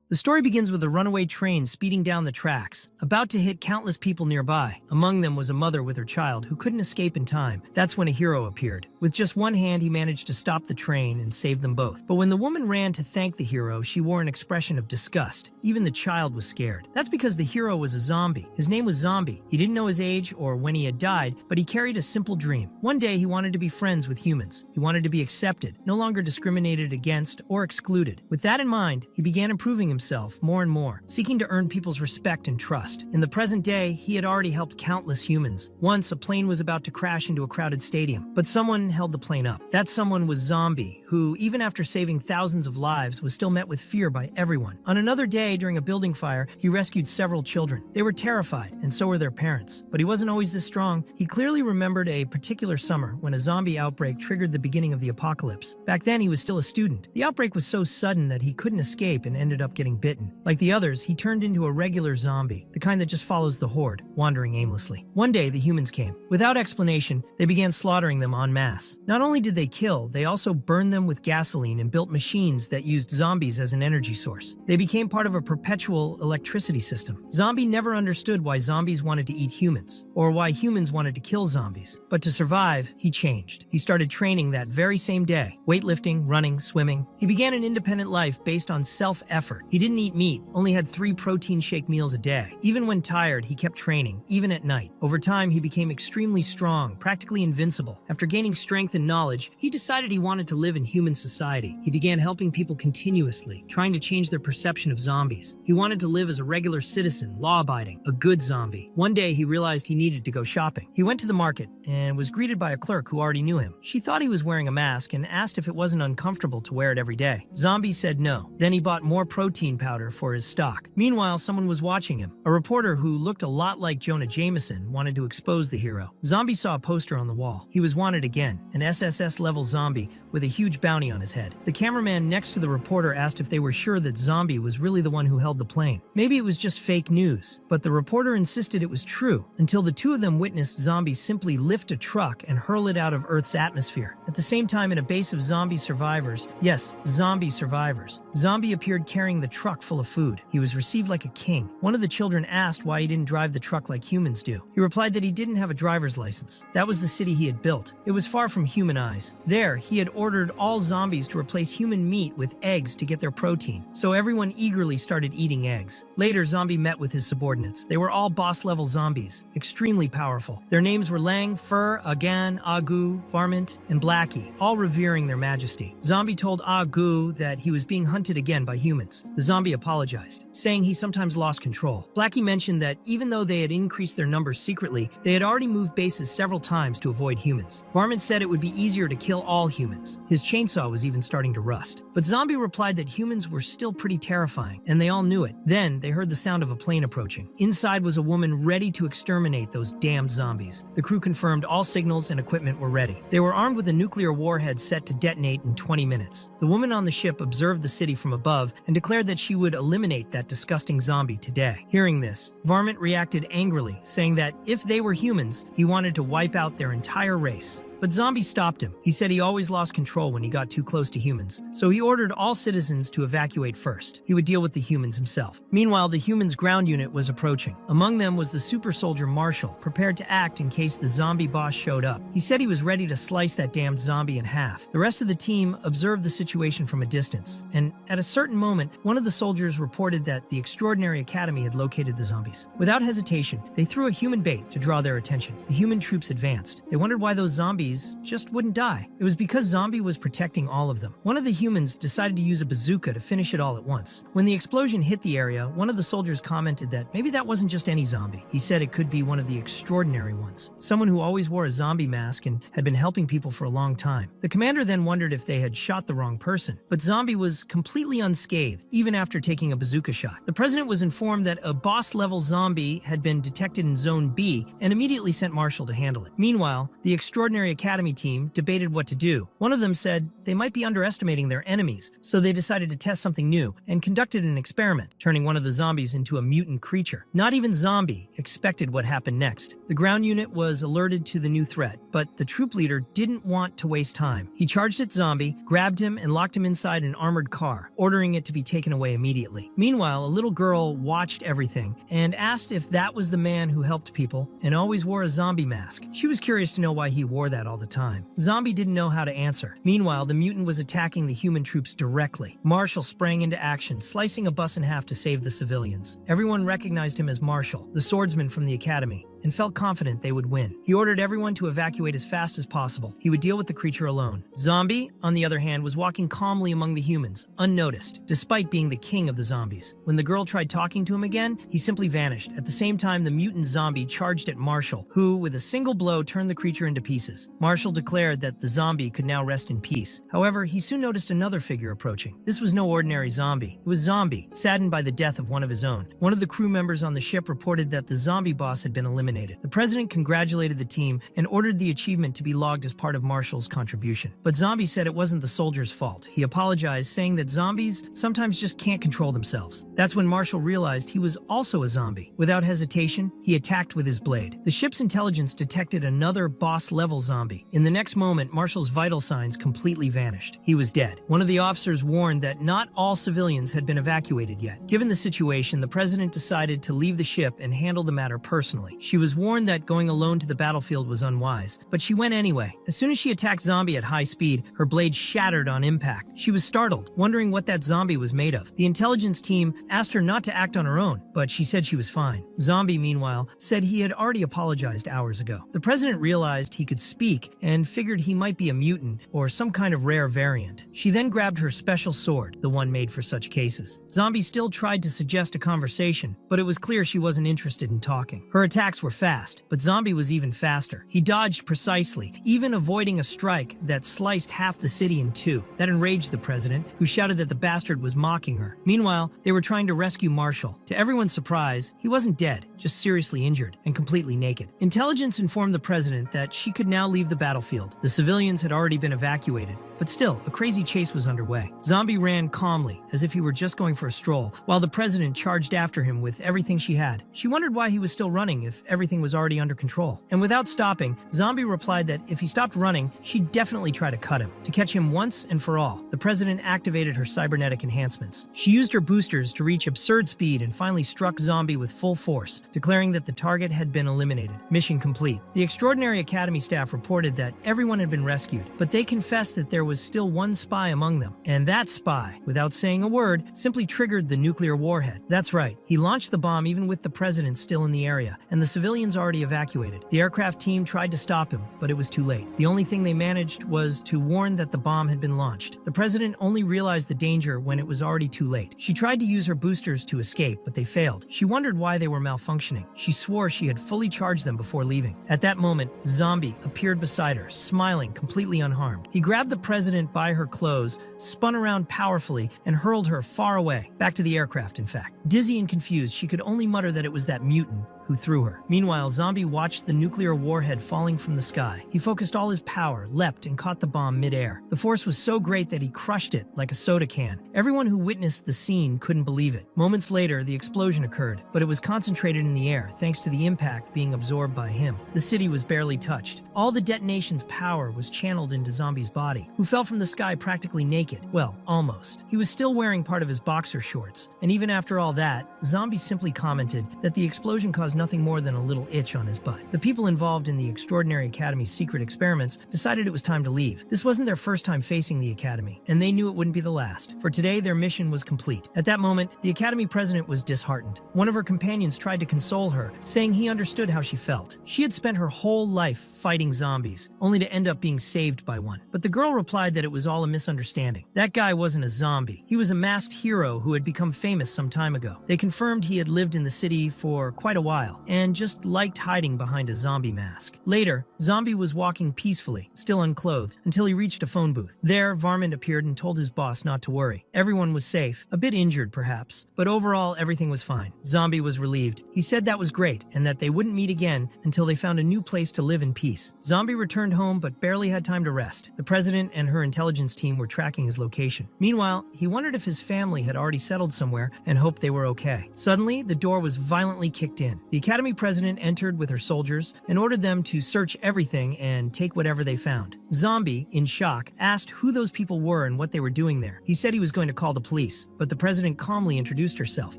The story begins with a runaway train speeding down the tracks, about to hit countless people nearby. Among them was a mother with her child who couldn't escape in time. That's when a hero appeared. With just one hand, he managed to stop the train and save them both. But when the woman ran to thank the hero, she wore an expression of disgust. Even the child was scared. That's because the hero was a zombie. His name was Zombie. He didn't know his age or when he had died, but he carried a simple dream. One day, he wanted to be friends with humans. He wanted to be accepted, no longer discriminated against or excluded. With that in mind, he began improving himself more and more, seeking to earn people's respect and trust. In the present day, he had already helped countless humans. Once, a plane was about to crash into a crowded stadium, but someone held the plane up. That someone was Zombie, who, even after saving thousands of lives, was still met with fear by everyone. On another day, during a building fire, he rescued several children. They were terrified, and so were their parents. But he wasn't always this strong. He clearly remembered a particular summer when a zombie outbreak triggered the beginning of the apocalypse. Back then, he was still a student. The outbreak was so sudden that he couldn't escape and ended up getting bitten. Like the others, he turned into a regular zombie, the kind that just follows the horde, wandering aimlessly. One day, the humans came. Without explanation, they began slaughtering them en masse. Not only did they kill, they also burned them with gasoline and built machines that used zombies as an energy source. They became part of a perpetual electricity system. Zombie never understood why zombies wanted to eat humans, or why humans wanted to kill zombies. But to survive, he changed. He started training that very same day. Weightlifting, running, swimming. He began an independent life based on self-effort. He didn't eat meat, only had 3 protein shake meals a day. Even when tired, he kept training, even at night. Over time, he became extremely strong, practically invincible. After gaining strength and knowledge, he decided he wanted to live in human society. He began helping people continuously, trying to change their perception of zombies. He wanted to live as a regular citizen, law-abiding, a good zombie. One day, he realized he needed to go shopping. He went to the market and was greeted by a clerk who already knew him. She thought he was wearing a mask and asked if it wasn't uncomfortable to wear it every day. Zombie said no. Then he bought more protein powder for his stock. Meanwhile, someone was watching him. A reporter who looked a lot like Jonah Jameson wanted to expose the hero. Zombie saw a poster on the wall. He was wanted again, an SSS-level zombie with a huge bounty on his head. The cameraman next to the reporter asked if they were sure that Zombie was really the one who held the plane. Maybe it was just fake news, but the reporter insisted it was true, until the two of them witnessed Zombie simply lift a truck and hurl it out of Earth's atmosphere. At the same time, in a base of zombie survivors, yes, zombie survivors, Zombie appeared carrying the truck full of food. He was received like a king. One of the children asked why he didn't drive the truck like humans do. He replied that he didn't have a driver's license. That was the city he had built. It was far from human eyes. There, he had ordered all zombies to replace human meat with eggs to get their protein, so everyone eagerly started eating eggs. Later, Zombie met with his subordinates. They were all boss-level zombies, extremely powerful. Their names were Lang, Fur, Agan, Agu, Varmint, and Blackie, all revering their majesty. Zombie told Agu that he was being hunted again by humans. The zombie apologized, saying he sometimes lost control. Blackie mentioned that even though they had increased their numbers secretly, they had already moved bases several times to avoid humans. Varmint said it would be easier to kill all humans. His chainsaw was even starting to rust. But Zombie replied that humans were still pretty terrifying, and they all knew it. Then, they heard the sound of a plane approaching. Inside was a woman ready to exterminate those damned zombies. The crew confirmed all signals and equipment were ready. They were armed with a nuclear warhead set to detonate in 20 minutes. The woman on the ship observed the city from above and declared that she would eliminate that disgusting zombie today. Hearing this, Varmint reacted angrily, saying that if they were humans, he wanted to wipe out their entire race. But Zombie stopped him. He said he always lost control when he got too close to humans, so he ordered all citizens to evacuate first. He would deal with the humans himself. Meanwhile, the humans' ground unit was approaching. Among them was the super soldier Marshall, prepared to act in case the zombie boss showed up. He said he was ready to slice that damned zombie in half. The rest of the team observed the situation from a distance, and at a certain moment, one of the soldiers reported that the Extraordinary Academy had located the zombies. Without hesitation, they threw a human bait to draw their attention. The human troops advanced. They wondered why those zombies just wouldn't die. It was because Zombie was protecting all of them. One of the humans decided to use a bazooka to finish it all at once. When the explosion hit the area, one of the soldiers commented that maybe that wasn't just any zombie. He said it could be one of the extraordinary ones, someone who always wore a zombie mask and had been helping people for a long time. The commander then wondered if they had shot the wrong person, but Zombie was completely unscathed, even after taking a bazooka shot. The president was informed that a boss-level zombie had been detected in Zone B and immediately sent Marshall to handle it. Meanwhile, the Extraordinary academy team debated what to do. One of them said they might be underestimating their enemies, so they decided to test something new and conducted an experiment, turning one of the zombies into a mutant creature. Not even Zombie expected what happened next. The ground unit was alerted to the new threat, but the troop leader didn't want to waste time. He charged at Zombie, grabbed him, and locked him inside an armored car, ordering it to be taken away immediately. Meanwhile, a little girl watched everything and asked if that was the man who helped people and always wore a zombie mask. She was curious to know why he wore that all the time. Zombie didn't know how to answer. Meanwhile, the mutant was attacking the human troops directly. Marshall sprang into action, slicing a bus in half to save the civilians. Everyone recognized him as Marshall, the swordsman from the academy, and felt confident they would win. He ordered everyone to evacuate as fast as possible. He would deal with the creature alone. Zombie, on the other hand, was walking calmly among the humans, unnoticed, despite being the king of the zombies. When the girl tried talking to him again, he simply vanished. At the same time, the mutant zombie charged at Marshall, who, with a single blow, turned the creature into pieces. Marshall declared that the zombie could now rest in peace. However, he soon noticed another figure approaching. This was no ordinary zombie. It was Zombie, saddened by the death of one of his own. One of the crew members on the ship reported that the zombie boss had been eliminated. The president congratulated the team and ordered the achievement to be logged as part of Marshall's contribution. But Zombie said it wasn't the soldiers' fault. He apologized, saying that zombies sometimes just can't control themselves. That's when Marshall realized he was also a zombie. Without hesitation, he attacked with his blade. The ship's intelligence detected another boss-level zombie. In the next moment, Marshall's vital signs completely vanished. He was dead. One of the officers warned that not all civilians had been evacuated yet. Given the situation, the president decided to leave the ship and handle the matter personally. She was warned that going alone to the battlefield was unwise, but she went anyway. As soon as she attacked Zombie at high speed, her blade shattered on impact. She was startled, wondering what that zombie was made of. The intelligence team asked her not to act on her own, but she said she was fine. Zombie, meanwhile, said he had already apologized hours ago. The president realized he could speak and figured he might be a mutant or some kind of rare variant. She then grabbed her special sword, the one made for such cases. Zombie still tried to suggest a conversation, but it was clear she wasn't interested in talking. Her attacks were fast, but Zombie was even faster. He dodged precisely, even avoiding a strike that sliced half the city in two. That enraged the president, who shouted that the bastard was mocking her. Meanwhile, they were trying to rescue Marshall. To everyone's surprise, he wasn't dead, just seriously injured and completely naked. Intelligence informed the president that she could now leave the battlefield. The civilians had already been evacuated, but still, a crazy chase was underway. Zombie ran calmly, as if he were just going for a stroll, while the president charged after him with everything she had. She wondered why he was still running if everything was already under control. And without stopping, Zombie replied that if he stopped running, she'd definitely try to cut him, to catch him once and for all. The president activated her cybernetic enhancements. She used her boosters to reach absurd speed and finally struck Zombie with full force, declaring that the target had been eliminated. Mission complete. The Extraordinary Academy staff reported that everyone had been rescued, but they confessed that there was still one spy among them. And that spy, without saying a word, simply triggered the nuclear warhead. That's right, he launched the bomb even with the president still in the area, and the civilians already evacuated. The aircraft team tried to stop him, but it was too late. The only thing they managed was to warn that the bomb had been launched. The president only realized the danger when it was already too late. She tried to use her boosters to escape, but they failed. She wondered why they were malfunctioning. She swore she had fully charged them before leaving. At that moment, Zombie appeared beside her, smiling, completely unharmed. He grabbed the president by her clothes, spun around powerfully, and hurled her far away, back to the aircraft, in fact. Dizzy and confused, she could only mutter that it was that mutant who threw her. Meanwhile, Zombie watched the nuclear warhead falling from the sky. He focused all his power, leapt, and caught the bomb mid-air. The force was so great that he crushed it like a soda can. Everyone who witnessed the scene couldn't believe it. Moments later, the explosion occurred, but it was concentrated in the air thanks to the impact being absorbed by him. The city was barely touched. All the detonation's power was channeled into Zombie's body, who fell from the sky practically naked. Well, almost. He was still wearing part of his boxer shorts, and even after all that, Zombie simply commented that the explosion caused nothing more than a little itch on his butt. The people involved in the Extraordinary Academy's secret experiments decided it was time to leave. This wasn't their first time facing the Academy, and they knew it wouldn't be the last. For today, their mission was complete. At that moment, the Academy president was disheartened. One of her companions tried to console her, saying he understood how she felt. She had spent her whole life fighting zombies, only to end up being saved by one. But the girl replied that it was all a misunderstanding. That guy wasn't a zombie. He was a masked hero who had become famous some time ago. They confirmed he had lived in the city for quite a while, style and just liked hiding behind a zombie mask. Later, Zombie was walking peacefully, still unclothed, until he reached a phone booth. There, Varmint appeared and told his boss not to worry. Everyone was safe, a bit injured perhaps, but overall everything was fine. Zombie was relieved. He said that was great and that they wouldn't meet again until they found a new place to live in peace. Zombie returned home but barely had time to rest. The president and her intelligence team were tracking his location. Meanwhile, he wondered if his family had already settled somewhere and hoped they were okay. Suddenly, the door was violently kicked in. The academy president entered with her soldiers and ordered them to search everything and take whatever they found. Zombie, in shock, asked who those people were and what they were doing there. He said he was going to call the police, but the president calmly introduced herself.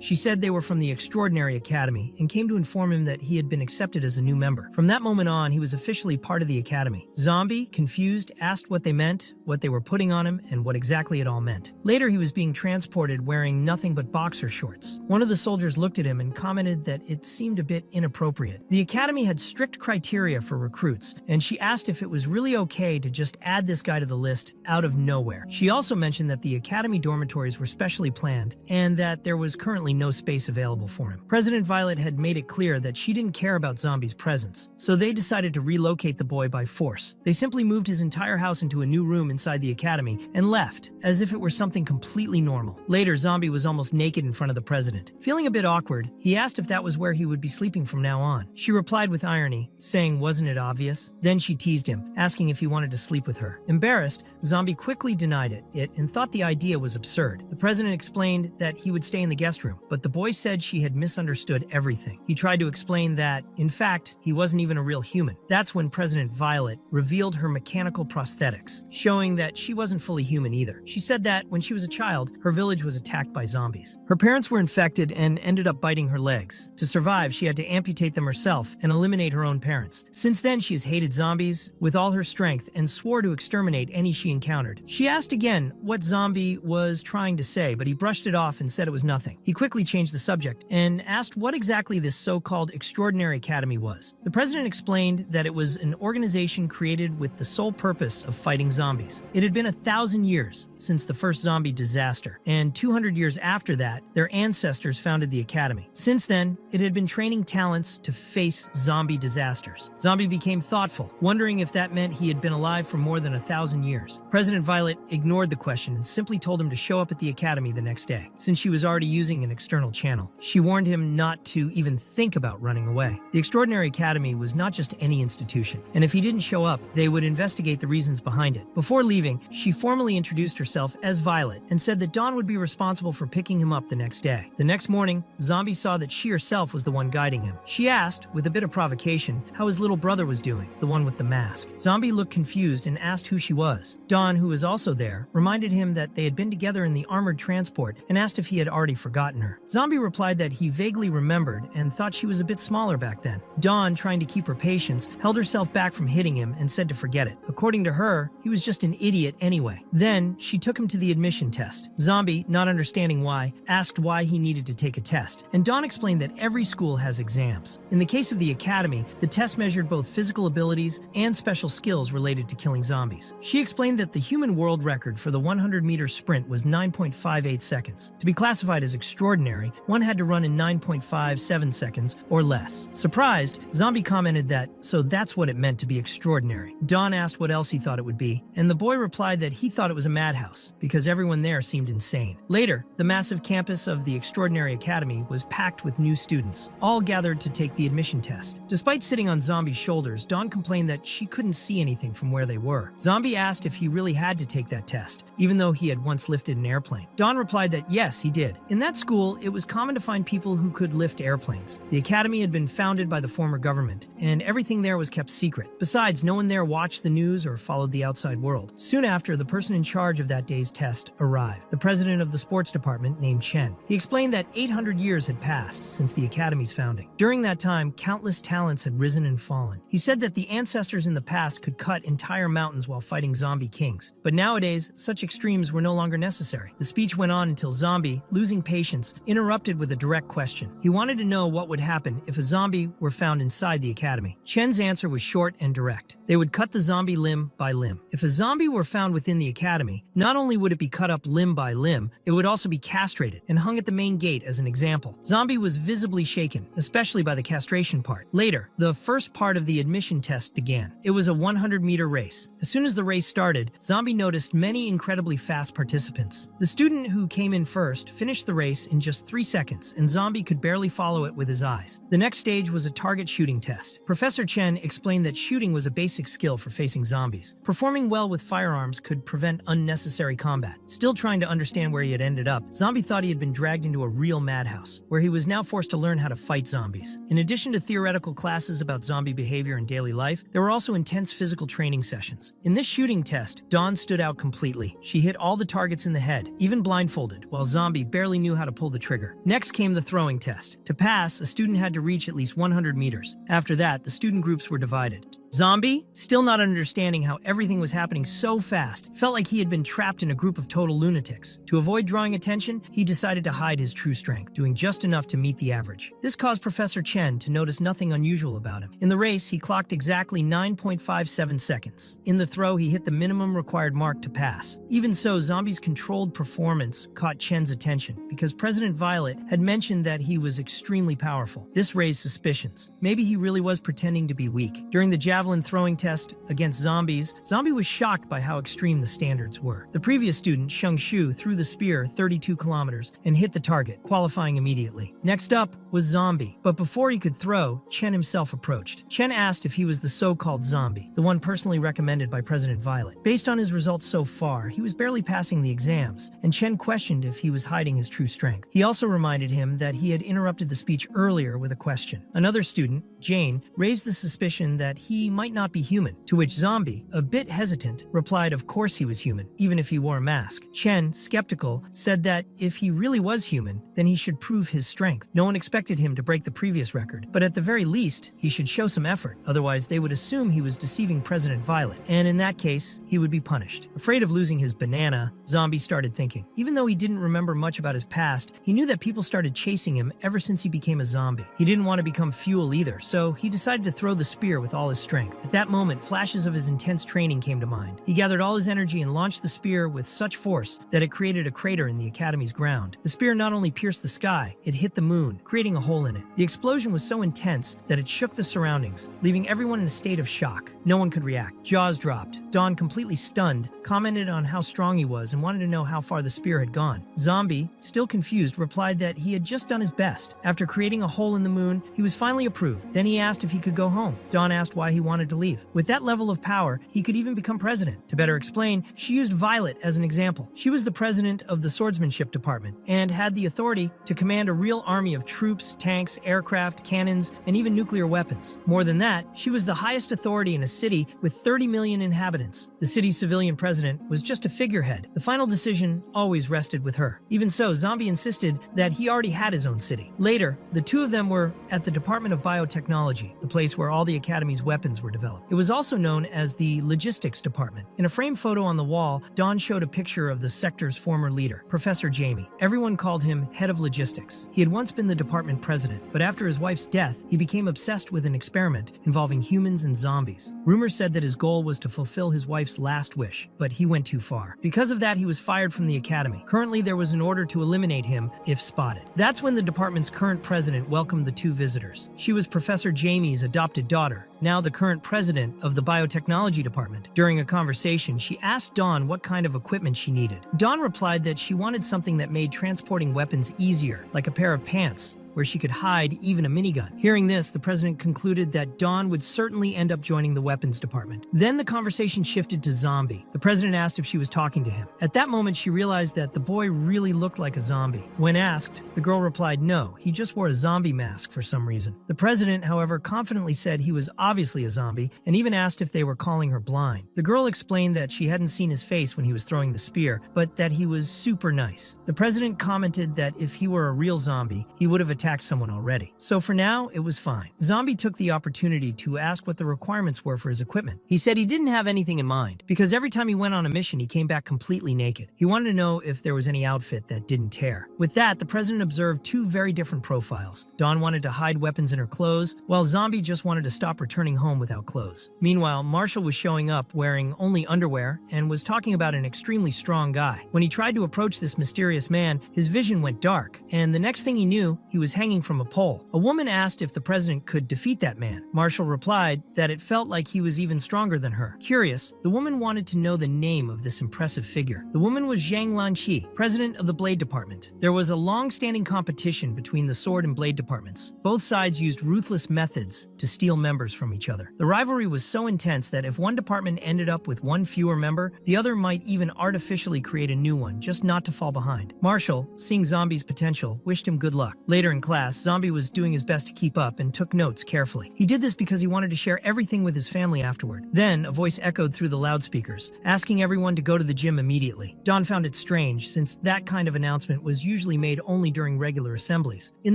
She said they were from the Extraordinary Academy and came to inform him that he had been accepted as a new member. From that moment on, he was officially part of the academy. Zombie, confused, asked what they meant, what they were putting on him, and what exactly it all meant. Later, he was being transported wearing nothing but boxer shorts. One of the soldiers looked at him and commented that it seemed a bit inappropriate. The academy had strict criteria for recruits, and she asked if it was really okay to just add this guy to the list out of nowhere. She also mentioned that the academy dormitories were specially planned and that there was currently no space available for him. President Violet had made it clear that she didn't care about Zombie's presence, so they decided to relocate the boy by force. They simply moved his entire house into a new room inside the academy and left, as if it were something completely normal. Later, Zombie was almost naked in front of the president. Feeling a bit awkward, he asked if that was where he would be sleeping from now on. She replied with irony, saying, "Wasn't it obvious?" Then she teased him, asking if he wanted to sleep with her. Embarrassed, Zombie quickly denied it and thought the idea was absurd. The president explained that he would stay in the guest room, but the boy said she had misunderstood everything. He tried to explain that, in fact, he wasn't even a real human. That's when President Violet revealed her mechanical prosthetics, showing that she wasn't fully human either. She said that when she was a child, her village was attacked by zombies. Her parents were infected and ended up biting her legs. To survive, she had to amputate them herself and eliminate her own parents. Since then, she has hated zombies with all her strength and swore to exterminate any she encountered. She asked again what Zombie was trying to say, but he brushed it off and said it was nothing. He quickly changed the subject and asked what exactly this so-called Extraordinary Academy was. The president explained that it was an organization created with the sole purpose of fighting zombies. It had been 1,000 years since the first zombie disaster, and 200 years after that, their ancestors founded the academy. Since then, it had been training talents to face zombie disasters. Zombie became thoughtful, wondering if that meant he had been alive for more than 1,000 years. President Violet ignored the question and simply told him to show up at the academy the next day, since she was already using an external channel. She warned him not to even think about running away. The Extraordinary Academy was not just any institution, and if he didn't show up, they would investigate the reasons behind it. Before leaving, she formally introduced herself as Violet and said that Dawn would be responsible for picking him up the next day. The next morning, Zombie saw that she herself was the one guiding him. She asked, with a bit of provocation, how his little brother was doing, the one with the mask. Zombie looked confused and asked who she was. Dawn, who was also there, reminded him that they had been together in the armored transport and asked if he had already forgotten her. Zombie replied that he vaguely remembered and thought she was a bit smaller back then. Dawn, trying to keep her patience, held herself back from hitting him and said to forget it. According to her, he was just an idiot anyway. Then, she took him to the admission test. Zombie, not understanding why, asked why he needed to take a test, and Dawn explained that every school has exams. In the case of the academy, the test measured both physical abilities and special skills related to killing zombies. She explained that the human world record for the 100-meter sprint was 9.58 seconds. To be classified as extraordinary, one had to run in 9.57 seconds or less. Surprised, Zombie commented that, so that's what it meant to be extraordinary. Dawn asked what else he thought it would be, and the boy replied that he thought it was a madhouse, because everyone there seemed insane. Later, the massive campus of the Extraordinary Academy was packed with new students, all gathered to take the admission test. Despite sitting on Zombie's shoulders, Dawn complained that she couldn't see anything from where they were. Zombie asked if he really had to take that test, even though he had once lifted an airplane. Dawn replied that yes, he did. In that school, it was common to find people who could lift airplanes. The academy had been founded by the former government, and everything there was kept secret. Besides, no one there watched the news or followed the outside world. Soon after, the person in charge of that day's test arrived, the president of the sports department named Chen. He explained that 800 years had passed since the academy's founding. During that time, countless talents had risen and fallen. He said that the ancestors in the past could cut entire mountains while fighting zombie kings, but nowadays, such extremes were no longer necessary. The speech went on until Zombie, losing patience, interrupted with a direct question. He wanted to know what would happen if a zombie were found inside the academy. Chen's answer was short and direct. They would cut the zombie limb by limb. If a zombie were found within the academy, not only would it be cut up limb by limb, it would also be castrated and hung at the main gate as an example. Zombie was visibly shaken. especially by the castration part. Later, the first part of the admission test began. It was a 100-meter race. As soon as the race started, Zombie noticed many incredibly fast participants. The student who came in first finished the race in just 3 seconds, and Zombie could barely follow it with his eyes. The next stage was a target shooting test. Professor Chen explained that shooting was a basic skill for facing zombies. Performing well with firearms could prevent unnecessary combat. Still trying to understand where he had ended up, Zombie thought he had been dragged into a real madhouse, where he was now forced to learn how to fight zombies. In addition to theoretical classes about zombie behavior in daily life, there were also intense physical training sessions. In this shooting test, Dawn stood out completely. She hit all the targets in the head, even blindfolded, while Zombie barely knew how to pull the trigger. Next came the throwing test. To pass, a student had to reach at least 100 meters. After that, the student groups were divided. Zombie, still not understanding how everything was happening so fast, felt like he had been trapped in a group of total lunatics. To avoid drawing attention, he decided to hide his true strength, doing just enough to meet the average. This caused Professor Chen to notice nothing unusual about him. In the race, he clocked exactly 9.57 seconds. In the throw, he hit the minimum required mark to pass. Even so, Zombie's controlled performance caught Chen's attention, because President Violet had mentioned that he was extremely powerful. This raised suspicions. Maybe he really was pretending to be weak. During the javelin throwing test against zombies, Zombie was shocked by how extreme the standards were. The previous student, Sheng Shu, threw the spear 32 kilometers and hit the target, qualifying immediately. Next up was Zombie, but before he could throw, Chen himself approached. Chen asked if he was the so-called zombie, the one personally recommended by President Violet. Based on his results so far, he was barely passing the exams, and Chen questioned if he was hiding his true strength. He also reminded him that he had interrupted the speech earlier with a question. Another student, Jane, raised the suspicion that he might not be human, to which Zombie, a bit hesitant, replied of course he was human, even if he wore a mask. Chen, skeptical, said that if he really was human, then he should prove his strength. No one expected him to break the previous record, but at the very least, he should show some effort, otherwise they would assume he was deceiving President Violet, and in that case, he would be punished. Afraid of losing his banana, Zombie started thinking. Even though he didn't remember much about his past, he knew that people started chasing him ever since he became a zombie. He didn't want to become fuel either, so he decided to throw the spear with all his strength. At that moment, flashes of his intense training came to mind. He gathered all his energy and launched the spear with such force that it created a crater in the academy's ground. The spear not only pierced the sky, it hit the moon, creating a hole in it. The explosion was so intense that it shook the surroundings, leaving everyone in a state of shock. No one could react. Jaws dropped. Dawn, completely stunned, commented on how strong he was and wanted to know how far the spear had gone. Zombie, still confused, replied that he had just done his best. After creating a hole in the moon, he was finally approved. Then he asked if he could go home. Dawn asked why he wanted to leave. With that level of power, he could even become president. To better explain, she used Violet as an example. She was the president of the swordsmanship department and had the authority to command a real army of troops, tanks, aircraft, cannons, and even nuclear weapons. More than that, she was the highest authority in a city with 30 million inhabitants. The city's civilian president was just a figurehead. The final decision always rested with her. Even so, Zombie insisted that he already had his own city. Later, the two of them were at the Department of Biotechnology, the place where all the Academy's weapons were developed. It was also known as the Logistics Department. In a framed photo on the wall, Dawn showed a picture of the sector's former leader, Professor Jamie. Everyone called him Head of Logistics. He had once been the department president, but after his wife's death, he became obsessed with an experiment involving humans and zombies. Rumors said that his goal was to fulfill his wife's last wish, but he went too far. Because of that, he was fired from the Academy. Currently, there was an order to eliminate him if spotted. That's when the department's current president welcomed the two visitors. She was Professor Jamie's adopted daughter, now the current president of the biotechnology department. During a conversation, she asked Dawn what kind of equipment she needed. Dawn replied that she wanted something that made transporting weapons easier, like a pair of pants, where she could hide even a minigun. Hearing this, the president concluded that Dawn would certainly end up joining the weapons department. Then the conversation shifted to Zombie. The president asked if she was talking to him. At that moment, she realized that the boy really looked like a zombie. When asked, the girl replied no, he just wore a zombie mask for some reason. The president, however, confidently said he was obviously a zombie and even asked if they were calling her blind. The girl explained that she hadn't seen his face when he was throwing the spear, but that he was super nice. The president commented that if he were a real zombie, he would have attacked someone already. So for now, it was fine. Zombie took the opportunity to ask what the requirements were for his equipment. He said he didn't have anything in mind, because every time he went on a mission, he came back completely naked. He wanted to know if there was any outfit that didn't tear. With that, the president observed two very different profiles. Dawn wanted to hide weapons in her clothes, while Zombie just wanted to stop returning home without clothes. Meanwhile, Marshall was showing up wearing only underwear and was talking about an extremely strong guy. When he tried to approach this mysterious man, his vision went dark, and the next thing he knew, he was was hanging from a pole. A woman asked if the president could defeat that man. Marshall replied that it felt like he was even stronger than her. Curious, the woman wanted to know the name of this impressive figure. The woman was Zhang Lanqi, president of the Blade Department. There was a long-standing competition between the sword and blade departments. Both sides used ruthless methods to steal members from each other. The rivalry was so intense that if one department ended up with one fewer member, the other might even artificially create a new one, just not to fall behind. Marshall, seeing Zombie's potential, wished him good luck. Later in class, Zombie was doing his best to keep up and took notes carefully. He did this because he wanted to share everything with his family afterward. Then, a voice echoed through the loudspeakers, asking everyone to go to the gym immediately. Don found it strange, since that kind of announcement was usually made only during regular assemblies. In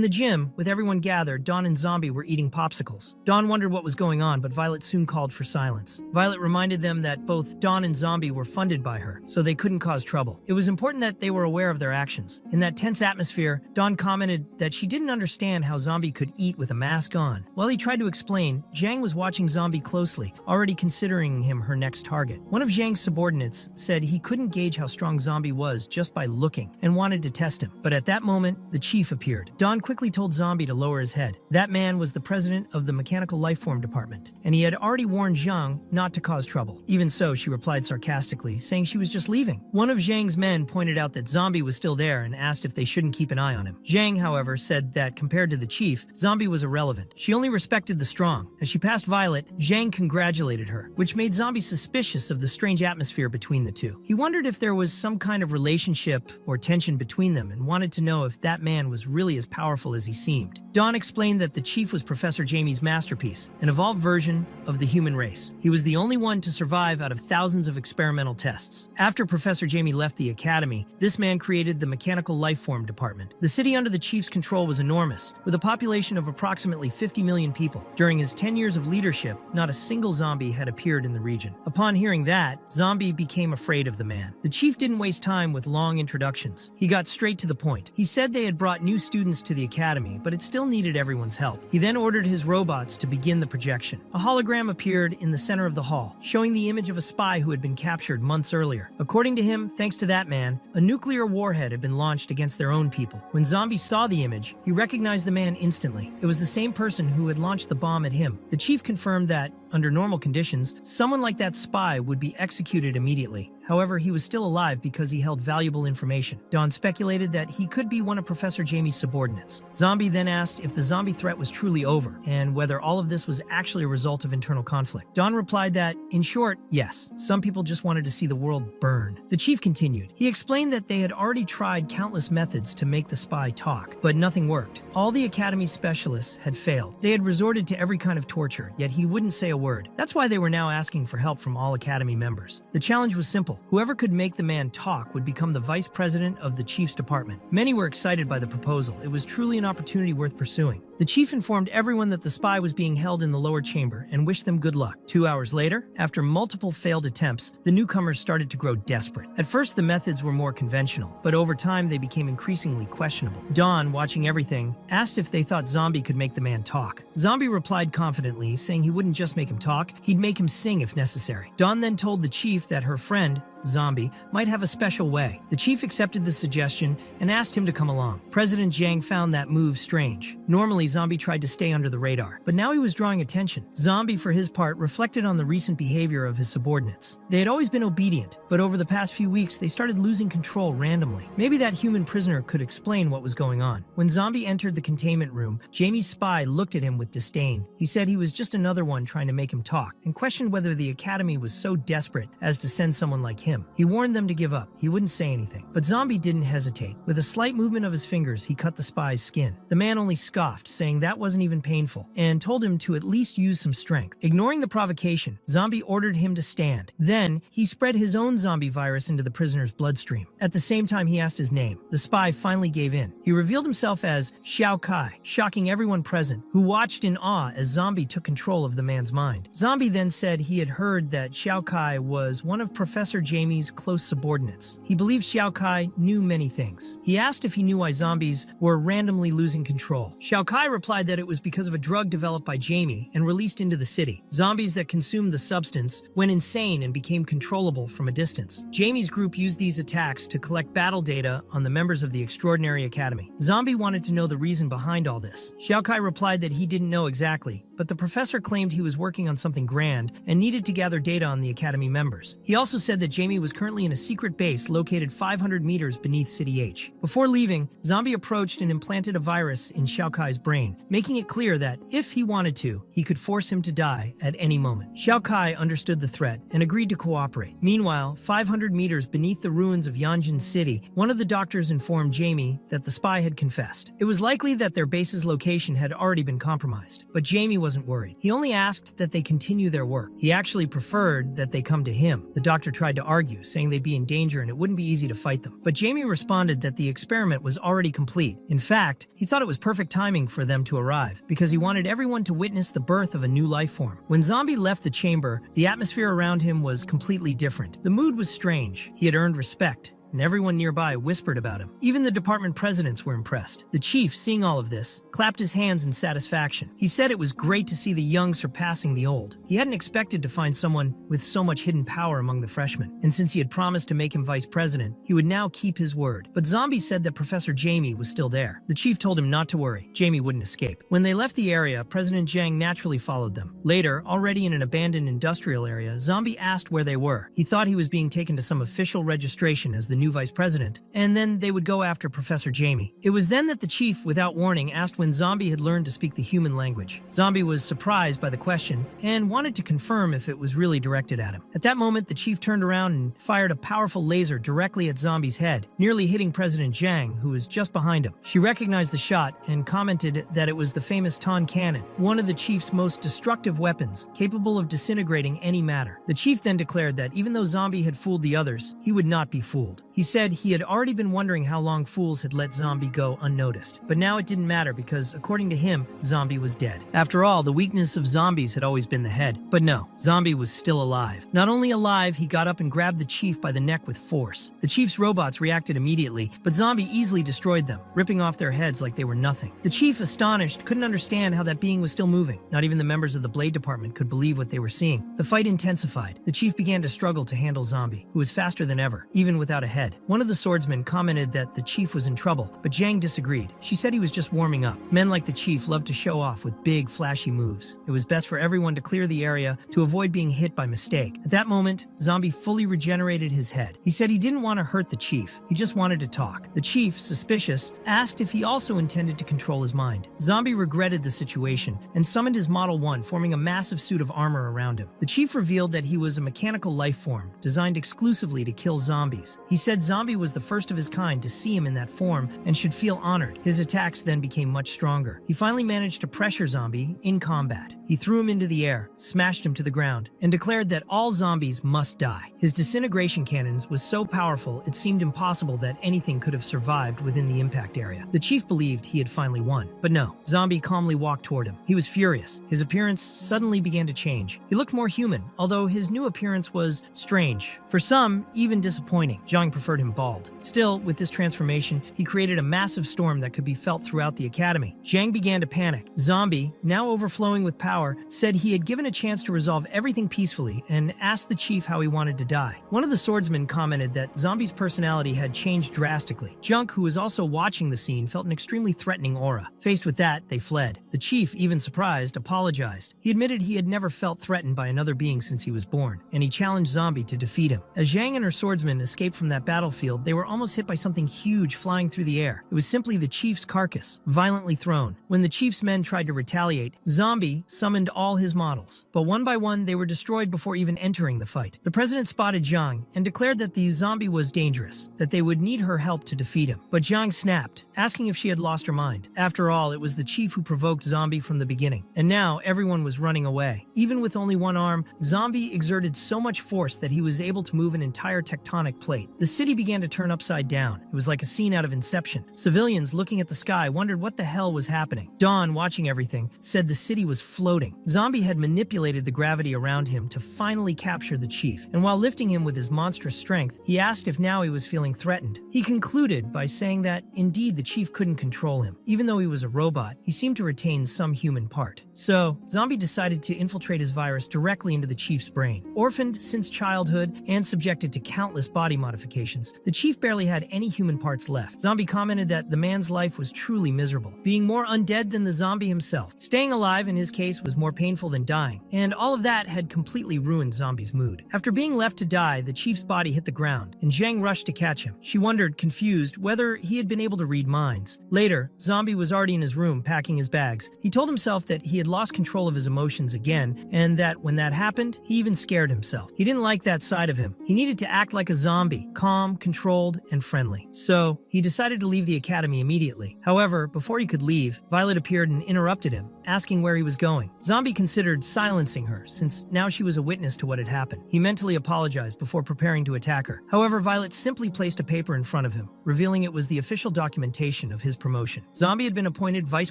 the gym, with everyone gathered, Don and Zombie were eating popsicles. Don wondered what was going on, but Violet soon called for silence. Violet reminded them that both Don and Zombie were funded by her, so they couldn't cause trouble. It was important that they were aware of their actions. In that tense atmosphere, Don commented that she didn't understand how Zombie could eat with a mask on. While he tried to explain, Zhang was watching Zombie closely, already considering him her next target. One of Zhang's subordinates said he couldn't gauge how strong Zombie was just by looking, and wanted to test him. But at that moment, the chief appeared. Don quickly told Zombie to lower his head. That man was the president of the Mechanical Lifeform Department, and he had already warned Zhang not to cause trouble. Even so, she replied sarcastically, saying she was just leaving. One of Zhang's men pointed out that Zombie was still there and asked if they shouldn't keep an eye on him. Zhang, however, said that compared to the chief, Zombie was irrelevant. She only respected the strong. As she passed Violet, Zhang congratulated her, which made Zombie suspicious of the strange atmosphere between the two. He wondered if there was some kind of relationship or tension between them and wanted to know if that man was really as powerful as he seemed. Dawn explained that the chief was Professor Jamie's masterpiece, an evolved version of the human race. He was the only one to survive out of thousands of experimental tests. After Professor Jamie left the academy, this man created the Mechanical Lifeform Department. The city under the chief's control was enormous, with a population of approximately 50 million people. During his 10 years of leadership, not a single zombie had appeared in the region. Upon hearing that, Zombie became afraid of the man. The chief didn't waste time with long introductions. He got straight to the point. He said they had brought new students to the academy, but it still needed everyone's help. He then ordered his robots to begin the projection. A hologram appeared in the center of the hall, showing the image of a spy who had been captured months earlier. According to him, thanks to that man, a nuclear warhead had been launched against their own people. When Zombie saw the image, he recognized the man instantly. It was the same person who had launched the bomb at him. The chief confirmed that, under normal conditions, someone like that spy would be executed immediately. However, he was still alive because he held valuable information. Dawn speculated that he could be one of Professor Jamie's subordinates. Zombie then asked if the zombie threat was truly over, and whether all of this was actually a result of internal conflict. Dawn replied that, in short, yes, some people just wanted to see the world burn. The chief continued. He explained that they had already tried countless methods to make the spy talk, but nothing worked. All the Academy's specialists had failed. They had resorted to every kind of torture, yet he wouldn't say a word. That's why they were now asking for help from all Academy members. The challenge was simple. Whoever could make the man talk would become the vice president of the chief's department. Many were excited by the proposal. It was truly an opportunity worth pursuing. The chief informed everyone that the spy was being held in the lower chamber and wished them good luck. 2 hours later, after multiple failed attempts, the newcomers started to grow desperate. At first, the methods were more conventional, but over time they became increasingly questionable. Dawn, watching everything, asked if they thought Zombie could make the man talk. Zombie replied confidently, saying he wouldn't just make him talk, he'd make him sing if necessary. Dawn then told the chief that her friend, Zombie, might have a special way. The chief accepted the suggestion and asked him to come along. President Zhang found that move strange. Normally, Zombie tried to stay under the radar, but now he was drawing attention. Zombie, for his part, reflected on the recent behavior of his subordinates. They had always been obedient, but over the past few weeks, they started losing control randomly. Maybe that human prisoner could explain what was going on. When Zombie entered the containment room, Jamie's spy looked at him with disdain. He said he was just another one trying to make him talk, and questioned whether the Academy was so desperate as to send someone like him. He warned them to give up. He wouldn't say anything. But Zombie didn't hesitate. With a slight movement of his fingers, he cut the spy's skin. The man only scoffed, saying that wasn't even painful, and told him to at least use some strength. Ignoring the provocation, Zombie ordered him to stand. Then, he spread his own zombie virus into the prisoner's bloodstream. At the same time, he asked his name. The spy finally gave in. He revealed himself as Xiao Kai, shocking everyone present, who watched in awe as Zombie took control of the man's mind. Zombie then said he had heard that Xiao Kai was one of Professor Jamie's Jamie's close subordinates. He believed Xiao Kai knew many things. He asked if he knew why zombies were randomly losing control. Xiao Kai replied that it was because of a drug developed by Jamie and released into the city. Zombies that consumed the substance went insane and became controllable from a distance. Jamie's group used these attacks to collect battle data on the members of the Extraordinary Academy. Zombie wanted to know the reason behind all this. Xiao Kai replied that he didn't know exactly, but the professor claimed he was working on something grand and needed to gather data on the Academy members. He also said that Jamie was currently in a secret base located 500 meters beneath City H. Before leaving, Zombie approached and implanted a virus in Xiao Kai's brain, making it clear that, if he wanted to, he could force him to die at any moment. Xiao Kai understood the threat and agreed to cooperate. Meanwhile, 500 meters beneath the ruins of Yanjin City, one of the doctors informed Jamie that the spy had confessed. It was likely that their base's location had already been compromised, but Jamie wasn't worried. He only asked that they continue their work. He actually preferred that they come to him. The doctor tried to argue, saying they'd be in danger and it wouldn't be easy to fight them. But Jamie responded that the experiment was already complete. In fact, he thought it was perfect timing for them to arrive, because he wanted everyone to witness the birth of a new life form. When Zombie left the chamber, the atmosphere around him was completely different. The mood was strange. He had earned respect, and everyone nearby whispered about him. Even the department presidents were impressed. The chief, seeing all of this, clapped his hands in satisfaction. He said it was great to see the young surpassing the old. He hadn't expected to find someone with so much hidden power among the freshmen, and since he had promised to make him vice president, he would now keep his word. But Zombie said that Professor Jamie was still there. The chief told him not to worry. Jamie wouldn't escape. When they left the area, President Zhang naturally followed them. Later, already in an abandoned industrial area, Zombie asked where they were. He thought he was being taken to some official registration as the new vice president, and then they would go after Professor Jamie. It was then that the chief, without warning, asked when Zombie had learned to speak the human language. Zombie was surprised by the question and wanted to confirm if it was really directed at him. At that moment, the chief turned around and fired a powerful laser directly at Zombie's head, nearly hitting President Zhang, who was just behind him. She recognized the shot and commented that it was the famous Ton cannon, one of the chief's most destructive weapons, capable of disintegrating any matter. The chief then declared that even though Zombie had fooled the others, he would not be fooled. He said he had already been wondering how long fools had let Zombie go unnoticed. But now it didn't matter because, according to him, Zombie was dead. After all, the weakness of zombies had always been the head. But no, Zombie was still alive. Not only alive, he got up and grabbed the chief by the neck with force. The chief's robots reacted immediately, but Zombie easily destroyed them, ripping off their heads like they were nothing. The chief, astonished, couldn't understand how that being was still moving. Not even the members of the Blade Department could believe what they were seeing. The fight intensified. The chief began to struggle to handle Zombie, who was faster than ever, even without a head. One of the swordsmen commented that the chief was in trouble, but Zhang disagreed. She said he was just warming up. Men like the chief loved to show off with big, flashy moves. It was best for everyone to clear the area to avoid being hit by mistake. At that moment, Zombie fully regenerated his head. He said he didn't want to hurt the chief. He just wanted to talk. The chief, suspicious, asked if he also intended to control his mind. Zombie regretted the situation and summoned his Model 1, forming a massive suit of armor around him. The chief revealed that he was a mechanical life form, designed exclusively to kill zombies. He said Zombie was the first of his kind to see him in that form and should feel honored. His attacks then became much stronger. He finally managed to pressure Zombie in combat. He threw him into the air, smashed him to the ground, and declared that all zombies must die. His disintegration cannons was so powerful it seemed impossible that anything could have survived within the impact area. The chief believed he had finally won, but no. Zombie calmly walked toward him. He was furious. His appearance suddenly began to change. He looked more human, although his new appearance was strange. For some, even disappointing. Zhang preferred him bald. Still, with this transformation, he created a massive storm that could be felt throughout the academy. Zhang began to panic. Zombie, now overflowing with power, said he had given a chance to resolve everything peacefully and asked the chief how he wanted to die. One of the swordsmen commented that Zombie's personality had changed drastically. Junk, who was also watching the scene, felt an extremely threatening aura. Faced with that, they fled. The chief, even surprised, apologized. He admitted he had never felt threatened by another being since he was born, and he challenged Zombie to defeat him. As Zhang and her swordsmen escaped from that battlefield, they were almost hit by something huge flying through the air. It was simply the chief's carcass, violently thrown. When the chief's men tried to retaliate, Zombie summoned all his models, but one by one they were destroyed before even entering the fight. The president spotted Zhang and declared that the zombie was dangerous, that they would need her help to defeat him. But Zhang snapped, asking if she had lost her mind. After all, it was the chief who provoked Zombie from the beginning, and now everyone was running away. Even with only one arm, Zombie exerted so much force that he was able to move an entire tectonic plate. The city city began to turn upside down. It was like a scene out of Inception. Civilians looking at the sky wondered what the hell was happening. Dawn, watching everything, said the city was floating. Zombie had manipulated the gravity around him to finally capture the chief, and while lifting him with his monstrous strength, he asked if now he was feeling threatened. He concluded by saying that, indeed, the chief couldn't control him. Even though he was a robot, he seemed to retain some human part. So, Zombie decided to infiltrate his virus directly into the chief's brain. Orphaned since childhood and subjected to countless body modifications, the chief barely had any human parts left. Zombie commented that the man's life was truly miserable, being more undead than the zombie himself. Staying alive in his case was more painful than dying, and all of that had completely ruined Zombie's mood. After being left to die, the chief's body hit the ground, and Zhang rushed to catch him. She wondered, confused, whether he had been able to read minds. Later, Zombie was already in his room packing his bags. He told himself that he had lost control of his emotions again, and that when that happened, he even scared himself. He didn't like that side of him. He needed to act like a zombie, calm, controlled, and friendly. So, he decided to leave the academy immediately. However, before he could leave, Violet appeared and interrupted him, asking where he was going. Zombie considered silencing her, since now she was a witness to what had happened. He mentally apologized before preparing to attack her. However, Violet simply placed a paper in front of him, revealing it was the official documentation of his promotion. Zombie had been appointed vice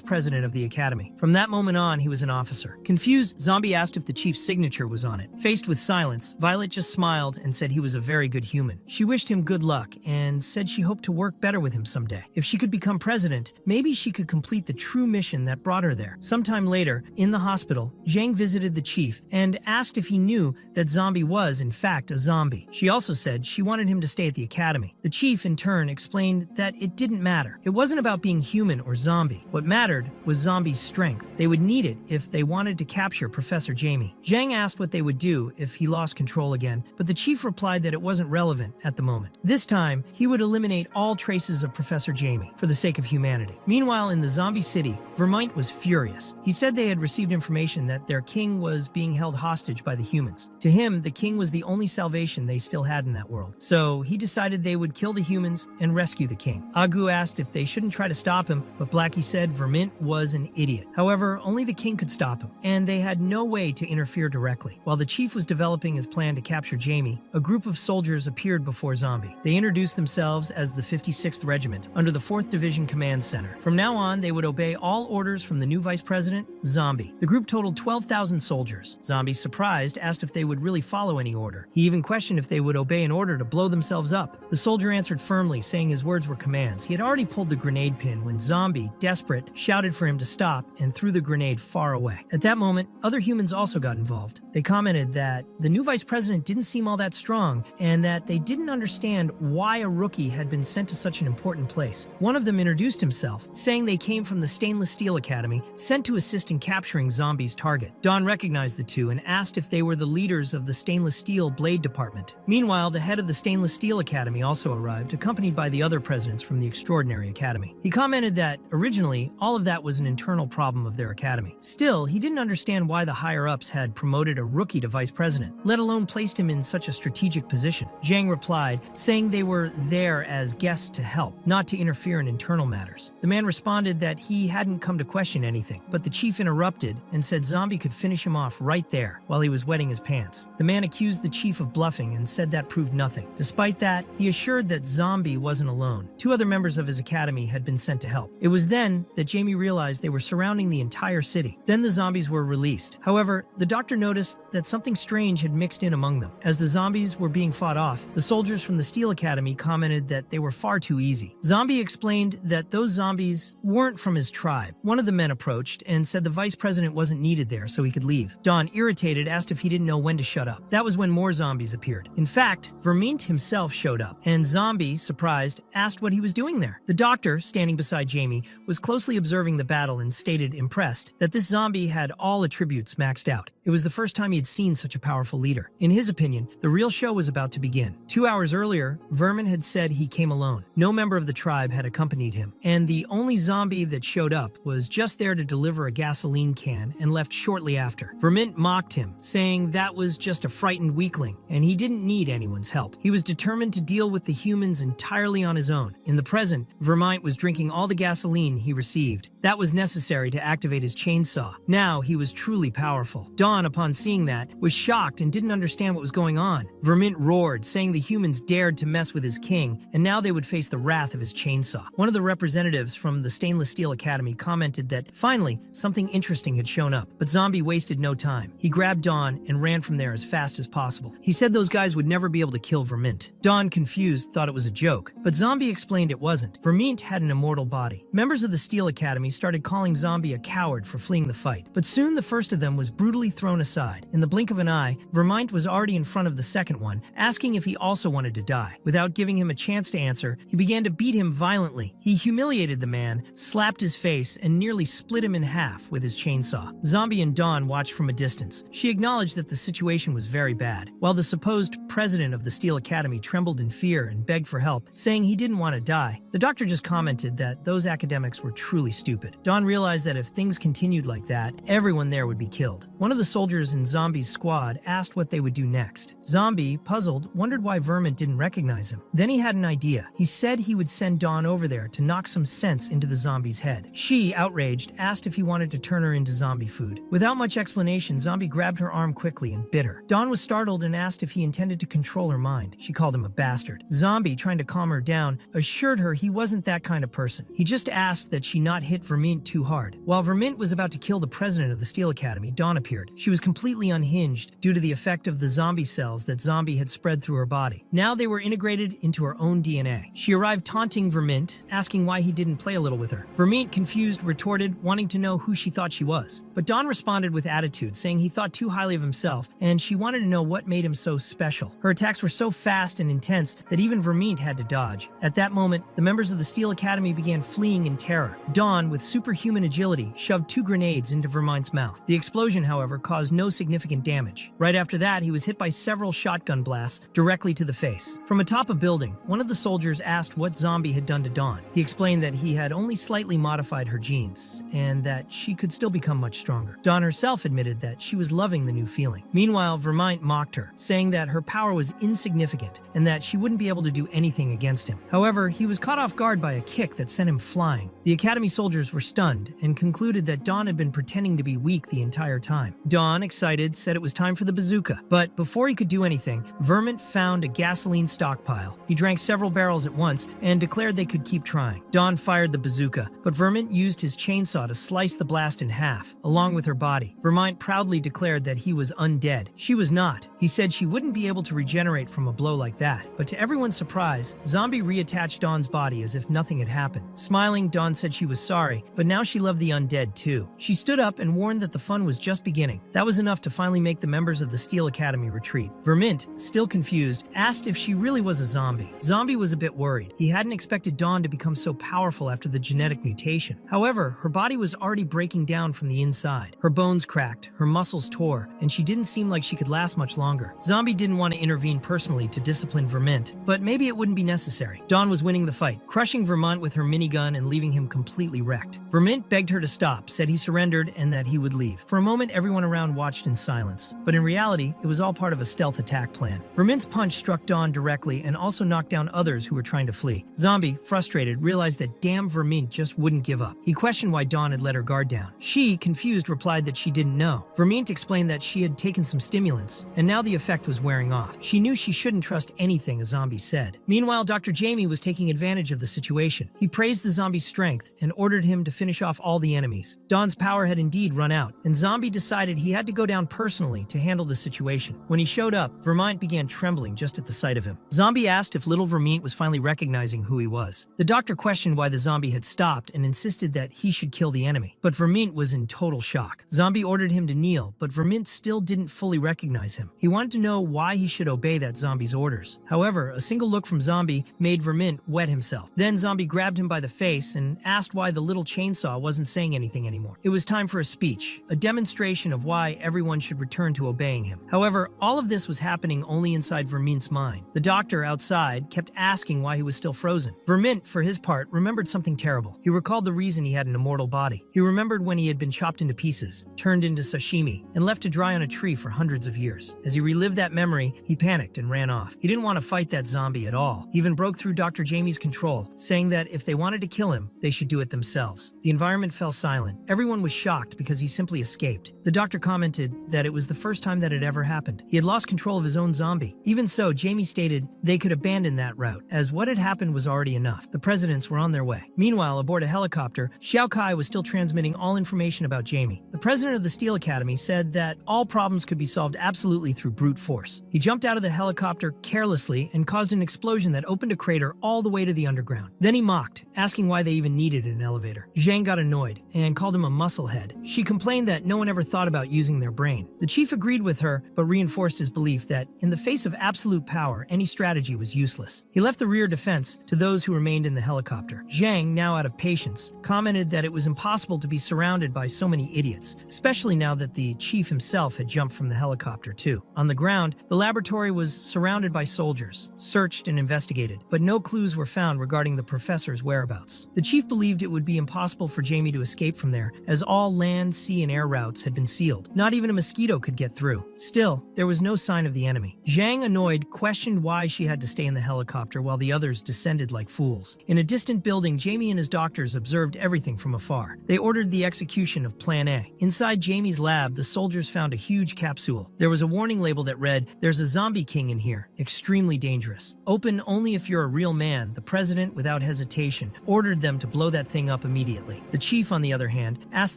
president of the academy. From that moment on, he was an officer. Confused, Zombie asked if the chief's signature was on it. Faced with silence, Violet just smiled and said he was a very good human. She wished him good luck and said she hoped to work better with him someday. If she could become president, maybe she could complete the true mission that brought her there. Sometime later, in the hospital, Zhang visited the chief and asked if he knew that Zombie was, in fact, a zombie. She also said she wanted him to stay at the academy. The chief, in turn, explained that it didn't matter. It wasn't about being human or zombie. What mattered was Zombie's strength. They would need it if they wanted to capture Professor Jamie. Zhang asked what they would do if he lost control again, but the chief replied that it wasn't relevant at the moment. This time, he would eliminate all traces of Professor Jamie for the sake of humanity. Meanwhile, in the zombie city, Vermint was furious. He said they had received information that their king was being held hostage by the humans. To him, the king was the only salvation they still had in that world. So he decided they would kill the humans and rescue the king. Agu asked if they shouldn't try to stop him, but Blackie said Vermint was an idiot. However, only the king could stop him, and they had no way to interfere directly. While the chief was developing his plan to capture Jamie, a group of soldiers appeared before Zombie. They introduced themselves as the 56th Regiment, under the 4th Division Command Center. From now on, they would obey all orders from the new vice president, Zombie. The group totaled 12,000 soldiers. Zombie, surprised, asked if they would really follow any order. He even questioned if they would obey an order to blow themselves up. The soldier answered firmly, saying his words were commands. He had already pulled the grenade pin when Zombie, desperate, shouted for him to stop and threw the grenade far away. At that moment, other humans also got involved. They commented that the new vice president didn't seem all that strong and that they didn't understand why a rookie had been sent to such an important place. One of them introduced himself, saying they came from the Stainless Steel Academy, sent to assist in capturing Zombie's target. Dawn recognized the two and asked if they were the leaders of the Stainless Steel Blade Department. Meanwhile, the head of the Stainless Steel Academy also arrived, accompanied by the other presidents from the Extraordinary Academy. He commented that, originally, all of that was an internal problem of their academy. Still, he didn't understand why the higher-ups had promoted a rookie to vice president, let alone placed him in such a strategic position. Zhang replied, saying they were there as guests to help, not to interfere in internal matters. The man responded that he hadn't come to question anything, but the chief interrupted and said Zombie could finish him off right there while he was wetting his pants. The man accused the chief of bluffing and said that proved nothing. Despite that, he assured that Zombie wasn't alone. 2 other members of his academy had been sent to help. It was then that Jamie realized they were surrounding the entire city. Then the zombies were released. However, the doctor noticed that something strange had mixed in among them. As the zombies were being fought off, the soldiers from the Steel Academy commented that they were far too easy. Zombie explained that those zombies weren't from his tribe. One of the men approached and said the vice president wasn't needed there so he could leave. Dawn, irritated, asked if he didn't know when to shut up. That was when more zombies appeared. In fact, Vermint himself showed up, and Zombie, surprised, asked what he was doing there. The doctor, standing beside Jamie, was closely observing the battle and stated, impressed, that this zombie had all attributes maxed out. It was the first time he had seen such a powerful leader. In his opinion, the real show was about to begin. 2 hours earlier, Vermin had said he came alone. No member of the tribe had accompanied him, and the only zombie that showed up was just there to deliver a gasoline can and left shortly after. Vermint mocked him, saying that was just a frightened weakling, and he didn't need anyone's help. He was determined to deal with the humans entirely on his own. In the present, Vermint was drinking all the gasoline he received. That was necessary to activate his chainsaw. Now he was truly powerful. Dawn, upon seeing that, was shocked and didn't understand what was going on. Vermint roared, saying the humans dared to mess with his king, and now they would face the wrath of his chainsaw. One of the representatives from the Stainless Steel Academy commented that, finally, something interesting had shown up, but Zombie wasted no time. He grabbed Dawn and ran from there as fast as possible. He said those guys would never be able to kill Vermint. Dawn, confused, thought it was a joke, but Zombie explained it wasn't. Vermint had an immortal body. Members of the Steel Academy started calling Zombie a coward for fleeing the fight, but soon the first of them was brutally thrown aside. In the blink of an eye, Vermint was already in front of the second one, asking if he also wanted to die. Without giving him a chance to answer, he began to beat him violently. He humiliated the man, slapped his face, and nearly split him in half with his chainsaw. Zombie and Dawn watched from a distance. She acknowledged that the situation was very bad. While the supposed president of the Steel Academy trembled in fear and begged for help, saying he didn't want to die, the doctor just commented that those academics were truly stupid. Dawn realized that if things continued like that, everyone there would be killed. One of the soldiers in Zombie's squad asked what they would do next. Zombie, puzzled, wondered why Vermint didn't recognize him. Then he had an idea. He said he would send Dawn over there to knock some sense into the zombie's head. She, outraged, asked if he wanted to turn her into zombie food. Without much explanation, Zombie grabbed her arm quickly and bit her. Dawn was startled and asked if he intended to control her mind. She called him a bastard. Zombie, trying to calm her down, assured her he wasn't that kind of person. He just asked that she not hit Vermint too hard. While Vermint was about to kill the president of the Steel Academy, Dawn appeared. She was completely unhinged due to the effect of the zombie cells that Zombie had spread through her body. Now they were integrated into her own DNA. She arrived taunting Vermint, asking why he didn't play a little with her. Vermint, confused, retorted, wanting to know who she thought she was. But Dawn responded with attitude, saying he thought too highly of himself, and she wanted to know what made him so special. Her attacks were so fast and intense that even Vermint had to dodge. At that moment, the members of the Steel Academy began fleeing in terror. Dawn, with superhuman agility, shoved 2 grenades into Vermint's mouth. The explosion, however, caused no significant damage. Right after that, he was hit by several shotgun blasts directly to the face. From atop a building, one of the soldiers asked what Zombie had done to Dawn. He explained that he had only slightly modified her genes, and that she could still become much stronger. Dawn herself admitted that she was loving the new feeling. Meanwhile, Vermint mocked her, saying that her power was insignificant and that she wouldn't be able to do anything against him. However, he was caught off guard by a kick that sent him flying. The Academy soldiers were stunned and concluded that Dawn had been pretending to be weak the entire time. Dawn, excited, said it was time for the bazooka. But before he could do anything, Vermint found a gasoline stockpile. He drank several barrels at once and declared they could keep trying. Dawn fired the bazooka, but Vermint used his chainsaw to slice the blast in half, along with her body. Vermint proudly declared that he was undead. She was not. He said she wouldn't be able to regenerate from a blow like that. But to everyone's surprise, Zombie reattached Dawn's body as if nothing had happened. Smiling, Dawn said she was sorry, but now she loved the undead too. She stood up and warned that the fun was just beginning. That was enough to finally make the members of the Steel Academy retreat. Vermint, still confused, asked if she really was a zombie. Zombie was a bit worried. He hadn't expected Dawn to become so powerful after the genetic mutation. However, her body was already breaking down from the inside. Her bones cracked, her muscles tore, and she didn't seem like she could last much longer. Zombie didn't want to intervene personally to discipline Vermint, but maybe it wouldn't be necessary. Dawn was winning the fight, crushing Vermint with her minigun and leaving him completely wrecked. Vermint begged her to stop, said he surrendered and that he would leave. For a moment, everyone around watched in silence, but in reality, it was all part of a stealth attack plan. Vermint's punch struck Dawn directly and also knocked down others who were trying to flee. Zombie, frustrated, realized that damn Vermint just wouldn't give up. He questioned why Dawn had let her guard down. She, confused, replied that she didn't know. Vermint explained that she had taken some stimulants, and now the effect was wearing off. She knew she shouldn't trust anything a zombie said. Meanwhile, Dr. Jamie was taking advantage of the situation. He praised the zombie's strength and ordered him to finish off all the enemies. Dawn's power had indeed run out, and Zombie decided he had to go down personally to handle the situation. When he showed up, Vermint began trembling just at the sight of him. Zombie asked if little Vermint was finally recognizing who he was. The doctor questioned why the zombie had stopped and insisted that he should kill the enemy. But Vermint was in total shock. Zombie ordered him to kneel, but Vermint still didn't fully recognize him. He wanted to know why he should obey that zombie's orders. However, a single look from Zombie made Vermint wet himself. Then Zombie grabbed him by the face and asked why the little chainsaw wasn't saying anything anymore. It was time for a speech, a demonstration of why everyone should return to obeying him. However, all of this was happening only inside Vermint's mind. The doctor outside kept asking why he was still frozen. Vermint, for his part, remembered something terrible. He recalled the reason he had an immortal body. He remembered when he had been chopped into pieces, turned into sashimi, and left to dry on a tree for hundreds of years. As he relived that memory, he panicked and ran off. He didn't want to fight that zombie at all. He even broke through Dr. Jamie's control, saying that if they wanted to kill him, they should do it themselves. The environment fell silent. Everyone was shocked because he simply escaped. The doctor commented that it was the first time that it ever happened. He had lost control of his own zombie. Even so, Jamie stated they could abandon that route, as what had happened was already enough. The presidents were on their way. Meanwhile, aboard a helicopter, Xiao Kai was still transmitting all information about Jamie. The president of the Steel Academy said that all problems could be solved absolutely through brute force. He jumped out of the helicopter carelessly and caused an explosion that opened a crater all the way to the underground. Then he mocked, asking why they even needed an elevator. Zhang got annoyed and called him a musclehead. She complained that no one ever thought about using their brain. The chief agreed with her, but reinforced his belief that in the face of absolute power, any strategy was useless. He left the rear defense to those who remained in the helicopter. Zhang, now out of patience, commented that it was impossible to be surrounded by so many idiots, especially now that the chief himself had jumped from the helicopter too. On the ground, the laboratory was surrounded by soldiers, searched and investigated, but no clues were found regarding the professor's whereabouts. The chief believed it would be impossible for Jamie to escape from there, as all land, sea, and air routes had been sealed. Not even a mosquito could get through. Still, there was no sign of the enemy. Zhang, annoyed, questioned why she had to stay in the helicopter while the others descended like fools. In a distant building, Jamie and his doctors observed everything from afar. They ordered the execution of Plan A. Inside Jamie's lab, the soldiers found a huge capsule. There was a warning label that read, "There's a zombie king in here. Extremely dangerous. Open only if you're a real man." The president, without hesitation, ordered them to blow that thing up immediately. The chief, on the other hand, asked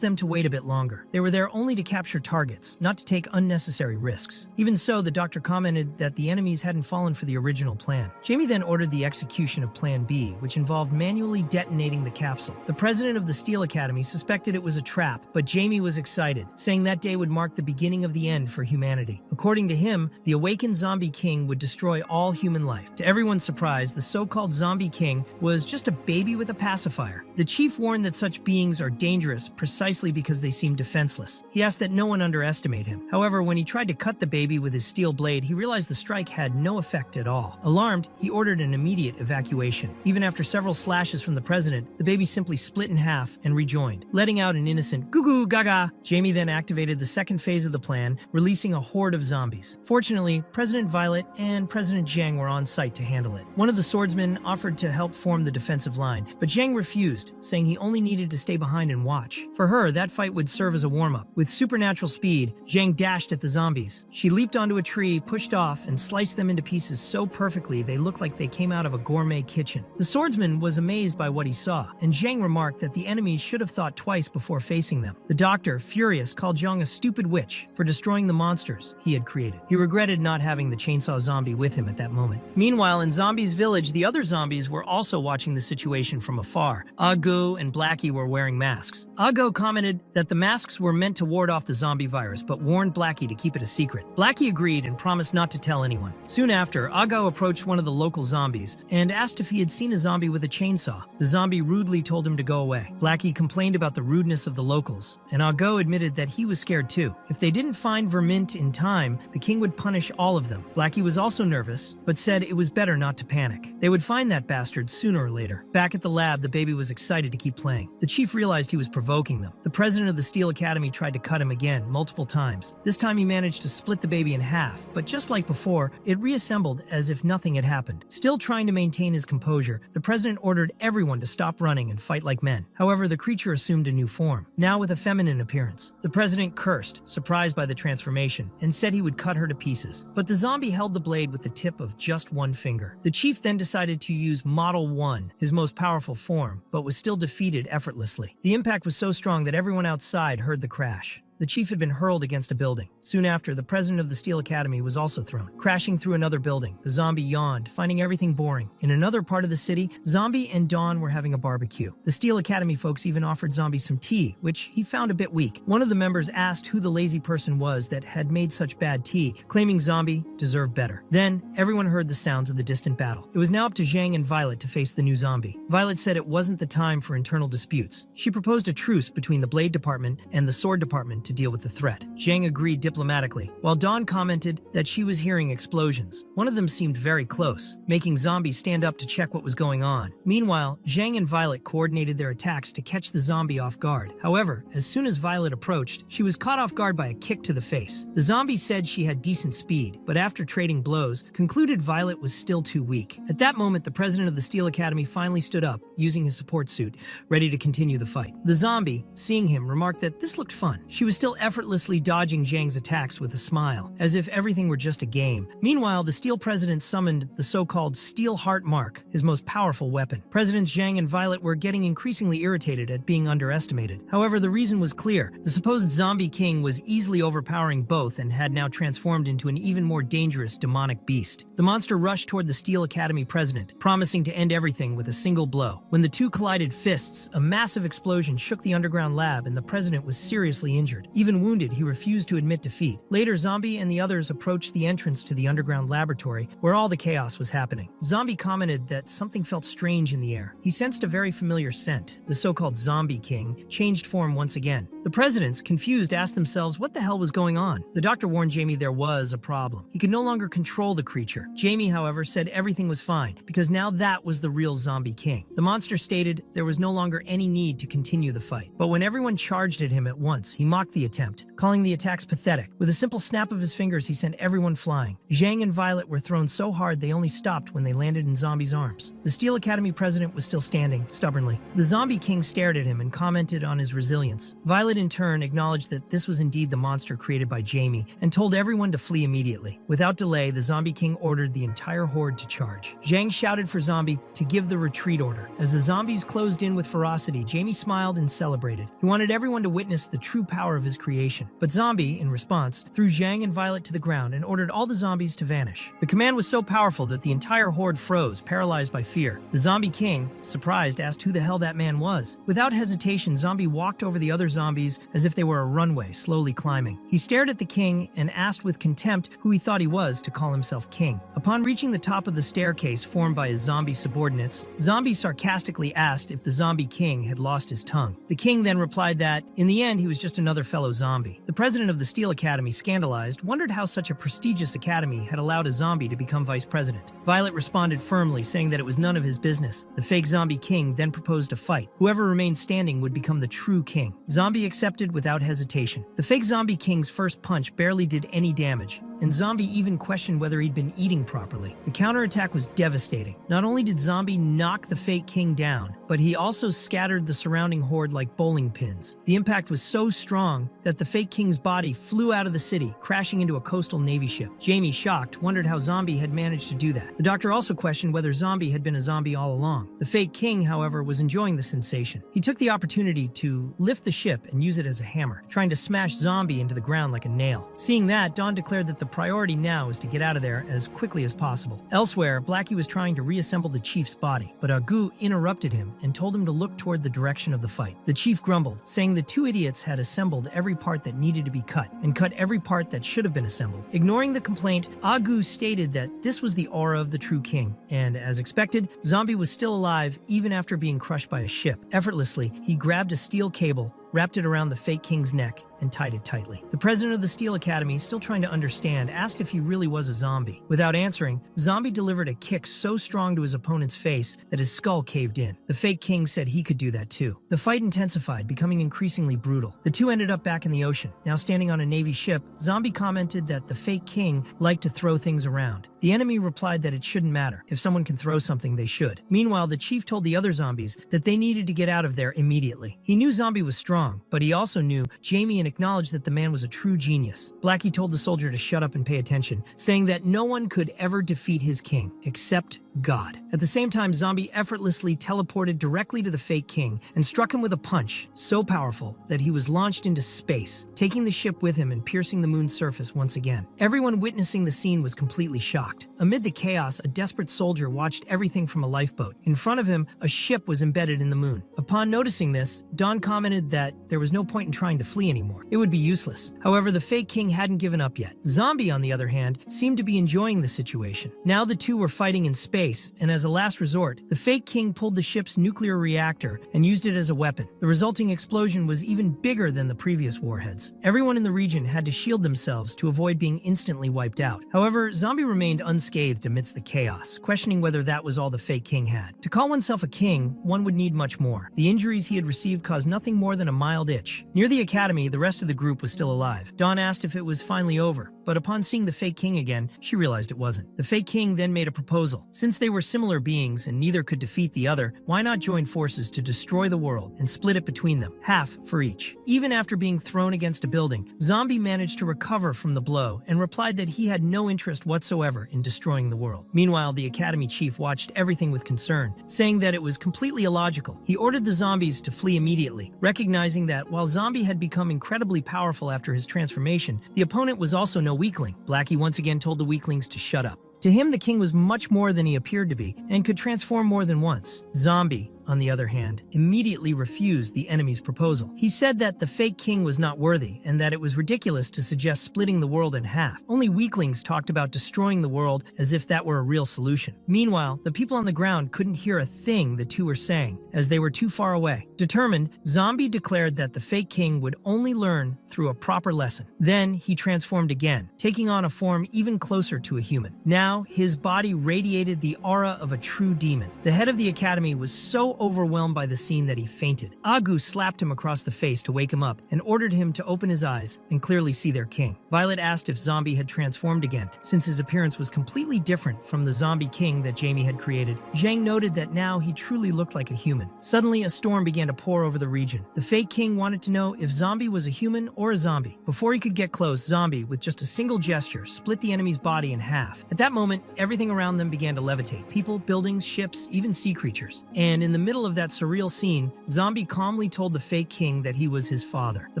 them to wait a bit longer. They were there only to capture targets, not to take unnecessary risks. Even so, the doctor commented that the enemies hadn't fallen for the original plan. Jamie then ordered the execution of Plan B, which involved manually detonating the capsule. The president of the Steel Academy suspected it was a trap, but Jamie was excited, saying that day would mark the beginning of the end for humanity. According to him, the awakened zombie king would destroy all human life. To everyone's surprise, the so-called zombie king was just a baby with a pacifier. The chief warned that such beings are dangerous precisely because they seem defenseless. He asked that no one underestimate him. However, when he tried to cut the baby with his steel blade, he realized the strike had no effect at all. Alarmed, he ordered an immediate evacuation. Even after several slashes from the president, the baby simply split in half and rejoined, letting out an innocent goo-goo gaga. Jamie then activated the second phase of the plan, releasing a horde of zombies. Fortunately, President Violet and President Zhang were on site to handle it. One of the swordsmen offered to help form the defensive line, but Zhang refused, saying he only needed to stay behind and watch. For her, that fight would serve as a warm-up. With supernatural speed, Zhang dashed at the zombies. She leaped onto a tree, pushed off, and sliced them into pieces so perfectly they looked like they came out of a gourmet kitchen. The swordsman was amazed by what he saw, and Zhang remarked that the enemies should have thought twice before facing them. The doctor, furious, called Zhang a stupid witch for destroying the monsters he had created. He regretted not having the chainsaw zombie with him at that moment. Meanwhile, in Zombies Village, the other zombies were also watching the situation from afar. Ago and Blackie were wearing masks. Ago commented that the masks were meant to ward off the zombie virus, but warned Blackie to keep it a secret. Blackie agreed and promised not to tell anyone. Soon after, Ago approached one of the local zombies and asked if he had seen a zombie with a chainsaw. The zombie rudely told him to go away. Blackie complained about the rudeness of the locals, and Ago admitted that he was scared too. If they didn't find Vermint in time, the king would punish all of them. Blackie was also nervous, but said it was better not to panic. They would find that bastard sooner or later. Back at the lab, the baby was excited to keep playing. The chief realized he was provoking them. The president of the Steel Academy tried to cut him again, multiple times. This time he managed to split the baby in half, but just like before, it reassembled as if nothing had happened. Still trying to maintain his composure, the president ordered everyone to stop running and fight like men. However, the creature assumed a new form, now with a feminine appearance. The president cursed, surprised by the transformation, and said he would cut her to pieces. But the zombie held the blade with the tip of just one finger. The chief then decided to use Model 1, his most powerful form, but was still defeated effortlessly. The impact was so strong that everyone outside heard the crash. The chief had been hurled against a building. Soon after, the president of the Steel Academy was also thrown, crashing through another building. The zombie yawned, finding everything boring. In another part of the city, Zombie and Dawn were having a barbecue. The Steel Academy folks even offered Zombie some tea, which he found a bit weak. One of the members asked who the lazy person was that had made such bad tea, claiming Zombie deserved better. Then, everyone heard the sounds of the distant battle. It was now up to Zhang and Violet to face the new zombie. Violet said it wasn't the time for internal disputes. She proposed a truce between the Blade Department and the Sword Department to deal with the threat. Zhang agreed diplomatically, while Dawn commented that she was hearing explosions. One of them seemed very close, making Zombie stand up to check what was going on. Meanwhile, Zhang and Violet coordinated their attacks to catch the zombie off guard. However, as soon as Violet approached, she was caught off guard by a kick to the face. The zombie said she had decent speed, but after trading blows, concluded Violet was still too weak. At that moment, the president of the Steel Academy finally stood up, using his support suit, ready to continue the fight. The zombie, seeing him, remarked that this looked fun. She was still effortlessly dodging Zhang's attacks with a smile, as if everything were just a game. Meanwhile, the Steel President summoned the so-called Steel Heart Mark, his most powerful weapon. Presidents Zhang and Violet were getting increasingly irritated at being underestimated. However, the reason was clear. The supposed zombie king was easily overpowering both and had now transformed into an even more dangerous demonic beast. The monster rushed toward the Steel Academy president, promising to end everything with a single blow. When the two collided fists, a massive explosion shook the underground lab and the president was seriously injured. Even wounded, he refused to admit defeat. Later, Zombie and the others approached the entrance to the underground laboratory where all the chaos was happening. Zombie commented that something felt strange in the air. He sensed a very familiar scent. The so-called zombie king changed form once again. The presidents, confused, asked themselves what the hell was going on. The doctor warned Jamie there was a problem. He could no longer control the creature. Jamie, however, said everything was fine because now that was the real zombie king. The monster stated there was no longer any need to continue the fight. But when everyone charged at him at once, he mocked the attempt, calling the attacks pathetic. With a simple snap of his fingers, he sent everyone flying. Zhang and Violet were thrown so hard they only stopped when they landed in Zombie's arms. The Steel Academy president was still standing, stubbornly. The zombie king stared at him and commented on his resilience. Violet, in turn, acknowledged that this was indeed the monster created by Jamie and told everyone to flee immediately. Without delay, the zombie king ordered the entire horde to charge. Zhang shouted for Zombie to give the retreat order. As the zombies closed in with ferocity, Jamie smiled and celebrated. He wanted everyone to witness the true power of his creation. But Zombie, in response, threw Zhang and Violet to the ground and ordered all the zombies to vanish. The command was so powerful that the entire horde froze, paralyzed by fear. The zombie king, surprised, asked who the hell that man was. Without hesitation, Zombie walked over the other zombies as if they were a runway, slowly climbing. He stared at the king and asked with contempt who he thought he was to call himself king. Upon reaching the top of the staircase formed by his zombie subordinates, Zombie sarcastically asked if the zombie king had lost his tongue. The king then replied that, in the end, he was just another fellow zombie. The president of the Steel Academy, scandalized, wondered how such a prestigious academy had allowed a zombie to become vice president. Violet responded firmly, saying that it was none of his business. The fake zombie king then proposed a fight. Whoever remained standing would become the true king. Zombie accepted without hesitation. The fake zombie king's first punch barely did any damage, and Zombie even questioned whether he'd been eating properly. The counterattack was devastating. Not only did Zombie knock the fake king down, but he also scattered the surrounding horde like bowling pins. The impact was so strong that the fake king's body flew out of the city, crashing into a coastal navy ship. Jamie, shocked, wondered how Zombie had managed to do that. The doctor also questioned whether Zombie had been a zombie all along. The fake king, however, was enjoying the sensation. He took the opportunity to lift the ship and use it as a hammer, trying to smash Zombie into the ground like a nail. Seeing that, Dawn declared that the priority now is to get out of there as quickly as possible. Elsewhere, Blackie was trying to reassemble the chief's body, but Agu interrupted him and told him to look toward the direction of the fight. The chief grumbled, saying the two idiots had assembled every part that needed to be cut and cut every part that should have been assembled. Ignoring the complaint, Agu stated that this was the aura of the true king, and as expected, Zombie was still alive even after being crushed by a ship. Effortlessly, he grabbed a steel cable, wrapped it around the fake king's neck, and tied it tightly. The president of the Steel Academy, still trying to understand, asked if he really was a zombie. Without answering, Zombie delivered a kick so strong to his opponent's face that his skull caved in. The fake king said he could do that too. The fight intensified, becoming increasingly brutal. The two ended up back in the ocean. Now standing on a Navy ship, Zombie commented that the fake king liked to throw things around. The enemy replied that it shouldn't matter. If someone can throw something, they should. Meanwhile, the chief told the other zombies that they needed to get out of there immediately. He knew Zombie was strong, but he also knew Jamie and acknowledged that the man was a true genius. Blackie told the soldier to shut up and pay attention, saying that no one could ever defeat his king, except God. At the same time, Zombie effortlessly teleported directly to the fake king and struck him with a punch so powerful that he was launched into space, taking the ship with him and piercing the moon's surface once again. Everyone witnessing the scene was completely shocked. Amid the chaos, a desperate soldier watched everything from a lifeboat. In front of him, a ship was embedded in the moon. Upon noticing this, Dawn commented that there was no point in trying to flee anymore. anymore. It would be useless. However, the fake king hadn't given up yet. Zombie, on the other hand, seemed to be enjoying the situation. Now the two were fighting in space, and as a last resort, the fake king pulled the ship's nuclear reactor and used it as a weapon. The resulting explosion was even bigger than the previous warheads. Everyone in the region had to shield themselves to avoid being instantly wiped out. However, Zombie remained unscathed amidst the chaos, questioning whether that was all the fake king had. To call oneself a king, one would need much more. The injuries he had received caused nothing more than a mild itch. Near the academy, the rest of the group was still alive. Dawn asked if it was finally over, but upon seeing the fake king again, she realized it wasn't. The fake king then made a proposal. Since they were similar beings and neither could defeat the other, why not join forces to destroy the world and split it between them, half for each? Even after being thrown against a building, Zombie managed to recover from the blow and replied that he had no interest whatsoever in destroying the world. Meanwhile, the academy chief watched everything with concern, saying that it was completely illogical. He ordered the zombies to flee immediately, recognizing that while Zombie had become incredibly powerful after his transformation, the opponent was also no weakling. Blackie once again told the weaklings to shut up. To him, the king was much more than he appeared to be and could transform more than once. Zombie, on the other hand, immediately refused the enemy's proposal. He said that the fake king was not worthy and that it was ridiculous to suggest splitting the world in half. Only weaklings talked about destroying the world as if that were a real solution. Meanwhile, the people on the ground couldn't hear a thing the two were saying, as they were too far away. Determined, Zombie declared that the fake king would only learn through a proper lesson. Then he transformed again, taking on a form even closer to a human. Now, his body radiated the aura of a true demon. The head of the academy was so overwhelmed by the scene that he fainted. Agu slapped him across the face to wake him up and ordered him to open his eyes and clearly see their king. Violet asked if Zombie had transformed again, since his appearance was completely different from the zombie king that Jamie had created. Zhang noted that now he truly looked like a human. Suddenly, a storm began to pour over the region. The fake king wanted to know if Zombie was a human or a zombie. Before he could get close, Zombie, with just a single gesture, split the enemy's body in half. At that moment, everything around them began to levitate. People, buildings, ships, even sea creatures. And in the middle of that surreal scene, Zombie calmly told the fake king that he was his father. The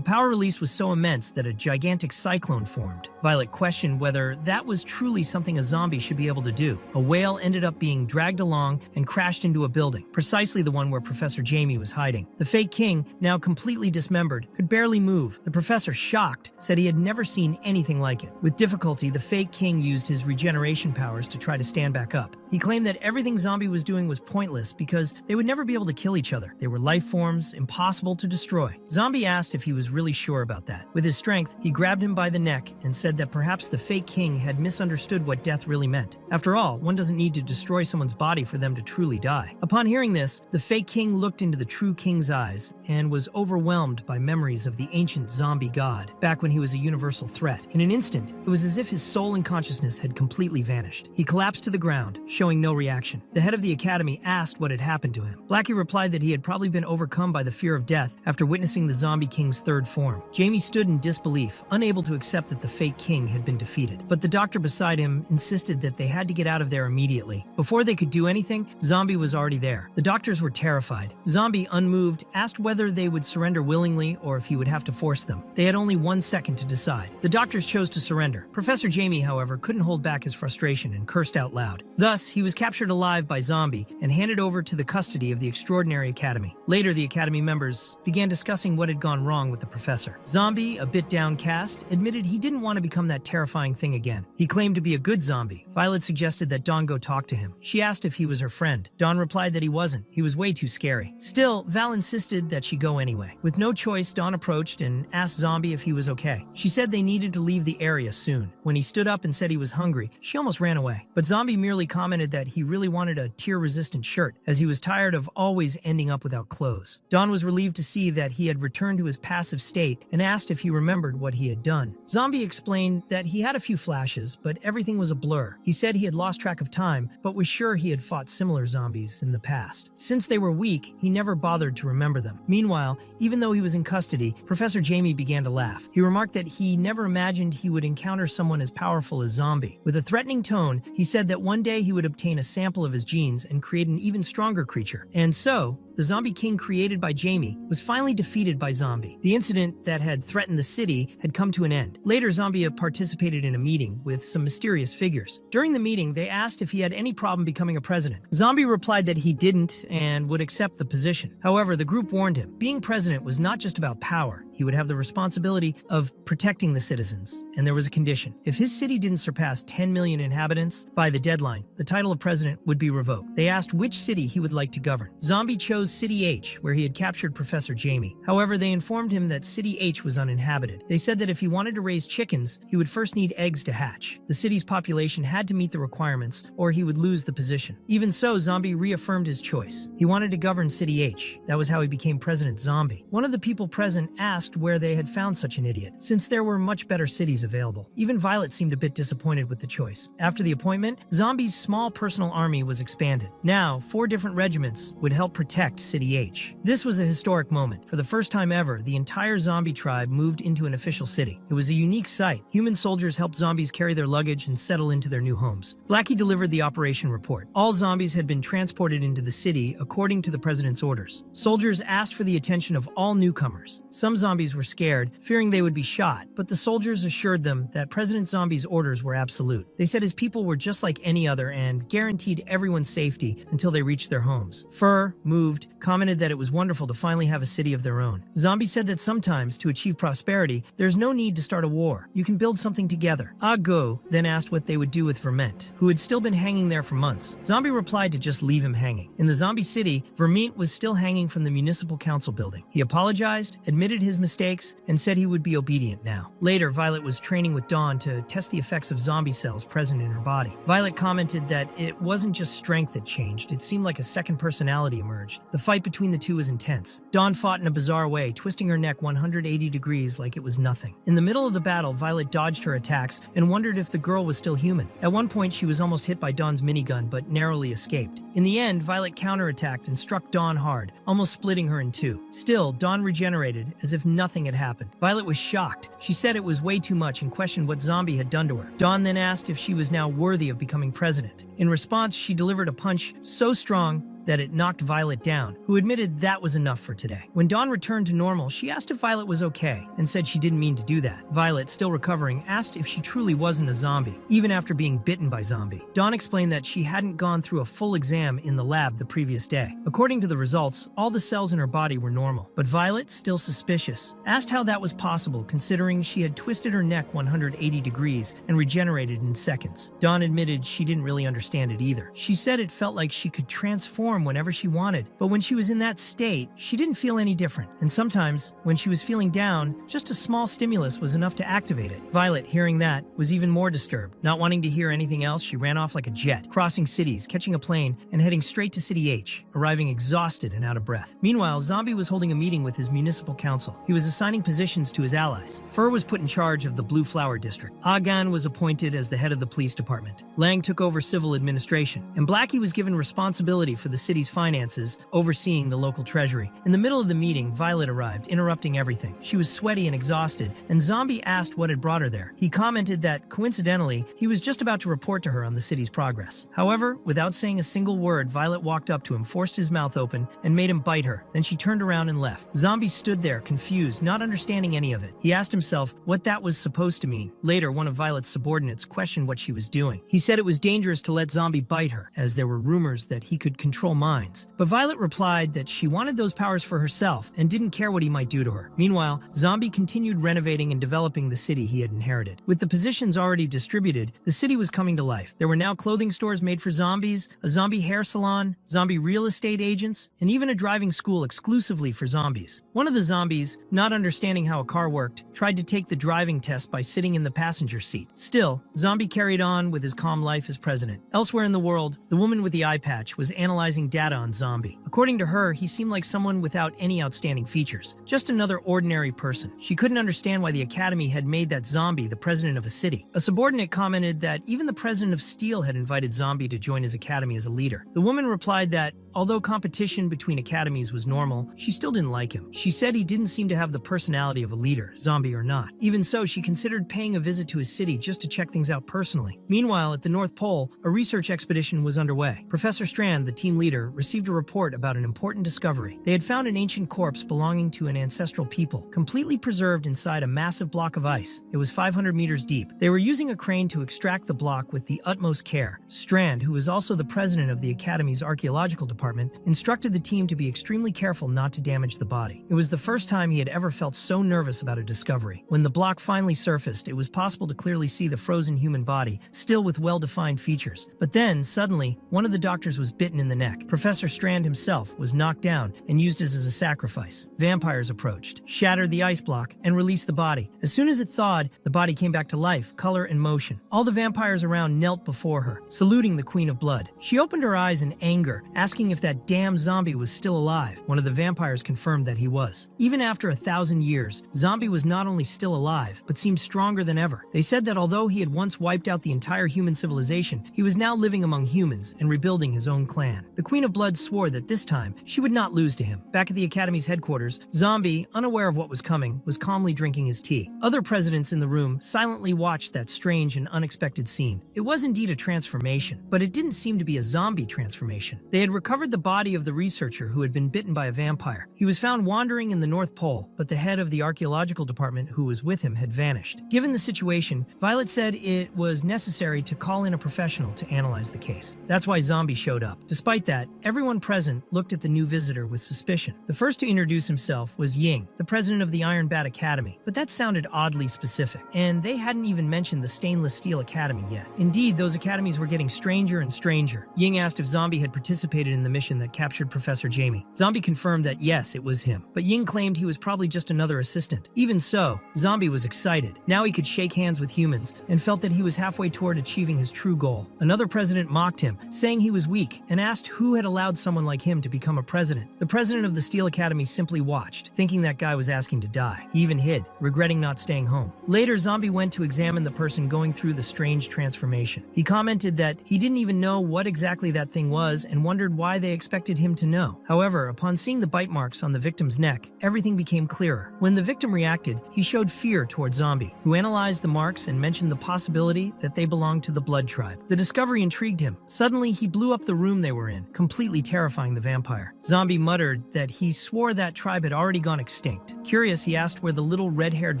power release was so immense that a gigantic cyclone formed. Violet questioned whether that was truly something a zombie should be able to do. A whale ended up being dragged along and crashed into a building, precisely the one where Professor Jamie was hiding. The fake king, now completely dismembered, could barely move. The professor, shocked, said he had never seen anything like it. With difficulty, the fake king used his regeneration powers to try to stand back up. He claimed that everything Zombie was doing was pointless because they would never be able to kill each other. They were life forms, impossible to destroy. Zombie asked if he was really sure about that. With his strength, he grabbed him by the neck and said that perhaps the fake king had misunderstood what death really meant. After all, one doesn't need to destroy someone's body for them to truly die. Upon hearing this, the fake king looked into the true king's eyes and was overwhelmed by memories of the ancient zombie god, back when he was a universal threat. In an instant, it was as if his soul and consciousness had completely vanished. He collapsed to the ground, showing no reaction. The head of the academy asked what had happened to him. Blackie replied that he had probably been overcome by the fear of death after witnessing the zombie king's third form. Jamie stood in disbelief, unable to accept that the fake king had been defeated. But the doctor beside him insisted that they had to get out of there immediately. Before they could do anything, Zombie was already there. The doctors were terrified. Zombie, unmoved, asked whether they would surrender willingly or if he would have to force them. They had only 1 second to decide. The doctors chose to surrender. Professor Jamie, however, couldn't hold back his frustration and cursed out loud. Thus, he was captured alive by Zombie and handed over to the custody of the Extraordinary Academy. Later, the Academy members began discussing what had gone wrong with the professor. Zombie, a bit downcast, admitted he didn't want to become that terrifying thing again. He claimed to be a good zombie. Violet suggested that Dawn go talk to him. She asked if he was her friend. Dawn replied that he wasn't. He was way too scary. Still, Val insisted that she go anyway. With no choice, Dawn approached and asked Zombie if he was okay. She said they needed to leave the area soon. When he stood up and said he was hungry, she almost ran away. But Zombie merely commented that he really wanted a tear-resistant shirt, as he was tired of always ending up without clothes. Dawn was relieved to see that he had returned to his passive state and asked if he remembered what he had done. Zombie explained that he had a few flashes, but everything was a blur. He said he had lost track of time, but was sure he had fought similar zombies in the past. Since they were weak, he never bothered to remember them. Meanwhile, even though he was in custody, Professor Jamie began to laugh. He remarked that he never imagined he would encounter someone as powerful as Zombie. With a threatening tone, he said that one day he would obtain a sample of his genes and create an even stronger creature. And so, the zombie king created by Jamie, was finally defeated by Zombie. The incident that had threatened the city had come to an end. Later, Zombie participated in a meeting with some mysterious figures. During the meeting, they asked if he had any problem becoming a president. Zombie replied that he didn't and would accept the position. However, the group warned him, being president was not just about power. He would have the responsibility of protecting the citizens, and there was a condition. If his city didn't surpass 10 million inhabitants by the deadline, the title of president would be revoked. They asked which city he would like to govern. Zombie chose City H, where he had captured Professor Jamie. However, they informed him that City H was uninhabited. They said that if he wanted to raise chickens, he would first need eggs to hatch. The city's population had to meet the requirements, or he would lose the position. Even so, Zombie reaffirmed his choice. He wanted to govern City H. That was how he became President Zombie. One of the people present asked where they had found such an idiot, since there were much better cities available. Even Violet seemed a bit disappointed with the choice. After the appointment, Zombie's small personal army was expanded. Now, 4 different regiments would help protect City H. This was a historic moment. For the first time ever, the entire zombie tribe moved into an official city. It was a unique sight. Human soldiers helped zombies carry their luggage and settle into their new homes. Blackie delivered the operation report. All zombies had been transported into the city according to the president's orders. Soldiers asked for the attention of all newcomers. Some zombies were scared, fearing they would be shot, but the soldiers assured them that President Zombie's orders were absolute. They said his people were just like any other and guaranteed everyone's safety until they reached their homes. Fur, moved, commented that it was wonderful to finally have a city of their own. Zombie said that sometimes, to achieve prosperity, there's no need to start a war. You can build something together. Go then asked what they would do with Vermint, who had still been hanging there for months. Zombie replied to just leave him hanging. In the zombie city, Vermint was still hanging from the municipal council building. He apologized, admitted his mistakes, and said he would be obedient now. Later, Violet was training with Dawn to test the effects of zombie cells present in her body. Violet commented that it wasn't just strength that changed, it seemed like a second personality emerged. The fight between the two was intense. Dawn fought in a bizarre way, twisting her neck 180 degrees like it was nothing. In the middle of the battle, Violet dodged her attacks and wondered if the girl was still human. At one point, she was almost hit by Dawn's minigun, but narrowly escaped. In the end, Violet counterattacked and struck Dawn hard, almost splitting her in two. Still, Dawn regenerated as if nothing had happened. Violet was shocked. She said it was way too much and questioned what Zombie had done to her. Dawn then asked if she was now worthy of becoming president. In response, she delivered a punch so strong that it knocked Violet down, who admitted that was enough for today. When Dawn returned to normal, she asked if Violet was okay and said she didn't mean to do that. Violet, still recovering, asked if she truly wasn't a zombie, even after being bitten by Zombie. Dawn explained that she hadn't gone through a full exam in the lab the previous day. According to the results, all the cells in her body were normal, but Violet, still suspicious, asked how that was possible considering she had twisted her neck 180 degrees and regenerated in seconds. Dawn admitted she didn't really understand it either. She said it felt like she could transform whenever she wanted, but when she was in that state, she didn't feel any different. And sometimes, when she was feeling down, just a small stimulus was enough to activate it. Violet, hearing that, was even more disturbed. Not wanting to hear anything else, she ran off like a jet, crossing cities, catching a plane, and heading straight to City H, arriving exhausted and out of breath. Meanwhile, Zombie was holding a meeting with his municipal council. He was assigning positions to his allies. Fur was put in charge of the Blue Flower District. Agan was appointed as the head of the police department. Lang took over civil administration, and Blackie was given responsibility for the city's finances, overseeing the local treasury. In the middle of the meeting, Violet arrived, interrupting everything. She was sweaty and exhausted, and Zombie asked what had brought her there. He commented that, coincidentally, he was just about to report to her on the city's progress. However, without saying a single word, Violet walked up to him, forced his mouth open, and made him bite her. Then she turned around and left. Zombie stood there, confused, not understanding any of it. He asked himself what that was supposed to mean. Later, one of Violet's subordinates questioned what she was doing. He said it was dangerous to let Zombie bite her, as there were rumors that he could control minds. But Violet replied that she wanted those powers for herself and didn't care what he might do to her. Meanwhile, Zombie continued renovating and developing the city he had inherited. With the positions already distributed, the city was coming to life. There were now clothing stores made for zombies, a zombie hair salon, zombie real estate agents, and even a driving school exclusively for zombies. One of the zombies, not understanding how a car worked, tried to take the driving test by sitting in the passenger seat. Still, Zombie carried on with his calm life as president. Elsewhere in the world, the woman with the eye patch was analyzing data on Zombie. According to her, he seemed like someone without any outstanding features. Just another ordinary person. She couldn't understand why the Academy had made that Zombie the president of a city. A subordinate commented that even the president of Steel had invited Zombie to join his academy as a leader. The woman replied that, although competition between academies was normal, she still didn't like him. She said he didn't seem to have the personality of a leader, zombie or not. Even so, she considered paying a visit to his city just to check things out personally. Meanwhile, at the North Pole, a research expedition was underway. Professor Strand, the team leader, received a report about an important discovery. They had found an ancient corpse belonging to an ancestral people, completely preserved inside a massive block of ice. It was 500 meters deep. They were using a crane to extract the block with the utmost care. Strand, who was also the president of the Academy's archaeological department, instructed the team to be extremely careful not to damage the body. It was the first time he had ever felt so nervous about a discovery. When the block finally surfaced, it was possible to clearly see the frozen human body, still with well-defined features. But then, suddenly, one of the doctors was bitten in the neck. Professor Strand himself was knocked down and used as a sacrifice. Vampires approached, shattered the ice block, and released the body. As soon as it thawed, the body came back to life, color, and motion. All the vampires around knelt before her, saluting the Queen of Blood. She opened her eyes in anger, asking if that damn zombie was still alive. One of the vampires confirmed that he was. Even after 1,000 years, Zombie was not only still alive, but seemed stronger than ever. They said that although he had once wiped out the entire human civilization, he was now living among humans and rebuilding his own clan. The Queen of Blood swore that this time, she would not lose to him. Back at the Academy's headquarters, Zombie, unaware of what was coming, was calmly drinking his tea. Other presidents in the room silently watched that strange and unexpected scene. It was indeed a transformation, but it didn't seem to be a zombie transformation. They had recovered the body of the researcher who had been bitten by a vampire. He was found wandering in the North Pole, but the head of the archaeological department who was with him had vanished. Given the situation, Violet said it was necessary to call in a professional to analyze the case. That's why Zombie showed up. Despite that, everyone present looked at the new visitor with suspicion. The first to introduce himself was Ying, the president of the Iron Bat Academy, but that sounded oddly specific, and they hadn't even mentioned the Stainless Steel Academy yet. Indeed, those academies were getting stranger and stranger. Ying asked if Zombie had participated in the mission that captured Professor Jamie. Zombie confirmed that yes, it was him, but Ying claimed he was probably just another assistant. Even so, Zombie was excited. Now he could shake hands with humans and felt that he was halfway toward achieving his true goal. Another president mocked him, saying he was weak, and asked who had allowed someone like him to become a president. The president of the Steel Academy simply watched, thinking that guy was asking to die. He even hid, regretting not staying home. Later, Zombie went to examine the person going through the strange transformation. He commented that he didn't even know what exactly that thing was and wondered why they expected him to know. However, upon seeing the bite marks on the victim's neck, everything became clearer. When the victim reacted, he showed fear toward Zombie, who analyzed the marks and mentioned the possibility that they belonged to the Blood Tribe. The discovery intrigued him. Suddenly, he blew up the room they were in, completely terrifying the vampire. Zombie muttered that he swore that tribe had already gone extinct. Curious, he asked where the little red-haired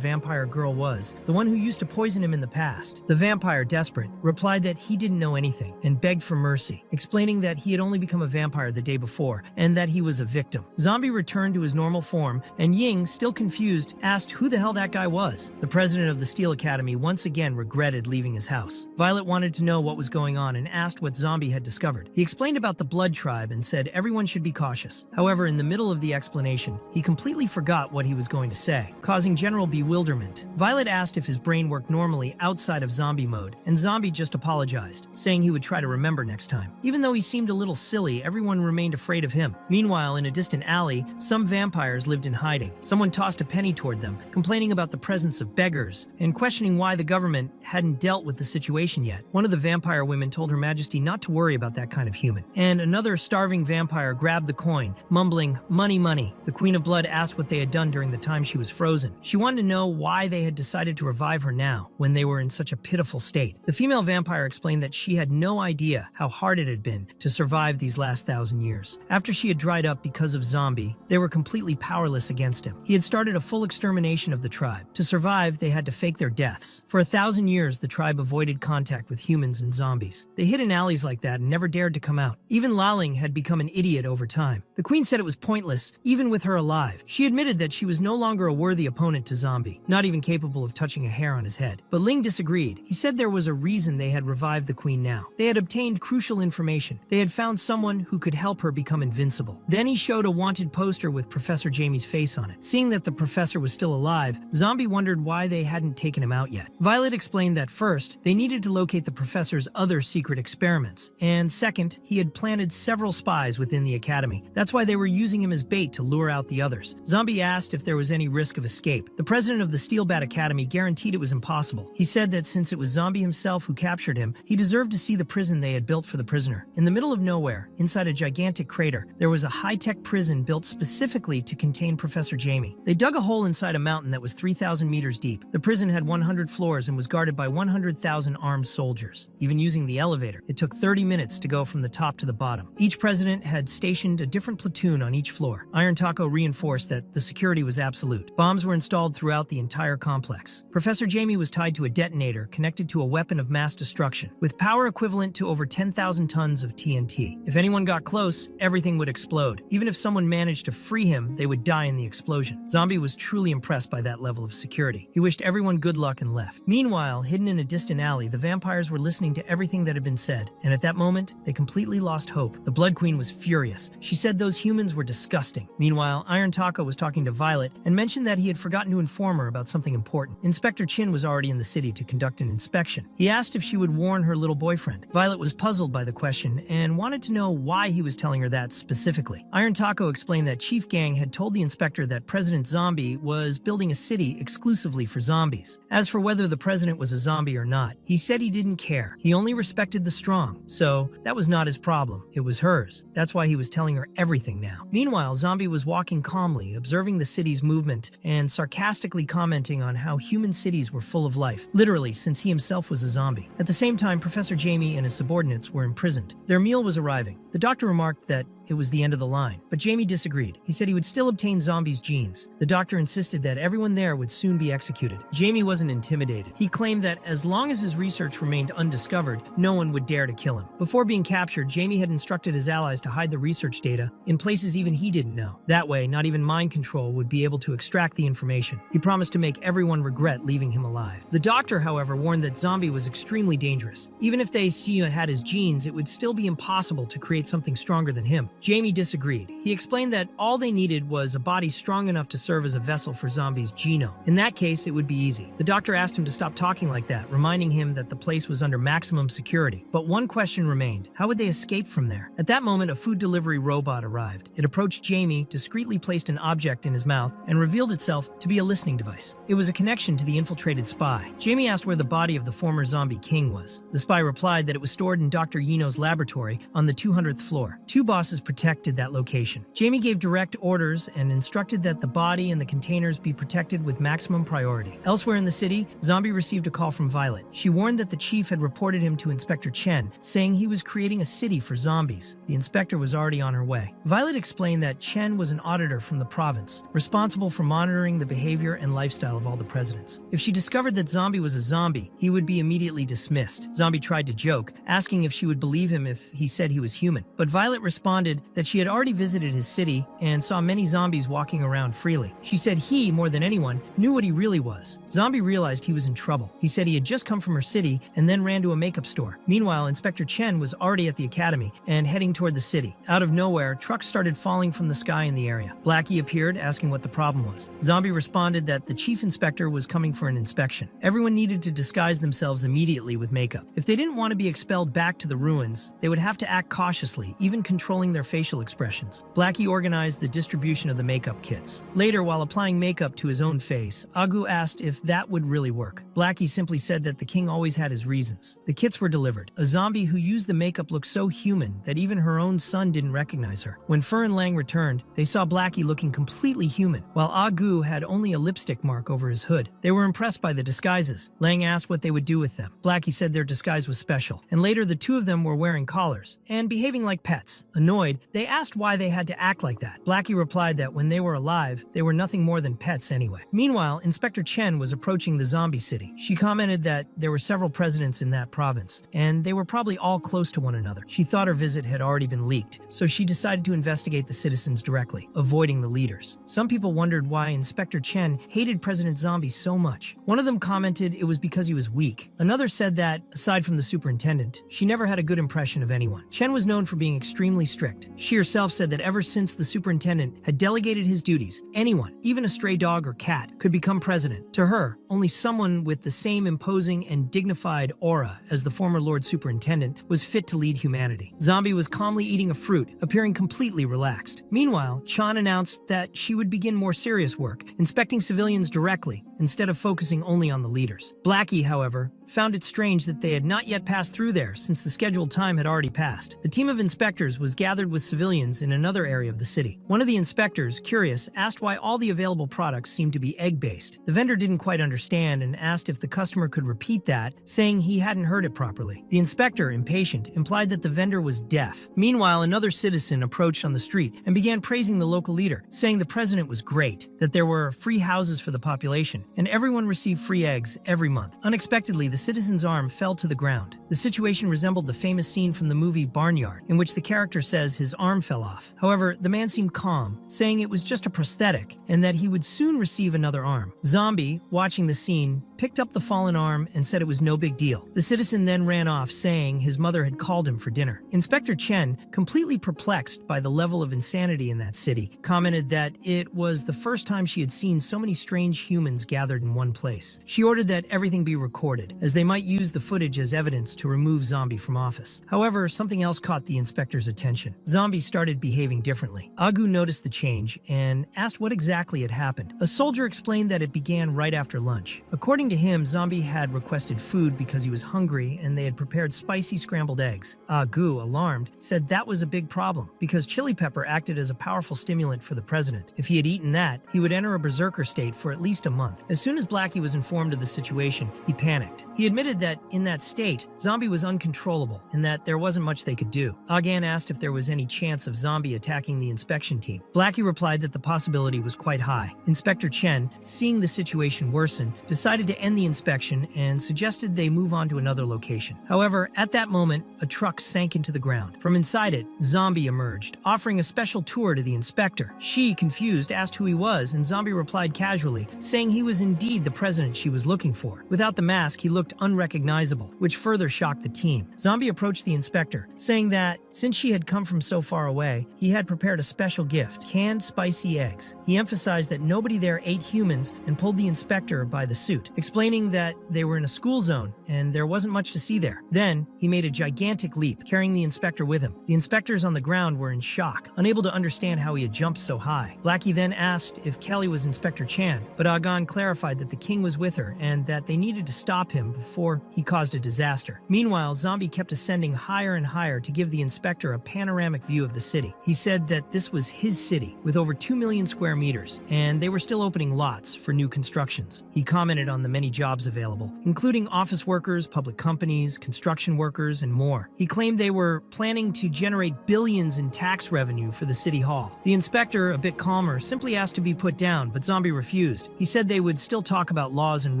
vampire girl was, the one who used to poison him in the past. The vampire, desperate, replied that he didn't know anything and begged for mercy, explaining that he had only become a vampire the day before and that he was a victim. Zombie returned to his normal form, and Ying, still confused, asked who the hell that guy was. The president of the Steel Academy once again regretted leaving his house. Violet wanted to know what was going on and asked what Zombie had discovered. He explained about the Blood Tribe and said everyone should be cautious. However, in the middle of the explanation, he completely forgot what he was going to say, causing general bewilderment. Violet asked if his brain worked normally outside of zombie mode, and Zombie just apologized, saying he would try to remember next time. Even though he seemed a little silly, everyone remained afraid of him. Meanwhile, in a distant alley, some vampires lived in hiding. Someone tossed a penny toward them, complaining about the presence of beggars, and questioning why the government hadn't dealt with the situation yet. One of the vampire women told Her Majesty not to worry about that kind of human. And another starving vampire grabbed the coin, mumbling, "Money, money." The Queen of Blood asked what they had done during the time she was frozen. She wanted to know why they had decided to revive her now, when they were in such a pitiful state. The female vampire explained that she had no idea how hard it had been to survive these last 1,000 years. After she had dried up because of Zombie, they were completely powerless against him. He had started a full extermination of the tribe. To survive, they had to fake their deaths. For 1,000 years, the tribe avoided contact with humans and zombies. They hid in alleys like that and never dared to come out. Even Laling had become an idiot over time. The queen said it was pointless, even with her alive. She admitted that she was no longer a worthy opponent to Zombie, not even capable of touching a hair on his head. But Ling disagreed. He said there was a reason they had revived the queen now. They had obtained crucial information. They had found someone who could help her become invincible. Then he showed a wanted poster with Professor Jamie's face on it. Seeing that the professor was still alive, Zombie wondered why they hadn't taken him out yet. Violet explained that first, they needed to locate the professor's other secret experiments, and second, he had planted several spies within the academy. That's why they were using him as bait to lure out the others. Zombie asked if there was any risk of escape. The president of the Steel Bat Academy guaranteed it was impossible. He said that since it was Zombie himself who captured him, he deserved to see the prison they had built for the prisoner. In the middle of nowhere, inside a gigantic crater, there was a high-tech prison built specifically to contain Professor Jamie. They dug a hole inside a mountain that was 3,000 meters deep. The prison had 100 floors and was guarded by by 100,000 armed soldiers. Even using the elevator, it took 30 minutes to go from the top to the bottom. Each president had stationed a different platoon on each floor. Iron Taco reinforced that the security was absolute. Bombs were installed throughout the entire complex. Professor Jamie was tied to a detonator connected to a weapon of mass destruction, with power equivalent to over 10,000 tons of TNT. If anyone got close, everything would explode. Even if someone managed to free him, they would die in the explosion. Zombie was truly impressed by that level of security. He wished everyone good luck and left. Meanwhile, hidden in a distant alley, the vampires were listening to everything that had been said, and at that moment, they completely lost hope. The Blood Queen was furious. She said those humans were disgusting. Meanwhile, Iron Taco was talking to Violet and mentioned that he had forgotten to inform her about something important. Inspector Chin was already in the city to conduct an inspection. He asked if she would warn her little boyfriend. Violet was puzzled by the question and wanted to know why he was telling her that specifically. Iron Taco explained that Chief Gang had told the inspector that President Zombie was building a city exclusively for zombies. As for whether the president was a zombie or not, he said he didn't care. He only respected the strong. So that was not his problem. It was hers. That's why he was telling her everything now. Meanwhile, Zombie was walking calmly, observing the city's movement and sarcastically commenting on how human cities were full of life, literally since he himself was a zombie. At the same time, Professor Jamie and his subordinates were imprisoned. Their meal was arriving. The doctor remarked that it was the end of the line, but Jamie disagreed. He said he would still obtain Zombie's genes. The doctor insisted that everyone there would soon be executed. Jamie wasn't intimidated. He claimed that as long as his research remained undiscovered, no one would dare to kill him. Before being captured, Jamie had instructed his allies to hide the research data in places even he didn't know. That way, not even mind control would be able to extract the information. He promised to make everyone regret leaving him alive. The doctor, however, warned that Zombie was extremely dangerous. Even if they had his genes, it would still be impossible to create something stronger than him. Jamie disagreed. He explained that all they needed was a body strong enough to serve as a vessel for Zombie's genome. In that case, it would be easy. The doctor asked him to stop talking like that, reminding him that the place was under maximum security. But one question remained. How would they escape from there? At that moment, a food delivery robot arrived. It approached Jamie, discreetly placed an object in his mouth, and revealed itself to be a listening device. It was a connection to the infiltrated spy. Jamie asked where the body of the former zombie king was. The spy replied that it was stored in Dr. Yino's laboratory on the 200th floor. Two bosses protected that location. Jamie gave direct orders and instructed that the body and the containers be protected with maximum priority. Elsewhere in the city, Zombie received a call from Violet. She warned that the chief had reported him to Inspector Chen, saying he was creating a city for zombies. The inspector was already on her way. Violet explained that Chen was an auditor from the province, responsible for monitoring the behavior and lifestyle of all the presidents. If she discovered that Zombie was a zombie, he would be immediately dismissed. Zombie tried to joke, asking if she would believe him if he said he was human. But Violet responded that she had already visited his city and saw many zombies walking around freely. She said he, more than anyone, knew what he really was. Zombie realized he was in trouble. He said he had just come from her city and then ran to a makeup store. Meanwhile, Inspector Chen was already at the academy and heading toward the city. Out of nowhere, trucks started falling from the sky in the area. Blackie appeared, asking what the problem was. Zombie responded that the chief inspector was coming for an inspection. Everyone needed to disguise themselves immediately with makeup. If they didn't want to be expelled back to the ruins, they would have to act cautiously, even controlling their facial expressions. Blackie organized the distribution of the makeup kits. Later, while applying makeup to his own face, Agu asked if that would really work. Blackie simply said that the king always had his reasons. The kits were delivered. A zombie who used the makeup looked so human that even her own son didn't recognize her. When Fur and Lang returned, they saw Blackie looking completely human, while Agu had only a lipstick mark over his hood. They were impressed by the disguises. Lang asked what they would do with them. Blackie said their disguise was special, and later the two of them were wearing collars and behaving like pets. Annoyed, they asked why they had to act like that. Blackie replied that when they were alive, they were nothing more than pets anyway. Meanwhile, Inspector Chen was approaching the zombie city. She commented that there were several presidents in that province, and they were probably all close to one another. She thought her visit had already been leaked, so she decided to investigate the citizens directly, avoiding the leaders. Some people wondered why Inspector Chen hated President Zombie so much. One of them commented it was because he was weak. Another said that, aside from the superintendent, she never had a good impression of anyone. Chen was known for being extremely strict. She herself said that ever since the superintendent had delegated his duties, anyone, even a stray dog or cat, could become president. To her, only someone with the same imposing and dignified aura as the former Lord Superintendent was fit to lead humanity. Zombie was calmly eating a fruit, appearing completely relaxed. Meanwhile, Chan announced that she would begin more serious work, inspecting civilians directly, instead of focusing only on the leaders. Blackie, however, found it strange that they had not yet passed through there since the scheduled time had already passed. The team of inspectors was gathered with civilians in another area of the city. One of the inspectors, curious, asked why all the available products seemed to be egg-based. The vendor didn't quite understand and asked if the customer could repeat that, saying he hadn't heard it properly. The inspector, impatient, implied that the vendor was deaf. Meanwhile, another citizen approached on the street and began praising the local leader, saying the president was great, that there were free houses for the population, and everyone received free eggs every month. Unexpectedly, the citizen's arm fell to the ground. The situation resembled the famous scene from the movie Barnyard, in which the character says his arm fell off. However, the man seemed calm, saying it was just a prosthetic and that he would soon receive another arm. Zombie, watching the scene, picked up the fallen arm and said it was no big deal. The citizen then ran off, saying his mother had called him for dinner. Inspector Chen, completely perplexed by the level of insanity in that city, commented that it was the first time she had seen so many strange humans gathered in one place. She ordered that everything be recorded, as they might use the footage as evidence to remove Zombie from office. However, something else caught the inspector's attention. Zombie started behaving differently. Agu noticed the change and asked what exactly had happened. A soldier explained that it began right after lunch. According to him, Zombie had requested food because he was hungry and they had prepared spicy scrambled eggs. Agu, alarmed, said that was a big problem because chili pepper acted as a powerful stimulant for the president. If he had eaten that, he would enter a berserker state for at least a month. As soon as Blackie was informed of the situation, he panicked. He admitted that in that state, Zombie was uncontrollable and that there wasn't much they could do. Agan asked if there was any chance of Zombie attacking the inspection team. Blackie replied that the possibility was quite high. Inspector Chen, seeing the situation worsen, decided to end the inspection and suggested they move on to another location. However, at that moment, a truck sank into the ground. From inside it, Zombie emerged, offering a special tour to the inspector. She, confused, asked who he was, and Zombie replied casually, saying he was indeed the president she was looking for. Without the mask, he looked unrecognizable, which further shocked the team. Zombie approached the inspector, saying that, since she had come from so far away, he had prepared a special gift, canned spicy eggs. He emphasized that nobody there ate humans and pulled the inspector by the suit, explaining that they were in a school zone and there wasn't much to see there. Then, he made a gigantic leap, carrying the inspector with him. The inspectors on the ground were in shock, unable to understand how he had jumped so high. Blackie then asked if Kelly was Inspector Chan, but Agan clarified that the king was with her and that they needed to stop him before he caused a disaster. Meanwhile, Zombie kept ascending higher and higher to give the inspector a panoramic view of the city. He said that this was his city, with over 2 million square meters, and they were still opening lots for new constructions. He commented on the many jobs available, including office workers, public companies, construction workers, and more. He claimed they were planning to generate billions in tax revenue for the city hall. The inspector, a bit calmer, simply asked to be put down, but Zombie refused. He said they would still talk about laws and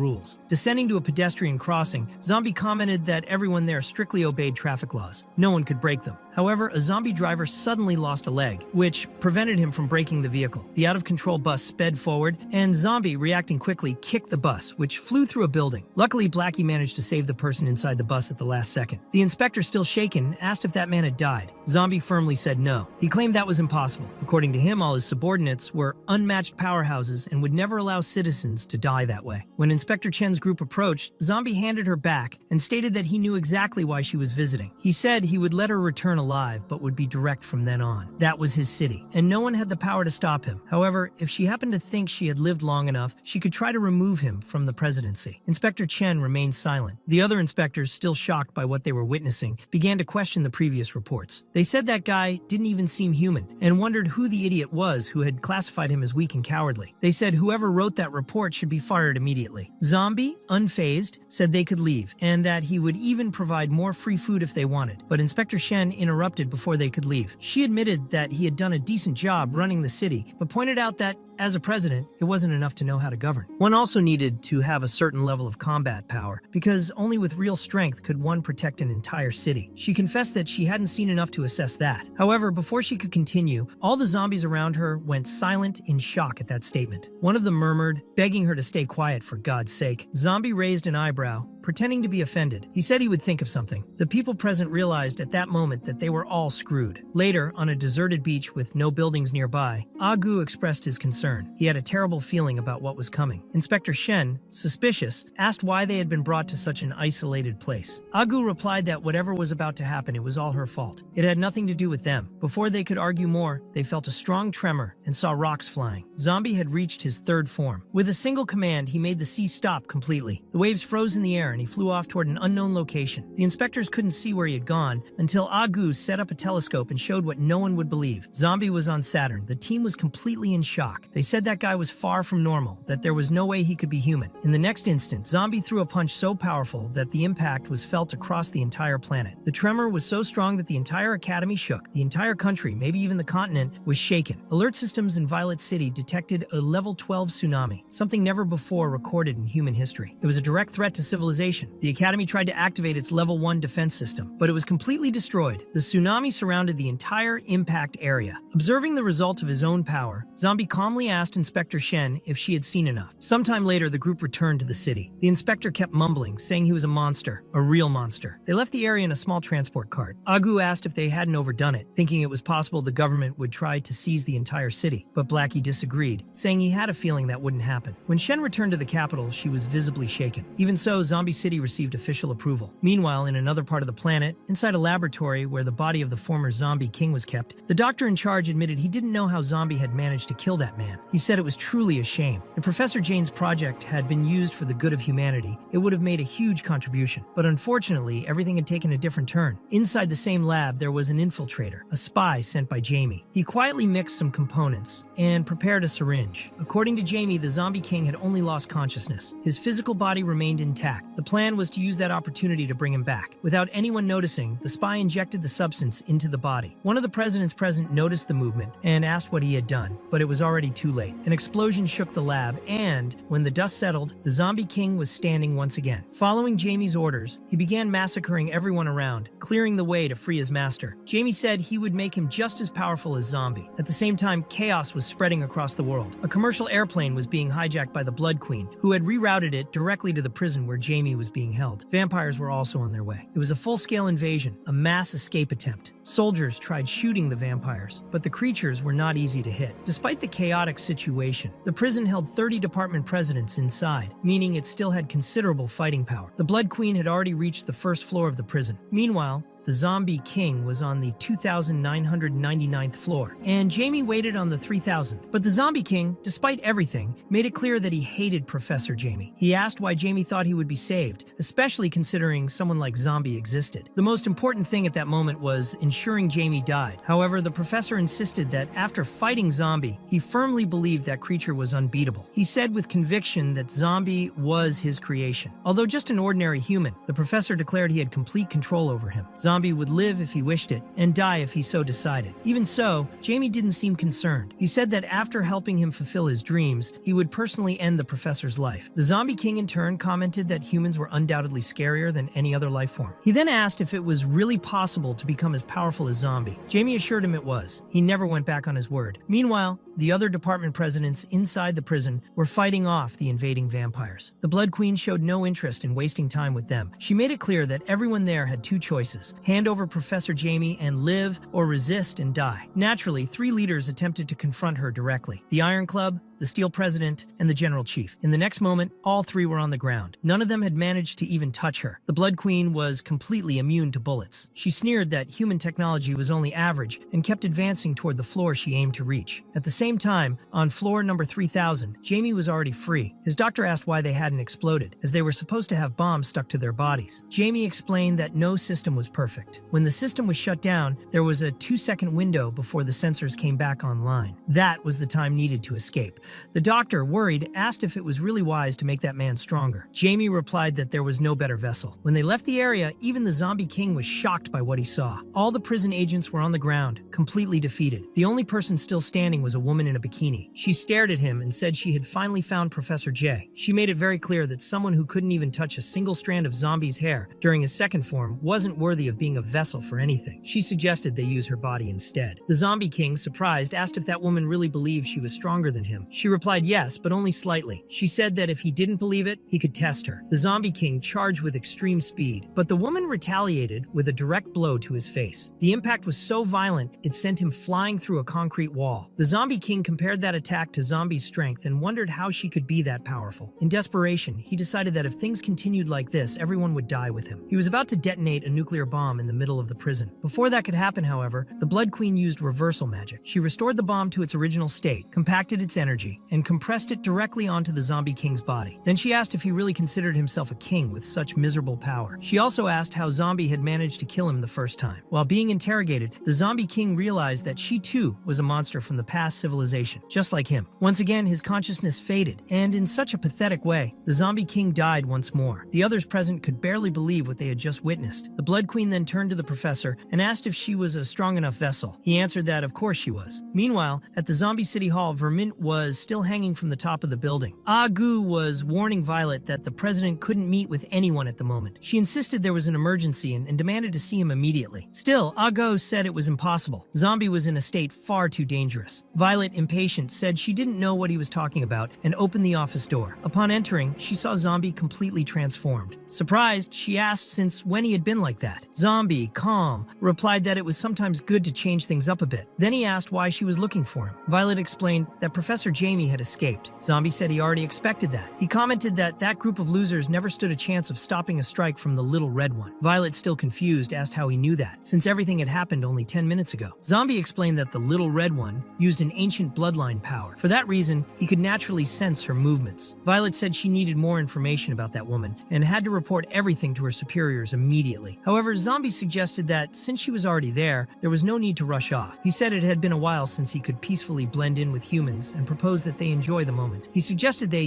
rules. Descending to a pedestrian crossing, Zombie commented that everyone there strictly obeyed traffic laws. No one could break them. However, a zombie driver suddenly lost a leg, which prevented him from braking the vehicle. The out-of-control bus sped forward, and Zombie, reacting quickly, kicked the bus, which flew through a building. Luckily, Blackie managed to save the person inside the bus at the last second. The inspector, still shaken, asked if that man had died. Zombie firmly said no. He claimed that was impossible. According to him, all his subordinates were unmatched powerhouses and would never allow citizens to die that way. When Inspector Chen's group approached, Zombie handed her back and stated that he knew exactly why she was visiting. He said he would let her return alive, but would be direct from then on. That was his city, and no one had the power to stop him. However, if she happened to think she had lived long enough, she could try to remove him from the presidency. Inspector Chen remained silent. The other inspectors, still shocked by what they were witnessing, began to question the previous reports. They said that guy didn't even seem human, and wondered who the idiot was who had classified him as weak and cowardly. They said whoever wrote that report should be fired immediately. Zombie, unfazed, said they could leave, and that he would even provide more free food if they wanted. But Inspector Shen interrupted before they could leave. She admitted that he had done a decent job running the city, but pointed out that as a president, it wasn't enough to know how to govern. One also needed to have a certain level of combat power, because only with real strength could one protect an entire city. She confessed that she hadn't seen enough to assess that. However, before she could continue, all the zombies around her went silent in shock at that statement. One of them murmured, begging her to stay quiet for God's sake. Zombie raised an eyebrow, pretending to be offended. He said he would think of something. The people present realized at that moment that they were all screwed. Later, on a deserted beach with no buildings nearby, Agu expressed his concern. He had a terrible feeling about what was coming. Inspector Shen, suspicious, asked why they had been brought to such an isolated place. Agu replied that whatever was about to happen, it was all her fault. It had nothing to do with them. Before they could argue more, they felt a strong tremor and saw rocks flying. Zombie had reached his third form. With a single command, he made the sea stop completely. The waves froze in the air and he flew off toward an unknown location. The inspectors couldn't see where he had gone until Agu set up a telescope and showed what no one would believe. Zombie was on Saturn. The team was completely in shock. They said that guy was far from normal, that there was no way he could be human. In the next instant, Zombie threw a punch so powerful that the impact was felt across the entire planet. The tremor was so strong that the entire academy shook. The entire country, maybe even the continent, was shaken. Alert systems in Violet City detected a level 12 tsunami, something never before recorded in human history. It was a direct threat to civilization. The academy tried to activate its level 1 defense system, but it was completely destroyed. The tsunami surrounded the entire impact area. Observing the result of his own power, Zombie calmly asked Inspector Shen if she had seen enough. Sometime later, the group returned to the city. The inspector kept mumbling, saying he was a monster, a real monster. They left the area in a small transport cart. Agu asked if they hadn't overdone it, thinking it was possible the government would try to seize the entire city, but Blackie disagreed, saying he had a feeling that wouldn't happen. When Shen returned to the capital, she was visibly shaken. Even so, Zombie City received official approval. Meanwhile, in another part of the planet, inside a laboratory where the body of the former zombie king was kept, the doctor in charge admitted he didn't know how Zombie had managed to kill that man. He said it was truly a shame. If Professor Jane's project had been used for the good of humanity, it would have made a huge contribution. But unfortunately, everything had taken a different turn. Inside the same lab, there was an infiltrator, a spy sent by Jamie. He quietly mixed some components and prepared a syringe. According to Jamie, the zombie king had only lost consciousness. His physical body remained intact. The plan was to use that opportunity to bring him back. Without anyone noticing, the spy injected the substance into the body. One of the presidents present noticed the movement and asked what he had done, but it was already too late. An explosion shook the lab, and when the dust settled, the zombie king was standing once again. Following Jamie's orders, he began massacring everyone around, clearing the way to free his master. Jamie said he would make him just as powerful as Zombie. At the same time, chaos was spreading across the world. A commercial airplane was being hijacked by the Blood Queen, who had rerouted it directly to the prison where Jamie was being held. Vampires were also on their way. It was a full-scale invasion, a mass escape attempt. Soldiers tried shooting the vampires, but the creatures were not easy to hit. Despite the chaotic situation, the prison held 30 department presidents inside, meaning it still had considerable fighting power. The Blood Queen had already reached the first floor of the prison. Meanwhile, the zombie king was on the 2,999th floor, and Jamie waited on the 3,000th. But the zombie king, despite everything, made it clear that he hated Professor Jamie. He asked why Jamie thought he would be saved, especially considering someone like Zombie existed. The most important thing at that moment was ensuring Jamie died. However, the professor insisted that after fighting Zombie, he firmly believed that creature was unbeatable. He said with conviction that Zombie was his creation. Although just an ordinary human, the professor declared he had complete control over him. Zombie would live if he wished it, and die if he so decided. Even so, Jamie didn't seem concerned. He said that after helping him fulfill his dreams, he would personally end the professor's life. The zombie king in turn commented that humans were undoubtedly scarier than any other life form. He then asked if it was really possible to become as powerful as Zombie. Jamie assured him it was. He never went back on his word. Meanwhile, the other department presidents inside the prison were fighting off the invading vampires. The Blood Queen showed no interest in wasting time with them. She made it clear that everyone there had two choices: hand over Professor Jamie and live, or resist and die. Naturally, 3 leaders attempted to confront her directly: the Iron Club, the Steel President, and the General Chief. In the next moment, all 3 were on the ground. None of them had managed to even touch her. The Blood Queen was completely immune to bullets. She sneered that human technology was only average and kept advancing toward the floor she aimed to reach. At the same time, on floor number 3000, Jamie was already free. His doctor asked why they hadn't exploded, as they were supposed to have bombs stuck to their bodies. Jamie explained that no system was perfect. When the system was shut down, there was a 2-second window before the sensors came back online. That was the time needed to escape. The doctor, worried, asked if it was really wise to make that man stronger. Jamie replied that there was no better vessel. When they left the area, even the zombie king was shocked by what he saw. All the prison agents were on the ground, completely defeated. The only person still standing was a woman in a bikini. She stared at him and said she had finally found Professor J. She made it very clear that someone who couldn't even touch a single strand of Zombie's hair during his second form wasn't worthy of being a vessel for anything. She suggested they use her body instead. The zombie king, surprised, asked if that woman really believed she was stronger than him. She replied yes, but only slightly. She said that if he didn't believe it, he could test her. The zombie king charged with extreme speed, but the woman retaliated with a direct blow to his face. The impact was so violent, it sent him flying through a concrete wall. The zombie king compared that attack to Zombie's strength and wondered how she could be that powerful. In desperation, he decided that if things continued like this, everyone would die with him. He was about to detonate a nuclear bomb in the middle of the prison. Before that could happen, however, the Blood Queen used reversal magic. She restored the bomb to its original state, compacted its energy, and compressed it directly onto the zombie king's body. Then she asked if he really considered himself a king with such miserable power. She also asked how Zombie had managed to kill him the first time. While being interrogated, the zombie king realized that she too was a monster from the past civilization, just like him. Once again, his consciousness faded, and in such a pathetic way, the zombie king died once more. The others present could barely believe what they had just witnessed. The Blood Queen then turned to the professor and asked if she was a strong enough vessel. He answered that of course she was. Meanwhile, at the zombie city hall, Vermint was still hanging from the top of the building. Agu was warning Violet that the president couldn't meet with anyone at the moment. She insisted there was an emergency and demanded to see him immediately. Still, Agu said it was impossible. Zombie was in a state far too dangerous. Violet, impatient, said she didn't know what he was talking about and opened the office door. Upon entering, she saw Zombie completely transformed. Surprised, she asked since when he had been like that. Zombie, calm, replied that it was sometimes good to change things up a bit. Then he asked why she was looking for him. Violet explained that Professor Jamie had escaped. Zombie said he already expected that. He commented that that group of losers never stood a chance of stopping a strike from the little red one. Violet, still confused, asked how he knew that, since everything had happened only 10 minutes ago. Zombie explained that the little red one used an ancient bloodline power. For that reason, he could naturally sense her movements. Violet said she needed more information about that woman and had to report everything to her superiors immediately. However, Zombie suggested that since she was already there was no need to rush off. He said it had been a while since he could peacefully blend in with humans and proposed that they enjoy the moment. He suggested they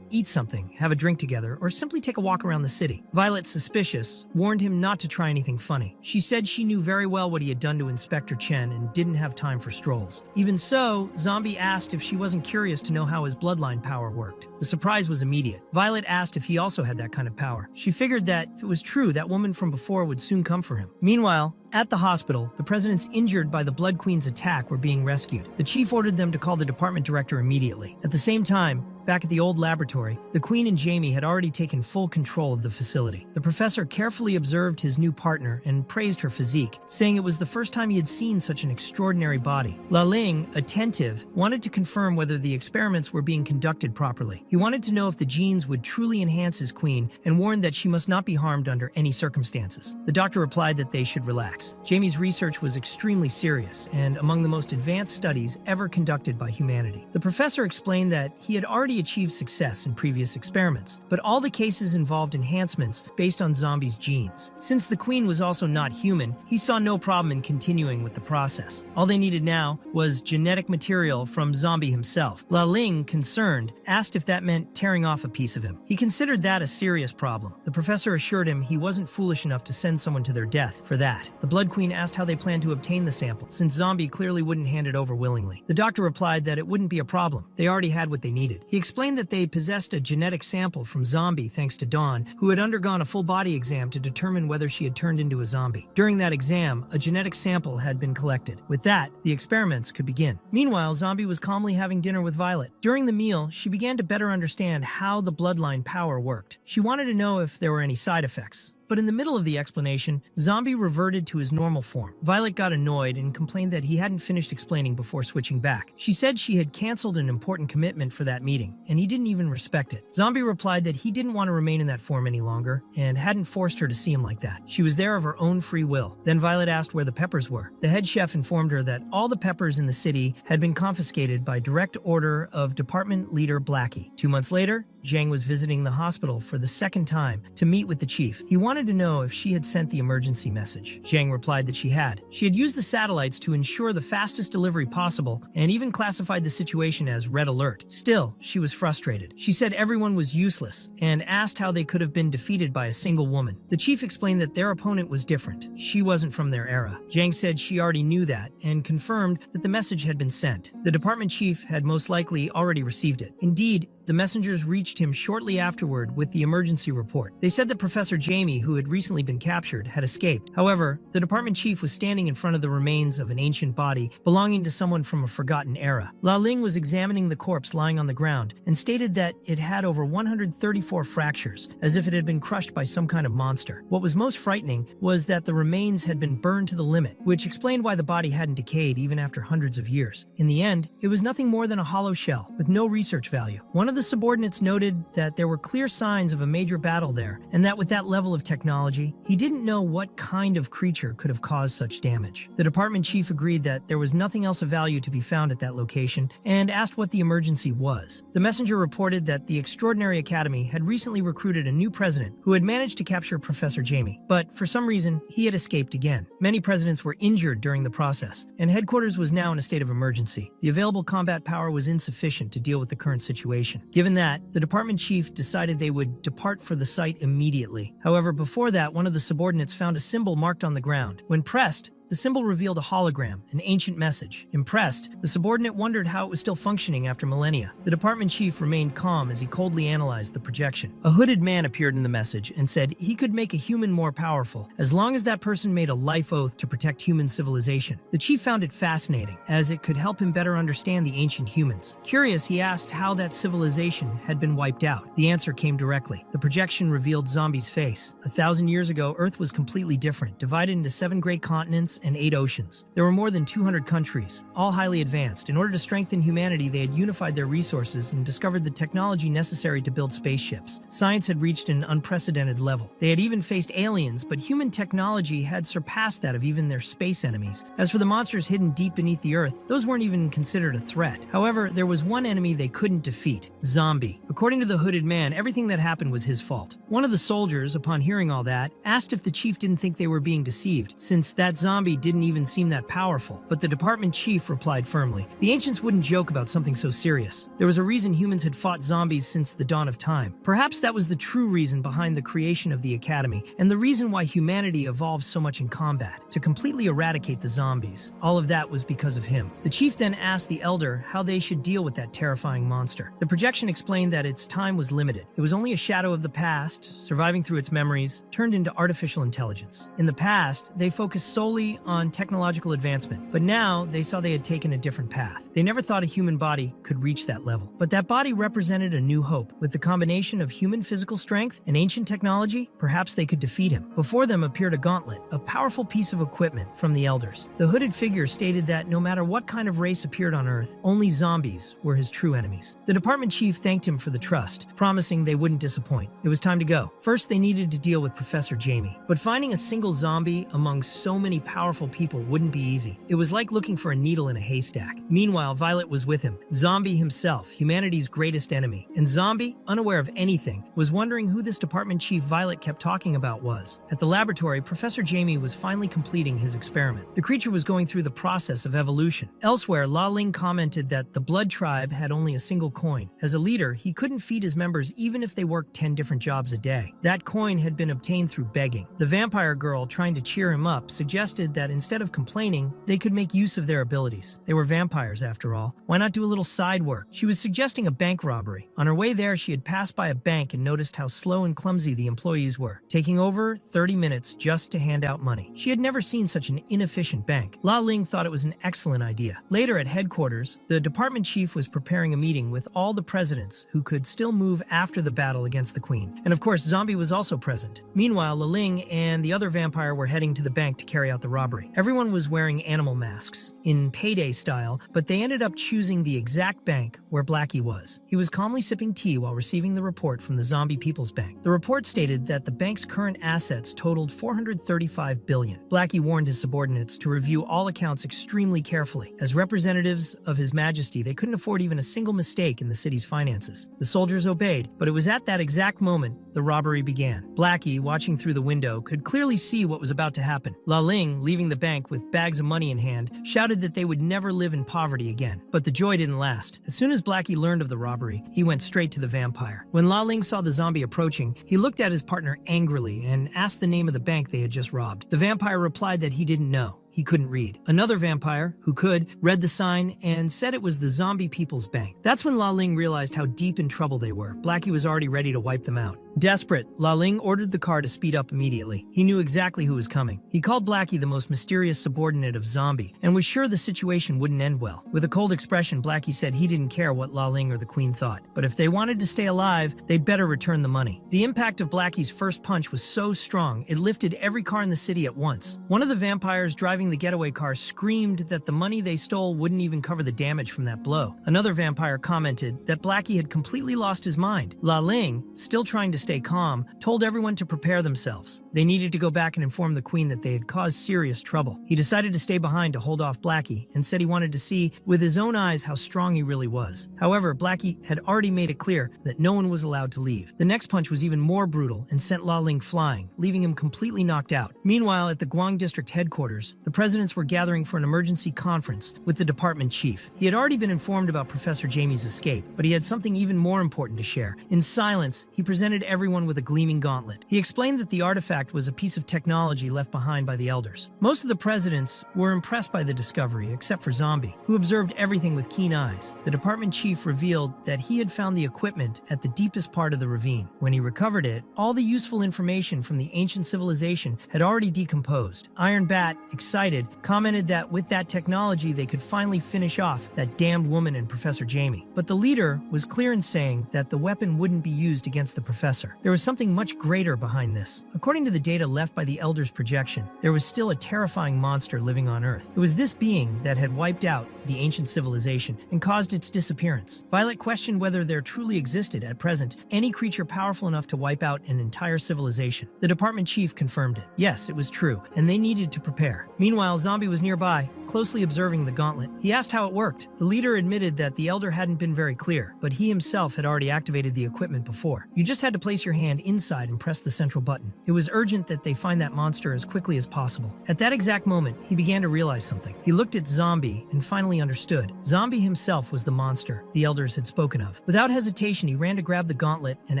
eat something, have a drink together, or simply take a walk around the city. Violet, suspicious, warned him not to try anything funny. She said she knew very well what he had done to Inspector Chen and didn't have time for strolls. Even so, Zombie asked if she wasn't curious to know how his bloodline power worked. The surprise was immediate. Violet asked if he also had that kind of power. She figured that if it was true, that woman from before would soon come for him. Meanwhile, at the hospital, the presidents injured by the Blood Queen's attack were being rescued. The chief ordered them to call the department director immediately. At the same time, back at the old laboratory, the Queen and Jamie had already taken full control of the facility. The professor carefully observed his new partner and praised her physique, saying it was the first time he had seen such an extraordinary body. La Ling, attentive, wanted to confirm whether the experiments were being conducted properly. He wanted to know if the genes would truly enhance his queen and warned that she must not be harmed under any circumstances. The doctor replied that they should relax. Jamie's research was extremely serious and among the most advanced studies ever conducted by humanity. The professor explained that he had already achieved success in previous experiments, but all the cases involved enhancements based on Zombie's genes. Since the queen was also not human, he saw no problem in continuing with the process. All they needed now was genetic material from Zombie himself. La Ling, concerned, asked if that meant tearing off a piece of him. He considered that a serious problem. The professor assured him he wasn't foolish enough to send someone to their death for that. The Blood Queen asked how they planned to obtain the sample, since Zombie clearly wouldn't hand it over willingly. The doctor replied that it wouldn't be a problem. They already had what they needed. He explained that they possessed a genetic sample from Zombie thanks to Dawn, who had undergone a full body exam to determine whether she had turned into a zombie. During that exam, a genetic sample had been collected. With that, the experiments could begin. Meanwhile, Zombie was calmly having dinner with Violet. During the meal, she began to better understand how the bloodline power worked. She wanted to know if there were any side effects. But in the middle of the explanation, Zombie reverted to his normal form. Violet got annoyed and complained that he hadn't finished explaining before switching back. She said she had canceled an important commitment for that meeting, and he didn't even respect it. Zombie replied that he didn't want to remain in that form any longer, and hadn't forced her to see him like that. She was there of her own free will. Then Violet asked where the peppers were. The head chef informed her that all the peppers in the city had been confiscated by direct order of Department Leader Blackie. 2 months later, Zhang was visiting the hospital for the second time to meet with the chief. He wanted to know if she had sent the emergency message. Zhang replied that she had. She had used the satellites to ensure the fastest delivery possible and even classified the situation as red alert. Still, she was frustrated. She said everyone was useless and asked how they could have been defeated by a single woman. The chief explained that their opponent was different. She wasn't from their era. Zhang said she already knew that and confirmed that the message had been sent. The department chief had most likely already received it. Indeed, the messengers reached him shortly afterward with the emergency report. They said that Professor Jamie, who had recently been captured, had escaped. However, the department chief was standing in front of the remains of an ancient body belonging to someone from a forgotten era. La Ling was examining the corpse lying on the ground and stated that it had over 134 fractures, as if it had been crushed by some kind of monster. What was most frightening was that the remains had been burned to the limit, which explained why the body hadn't decayed even after hundreds of years. In the end, it was nothing more than a hollow shell with no research value. One of the subordinates noted that there were clear signs of a major battle there, and that with that level of technology, he didn't know what kind of creature could have caused such damage. The department chief agreed that there was nothing else of value to be found at that location and asked what the emergency was. The messenger reported that the Extraordinary Academy had recently recruited a new president who had managed to capture Professor Jamie, but for some reason, he had escaped again. Many presidents were injured during the process, and headquarters was now in a state of emergency. The available combat power was insufficient to deal with the current situation. Given that, the department chief decided they would depart for the site immediately. However, before that, one of the subordinates found a symbol marked on the ground. When pressed, the symbol revealed a hologram, an ancient message. Impressed, the subordinate wondered how it was still functioning after millennia. The department chief remained calm as he coldly analyzed the projection. A hooded man appeared in the message and said he could make a human more powerful, as long as that person made a life oath to protect human civilization. The chief found it fascinating, as it could help him better understand the ancient humans. Curious, he asked how that civilization had been wiped out. The answer came directly. The projection revealed Zombie's face. 1,000 years ago, Earth was completely different, divided into 7 great continents and 8 oceans. There were more than 200 countries, all highly advanced. In order to strengthen humanity, they had unified their resources and discovered the technology necessary to build spaceships. Science had reached an unprecedented level. They had even faced aliens, but human technology had surpassed that of even their space enemies. As for the monsters hidden deep beneath the Earth, those weren't even considered a threat. However, there was one enemy they couldn't defeat: Zombie. According to the hooded man, everything that happened was his fault. One of the soldiers, upon hearing all that, asked if the chief didn't think they were being deceived, since that zombie didn't even seem that powerful. But the department chief replied firmly, the ancients wouldn't joke about something so serious. There was a reason humans had fought zombies since the dawn of time. Perhaps that was the true reason behind the creation of the academy, and the reason why humanity evolved so much in combat, to completely eradicate the zombies. All of that was because of him. The chief then asked the elder how they should deal with that terrifying monster. The projection explained that its time was limited. It was only a shadow of the past, surviving through its memories, turned into artificial intelligence. In the past, they focused solely on technological advancement, but now they saw they had taken a different path. They never thought a human body could reach that level. But that body represented a new hope. With the combination of human physical strength and ancient technology, perhaps they could defeat him. Before them appeared a gauntlet, a powerful piece of equipment from the elders. The hooded figure stated that no matter what kind of race appeared on Earth, only zombies were his true enemies. The department chief thanked him for the trust, promising they wouldn't disappoint. It was time to go. First, they needed to deal with Professor Jamie. But finding a single zombie among so many powerful people wouldn't be easy. It was like looking for a needle in a haystack. Meanwhile, Violet was with him. Zombie himself, humanity's greatest enemy. And Zombie, unaware of anything, was wondering who this department chief Violet kept talking about was. At the laboratory, Professor Jamie was finally completing his experiment. The creature was going through the process of evolution. Elsewhere, La Ling commented that the Blood Tribe had only a single coin. As a leader, he couldn't feed his members even if they worked 10 different jobs a day. That coin had been obtained through begging. The vampire girl, trying to cheer him up, suggested that instead of complaining, they could make use of their abilities. They were vampires, after all. Why not do a little side work? She was suggesting a bank robbery. On her way there, she had passed by a bank and noticed how slow and clumsy the employees were, taking over 30 minutes just to hand out money. She had never seen such an inefficient bank. La Ling thought it was an excellent idea. Later at headquarters, the department chief was preparing a meeting with all the presidents who could still move after the battle against the queen. And of course, Zombie was also present. Meanwhile, La Ling and the other vampire were heading to the bank to carry out the robbery. Everyone was wearing animal masks, in payday style, but they ended up choosing the exact bank where Blackie was. He was calmly sipping tea while receiving the report from the Zombie People's Bank. The report stated that the bank's current assets totaled $435 billion. Blackie warned his subordinates to review all accounts extremely carefully. As representatives of His Majesty, they couldn't afford even a single mistake in the city's finances. The soldiers obeyed, but it was at that exact moment the robbery began. Blackie, watching through the window, could clearly see what was about to happen. La Ling, leaving the bank with bags of money in hand, shouted that they would never live in poverty again. But the joy didn't last. As soon as Blackie learned of the robbery, he went straight to the vampire. When La Ling saw the zombie approaching, he looked at his partner angrily and asked the name of the bank they had just robbed. The vampire replied that he didn't know. he couldn't read. Another vampire, who could, read the sign and said it was the Zombie People's Bank. That's when La Ling realized how deep in trouble they were. Blackie was already ready to wipe them out. Desperate, La Ling ordered the car to speed up immediately. He knew exactly who was coming. He called Blackie the most mysterious subordinate of Zombie, and was sure the situation wouldn't end well. With a cold expression, Blackie said he didn't care what La Ling or the Queen thought, but if they wanted to stay alive, they'd better return the money. The impact of Blackie's first punch was so strong, it lifted every car in the city at once. One of the vampires driving the getaway car screamed that the money they stole wouldn't even cover the damage from that blow. Another vampire commented that Blackie had completely lost his mind. La Ling, still trying to stay calm, told everyone to prepare themselves. They needed to go back and inform the Queen that they had caused serious trouble. He decided to stay behind to hold off Blackie and said he wanted to see with his own eyes how strong he really was. However, Blackie had already made it clear that no one was allowed to leave. The next punch was even more brutal and sent La Ling flying, leaving him completely knocked out. Meanwhile, at the Guang District headquarters, the presidents were gathering for an emergency conference with the department chief. He had already been informed about Professor Jamie's escape, but he had something even more important to share. In silence, he presented everyone with a gleaming gauntlet. He explained that the artifact was a piece of technology left behind by the elders. Most of the presidents were impressed by the discovery, except for Zombie, who observed everything with keen eyes. The department chief revealed that he had found the equipment at the deepest part of the ravine. When he recovered it, all the useful information from the ancient civilization had already decomposed. Iron Bat, excited, commented that with that technology they could finally finish off that damned woman and Professor Jamie. But the leader was clear in saying that the weapon wouldn't be used against the professor. There was something much greater behind this. According to the data left by the Elder's projection, there was still a terrifying monster living on Earth. It was this being that had wiped out the ancient civilization and caused its disappearance. Violet questioned whether there truly existed, at present, any creature powerful enough to wipe out an entire civilization. The department chief confirmed it. Yes, it was true, and they needed to prepare. Meanwhile, Zombie was nearby, closely observing the gauntlet. He asked how it worked. The leader admitted that the Elder hadn't been very clear, but he himself had already activated the equipment before. You just had to place your hand inside and press the central button. It was urgent that they find that monster as quickly as possible. At that exact moment, he began to realize something. He looked at Zombie and finally understood. Zombie himself was the monster the Elders had spoken of. Without hesitation, he ran to grab the gauntlet and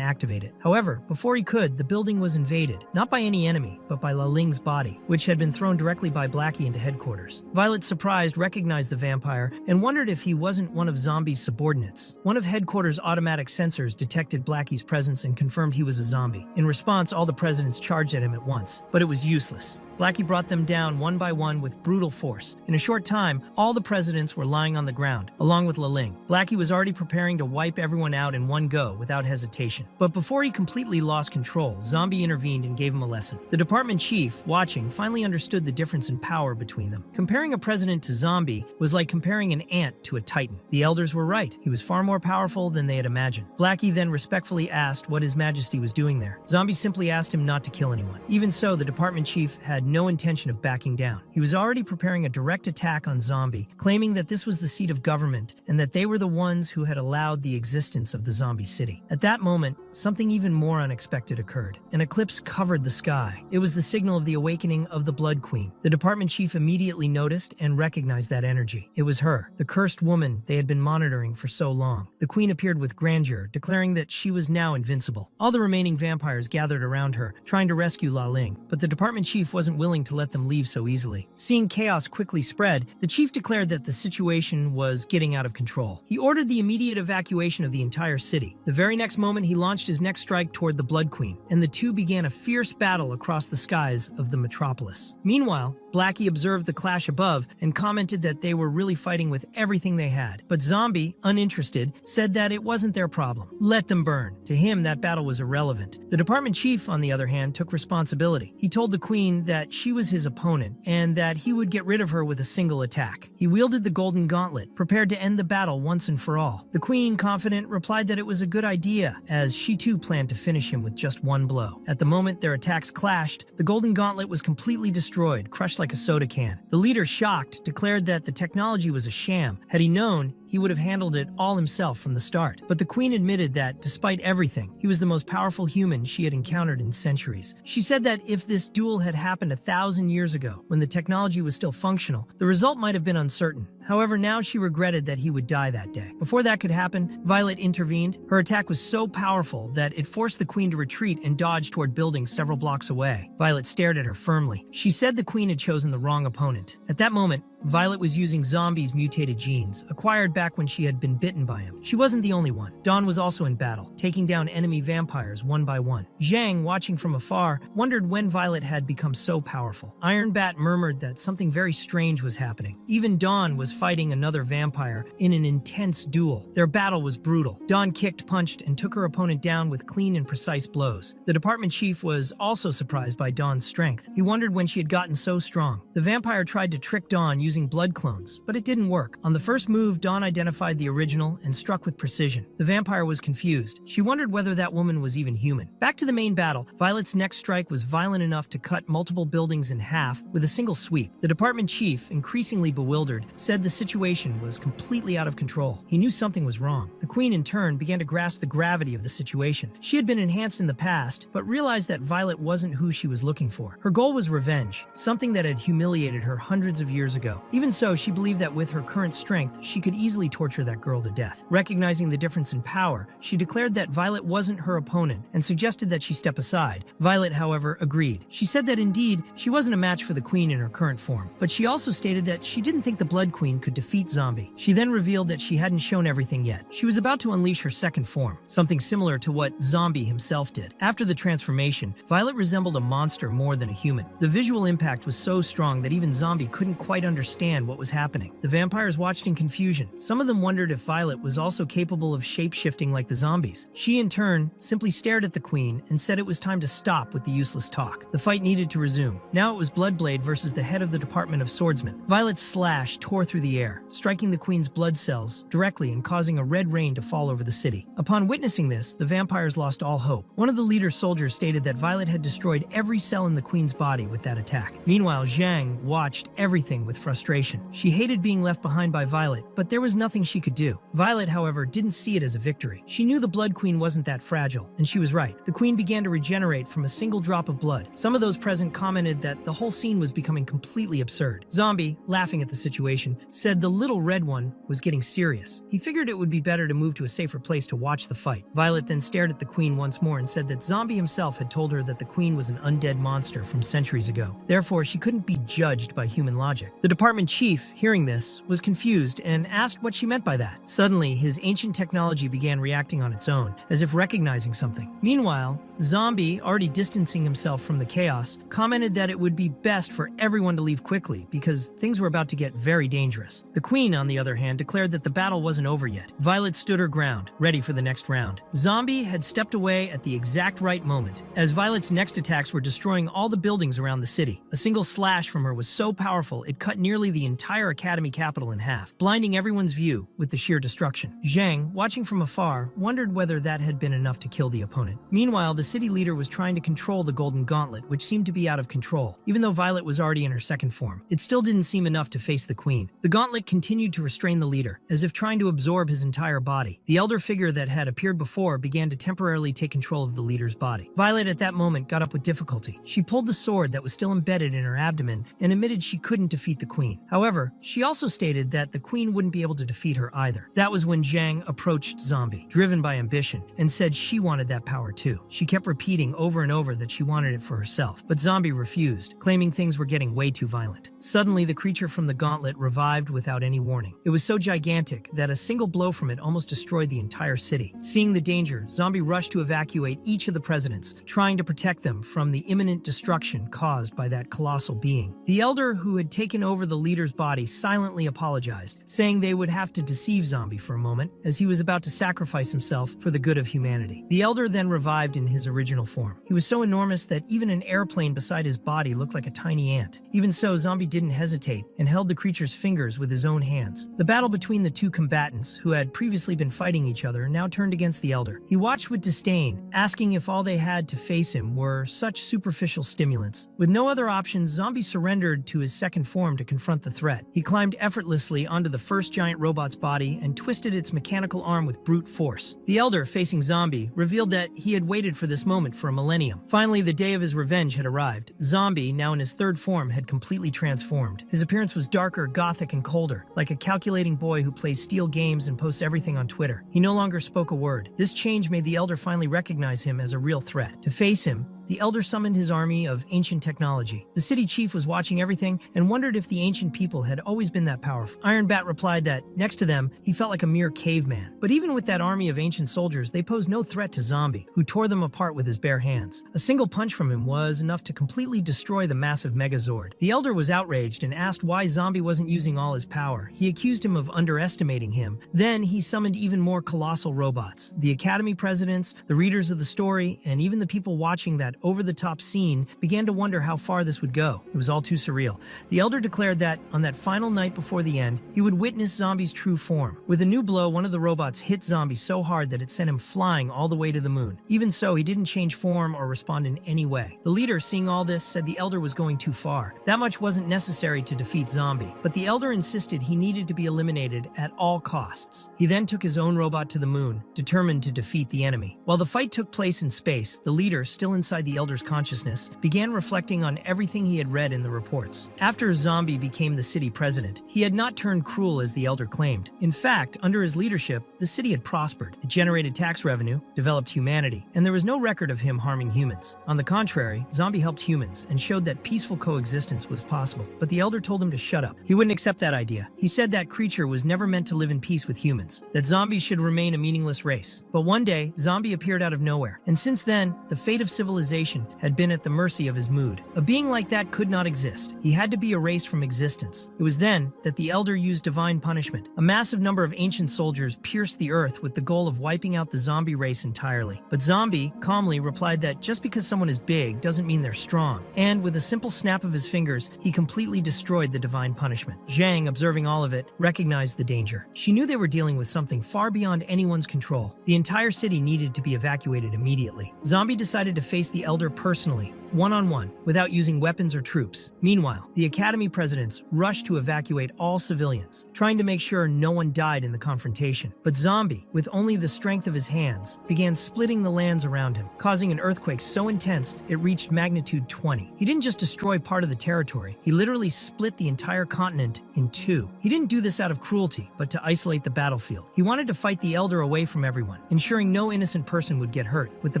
activate it. However, before he could, the building was invaded, not by any enemy, but by La Ling's body, which had been thrown directly by Blackie into headquarters. Violet, surprised, recognized the vampire and wondered if he wasn't one of Zombie's subordinates. One of headquarters' automatic sensors detected Blackie's presence and confirmed he was a zombie. In response, all the presidents charged at him at once, but it was useless. Blackie brought them down one by one with brutal force. In a short time, all the presidents were lying on the ground, along with La Ling. Blackie was already preparing to wipe everyone out in one go without hesitation. But before he completely lost control, Zombie intervened and gave him a lesson. The department chief, watching, finally understood the difference in power between them. Comparing a president to Zombie was like comparing an ant to a titan. The elders were right. He was far more powerful than they had imagined. Blackie then respectfully asked what His Majesty was doing there. Zombie simply asked him not to kill anyone. Even so, the department chief had no intention of backing down. He was already preparing a direct attack on Zombie, claiming that this was the seat of government and that they were the ones who had allowed the existence of the zombie city. At that moment, something even more unexpected occurred. An eclipse covered the sky. It was the signal of the awakening of the Blood Queen. The department chief immediately noticed and recognized that energy. It was her, the cursed woman they had been monitoring for so long. The queen appeared with grandeur, declaring that she was now invincible. All the remaining vampires gathered around her, trying to rescue La Ling, but the department chief wasn't willing to let them leave so easily. Seeing chaos quickly spread, the chief declared that the situation was getting out of control. He ordered the immediate evacuation of the entire city. The very next moment, he launched his next strike toward the Blood Queen, and the two began a fierce battle across the skies of the metropolis. Meanwhile, Blackie observed the clash above and commented that they were really fighting with everything they had. But Zombie, uninterested, said that it wasn't their problem. Let them burn. To him, that battle was irrelevant. The department chief, on the other hand, took responsibility. He told the queen that she was his opponent and that he would get rid of her with a single attack. He wielded the golden gauntlet, prepared to end the battle once and for all. The queen, confident, replied that it was a good idea, as she too planned to finish him with just one blow. At the moment their attacks clashed, the golden gauntlet was completely destroyed, crushed like a soda can. The leader, shocked, declared that the technology was a sham. Had he known, he would have handled it all himself from the start. But the queen admitted that, despite everything, he was the most powerful human she had encountered in centuries. She said that if this duel had happened 1,000 years ago, when the technology was still functional, the result might have been uncertain. However, now she regretted that he would die that day. Before that could happen, Violet intervened. Her attack was so powerful that it forced the queen to retreat and dodge toward buildings several blocks away. Violet stared at her firmly. She said the queen had chosen the wrong opponent. At that moment, Violet was using Zombie's mutated genes, acquired back when she had been bitten by him. She wasn't the only one. Dawn was also in battle, taking down enemy vampires one by one. Zhang, watching from afar, wondered when Violet had become so powerful. Iron Bat murmured that something very strange was happening. Even Dawn was fighting another vampire in an intense duel. Their battle was brutal. Dawn kicked, punched, and took her opponent down with clean and precise blows. The department chief was also surprised by Dawn's strength. He wondered when she had gotten so strong. The vampire tried to trick Dawn using blood clones, but it didn't work. On the first move, Dawn identified the original and struck with precision. The vampire was confused. She wondered whether that woman was even human. Back to the main battle, Violet's next strike was violent enough to cut multiple buildings in half with a single sweep. The department chief, increasingly bewildered, said the situation was completely out of control. He knew something was wrong. The queen, in turn, began to grasp the gravity of the situation. She had been enhanced in the past, but realized that Violet wasn't who she was looking for. Her goal was revenge, something that had humiliated her hundreds of years ago. Even so, she believed that with her current strength, she could easily torture that girl to death. Recognizing the difference in power, she declared that Violet wasn't her opponent and suggested that she step aside. Violet, however, agreed. She said that indeed, she wasn't a match for the queen in her current form, but she also stated that she didn't think the Blood Queen could defeat Zombie. She then revealed that she hadn't shown everything yet. She was about to unleash her second form, something similar to what Zombie himself did. After the transformation, Violet resembled a monster more than a human. The visual impact was so strong that even Zombie couldn't quite understand what was happening. The vampires watched in confusion. Some of them wondered if Violet was also capable of shape-shifting like the zombies. She, in turn, simply stared at the queen and said it was time to stop with the useless talk. The fight needed to resume. Now it was Bloodblade versus the head of the Department of Swordsmen. Violet's slash tore through the air, striking the queen's blood cells directly and causing a red rain to fall over the city. Upon witnessing this, the vampires lost all hope. One of the leader soldiers stated that Violet had destroyed every cell in the queen's body with that attack. Meanwhile, Zhang watched everything with frustration. She hated being left behind by Violet, but there was nothing she could do. Violet, however, didn't see it as a victory. She knew the Blood Queen wasn't that fragile, and she was right. The queen began to regenerate from a single drop of blood. Some of those present commented that the whole scene was becoming completely absurd. Zombie, laughing at the situation, said the little red one was getting serious. He figured it would be better to move to a safer place to watch the fight. Violet then stared at the queen once more and said that Zombie himself had told her that the queen was an undead monster from centuries ago. Therefore, she couldn't be judged by human logic. The department chief, hearing this, was confused and asked what she meant by that. Suddenly, his ancient technology began reacting on its own, as if recognizing something. Meanwhile, Zombie, already distancing himself from the chaos, commented that it would be best for everyone to leave quickly because things were about to get very dangerous. The queen, on the other hand, declared that the battle wasn't over yet. Violet stood her ground, ready for the next round. Zombie had stepped away at the exact right moment, as Violet's next attacks were destroying all the buildings around the city. A single slash from her was so powerful it cut nearly the entire academy capital in half, blinding everyone's view with the sheer destruction. Zhang, watching from afar, wondered whether that had been enough to kill the opponent. Meanwhile, the city leader was trying to control the Golden Gauntlet, which seemed to be out of control. Even though Violet was already in her second form, it still didn't seem enough to face the queen. The gauntlet continued to restrain the leader, as if trying to absorb his entire body. The elder figure that had appeared before began to temporarily take control of the leader's body. Violet at that moment got up with difficulty. She pulled the sword that was still embedded in her abdomen and admitted she couldn't defeat the queen. However, she also stated that the queen wouldn't be able to defeat her either. That was when Zhang approached Zombie, driven by ambition, and said she wanted that power too. She kept repeating over and over that she wanted it for herself, but Zombie refused, claiming things were getting way too violent. Suddenly, the creature from the gauntlet revived without any warning. It was so gigantic that a single blow from it almost destroyed the entire city. Seeing the danger, Zombie rushed to evacuate each of the presidents, trying to protect them from the imminent destruction caused by that colossal being. The elder who had taken over the leader's body silently apologized, saying they would have to deceive Zombie for a moment, as he was about to sacrifice himself for the good of humanity. The elder then revived in his original form. He was so enormous that even an airplane beside his body looked like a tiny ant. Even so, Zombie didn't hesitate and held the creature's fingers with his own hands. The battle between the two combatants, who had previously been fighting each other, now turned against the elder. He watched with disdain, asking if all they had to face him were such superficial stimulants. With no other options, Zombie surrendered to his second form to confront the threat. He climbed effortlessly onto the first giant robot's body and twisted its mechanical arm with brute force. The elder, facing Zombie, revealed that he had waited for this this moment for a millennium. Finally, the day of his revenge had arrived. Zombie, now in his third form, had completely transformed. His appearance was darker, gothic, and colder, like a calculating boy who plays steel games and posts everything on Twitter. He no longer spoke a word. This change made the Elder finally recognize him as a real threat. To face him, the Elder summoned his army of ancient technology. The city chief was watching everything and wondered if the ancient people had always been that powerful. Iron Bat replied that, next to them, he felt like a mere caveman. But even with that army of ancient soldiers, they posed no threat to Zombie, who tore them apart with his bare hands. A single punch from him was enough to completely destroy the massive Megazord. The Elder was outraged and asked why Zombie wasn't using all his power. He accused him of underestimating him. Then he summoned even more colossal robots. The Academy presidents, the readers of the story, and even the people watching that over-the-top scene began to wonder how far this would go. It was all too surreal. The Elder declared that, on that final night before the end, he would witness Zombie's true form. With a new blow, one of the robots hit Zombie so hard that it sent him flying all the way to the moon. Even so, he didn't change form or respond in any way. The leader, seeing all this, said the Elder was going too far. That much wasn't necessary to defeat Zombie, but the Elder insisted he needed to be eliminated at all costs. He then took his own robot to the moon, determined to defeat the enemy. While the fight took place in space, the leader, still inside the Elder's consciousness, began reflecting on everything he had read in the reports. After Zombie became the city president, he had not turned cruel as the Elder claimed. In fact, under his leadership, the city had prospered. It generated tax revenue, developed humanity, and there was no record of him harming humans. On the contrary, Zombie helped humans and showed that peaceful coexistence was possible. But the Elder told him to shut up. He wouldn't accept that idea. He said that creature was never meant to live in peace with humans, that zombies should remain a meaningless race. But one day, Zombie appeared out of nowhere, and since then, the fate of civilization had been at the mercy of his mood. A being like that could not exist. He had to be erased from existence. It was then that the Elder used divine punishment. A massive number of ancient soldiers pierced the earth with the goal of wiping out the zombie race entirely. But Zombie calmly replied that just because someone is big doesn't mean they're strong. And with a simple snap of his fingers, he completely destroyed the divine punishment. Zhang, observing all of it, recognized the danger. She knew they were dealing with something far beyond anyone's control. The entire city needed to be evacuated immediately. Zombie decided to face the Elder personally, one-on-one, without using weapons or troops. Meanwhile, the Academy presidents rushed to evacuate all civilians, trying to make sure no one died in the confrontation. But Zombie, with only the strength of his hands, began splitting the lands around him, causing an earthquake so intense it reached magnitude 20. He didn't just destroy part of the territory, he literally split the entire continent in two. He didn't do this out of cruelty, but to isolate the battlefield. He wanted to fight the Elder away from everyone, ensuring no innocent person would get hurt. With the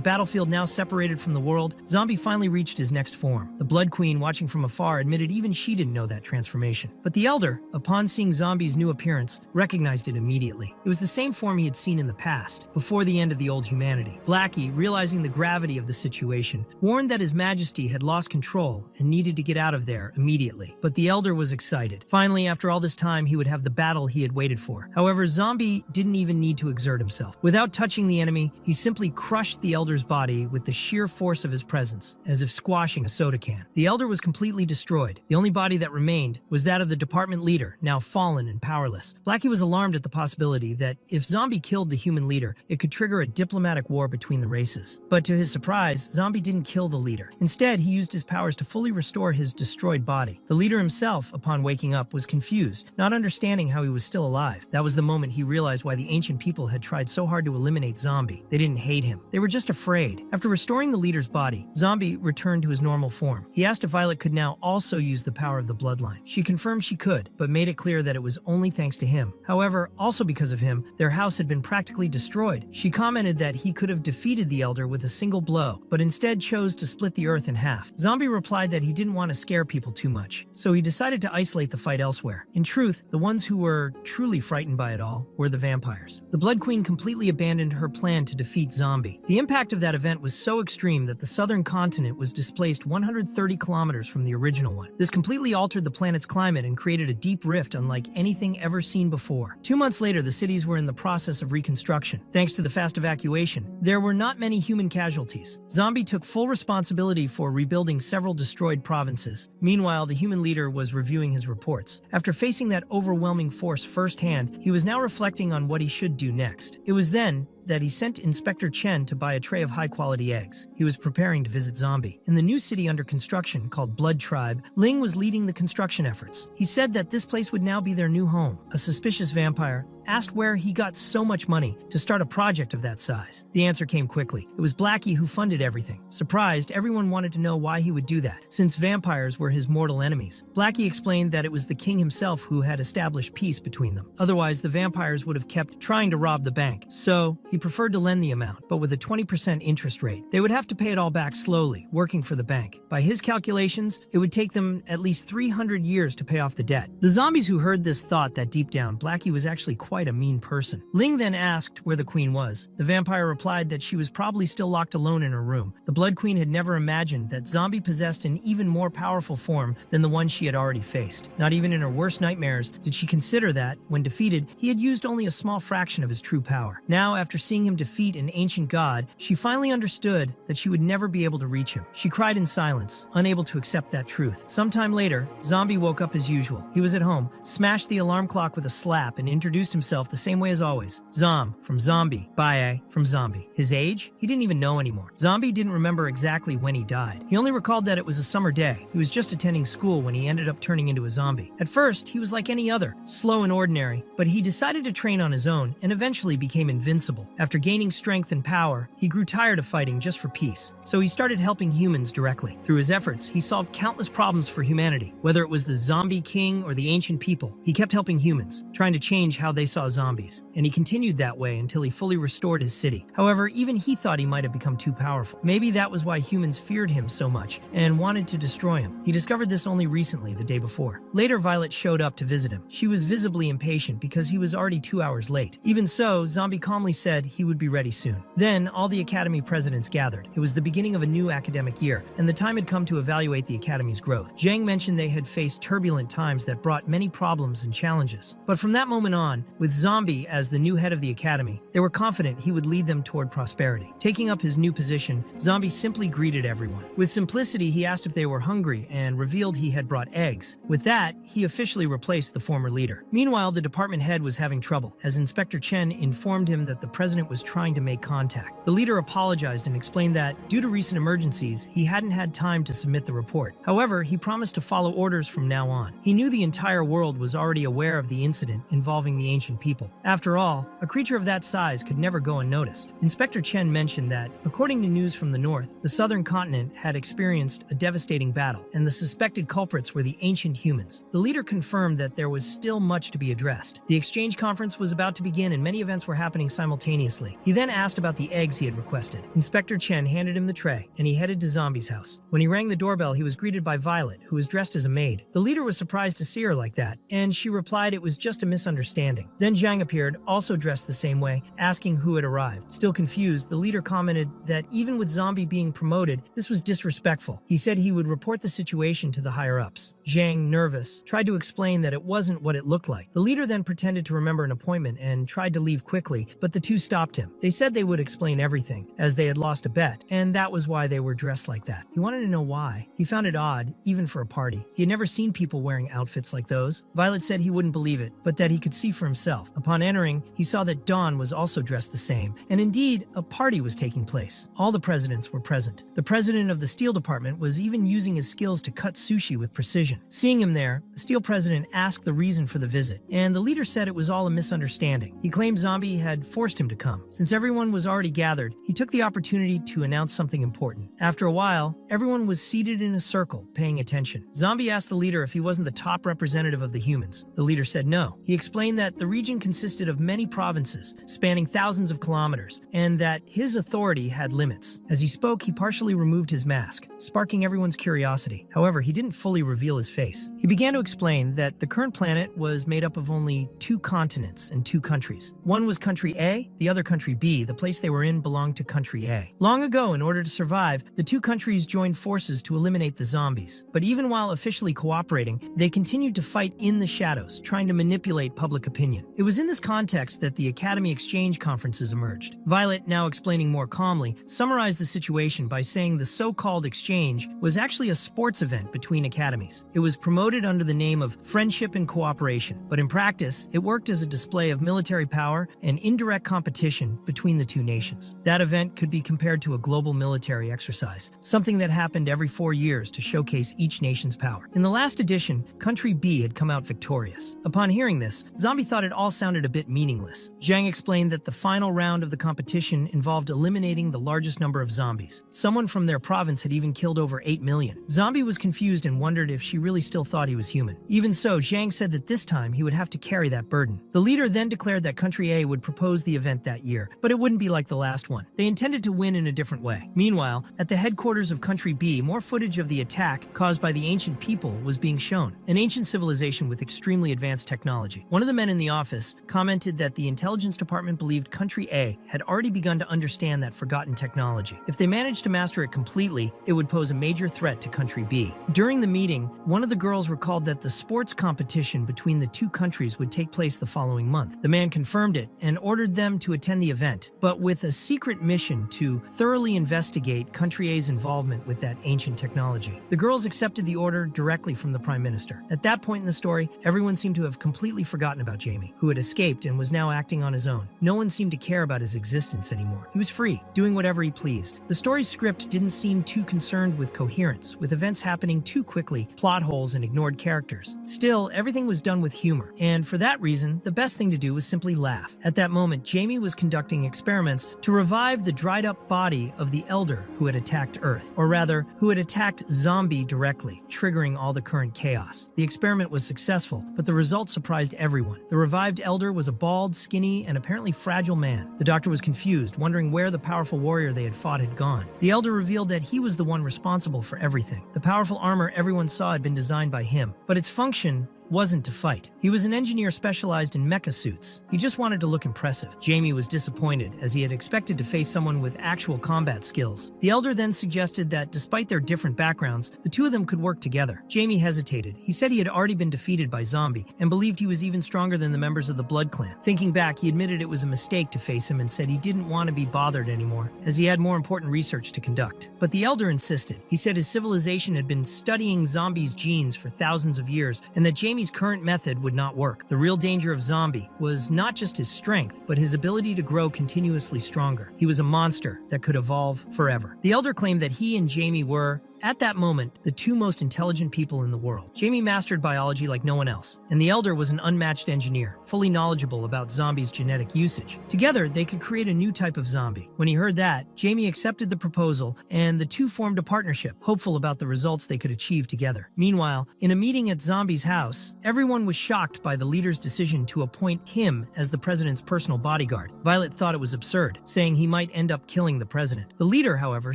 battlefield now separated from the world, Zombie finally reached his next form. The Blood Queen, watching from afar, admitted even she didn't know that transformation. But the Elder, upon seeing Zombie's new appearance, recognized it immediately. It was the same form he had seen in the past, before the end of the old humanity. Blackie, realizing the gravity of the situation, warned that His Majesty had lost control and needed to get out of there immediately. But the Elder was excited. Finally, after all this time, he would have the battle he had waited for. However, Zombie didn't even need to exert himself. Without touching the enemy, he simply crushed the Elder's body with the sheer force of his presence, as if squashing a soda can. The Elder was completely destroyed. The only body that remained was that of the department leader, now fallen and powerless. Blackie was alarmed at the possibility that if Zombie killed the human leader, it could trigger a diplomatic war between the races. But to his surprise, Zombie didn't kill the leader. Instead, he used his powers to fully restore his destroyed body. The leader himself, upon waking up, was confused, not understanding how he was still alive. That was the moment he realized why the ancient people had tried so hard to eliminate Zombie. They didn't hate him. They were just afraid. After restoring the leader's body, Zombie returned to his normal form. He asked if Violet could now also use the power of the bloodline. She confirmed she could, but made it clear that it was only thanks to him. However, also because of him, their house had been practically destroyed. She commented that he could have defeated the Elder with a single blow, but instead chose to split the earth in half. Zombie replied that he didn't want to scare people too much, so he decided to isolate the fight elsewhere. In truth, the ones who were truly frightened by it all were the vampires. The Blood Queen completely abandoned her plan to defeat Zombie. The impact of that event was so extreme that the southern continent was displaced 130 kilometers from the original one. This completely altered the planet's climate and created a deep rift unlike anything ever seen before. 2 months later, the cities were in the process of reconstruction. Thanks to the fast evacuation, there were not many human casualties. Zombie took full responsibility for rebuilding several destroyed provinces. Meanwhile, the human leader was reviewing his reports. After facing that overwhelming force firsthand, he was now reflecting on what he should do next. It was then that he sent Inspector Chen to buy a tray of high-quality eggs. He was preparing to visit Zombie. In the new city under construction, called Blood Tribe, Ling was leading the construction efforts. He said that this place would now be their new home. A suspicious vampire, asked where he got so much money to start a project of that size. The answer came quickly. It was Blackie who funded everything. Surprised, everyone wanted to know why he would do that, since vampires were his mortal enemies. Blackie explained that it was the king himself who had established peace between them. Otherwise, the vampires would have kept trying to rob the bank. So, he preferred to lend the amount, but with a 20% interest rate. They would have to pay it all back slowly, working for the bank. By his calculations, it would take them at least 300 years to pay off the debt. The zombies who heard this thought that deep down, Blackie was actually quite a mean person. Ling then asked where the queen was. The vampire replied that she was probably still locked alone in her room. The Blood Queen had never imagined that zombie possessed an even more powerful form than the one she had already faced. Not even in her worst nightmares did she consider that, when defeated, he had used only a small fraction of his true power. Now, after seeing him defeat an ancient god, she finally understood that she would never be able to reach him. She cried in silence, unable to accept that truth. Sometime later, Zombie woke up as usual. He was at home, smashed the alarm clock with a slap, and introduced himself the same way as always. Zom, from zombie. Bae, from zombie. His age? He didn't even know anymore. Zombie didn't remember exactly when he died. He only recalled that it was a summer day. He was just attending school when he ended up turning into a zombie. At first, he was like any other, slow and ordinary, but he decided to train on his own and eventually became invincible. After gaining strength and power, he grew tired of fighting just for peace, so he started helping humans directly. Through his efforts, he solved countless problems for humanity. Whether it was the zombie king or the ancient people, he kept helping humans, trying to change how they saw zombies, and he continued that way until he fully restored his city. However, even he thought he might have become too powerful. Maybe that was why humans feared him so much and wanted to destroy him. He discovered this only recently, the day before. Later, Violet showed up to visit him. She was visibly impatient because he was already 2 hours late. Even so, Zombie calmly said he would be ready soon. Then, all the academy presidents gathered. It was the beginning of a new academic year, and the time had come to evaluate the academy's growth. Zhang mentioned they had faced turbulent times that brought many problems and challenges. But from that moment on, with Zombie as the new head of the academy, they were confident he would lead them toward prosperity. Taking up his new position, Zombie simply greeted everyone. With simplicity, he asked if they were hungry and revealed he had brought eggs. With that, he officially replaced the former leader. Meanwhile, the department head was having trouble, as Inspector Chen informed him that the president was trying to make contact. The leader apologized and explained that, due to recent emergencies, he hadn't had time to submit the report. However, he promised to follow orders from now on. He knew the entire world was already aware of the incident involving the ancient people. After all, a creature of that size could never go unnoticed. Inspector Chen mentioned that, according to news from the north, the southern continent had experienced a devastating battle, and the suspected culprits were the ancient humans. The leader confirmed that there was still much to be addressed. The exchange conference was about to begin and many events were happening simultaneously. He then asked about the eggs he had requested. Inspector Chen handed him the tray, and he headed to Zombie's house. When he rang the doorbell, he was greeted by Violet, who was dressed as a maid. The leader was surprised to see her like that, and she replied it was just a misunderstanding. Then Zhang appeared, also dressed the same way, asking who had arrived. Still confused, the leader commented that even with Zombie being promoted, this was disrespectful. He said he would report the situation to the higher-ups. Zhang, nervous, tried to explain that it wasn't what it looked like. The leader then pretended to remember an appointment and tried to leave quickly, but the two stopped him. They said they would explain everything, as they had lost a bet, and that was why they were dressed like that. He wanted to know why. He found it odd, even for a party. He had never seen people wearing outfits like those. Violet said he wouldn't believe it, but that he could see for himself. Upon entering, he saw that Dawn was also dressed the same, and indeed, a party was taking place. All the presidents were present. The president of the steel department was even using his skills to cut sushi with precision. Seeing him there, the steel president asked the reason for the visit, and the leader said it was all a misunderstanding. He claimed Zombie had forced him to come. Since everyone was already gathered, he took the opportunity to announce something important. After a while, everyone was seated in a circle, paying attention. Zombie asked the leader if he wasn't the top representative of the humans. The leader said no. He explained that the region consisted of many provinces, spanning thousands of kilometers, and that his authority had limits. As he spoke, he partially removed his mask, sparking everyone's curiosity. However, he didn't fully reveal his face. He began to explain that the current planet was made up of only 2 continents and 2 countries. One was country A, the other country B. The place they were in belonged to country A. Long ago, in order to survive, the 2 countries joined forces to eliminate the zombies. But even while officially cooperating, they continued to fight in the shadows, trying to manipulate public opinion. It was in this context that the Academy Exchange conferences emerged. Violet, now explaining more calmly, summarized the situation by saying the so-called exchange was actually a sports event between academies. It was promoted under the name of friendship and cooperation, but in practice, it worked as a display of military power and indirect competition between the 2 nations. That event could be compared to a global military exercise, something that happened every 4 years to showcase each nation's power. In the last edition, Country B had come out victorious. Upon hearing this, Zombie thought it all sounded a bit meaningless. Zhang explained that the final round of the competition involved eliminating the largest number of zombies. Someone from their province had even killed over 8 million. Zombie was confused and wondered if she really still thought he was human. Even so, Zhang said that this time he would have to carry that burden. The leader then declared that Country A would propose the event that year, but it wouldn't be like the last one. They intended to win in a different way. Meanwhile, at the headquarters of Country B, more footage of the attack caused by the ancient people was being shown. An ancient civilization with extremely advanced technology. One of the men in the office commented that the intelligence department believed Country A had already begun to understand that forgotten technology. If they managed to master it completely, it would pose a major threat to Country B. During the meeting, one of the girls recalled that the sports competition between the two countries would take place the following month. The man confirmed it and ordered them to attend the event, but with a secret mission to thoroughly investigate Country A's involvement with that ancient technology. The girls accepted the order directly from the Prime Minister. At that point in the story, everyone seemed to have completely forgotten about Jamie, who had escaped and was now acting on his own. No one seemed to care about his existence anymore. He was free, doing whatever he pleased. The story's script didn't seem too concerned with coherence, with events happening too quickly, plot holes, and ignored characters. Still, everything was done with humor, and for that reason, the best thing to do was simply laugh. At that moment, Jamie was conducting experiments to revive the dried-up body of the Elder who had attacked Earth, or rather, who had attacked Zombie directly, triggering all the current chaos. The experiment was successful, but the results surprised everyone. The revived Elder was a bald, skinny, and apparently fragile man. The doctor was confused, wondering where the powerful warrior they had fought had gone. The Elder revealed that he was the one responsible for everything. The powerful armor everyone saw had been designed by him, but its function wasn't to fight. He was an engineer specialized in mecha suits. He just wanted to look impressive. Jamie was disappointed, as he had expected to face someone with actual combat skills. The Elder then suggested that despite their different backgrounds, the two of them could work together. Jamie hesitated. He said he had already been defeated by Zombie, and believed he was even stronger than the members of the Blood Clan. Thinking back, he admitted it was a mistake to face him and said he didn't want to be bothered anymore, as he had more important research to conduct. But the Elder insisted. He said his civilization had been studying Zombie's genes for thousands of years, and that Jamie's current method would not work. The real danger of Zombie was not just his strength, but his ability to grow continuously stronger. He was a monster that could evolve forever. The Elder claimed that he and Jamie were, at that moment, the two most intelligent people in the world. Jamie mastered biology like no one else, and the Elder was an unmatched engineer, fully knowledgeable about Zombie's genetic usage. Together, they could create a new type of zombie. When he heard that, Jamie accepted the proposal, and the two formed a partnership, hopeful about the results they could achieve together. Meanwhile, in a meeting at Zombie's house, everyone was shocked by the leader's decision to appoint him as the president's personal bodyguard. Violet thought it was absurd, saying he might end up killing the president. The leader, however,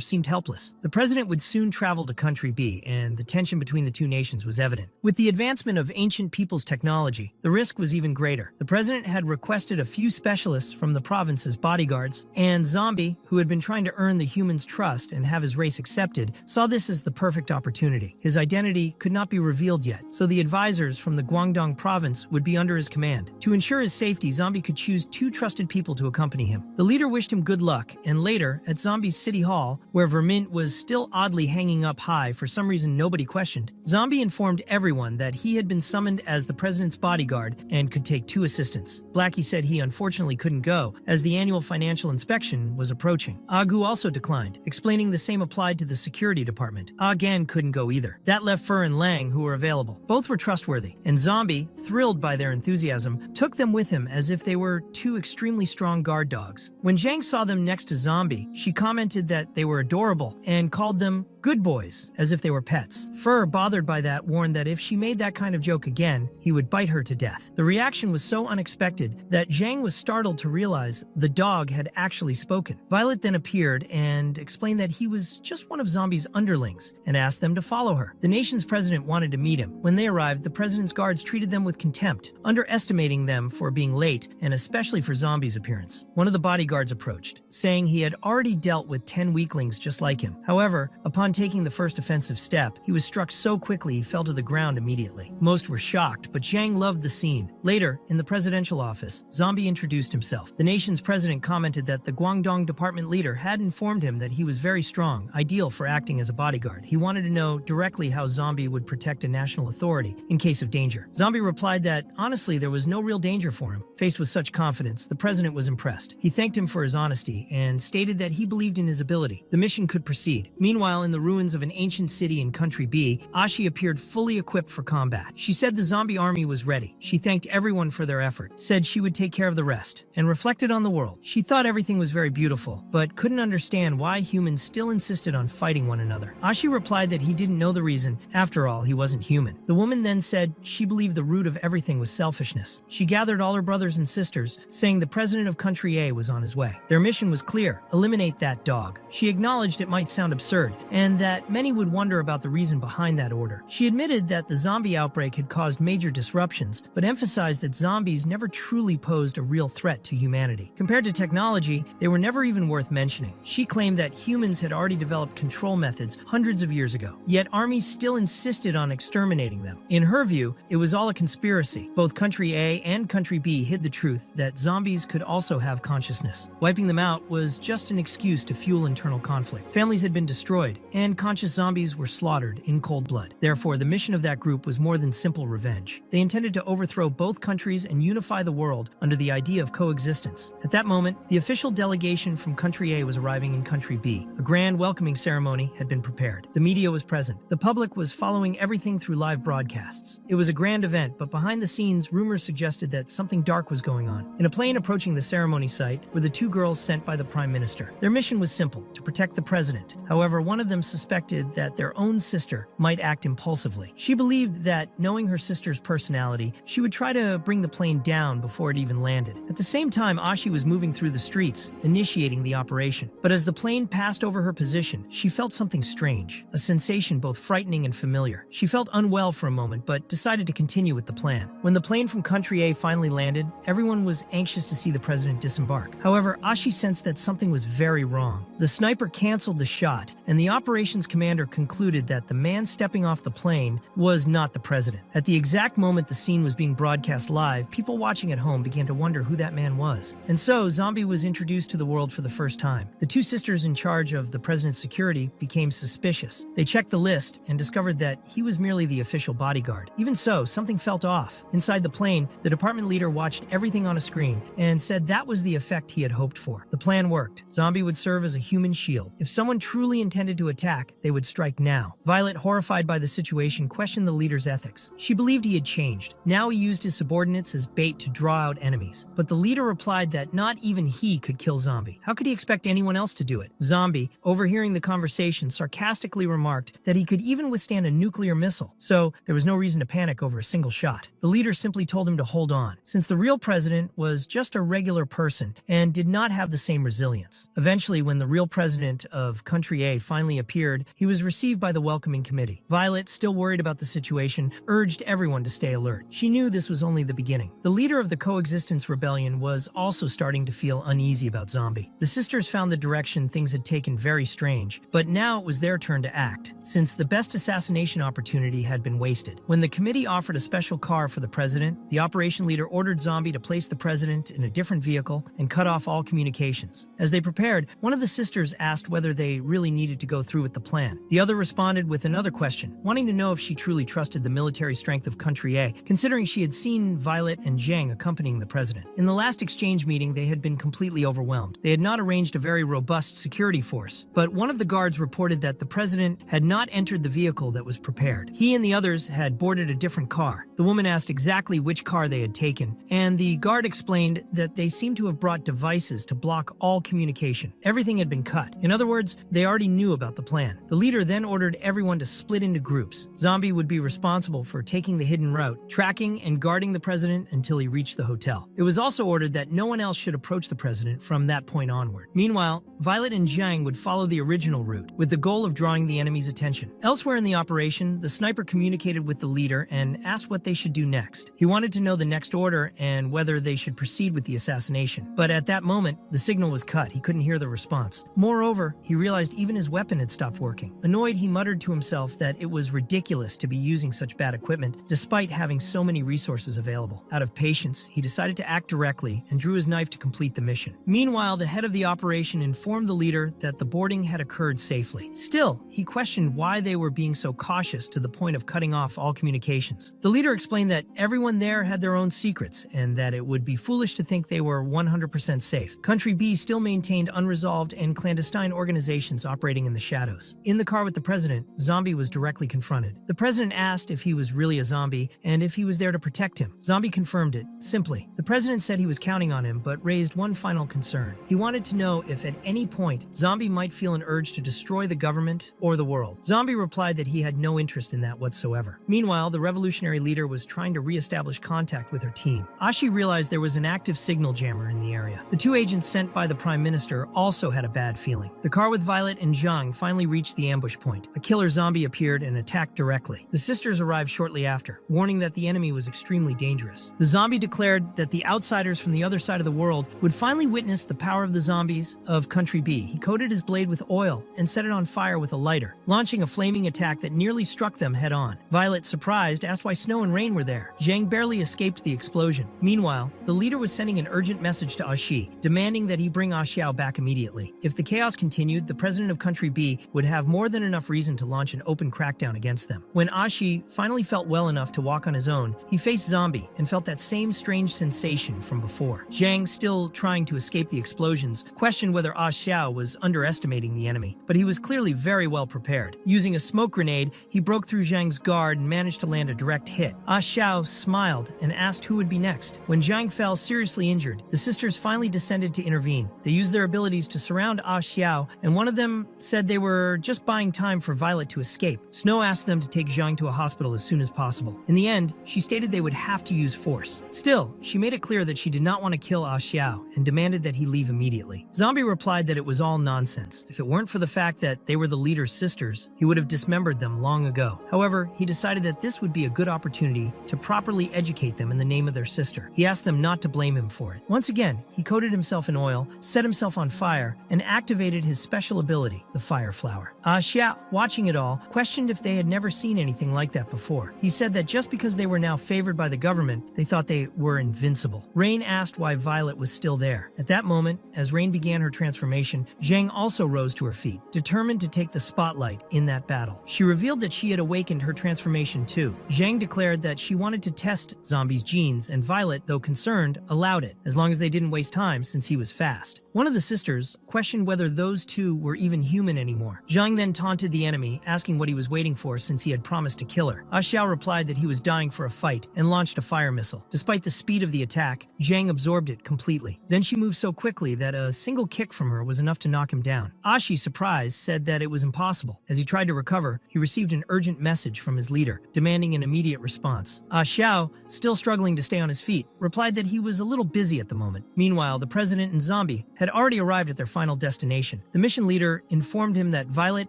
seemed helpless. The president would soon travel to Country B, and the tension between the two nations was evident. With the advancement of ancient people's technology, the risk was even greater. The president had requested a few specialists from the province as bodyguards, and Zombie, who had been trying to earn the humans' trust and have his race accepted, saw this as the perfect opportunity. His identity could not be revealed yet, so the advisors from the Guangdong province would be under his command. To ensure his safety, Zombie could choose two trusted people to accompany him. The leader wished him good luck, and later, at Zombie's city hall, where Vermint was still oddly hanging up high for some reason nobody questioned, Zombie informed everyone that he had been summoned as the president's bodyguard and could take two assistants. Blackie said he unfortunately couldn't go, as the annual financial inspection was approaching. Agu also declined, explaining the same applied to the security department. Gan couldn't go either. That left Fur and Lang, who were available. Both were trustworthy, and Zombie, thrilled by their enthusiasm, took them with him as if they were two extremely strong guard dogs. When Zhang saw them next to Zombie, she commented that they were adorable and called them good boys, as if they were pets. Fur, bothered by that, warned that if she made that kind of joke again, he would bite her to death. The reaction was so unexpected that Zhang was startled to realize the dog had actually spoken. Violet then appeared and explained that he was just one of Zombie's underlings and asked them to follow her. The nation's president wanted to meet him. When they arrived, the president's guards treated them with contempt, underestimating them for being late and especially for Zombie's appearance. One of the bodyguards approached, saying he had already dealt with 10 weaklings just like him. However, upon taking the first offensive step, he was struck so quickly he fell to the ground immediately. Most were shocked, but Zhang loved the scene. Later, in the presidential office, Zombie introduced himself. The nation's president commented that the Guangdong department leader had informed him that he was very strong, ideal for acting as a bodyguard. He wanted to know directly how Zombie would protect a national authority in case of danger. Zombie replied that, honestly, there was no real danger for him. Faced with such confidence, the president was impressed. He thanked him for his honesty and stated that he believed in his ability. The mission could proceed. Meanwhile, in the the ruins of an ancient city in Country B, Ashi appeared fully equipped for combat. She said the zombie army was ready. She thanked everyone for their effort, said she would take care of the rest, and reflected on the world. She thought everything was very beautiful, but couldn't understand why humans still insisted on fighting one another. Ashi replied that he didn't know the reason. After all, he wasn't human. The woman then said she believed the root of everything was selfishness. She gathered all her brothers and sisters, saying the president of Country A was on his way. Their mission was clear: eliminate that dog. She acknowledged it might sound absurd, and that many would wonder about the reason behind that order. She admitted that the zombie outbreak had caused major disruptions, but emphasized that zombies never truly posed a real threat to humanity. Compared to technology, they were never even worth mentioning. She claimed that humans had already developed control methods hundreds of years ago, yet armies still insisted on exterminating them. In her view, it was all a conspiracy. Both Country A and Country B hid the truth that zombies could also have consciousness. Wiping them out was just an excuse to fuel internal conflict. Families had been destroyed, and conscious zombies were slaughtered in cold blood. Therefore, the mission of that group was more than simple revenge. They intended to overthrow both countries and unify the world under the idea of coexistence. At that moment, the official delegation from Country A was arriving in Country B. A grand welcoming ceremony had been prepared. The media was present. The public was following everything through live broadcasts. It was a grand event, but behind the scenes, rumors suggested that something dark was going on. In a plane approaching the ceremony site were the two girls sent by the Prime Minister. Their mission was simple: to protect the president. However, one of them suspected that their own sister might act impulsively. She believed that, knowing her sister's personality, she would try to bring the plane down before it even landed. At the same time, Ashi was moving through the streets, initiating the operation. But as the plane passed over her position, she felt something strange, a sensation both frightening and familiar. She felt unwell for a moment, but decided to continue with the plan. When the plane from Country A finally landed, everyone was anxious to see the president disembark. However, Ashi sensed that something was very wrong. The sniper canceled the shot, and the operations commander concluded that the man stepping off the plane was not the president. At the exact moment the scene was being broadcast live, people watching at home began to wonder who that man was. And so, Zombie was introduced to the world for the first time. The two sisters in charge of the president's security became suspicious. They checked the list and discovered that he was merely the official bodyguard. Even so, something felt off. Inside the plane, the department leader watched everything on a screen and said that was the effect he had hoped for. The plan worked. Zombie would serve as a human shield. If someone truly intended to attack, they would strike now. Violet, horrified by the situation, questioned the leader's ethics. She believed he had changed. Now he used his subordinates as bait to draw out enemies. But the leader replied that not even he could kill Zombie. How could he expect anyone else to do it? Zombie, overhearing the conversation, sarcastically remarked that he could even withstand a nuclear missile, so there was no reason to panic over a single shot. The leader simply told him to hold on, since the real president was just a regular person and did not have the same resilience. Eventually, when the real president of Country A finally appeared, he was received by the welcoming committee. Violet, still worried about the situation, urged everyone to stay alert. She knew this was only the beginning. The leader of the coexistence rebellion was also starting to feel uneasy about Zombie. The sisters found the direction things had taken very strange, but now it was their turn to act, since the best assassination opportunity had been wasted. When the committee offered a special car for the president, the operation leader ordered Zombie to place the president in a different vehicle and cut off all communications. As they prepared, one of the sisters asked whether they really needed to go through with the plan. The other responded with another question, wanting to know if she truly trusted the military strength of Country A, considering she had seen Violet and Zhang accompanying the president. In the last exchange meeting, they had been completely overwhelmed. They had not arranged a very robust security force, but one of the guards reported that the president had not entered the vehicle that was prepared. He and the others had boarded a different car. The woman asked exactly which car they had taken, and the guard explained that they seemed to have brought devices to block all communication. Everything had been cut. In other words, they already knew about the plan. The leader then ordered everyone to split into groups. Zombie would be responsible for taking the hidden route, tracking and guarding the president until he reached the hotel. It was also ordered that no one else should approach the president from that point onward. Meanwhile, Violet and Zhang would follow the original route, with the goal of drawing the enemy's attention. Elsewhere in the operation, the sniper communicated with the leader and asked what they should do next. He wanted to know the next order and whether they should proceed with the assassination. But at that moment, the signal was cut. He couldn't hear the response. Moreover, he realized even his weapon had stopped working. Annoyed, he muttered to himself that it was ridiculous to be using such bad equipment, despite having so many resources available. Out of patience, he decided to act directly and drew his knife to complete the mission. Meanwhile, the head of the operation informed the leader that the boarding had occurred safely. Still, he questioned why they were being so cautious to the point of cutting off all communications. The leader explained that everyone there had their own secrets and that it would be foolish to think they were 100% safe. Country B still maintained unresolved and clandestine organizations operating in the shadows. In the car with the president, Zombie was directly confronted. The president asked if he was really a zombie and if he was there to protect him. Zombie confirmed it, simply. The president said he was counting on him, but raised one final concern. He wanted to know if at any point Zombie might feel an urge to destroy the government or the world. Zombie replied that he had no interest in that whatsoever. Meanwhile, the revolutionary leader was trying to re-establish contact with her team. Ashi realized there was an active signal jammer in the area. The two agents sent by the prime minister also had a bad feeling. The car with Violet and Zhang finally reached the ambush point. A killer zombie appeared and attacked directly. The sisters arrived shortly after, warning that the enemy was extremely dangerous. The zombie declared that the outsiders from the other side of the world would finally witness the power of the zombies of Country B. He coated his blade with oil and set it on fire with a lighter, launching a flaming attack that nearly struck them head-on. Violet, surprised, asked why Snow and Rain were there. Zhang barely escaped the explosion. Meanwhile, the leader was sending an urgent message to Ashi, demanding that he bring Xiao back immediately. If the chaos continued, the president of Country B would have more than enough reason to launch an open crackdown against them. When Ashi finally felt well enough to walk on his own, he faced Zombie and felt that same strange sensation from before. Zhang, still trying to escape the explosions, questioned whether Xiao was underestimating the enemy, but he was clearly very well prepared. Using a smoke grenade, he broke through Zhang's guard and managed to land a direct hit. Xiao smiled and asked who would be next. When Zhang fell seriously injured, the sisters finally descended to intervene. They used their abilities to surround Xiao, and one of them said they were just buying time for Violet to escape. Snow asked them to take Zhang to a hospital as soon as possible. In the end, she stated they would have to use force. Still, she made it clear that she did not want to kill Xiao and demanded that he leave immediately. Zombie replied that it was all nonsense. If it weren't for the fact that they were the leader's sisters, he would have dismembered them long ago. However, he decided that this would be a good opportunity to properly educate them in the name of their sister. He asked them not to blame him for it. Once again, he coated himself in oil, set himself on fire, and activated his special ability, the Fire Flower. Xia, watching it all, questioned if they had never seen anything like that before. He said that just because they were now favored by the government, they thought they were invincible. Rain asked why Violet was still there. At that moment, as Rain began her transformation, Zhang also rose to her feet, determined to take the spotlight in that battle. She revealed that she had awakened her transformation too. Zhang declared that she wanted to test Zombie's genes, and Violet, though concerned, allowed it, as long as they didn't waste time since he was fast. One of the sisters questioned whether those two were even human anymore. Zhang then taunted the enemy, asking what he was waiting for since he had promised to kill her. Xiao replied that he was dying for a fight and launched a fire missile. Despite the speed of the attack, Zhang absorbed it completely. Then she moved so quickly that a single kick from her was enough to knock him down. Ashi, surprised, said that it was impossible. As he tried to recover, he received an urgent message from his leader, demanding an immediate response. Xiao, still struggling to stay on his feet, replied that he was a little busy at the moment. Meanwhile, the president and Zombie had already arrived at their final destination. The mission leader informed him that Violet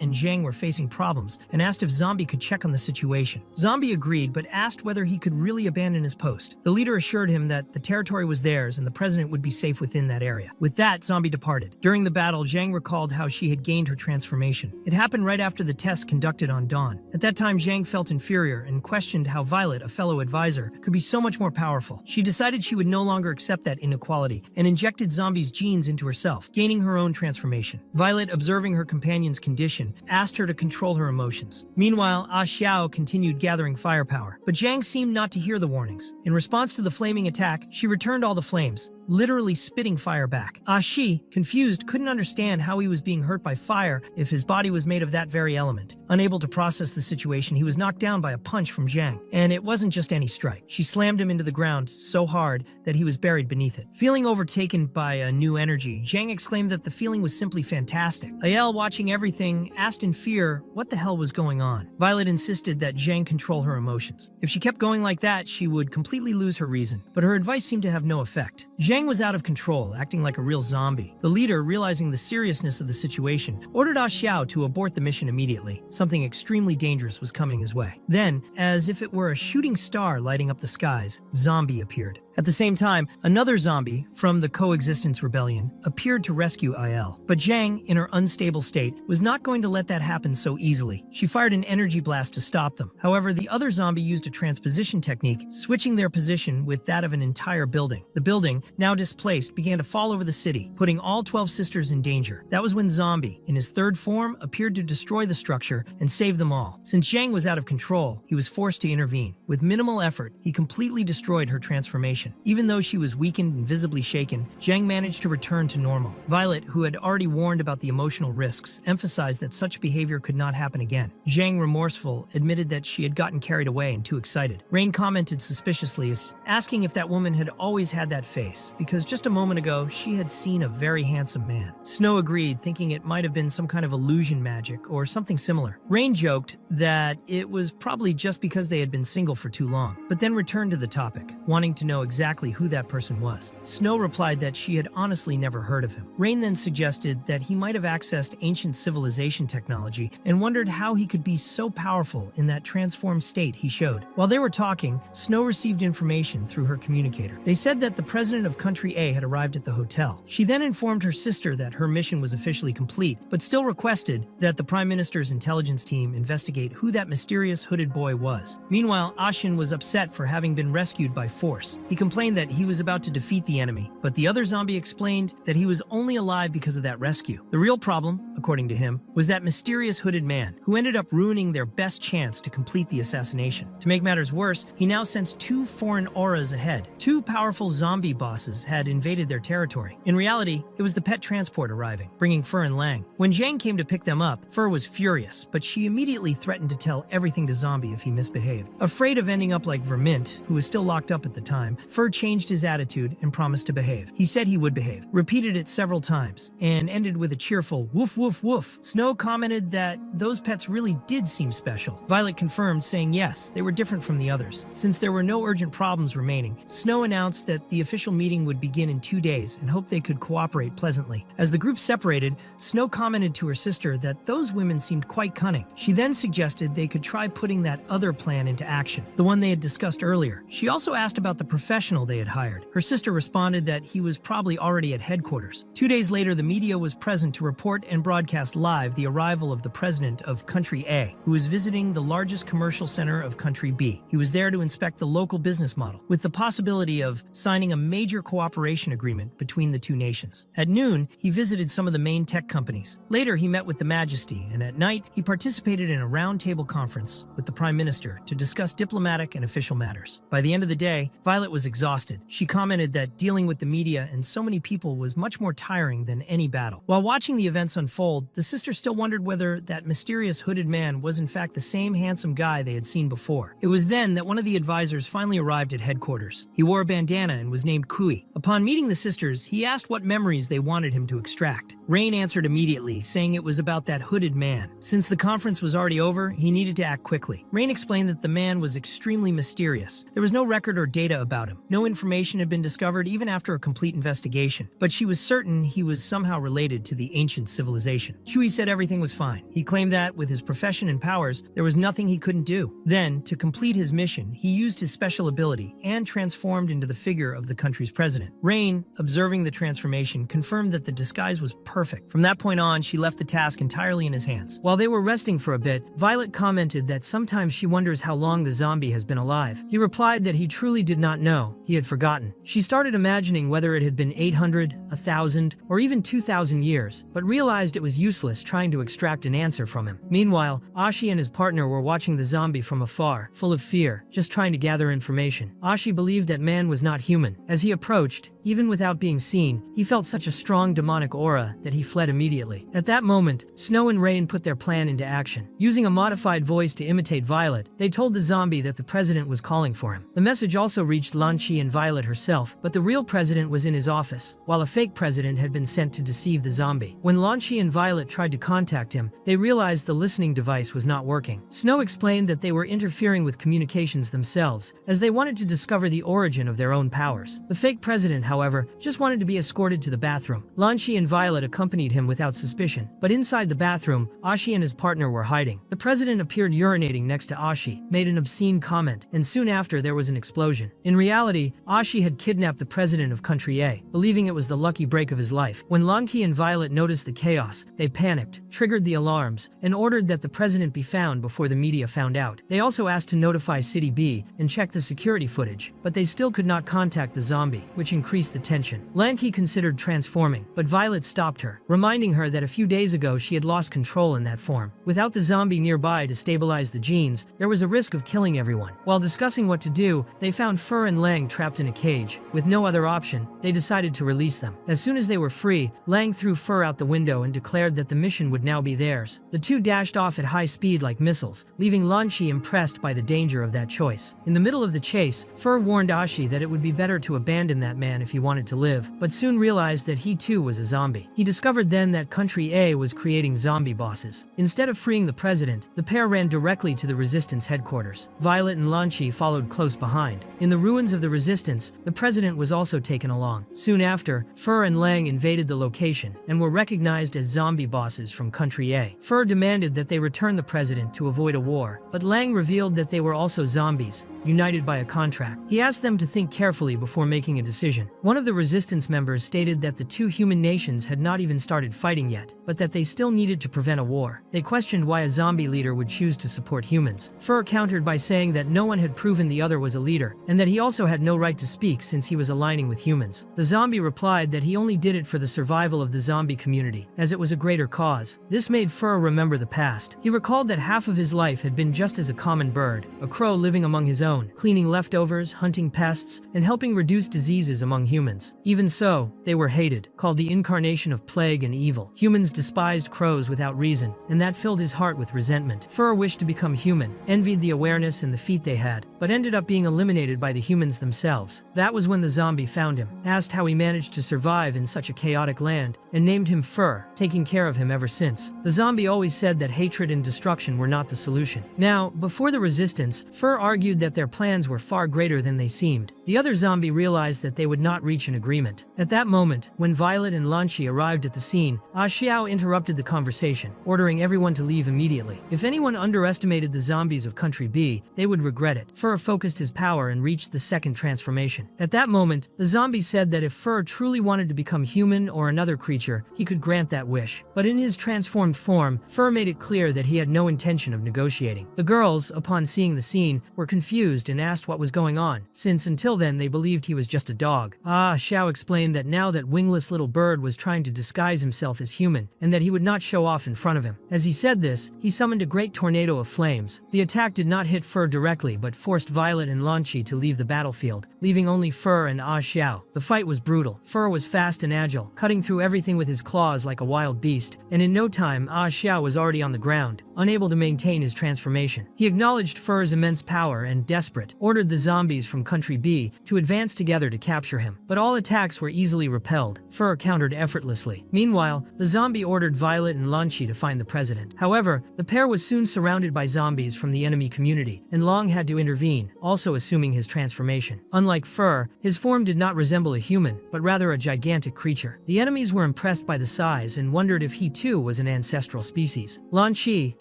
and Zhang were facing problems and asked if Zombie could check on the situation. Zombie agreed, but asked whether he could really abandon his post. The leader assured him that the territory was theirs and the president would be safe within that area. With that, Zombie departed. During the battle, Zhang recalled how she had gained her transformation. It happened right after the test conducted on Dawn. At that time, Zhang felt inferior and questioned how Violet, a fellow advisor, could be so much more powerful. She decided she would no longer accept that inequality and injected Zombie's genes into herself, gaining her own transformation. Violet, observing her companion's condition, asked her to control her emotions. Meanwhile, Xiao continued gathering firepower, but Zhang seemed not to hear the warnings. In response to the flaming attack, she returned all the flames, literally spitting fire back. Ashi, confused, couldn't understand how he was being hurt by fire if his body was made of that very element. Unable to process the situation, he was knocked down by a punch from Zhang. And it wasn't just any strike. She slammed him into the ground so hard that he was buried beneath it. Feeling overtaken by a new energy, Zhang exclaimed that the feeling was simply fantastic. Yahello, watching everything, asked in fear what the hell was going on. Violet insisted that Zhang control her emotions. If she kept going like that, she would completely lose her reason. But her advice seemed to have no effect. Zhang was out of control, acting like a real zombie. The leader, realizing the seriousness of the situation, ordered Xiao to abort the mission immediately. Something extremely dangerous was coming his way. Then, as if it were a shooting star lighting up the skies, Zombie appeared. At the same time, another zombie from the Coexistence Rebellion appeared to rescue Yahello. But Zhang, in her unstable state, was not going to let that happen so easily. She fired an energy blast to stop them. However, the other zombie used a transposition technique, switching their position with that of an entire building. The building, now displaced, began to fall over the city, putting all 12 sisters in danger. That was when Zombie, in his third form, appeared to destroy the structure and save them all. Since Zhang was out of control, he was forced to intervene. With minimal effort, he completely destroyed her transformation. Even though she was weakened and visibly shaken, Zhang managed to return to normal. Violet, who had already warned about the emotional risks, emphasized that such behavior could not happen again. Zhang, remorseful, admitted that she had gotten carried away and too excited. Rain commented suspiciously, asking if that woman had always had that face, because just a moment ago, she had seen a very handsome man. Snow agreed, thinking it might have been some kind of illusion magic or something similar. Rain joked that it was probably just because they had been single for too long, but then returned to the topic, wanting to know exactly who that person was. Snow replied that she had honestly never heard of him. Rain then suggested that he might have accessed ancient civilization technology and wondered how he could be so powerful in that transformed state he showed. While they were talking, Snow received information through her communicator. They said that the president of country A had arrived at the hotel. She then informed her sister that her mission was officially complete, but still requested that the prime minister's intelligence team investigate who that mysterious hooded boy was. Meanwhile, Ashin was upset for having been rescued by force. He complained that he was about to defeat the enemy, but the other zombie explained that he was only alive because of that rescue. The real problem, according to him, was that mysterious hooded man, who ended up ruining their best chance to complete the assassination. To make matters worse, he now sensed two foreign auras ahead. Two powerful zombie bosses had invaded their territory. In reality, it was the pet transport arriving, bringing Fur and Lang. When Zhang came to pick them up, Fur was furious, but she immediately threatened to tell everything to Zombie if he misbehaved. Afraid of ending up like Vermint, who was still locked up at the time, Fur changed his attitude and promised to behave. He said he would behave, repeated it several times, and ended with a cheerful woof woof woof. Snow commented that those pets really did seem special. Violet confirmed, saying yes, they were different from the others. Since there were no urgent problems remaining, Snow announced that the official meeting would begin in 2 days and hoped they could cooperate pleasantly. As the group separated, Snow commented to her sister that those women seemed quite cunning. She then suggested they could try putting that other plan into action, the one they had discussed earlier. She also asked about the professional they had hired. Her sister responded that he was probably already at headquarters. 2 days later, the media was present to report and broadcast live the arrival of the president of Country A, who was visiting the largest commercial center of Country B. He was there to inspect the local business model, with the possibility of signing a major cooperation agreement between the two nations. At noon, he visited some of the main tech companies. Later, he met with the Majesty, and at night, he participated in a round-table conference with the Prime Minister to discuss diplomatic and official matters. By the end of the day, Violet was exhausted. She commented that dealing with the media and so many people was much more tiring than any battle. While watching the events unfold, the sisters still wondered whether that mysterious hooded man was in fact the same handsome guy they had seen before. It was then that one of the advisors finally arrived at headquarters. He wore a bandana and was named Kui. Upon meeting the sisters, he asked what memories they wanted him to extract. Rain answered immediately, saying it was about that hooded man. Since the conference was already over, he needed to act quickly. Rain explained that the man was extremely mysterious. There was no record or data about him. No information had been discovered even after a complete investigation, but she was certain he was somehow related to the ancient civilization. Chui said everything was fine. He claimed that, with his profession and powers, there was nothing he couldn't do. Then, to complete his mission, he used his special ability and transformed into the figure of the country's president. Rain, observing the transformation, confirmed that the disguise was perfect. From that point on, she left the task entirely in his hands. While they were resting for a bit, Violet commented that sometimes she wonders how long the zombie has been alive. He replied that he truly did not know. He had forgotten. She started imagining whether it had been 800, 1,000, or even 2,000 years, but realized it was useless trying to extract an answer from him. Meanwhile, Ashi and his partner were watching the zombie from afar, full of fear, just trying to gather information. Ashi believed that man was not human. As he approached, even without being seen, he felt such a strong demonic aura that he fled immediately. At that moment, Snow and Rain put their plan into action. Using a modified voice to imitate Violet, they told the zombie that the president was calling for him. The message also reached Lanchi and Violet herself, but the real president was in his office, while a fake president had been sent to deceive the zombie. When Lanchi and Violet tried to contact him, they realized the listening device was not working. Snow explained that they were interfering with communications themselves, as they wanted to discover the origin of their own powers. The fake president, however, just wanted to be escorted to the bathroom. Lanchi and Violet accompanied him without suspicion, but inside the bathroom, Ashi and his partner were hiding. The president appeared urinating next to Ashi, made an obscene comment, and soon after there was an explosion. In reality, Ashi had kidnapped the president of Country A, believing it was the lucky break of his life. When Lanchi and Violet noticed the chaos, they panicked, triggered the alarms, and ordered that the president be found before the media found out. They also asked to notify City B and check the security footage, but they still could not contact the zombie, which increased the tension. Lanchi considered transforming, but Violet stopped her, reminding her that a few days ago she had lost control in that form. Without the zombie nearby to stabilize the genes, there was a risk of killing everyone. While discussing what to do, they found Fur and Lang trapped in a cage. With no other option, they decided to release them. As soon as they were free, Lang threw Fur out the window and declared that the mission would now be theirs. The two dashed off at high speed like missiles, leaving Lanchi impressed by the danger of that choice. In the middle of the chase, Fur warned Ashi that it would be better to abandon that man if he wanted to live, but soon realized that he too was a zombie. He discovered then that Country A was creating zombie bosses. Instead of freeing the president, the pair ran directly to the resistance headquarters. Violet and Lanchi followed close behind. In the ruins of the resistance, the president was also taken along. Soon after, Fur and Lang invaded the location and were recognized as zombie bosses from Country A. Fur demanded that they return the president to avoid a war, but Lang revealed that they were also zombies, united by a contract. He asked them to think carefully before making a decision. One of the resistance members stated that the two human nations had not even started fighting yet, but that they still needed to prevent a war. They questioned why a zombie leader would choose to support humans. Fur countered by saying that no one had proven the other was a leader, and that he also had no right to speak since he was aligning with humans. The zombie replied that he only did it for the survival of the zombie community, as it was a greater cause. This made Fur remember the past. He recalled that half of his life had been just as a common bird, a crow living among his own, cleaning leftovers, hunting pests, and helping reduce diseases among humans. Even so, they were hated, called the incarnation of plague and evil. Humans despised crows without reason, and that filled his heart with resentment. Fur wished to become human, envied the awareness and the feat they had, but ended up being eliminated by the humans themselves. That was when the zombie found him, asked how he managed to survive in such a chaotic land, and named him Fur, taking care of him ever since. The zombie always said that hatred and destruction were not the solution. Now, before the resistance, Fur argued that their plans were far greater than they seemed. The other zombie realized that they would not reach an agreement. At that moment, when Violet and Lanchi arrived at the scene, Xiao interrupted the conversation, ordering everyone to leave immediately. If anyone underestimated the zombies of Country B, they would regret it. Fur focused his power and reached the second transformation. At that moment, the zombie said that if Fur truly wanted to become human or another creature, he could grant that wish. But in his transformed form, Fur made it clear that he had no intention of negotiating. The girls, upon seeing the scene, were confused and asked what was going on, since until then they believed he was just a dog. Xiao explained that now that wingless little bird was trying to disguise himself as human, and that he would not show off in front of him. As he said this, he summoned a great tornado of flames. The attack did not hit Fur directly, but forced Violet and Lanchi to leave the battlefield, leaving only Fur and Xiao. The fight was brutal. Fur was fast and agile, cutting through everything with his claws like a wild beast, and in no time Xiao was already on the ground, unable to maintain his transformation. He acknowledged Fur's immense power and, desperate, ordered the zombies from Country B to advance together to capture him. But all attacks were easily repelled. Fur countered effortlessly. Meanwhile, the zombie ordered Violet and Lanchi to find the president. However, the pair was soon surrounded by zombies from the enemy community, and Long had to intervene, also assuming his transformation. Unlike Fur, his form did not resemble a human, but rather a gigantic creature. The enemies were impressed by the size and wondered if he too was an ancestral species. Lanchi,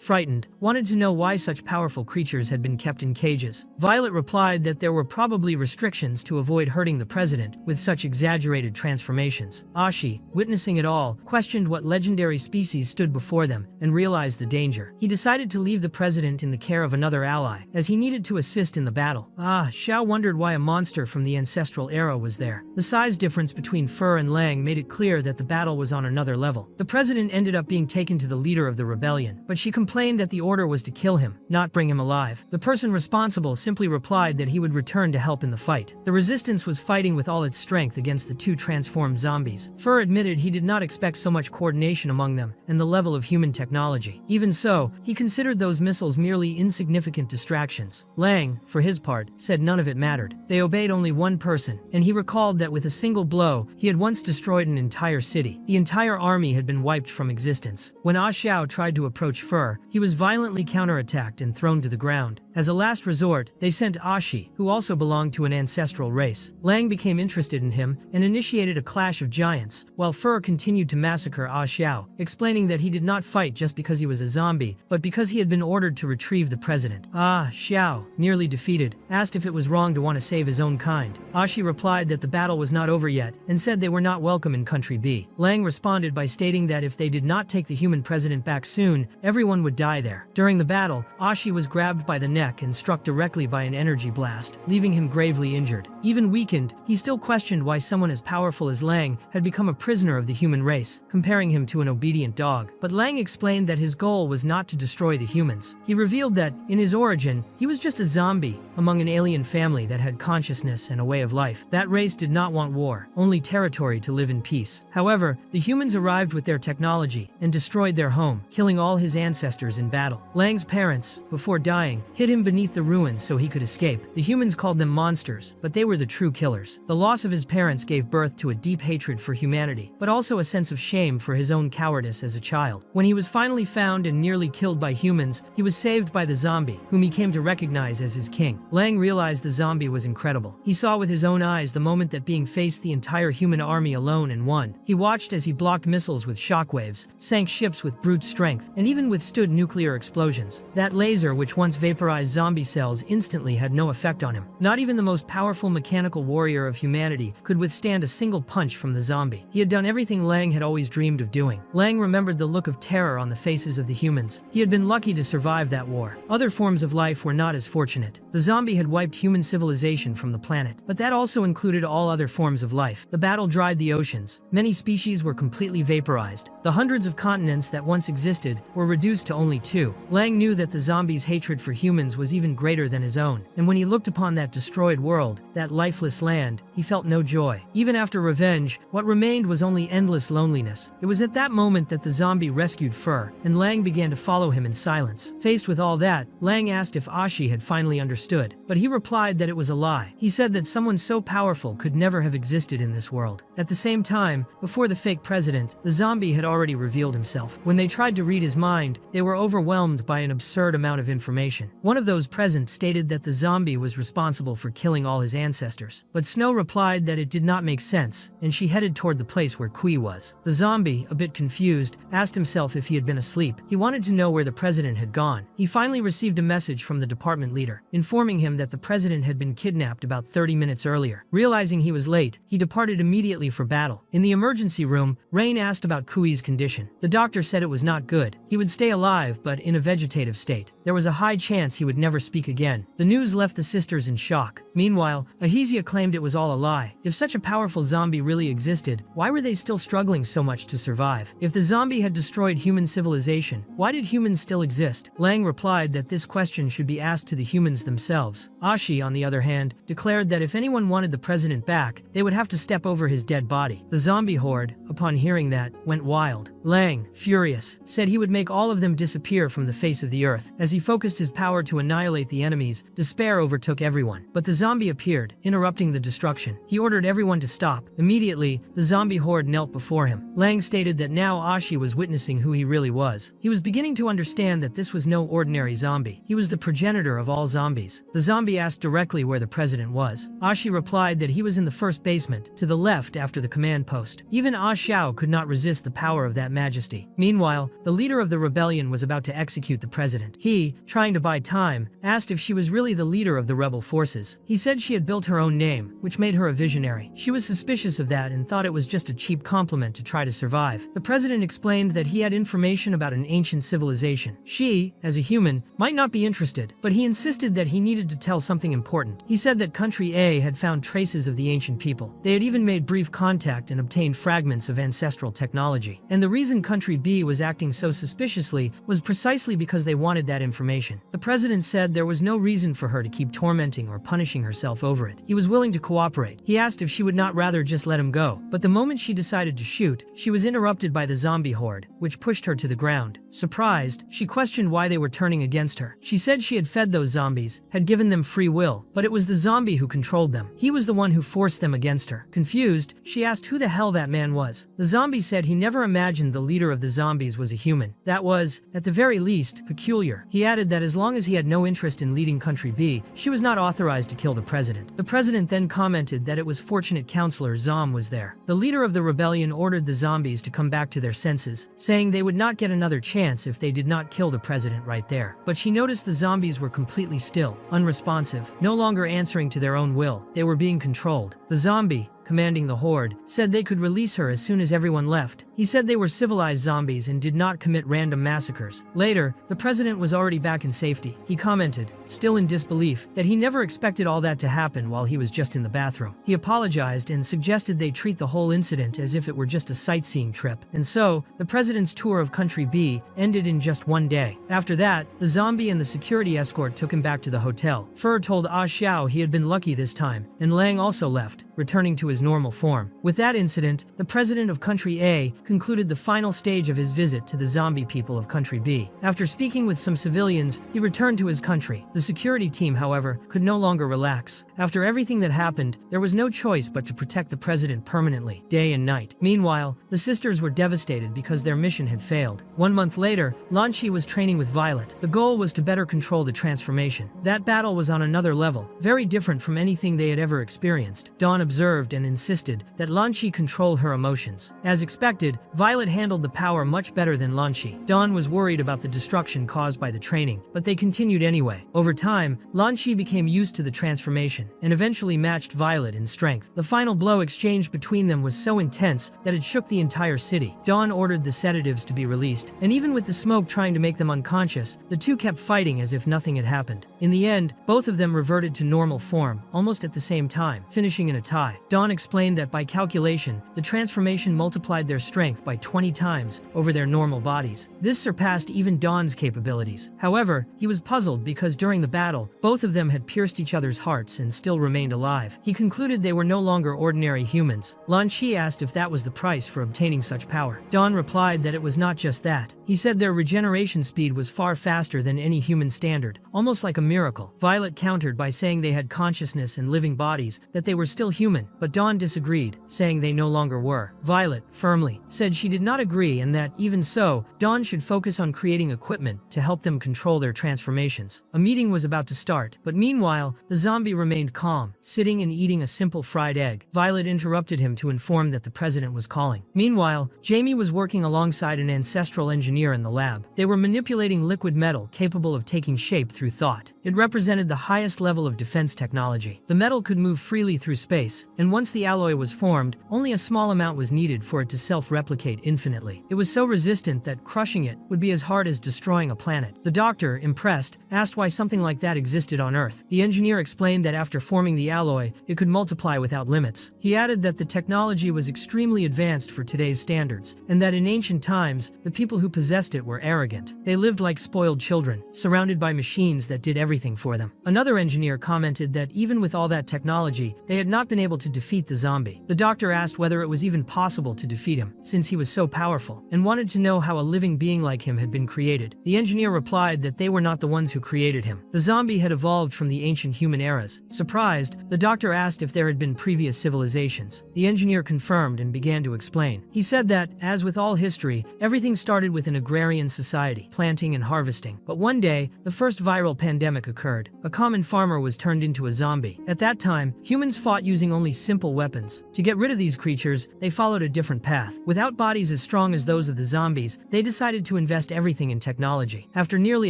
frightened, wanted to know why such powerful creatures had been kept in cages. Violet replied that there were probably restrictions to avoid hurting the president with such exaggerated transformations. Ashi, witnessing it all, questioned what legendary species stood before them and realized the danger. He decided to leave the president in the care of another ally, as he needed to assist in the battle. Xiao wondered why a monster from the ancestral era was there. The size difference between Fur and Lang made it clear that the battle was on another level. The president ended up being taken to the leader of the rebellion, but she complained that the order was to kill him, not bring him alive. The person responsible simply replied that he would return to help in the fight. The resistance was fighting with all its strength against the two transformed zombies. Fur admitted he did not expect so much coordination among them and the level of human technology. Even so, he considered those missiles merely insignificant distractions. Lang, for his part, said none of it mattered. They obeyed only one person, and he recalled that with a single blow, he had once destroyed an entire city. The entire army had been wiped from existence. When Xiao tried to approach Fur, he was violently counterattacked and thrown to the ground. As a last resort, they sent Ashi, who also belonged to an ancestral race. Lang became interested in him and initiated a clash of giants, while Fur continued to massacre Ah Xiao, explaining that he did not fight just because he was a zombie, but because he had been ordered to retrieve the president. Ah Xiao, nearly defeated, asked if it was wrong to want to save his own kind. Ashi replied that the battle was not over yet and said they were not welcome in Country B. Lang responded by stating that if they did not take the human president back soon, everyone would die there. During the battle, Ashi was grabbed by the neck and struck directly by an energy blast, leaving him gravely injured. Even weakened, he still questioned why someone as powerful as Lang had become a prisoner of the human race, comparing him to an obedient dog. But Lang explained that his goal was not to destroy the humans. He revealed that, in his origin, he was just a zombie among an alien family that had consciousness and a way of life. That race did not want war, only territory to live in peace. However, the humans arrived with their technology and destroyed their home, killing all his ancestors in battle. Lang's parents, before dying, hid him beneath the ruins so he could escape. The humans called them monsters, but they were the true killers. The loss of his parents gave birth to a deep hatred for humanity, but also a sense of shame for his own cowardice as a child. When he was finally found and nearly killed by humans, he was saved by the zombie, whom he came to recognize as his king. Lang realized the zombie was incredible. He saw with his own eyes the moment that being faced the entire human army alone and won. He watched as he blocked missiles with shockwaves, sank ships with brute strength, and even withstood nuclear explosions. That laser, which once vaporized zombie cells, instantly had no effect on him. Not even the most powerful mechanical warrior of humanity could withstand a single punch from the zombie. He had done everything Lang had always dreamed of doing. Lang remembered the look of terror on the faces of the humans. He had been lucky to survive that war. Other forms of life were not as fortunate. The zombie had wiped human civilization from the planet, but that also included all other forms of life. The battle dried the oceans. Many species were completely vaporized. The hundreds of continents that once existed were reduced to only 2. Lang knew that the zombie's hatred for humans was even greater than his own, and when he looked upon that destroyed world, that lifeless land, he felt no joy. Even after revenge, what remained was only endless loneliness. It was at that moment that the zombie rescued Fur, and Lang began to follow him in silence. Faced with all that, Lang asked if Ashi had finally understood, but he replied that it was a lie. He said that someone so powerful could never have existed in this world. At the same time, before the fake president, the zombie had already revealed himself. When they tried to read his mind, they were overwhelmed by an absurd amount of information. One of those present stated that the zombie was responsible for killing all his ancestors, but Snow replied that it did not make sense, and she headed toward the place where Kui was. The zombie, a bit confused, asked himself if he had been asleep. He wanted to know where the president had gone. He finally received a message from the department leader, informing him that the president had been kidnapped about 30 minutes earlier. Realizing he was late, he departed immediately for battle. In the emergency room, Rain asked about Kui's condition. The doctor said it was not good. He would stay alive, but in a vegetative state. There was a high chance he would never speak again. The news left the sisters in shock. Meanwhile, Ahizia claimed it was all a lie. If such a powerful zombie really existed, why were they still struggling so much to survive? If the zombie had destroyed human civilization, why did humans still exist? Lang replied that this question should be asked to the humans themselves. Ashi, on the other hand, declared that if anyone wanted the president back, they would have to step over his dead body. The zombie horde, upon hearing that, went wild. Lang, furious, said he would make all of them disappear from the face of the earth. As he focused his power to annihilate the enemies, despair overtook everyone. But the zombie appeared, interrupting the destruction. He ordered everyone to stop. Immediately, the zombie horde knelt before him. Lang stated that now Ashi was witnessing who he really was. He was beginning to understand that this was no ordinary zombie. He was the progenitor of all zombies. The zombie asked directly where the president was. Ashi replied that he was in the first basement, to the left after the command post. Even Ah Xiao could not resist the power of that majesty. Meanwhile, the leader of the rebellion was about to execute the president. He, trying to buy time, asked if she was really the leader of the rebel forces. He said she had built her own name, which made her a visionary. She was suspicious of that and thought it was just a cheap compliment to try to survive. The president explained that he had information about an ancient civilization. She, as a human, might not be interested, but he insisted that he needed to tell something important. He said that Country A had found traces of the ancient people. They had even made brief contact and obtained fragments of ancestral technology. And the reason Country B was acting so suspiciously was precisely because they wanted that information. The president said there was no reason for her to keep tormenting or punishing herself over it. He was willing to cooperate. He asked if she would not rather just let him go. But the moment she decided to shoot, she was interrupted by the zombie horde, which pushed her to the ground. Surprised, she questioned why they were turning against her. She said she had fed those zombies, had given given them free will, but it was the zombie who controlled them. He was the one who forced them against her. Confused, she asked who the hell that man was. The zombie said he never imagined the leader of the zombies was a human. That was, at the very least, peculiar. He added that as long as he had no interest in leading Country B, she was not authorized to kill the president. The president then commented that it was fortunate Counselor Zom was there. The leader of the rebellion ordered the zombies to come back to their senses, saying they would not get another chance if they did not kill the president right there. But she noticed the zombies were completely still, unresponsive, no longer answering to their own will. They were being controlled. The zombie, commanding the horde, said they could release her as soon as everyone left. He said they were civilized zombies and did not commit random massacres. Later, the president was already back in safety. He commented, still in disbelief, that he never expected all that to happen while he was just in the bathroom. He apologized and suggested they treat the whole incident as if it were just a sightseeing trip. And so, the president's tour of Country B ended in just one day. After that, the zombie and the security escort took him back to the hotel. Fur told Ah Xiao he had been lucky this time, and Lang also left, returning to his normal form. With that incident, the president of Country A concluded the final stage of his visit to the zombie people of Country B. After speaking with some civilians, he returned to his country. The security team, however, could no longer relax. After everything that happened, there was no choice but to protect the president permanently, day and night. Meanwhile, the sisters were devastated because their mission had failed. 1 month later, Lan Shi was training with Violet. The goal was to better control the transformation. That battle was on another level, very different from anything they had ever experienced. Dawn observed and insisted that Lan Shi control her emotions. As expected, Violet handled the power much better than Lan Shi. Dawn was worried about the destruction caused by the training, but they continued anyway. Over time, Lan Shi became used to the transformation and eventually matched Violet in strength. The final blow exchanged between them was so intense that it shook the entire city. Dawn ordered the sedatives to be released, and even with the smoke trying to make them unconscious, the two kept fighting as if nothing had happened. In the end, both of them reverted to normal form, almost at the same time, finishing in a tie. Dawn explained that by calculation, the transformation multiplied their strength by 20 times over their normal bodies. This surpassed even Dawn's capabilities. However, he was puzzled because during the battle, both of them had pierced each other's hearts and still remained alive. He concluded they were no longer ordinary humans. Lan Shi asked if that was the price for obtaining such power. Dawn replied that it was not just that. He said their regeneration speed was far faster than any human standard, almost like a miracle. Violet countered by saying they had consciousness and living bodies, that they were still human, but Dawn disagreed, saying they no longer were. Violet, firmly, said she did not agree and that, even so, Dawn should focus on creating equipment to help them control their transformations. A meeting was about to start, but meanwhile, the zombie remained calm, sitting and eating a simple fried egg. Violet interrupted him to inform that the president was calling. Meanwhile, Jamie was working alongside an ancestral engineer in the lab. They were manipulating liquid metal capable of taking shape through thought. It represented the highest level of defense technology. The metal could move freely through space, and once the alloy was formed, only a small amount was needed for it to self-replicate infinitely. It was so resistant that crushing it would be as hard as destroying a planet. The doctor, impressed, asked why something like that existed on Earth. The engineer explained that after forming the alloy, it could multiply without limits. He added that the technology was extremely advanced for today's standards, and that in ancient times, the people who possessed it were arrogant. They lived like spoiled children, surrounded by machines that did everything for them. Another engineer commented that even with all that technology, they had not been able to defeat the zombie. The doctor asked whether it was even possible to defeat him, since he was so powerful, and wanted to know how a living being like him had been created. The engineer replied that they were not the ones who created him. The zombie had evolved from the ancient human eras. Surprised, the doctor asked if there had been previous civilizations. The engineer confirmed and began to explain. He said that, as with all history, everything started with an agrarian society, planting and harvesting. But one day, the first viral pandemic occurred. A common farmer was turned into a zombie. At that time, humans fought using only simple weapons. To get rid of these creatures, they followed a different path. Without bodies as strong as those of the zombies, they decided to invest everything in technology. After nearly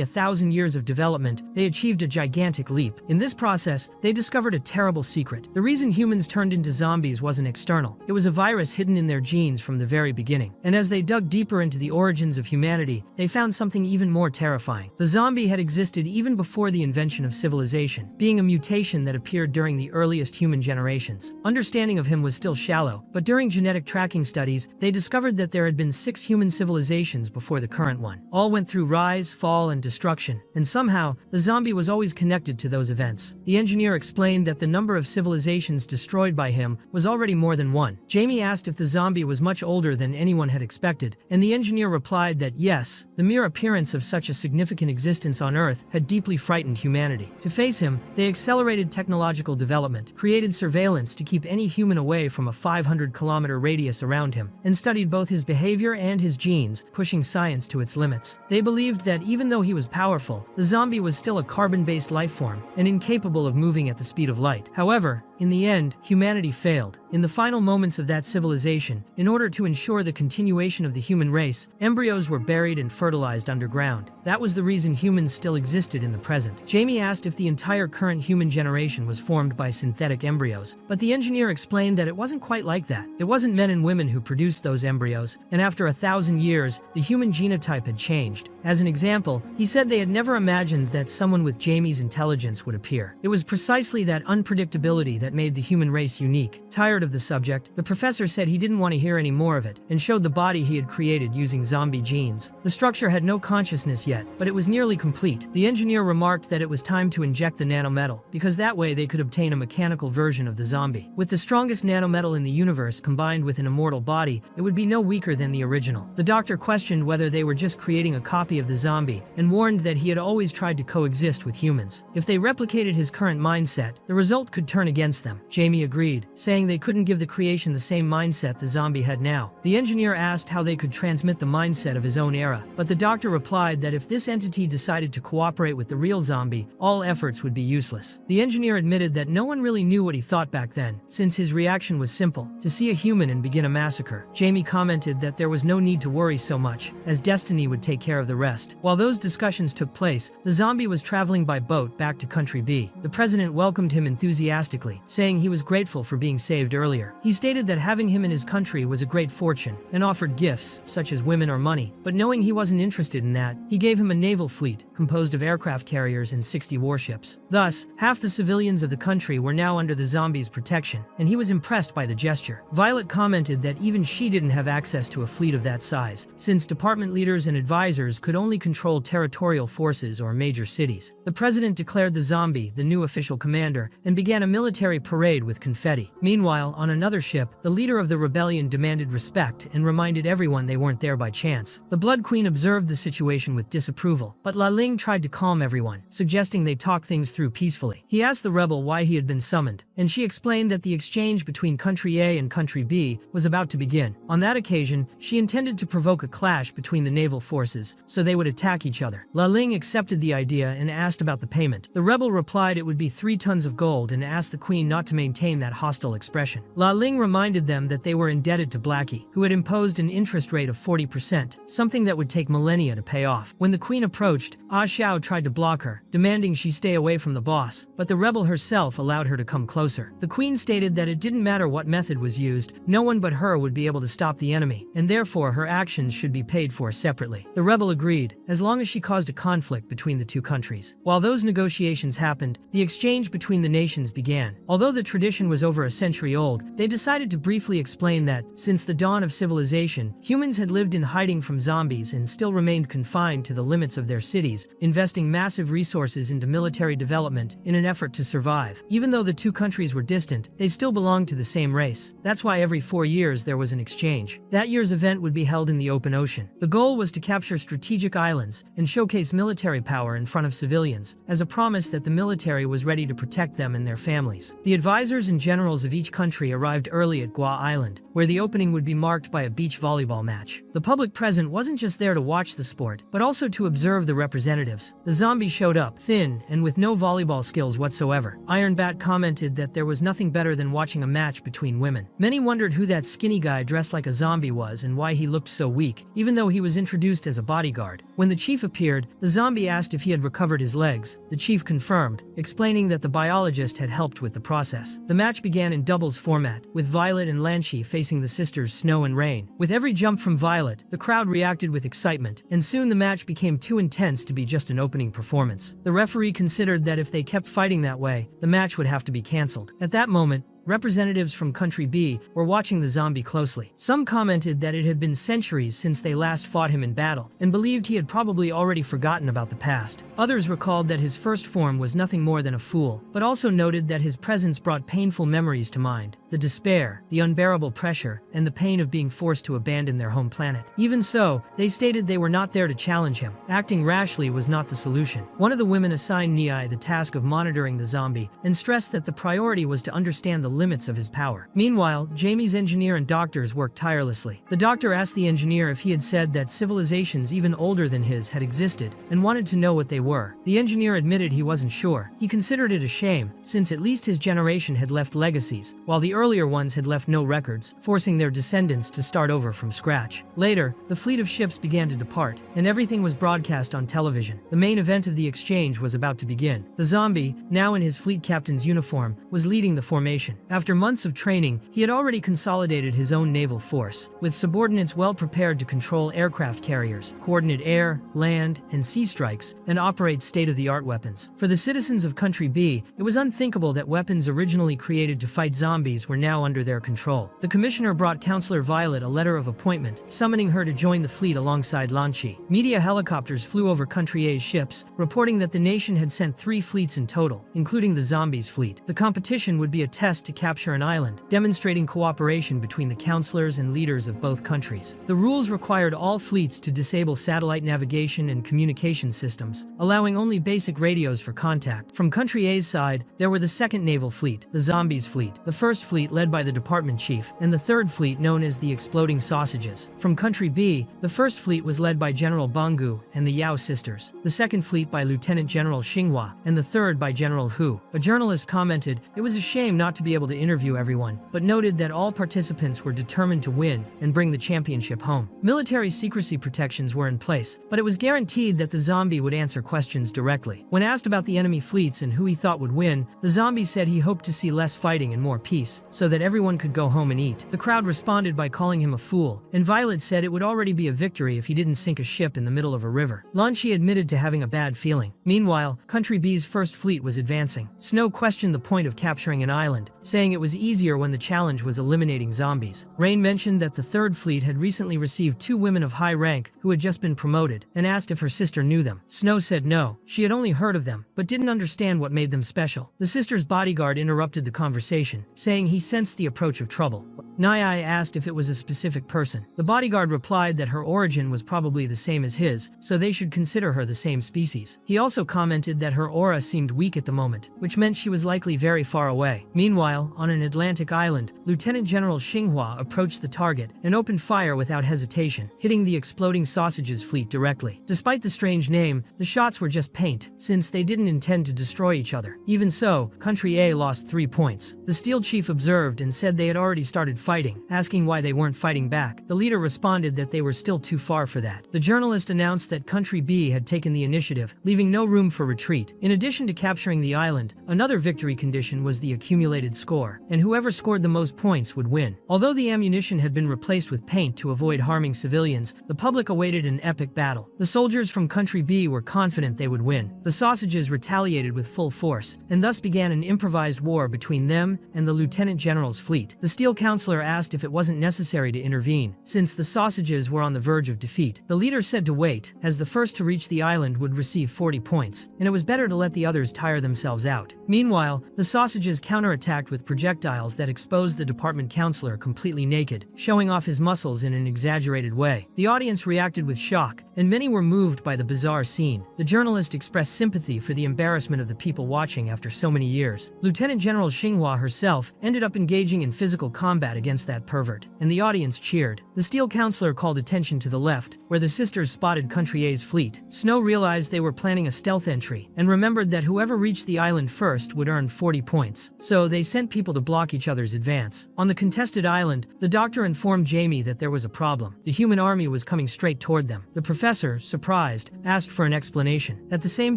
1,000 years of development, they achieved a gigantic leap. In this process, they discovered a terrible secret. The reason humans turned into zombies wasn't external. It was a virus hidden in their genes from the very beginning. And as they dug deeper into the origins of humanity, they found something even more terrifying. The zombie had existed even before the invention of civilization, being a mutation that appeared during the earliest human generations. civilizations. Understanding of him was still shallow, but during genetic tracking studies, they discovered that there had been 6 human civilizations before the current one. All went through rise, fall, and destruction, and somehow, the zombie was always connected to those events. The engineer explained that the number of civilizations destroyed by him was already more than 1. Jamie asked if the zombie was much older than anyone had expected, and the engineer replied that yes, the mere appearance of such a significant existence on Earth had deeply frightened humanity. To face him, they accelerated technological development, created surveillance to keep any human away from a 500-kilometer radius around him, and studied both his behavior and his genes, pushing science to its limits. They believed that even though he was powerful, the zombie was still a carbon-based life form and incapable of moving at the speed of light. However, in the end, humanity failed. In the final moments of that civilization, in order to ensure the continuation of the human race, embryos were buried and fertilized underground. That was the reason humans still existed in the present. Jamie asked if the entire current human generation was formed by synthetic embryos, but the engineer explained that it wasn't quite like that. It wasn't men and women who produced those embryos, and after 1,000 years, the human genotype had changed. As an example, he said they had never imagined that someone with Jamie's intelligence would appear. It was precisely that unpredictability that made the human race unique. Tired of the subject, the professor said he didn't want to hear any more of it, and showed the body he had created using zombie genes. The structure had no consciousness yet, but it was nearly complete. The engineer remarked that it was time to inject the nanometal, because that way they could obtain a mechanical version of the zombie. With the strongest nanometal in the universe combined with an immortal body, it would be no weaker than the original. The doctor questioned whether they were just creating a copy of the zombie, and warned that he had always tried to coexist with humans. If they replicated his current mindset, the result could turn against them. Jamie agreed, saying they couldn't give the creation the same mindset the zombie had now. The engineer asked how they could transmit the mindset of his own era, but the doctor replied that if this entity decided to cooperate with the real zombie, all efforts would be useless. The engineer admitted that no one really knew what he thought back then, since his reaction was simple: to see a human and begin a massacre. Jamie commented that there was no need to worry so much, as destiny would take care of the rest. While those discussions took place, the zombie was traveling by boat back to Country B. The president welcomed him enthusiastically, saying he was grateful for being saved earlier. He stated that having him in his country was a great fortune, and offered gifts, such as women or money, but knowing he wasn't interested in that, he gave him a naval fleet, composed of aircraft carriers and 60 warships. Thus, half the civilians of the country were now under the zombie's protection, and he was impressed by the gesture. Violet commented that even she didn't have access to a fleet of that size, since department leaders and advisors could only control territorial forces or major cities. The president declared the zombie the new official commander, and began a military parade with confetti. Meanwhile, on another ship, the leader of the rebellion demanded respect and reminded everyone they weren't there by chance. The Blood Queen observed the situation with disapproval, but La Ling tried to calm everyone, suggesting they talk things through peacefully. He asked the rebel why he had been summoned, and she explained that the exchange between Country A and Country B was about to begin. On that occasion, she intended to provoke a clash between the naval forces, so they would attack each other. La Ling accepted the idea and asked about the payment. The rebel replied it would be 3 tons of gold and asked the queen not to maintain that hostile expression. La Ling reminded them that they were indebted to Blackie, who had imposed an interest rate of 40%, something that would take millennia to pay off. When the queen approached, Ah Xiao tried to block her, demanding she stay away from the boss, but the rebel herself allowed her to come closer. The queen stated that it didn't matter what method was used, no one but her would be able to stop the enemy, and therefore her actions should be paid for separately. The rebel agreed, as long as she caused a conflict between the two countries. While those negotiations happened, the exchange between the nations began. Although the tradition was over a century old, they decided to briefly explain that, since the dawn of civilization, humans had lived in hiding from zombies and still remained confined to the limits of their cities, investing massive resources into military development in an effort to survive. Even though the two countries were distant, they still belonged to the same race. That's why every 4 years there was an exchange. That year's event would be held in the open ocean. The goal was to capture strategic islands and showcase military power in front of civilians, as a promise that the military was ready to protect them and their families. The advisors and generals of each country arrived early at Gua Island, where the opening would be marked by a beach volleyball match. The public present wasn't just there to watch the sport, but also to observe the representatives. The zombie showed up, thin and with no volleyball skills whatsoever. Iron Bat commented that there was nothing better than watching a match between women. Many wondered who that skinny guy dressed like a zombie was and why he looked so weak, even though he was introduced as a bodyguard. When the chief appeared, the zombie asked if he had recovered his legs. The chief confirmed, explaining that the biologist had helped with the process. The match began in doubles format, with Violet and Lanchi facing the sisters Snow and Rain. With every jump from Violet, the crowd reacted with excitement, and soon the match became too intense to be just an opening performance. The referee considered that if they kept fighting that way, the match would have to be cancelled. At that moment, representatives from Country B were watching the zombie closely. Some commented that it had been centuries since they last fought him in battle, and believed he had probably already forgotten about the past. Others recalled that his first form was nothing more than a fool, but also noted that his presence brought painful memories to mind: the despair, the unbearable pressure, and the pain of being forced to abandon their home planet. Even so, they stated they were not there to challenge him. Acting rashly was not the solution. One of the women assigned Niai the task of monitoring the zombie, and stressed that the priority was to understand the limits of his power. Meanwhile, Jamie's engineer and doctors worked tirelessly. The doctor asked the engineer if he had said that civilizations even older than his had existed, and wanted to know what they were. The engineer admitted he wasn't sure. He considered it a shame, since at least his generation had left legacies, while the earlier ones had left no records, forcing their descendants to start over from scratch. Later, the fleet of ships began to depart, and everything was broadcast on television. The main event of the exchange was about to begin. The zombie, now in his fleet captain's uniform, was leading the formation. After months of training, he had already consolidated his own naval force, with subordinates well prepared to control aircraft carriers, coordinate air, land, and sea strikes, and operate state-of-the-art weapons. For the citizens of Country B, it was unthinkable that weapons originally created to fight zombies were now under their control. The commissioner brought Counselor Violet a letter of appointment, summoning her to join the fleet alongside Lanchi. Media helicopters flew over Country A's ships, reporting that the nation had sent 3 fleets in total, including the zombies fleet. The competition would be a test to capture an island, demonstrating cooperation between the counselors and leaders of both countries. The rules required all fleets to disable satellite navigation and communication systems, allowing only basic radios for contact. From Country A's side, there were the 2nd Naval Fleet, the Zombies Fleet, the 1st Fleet led by the Department Chief, and the 3rd Fleet known as the Exploding Sausages. From Country B, the 1st Fleet was led by General Bangu and the Yao sisters, the 2nd Fleet by Lieutenant General Xinghua, and the 3rd by General Hu. A journalist commented it was a shame not to be able to interview everyone, but noted that all participants were determined to win and bring the championship home. Military secrecy protections were in place, but it was guaranteed that the zombie would answer questions directly. When asked about the enemy fleets and who he thought would win, the zombie said he hoped to see less fighting and more peace, so that everyone could go home and eat. The crowd responded by calling him a fool, and Violet said it would already be a victory if he didn't sink a ship in the middle of a river. Lanchi admitted to having a bad feeling. Meanwhile, Country B's 1st Fleet was advancing. Snow questioned the point of capturing an island, saying it was easier when the challenge was eliminating zombies. Rain mentioned that the 3rd Fleet had recently received 2 women of high rank who had just been promoted, and asked if her sister knew them. Snow said no, she had only heard of them, but didn't understand what made them special. The sister's bodyguard interrupted the conversation, saying he sensed the approach of trouble. Nai asked if it was a specific person. The bodyguard replied that her origin was probably the same as his, so they should consider her the same species. He also commented that her aura seemed weak at the moment, which meant she was likely very far away. Meanwhile, on an Atlantic island, Lieutenant General Xinghua approached the target and opened fire without hesitation, hitting the Exploding Sausages fleet directly. Despite the strange name, the shots were just paint, since they didn't intend to destroy each other. Even so, Country A lost 3 points. The Steel Chief observed and said they had already started fighting, asking why they weren't fighting back. The leader responded that they were still too far for that. The journalist announced that Country B had taken the initiative, leaving no room for retreat. In addition to capturing the island, another victory condition was the accumulated score, and whoever scored the most points would win. Although the ammunition had been replaced with paint to avoid harming civilians, the public awaited an epic battle. The soldiers from Country B were confident they would win. The sausages retaliated with full force, and thus began an improvised war between them and the Lieutenant General's fleet. The Steel Counselor asked if it wasn't necessary to intervene, since the sausages were on the verge of defeat. The leader said to wait, as the first to reach the island would receive 40 points, and it was better to let the others tire themselves out. Meanwhile, the sausages counterattacked with projectiles that exposed the department counselor completely naked, showing off his muscles in an exaggerated way. The audience reacted with shock, and many were moved by the bizarre scene. The journalist expressed sympathy for the embarrassment of the people watching after so many years. Lieutenant General Xinghua herself ended up engaging in physical combat against that pervert, and the audience cheered. The Steel Counselor called attention to the left, where the sisters spotted Country A's fleet. Snow realized they were planning a stealth entry, and remembered that whoever reached the island first would earn 40 points, so they sent people to block each other's advance. On the contested island, the doctor informed Jamie that there was a problem. The human army was coming straight toward them. The professor, surprised, asked for an explanation. At the same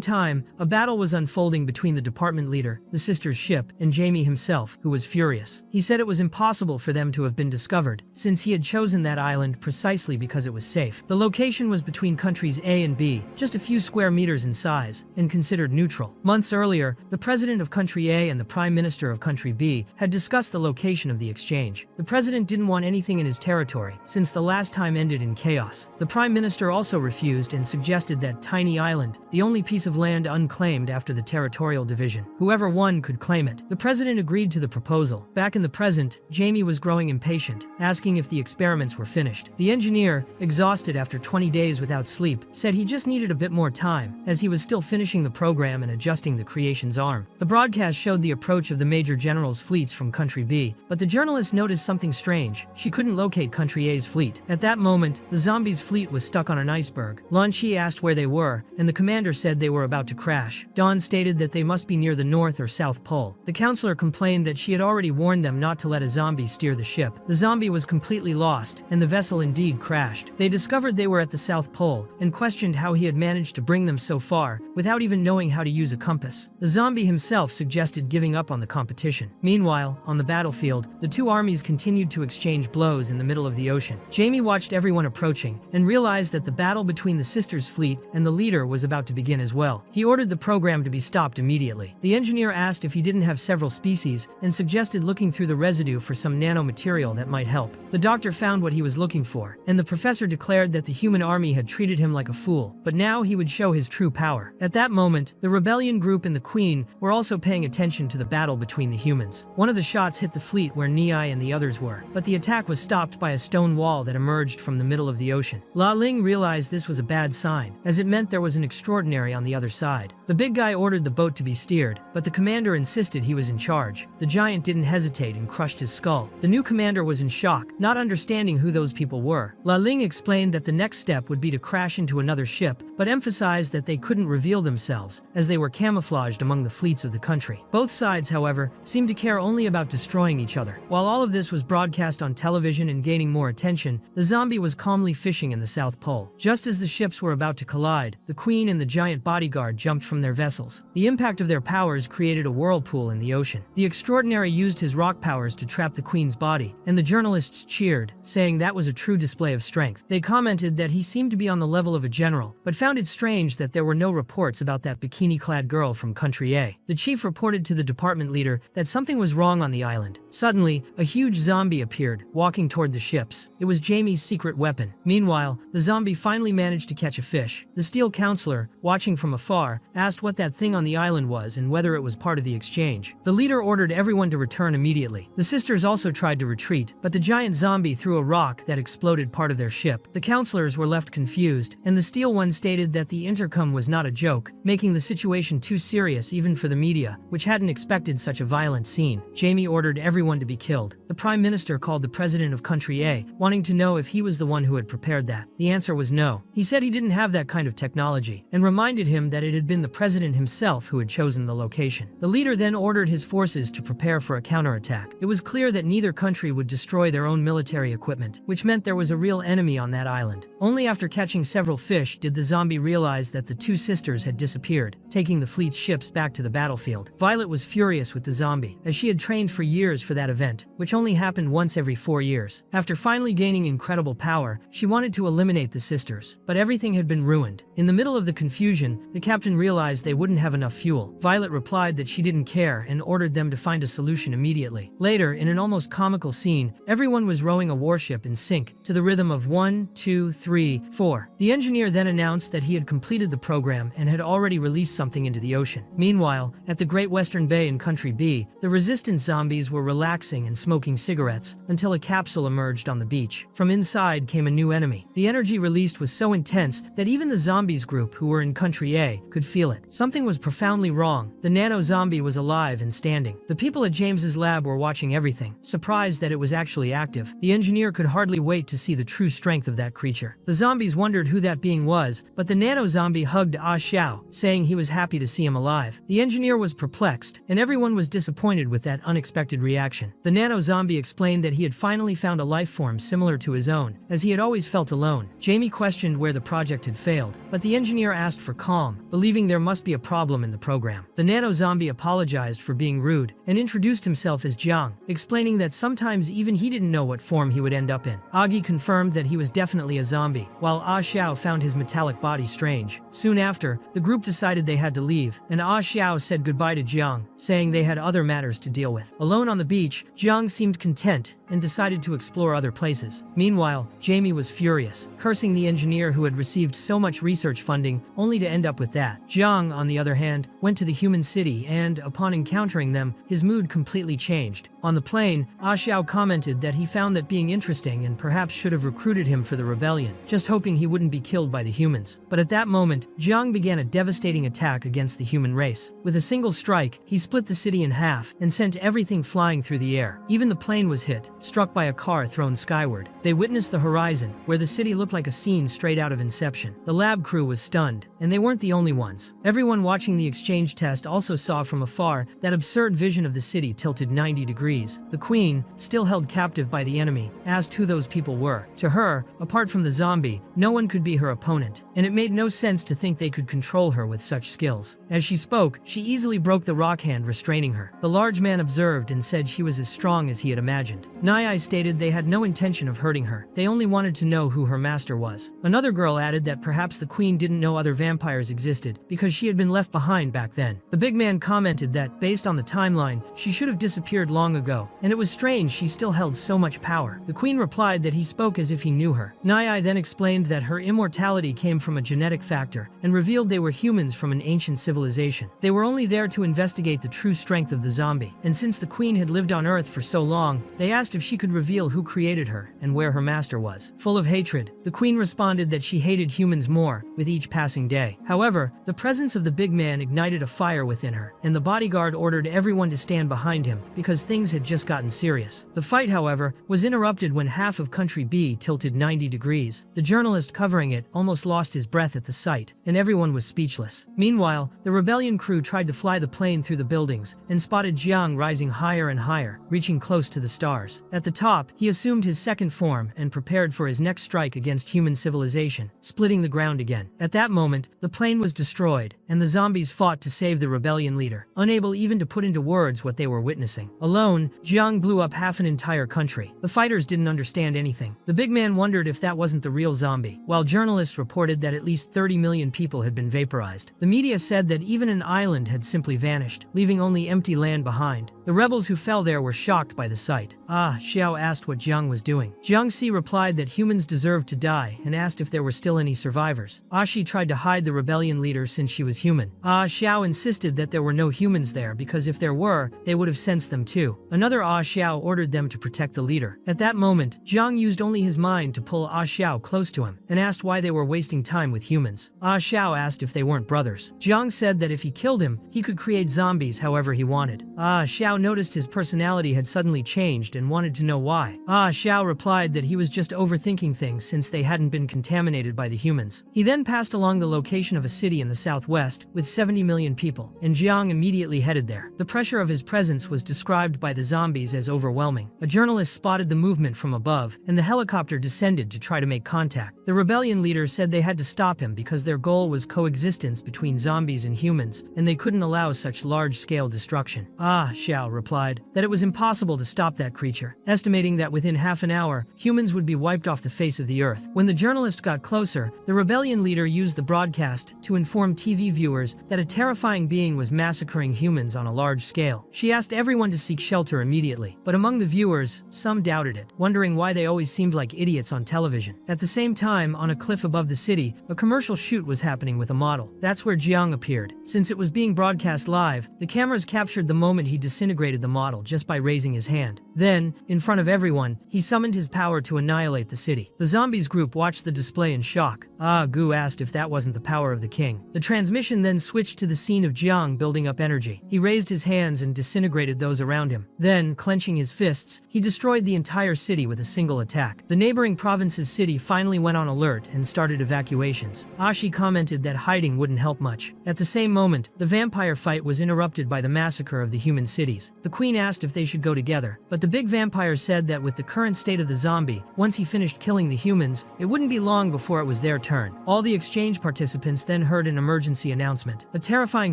time, a battle was unfolding between the department leader, the sisters' ship, and Jamie himself, who was furious. He said it was impossible for them to have been discovered, since he had chosen that island precisely because it was safe. The location was between countries A and B, just a few square meters in size, and considered neutral. Months earlier, the president of Country A and the prime minister of Country B B had discussed the location of the exchange. The president didn't want anything in his territory, since the last time ended in chaos. The prime minister also refused and suggested that tiny island, the only piece of land unclaimed after the territorial division. Whoever won could claim it. The president agreed to the proposal. Back in the present, Jamie was growing impatient, asking if the experiments were finished. The engineer, exhausted after 20 days without sleep, said he just needed a bit more time, as he was still finishing the program and adjusting the creation's arm. The broadcast showed the approach of the Major General's fleets from Country B, but the journalist noticed something strange. She couldn't locate Country A's fleet. At that moment, the zombies' fleet was stuck on an iceberg. Lan Chi asked where they were, and the commander said they were about to crash. Dawn stated that they must be near the North or South Pole. The counselor complained that she had already warned them not to let a zombie steer the ship. The zombie was completely lost, and the vessel indeed crashed. They discovered they were at the South Pole, and questioned how he had managed to bring them so far, without even knowing how to use a compass. The zombie himself suggested giving up on the competition. Meanwhile, on the battlefield, the two armies continued to exchange blows in the middle of the ocean. Jamie watched everyone approaching, and realized that the battle between the sisters' fleet and the leader was about to begin as well. He ordered the program to be stopped immediately. The engineer asked if he didn't have several species, and suggested looking through the residue for some nanomaterial that might help. The doctor found what he was looking for, and the professor declared that the human army had treated him like a fool, but now he would show his true power. At that moment, the rebellion group and the queen were also paying attention to the battle between the humans. One of the shots hit the fleet where Niai and the others were, but the attack was stopped by a stone wall that emerged from the middle of the ocean. La Ling realized this was a bad sign, as it meant there was an extraordinary on the other side. The big guy ordered the boat to be steered, but the commander insisted he was in charge. The giant didn't hesitate and crushed his skull. The new commander was in shock, not understanding who those people were. La Ling explained that the next step would be to crash into another ship, but emphasized that they couldn't reveal themselves, as they were camouflaged among the fleets of the country. Both sides, however, seemed to care only about destroying each other. While all of this was broadcast on television and gaining more attention, the zombie was calmly fishing in the South Pole. Just as the ships were about to collide, the queen and the giant bodyguard jumped from their vessels. The impact of their powers created a whirlpool in the ocean. The extraordinary used his rock powers to trap the queen's body, and the journalists cheered, saying that was a true display of strength. They commented that he seemed to be on the level of a general, but found it strange that there were no reports about that bikini-clad girl from Country A. The chief reported to the department leader that something was wrong on the island. Suddenly, a huge zombie appeared, walking toward the ships. It was Jamie's secret weapon. Meanwhile, the zombie finally managed to catch a fish. The steel counselor, watching from afar, asked what that thing on the island was and whether it was part of the exchange. The leader ordered everyone to return immediately. The sisters also tried to retreat, but the giant zombie threw a rock that exploded part of their ship. The counselors were left confused, and the steel one stated that the intercom was not a joke, making the situation too serious even for the media, which hadn't expected such a violent scene. Jamie ordered everyone to be killed. The prime minister called the president of Country A, wanting to know if he was the one who had prepared that. The answer was no. He said he didn't have that kind of technology, and reminded him that it had been the president himself who had chosen the location. The leader then ordered his forces to prepare for a counterattack. It was clear that neither country would destroy their own military equipment, which meant there was a real enemy on that island. Only after catching several fish did the zombie realize that the two sisters had disappeared, taking the fleet's ships back to the battlefield. Violet was furious with the zombie, as she had trained for years for that event, which only happened once every 4 years. After finally gaining incredible power, she wanted to eliminate the sisters, but everything had been ruined. In the middle of the confusion, the captain realized they wouldn't have enough fuel. Violet replied that she didn't care and ordered them to find a solution immediately. Later, in an almost comical scene, everyone was rowing a warship in sync to the rhythm of 1, 2, 3, 4. The engineer then announced that he had completed the program and had already released something into the ocean. Meanwhile, at the Great Western Bay in Country B, the resistance zombies were relaxing and smoking cigarettes until a capsule emerged on the beach. From inside came a new enemy. The energy released was so intense that even the zombies group who were in Country A could feel it. Something was profoundly wrong. The nano zombie was alive and standing. The people at James's lab were watching everything, surprised that it was actually active. The engineer could hardly wait to see the true strength of that creature. The zombies wondered who that being was, but the nano zombie hugged Ah Xiao, saying he was happy to see him alive. The engineer was perplexed, and everyone was disappointed with that unexpected reaction. The nano zombie explained that he had finally found a life form similar to his own, as he had always felt alone. Jamie questioned where the project had failed, but the engineer asked for calm, believing there must be a problem in the program. The nano zombie apologized for being rude, and introduced himself as Jiang, explaining that sometimes even he didn't know what form he would end up in. Agi confirmed that he was definitely a zombie, while Ah Xiao found his metallic body strange. Soon after, the group decided they had to leave, and Ah Xiao said goodbye to Jiang, saying they had other matters matters to deal with. Alone on the beach, Jiang seemed content and decided to explore other places. Meanwhile, Jamie was furious, cursing the engineer who had received so much research funding only to end up with that. Jiang, on the other hand, went to the human city and, upon encountering them, his mood completely changed. On the plane, Xiao commented that he found that being interesting and perhaps should have recruited him for the rebellion, just hoping he wouldn't be killed by the humans. But at that moment, Jiang began a devastating attack against the human race. With a single strike, he split the city in half and sent everything flying through the air. Even the plane was hit, struck by a car thrown skyward. They witnessed the horizon, where the city looked like a scene straight out of Inception. The lab crew was stunned, and they weren't the only ones. Everyone watching the exchange test also saw from afar that absurd vision of the city tilted 90 degrees. The queen, still held captive by the enemy, asked who those people were. To her, apart from the zombie, no one could be her opponent, and it made no sense to think they could control her with such skills. As she spoke, she easily broke the rock hand restraining her. The large man observed and said she was as strong as he had imagined. Nai stated they had no intention of hurting her. They only wanted to know who her master was. Another girl added that perhaps the queen didn't know other vampires existed because she had been left behind back then. The big man commented that, based on the timeline, she should have disappeared long ago, and it was strange she still held so much power. The queen replied that he spoke as if he knew her. Nai then explained that her immortality came from a genetic factor and revealed they were humans from an ancient civilization. They were only there to investigate the true strength of the zombie, and since the queen had lived on Earth for so long, they asked if she could reveal who created her and where her master was. Full of hatred, the queen responded that she hated humans more with each passing day. However, the presence of the big man ignited a fire within her, and the bodyguard ordered everyone to stand behind him because things had just gotten serious. The fight, however, was interrupted when half of Country B tilted 90 degrees. The journalist covering it almost lost his breath at the sight, and everyone was speechless. Meanwhile, the rebellion crew tried to fly the plane through the buildings and spotted Jiang rising higher and higher, reaching close to the stars. At the top, he assumed his second form and prepared for his next strike against human civilization, splitting the ground again. At that moment, the plane was destroyed, and the zombies fought to save the rebellion leader, unable even to put into words what they were witnessing. Alone, Jiang blew up half an entire country. The fighters didn't understand anything. The big man wondered if that wasn't the real zombie, while journalists reported that at least 30 million people had been vaporized. The media said that even an island had simply vanished, leaving only empty land behind. The rebels who fell there were shocked by the sight. Xiao asked what Jiang was doing. Jiang Si replied that humans deserved to die and asked if there were still any survivors. Shi tried to hide the rebellion leader since she was human. Xiao insisted that there were no humans there because if there were, they would have sensed them too. Another Xiao ordered them to protect the leader. At that moment, Jiang used only his mind to pull Xiao close to him and asked why they were wasting time with humans. Xiao asked if they weren't brothers. Jiang said that if he killed him, he could create zombies however he wanted. Xiao noticed his personality had suddenly changed and wanted to know why. Xiao replied that he was just overthinking things since they hadn't been contaminated by the humans. He then passed along the location of a city in the southwest with 70 million people, and Jiang immediately headed there. The pressure of his presence was described by the zombies as overwhelming. A journalist spotted the movement from above, and the helicopter descended to try to make contact. The rebellion leader said they had to stop him because their goal was coexistence between zombies and humans, and they couldn't allow such large-scale destruction. Xiao replied that it was impossible to stop that creature, estimating that within half an hour, humans would be wiped off the face of the earth. When the journalist got closer, the rebellion leader used the broadcast to inform TV viewers that a terrifying being was massacring humans on a large scale. She asked everyone to seek shelter immediately, but among the viewers, some doubted it, wondering why they always seemed like idiots on television. At the same time, on a cliff above the city, a commercial shoot was happening with a model. That's where Jiang appeared. Since it was being broadcast live, the cameras captured the moment he disintegrated the model just by raising his hand. Then, in front of everyone, he summoned his power to annihilate the city. The zombies group watched the display in shock. Gu asked if that wasn't the power of the king. The transmission then switched to the scene of Jiang building up energy. He raised his hands and disintegrated those around him. Then, clenching his fists, he destroyed the entire city with a single attack. The neighboring province's city finally went on alert and started evacuations. Ashi commented that hiding wouldn't help much. At the same moment, the vampire fight was interrupted by the massacre of the human cities. The queen asked if they should go together, but the big vampire said that with the current state of the zombie, once he finished killing the humans, it wouldn't be long before it was their turn. All the exchange participants then heard an emergency announcement. A terrifying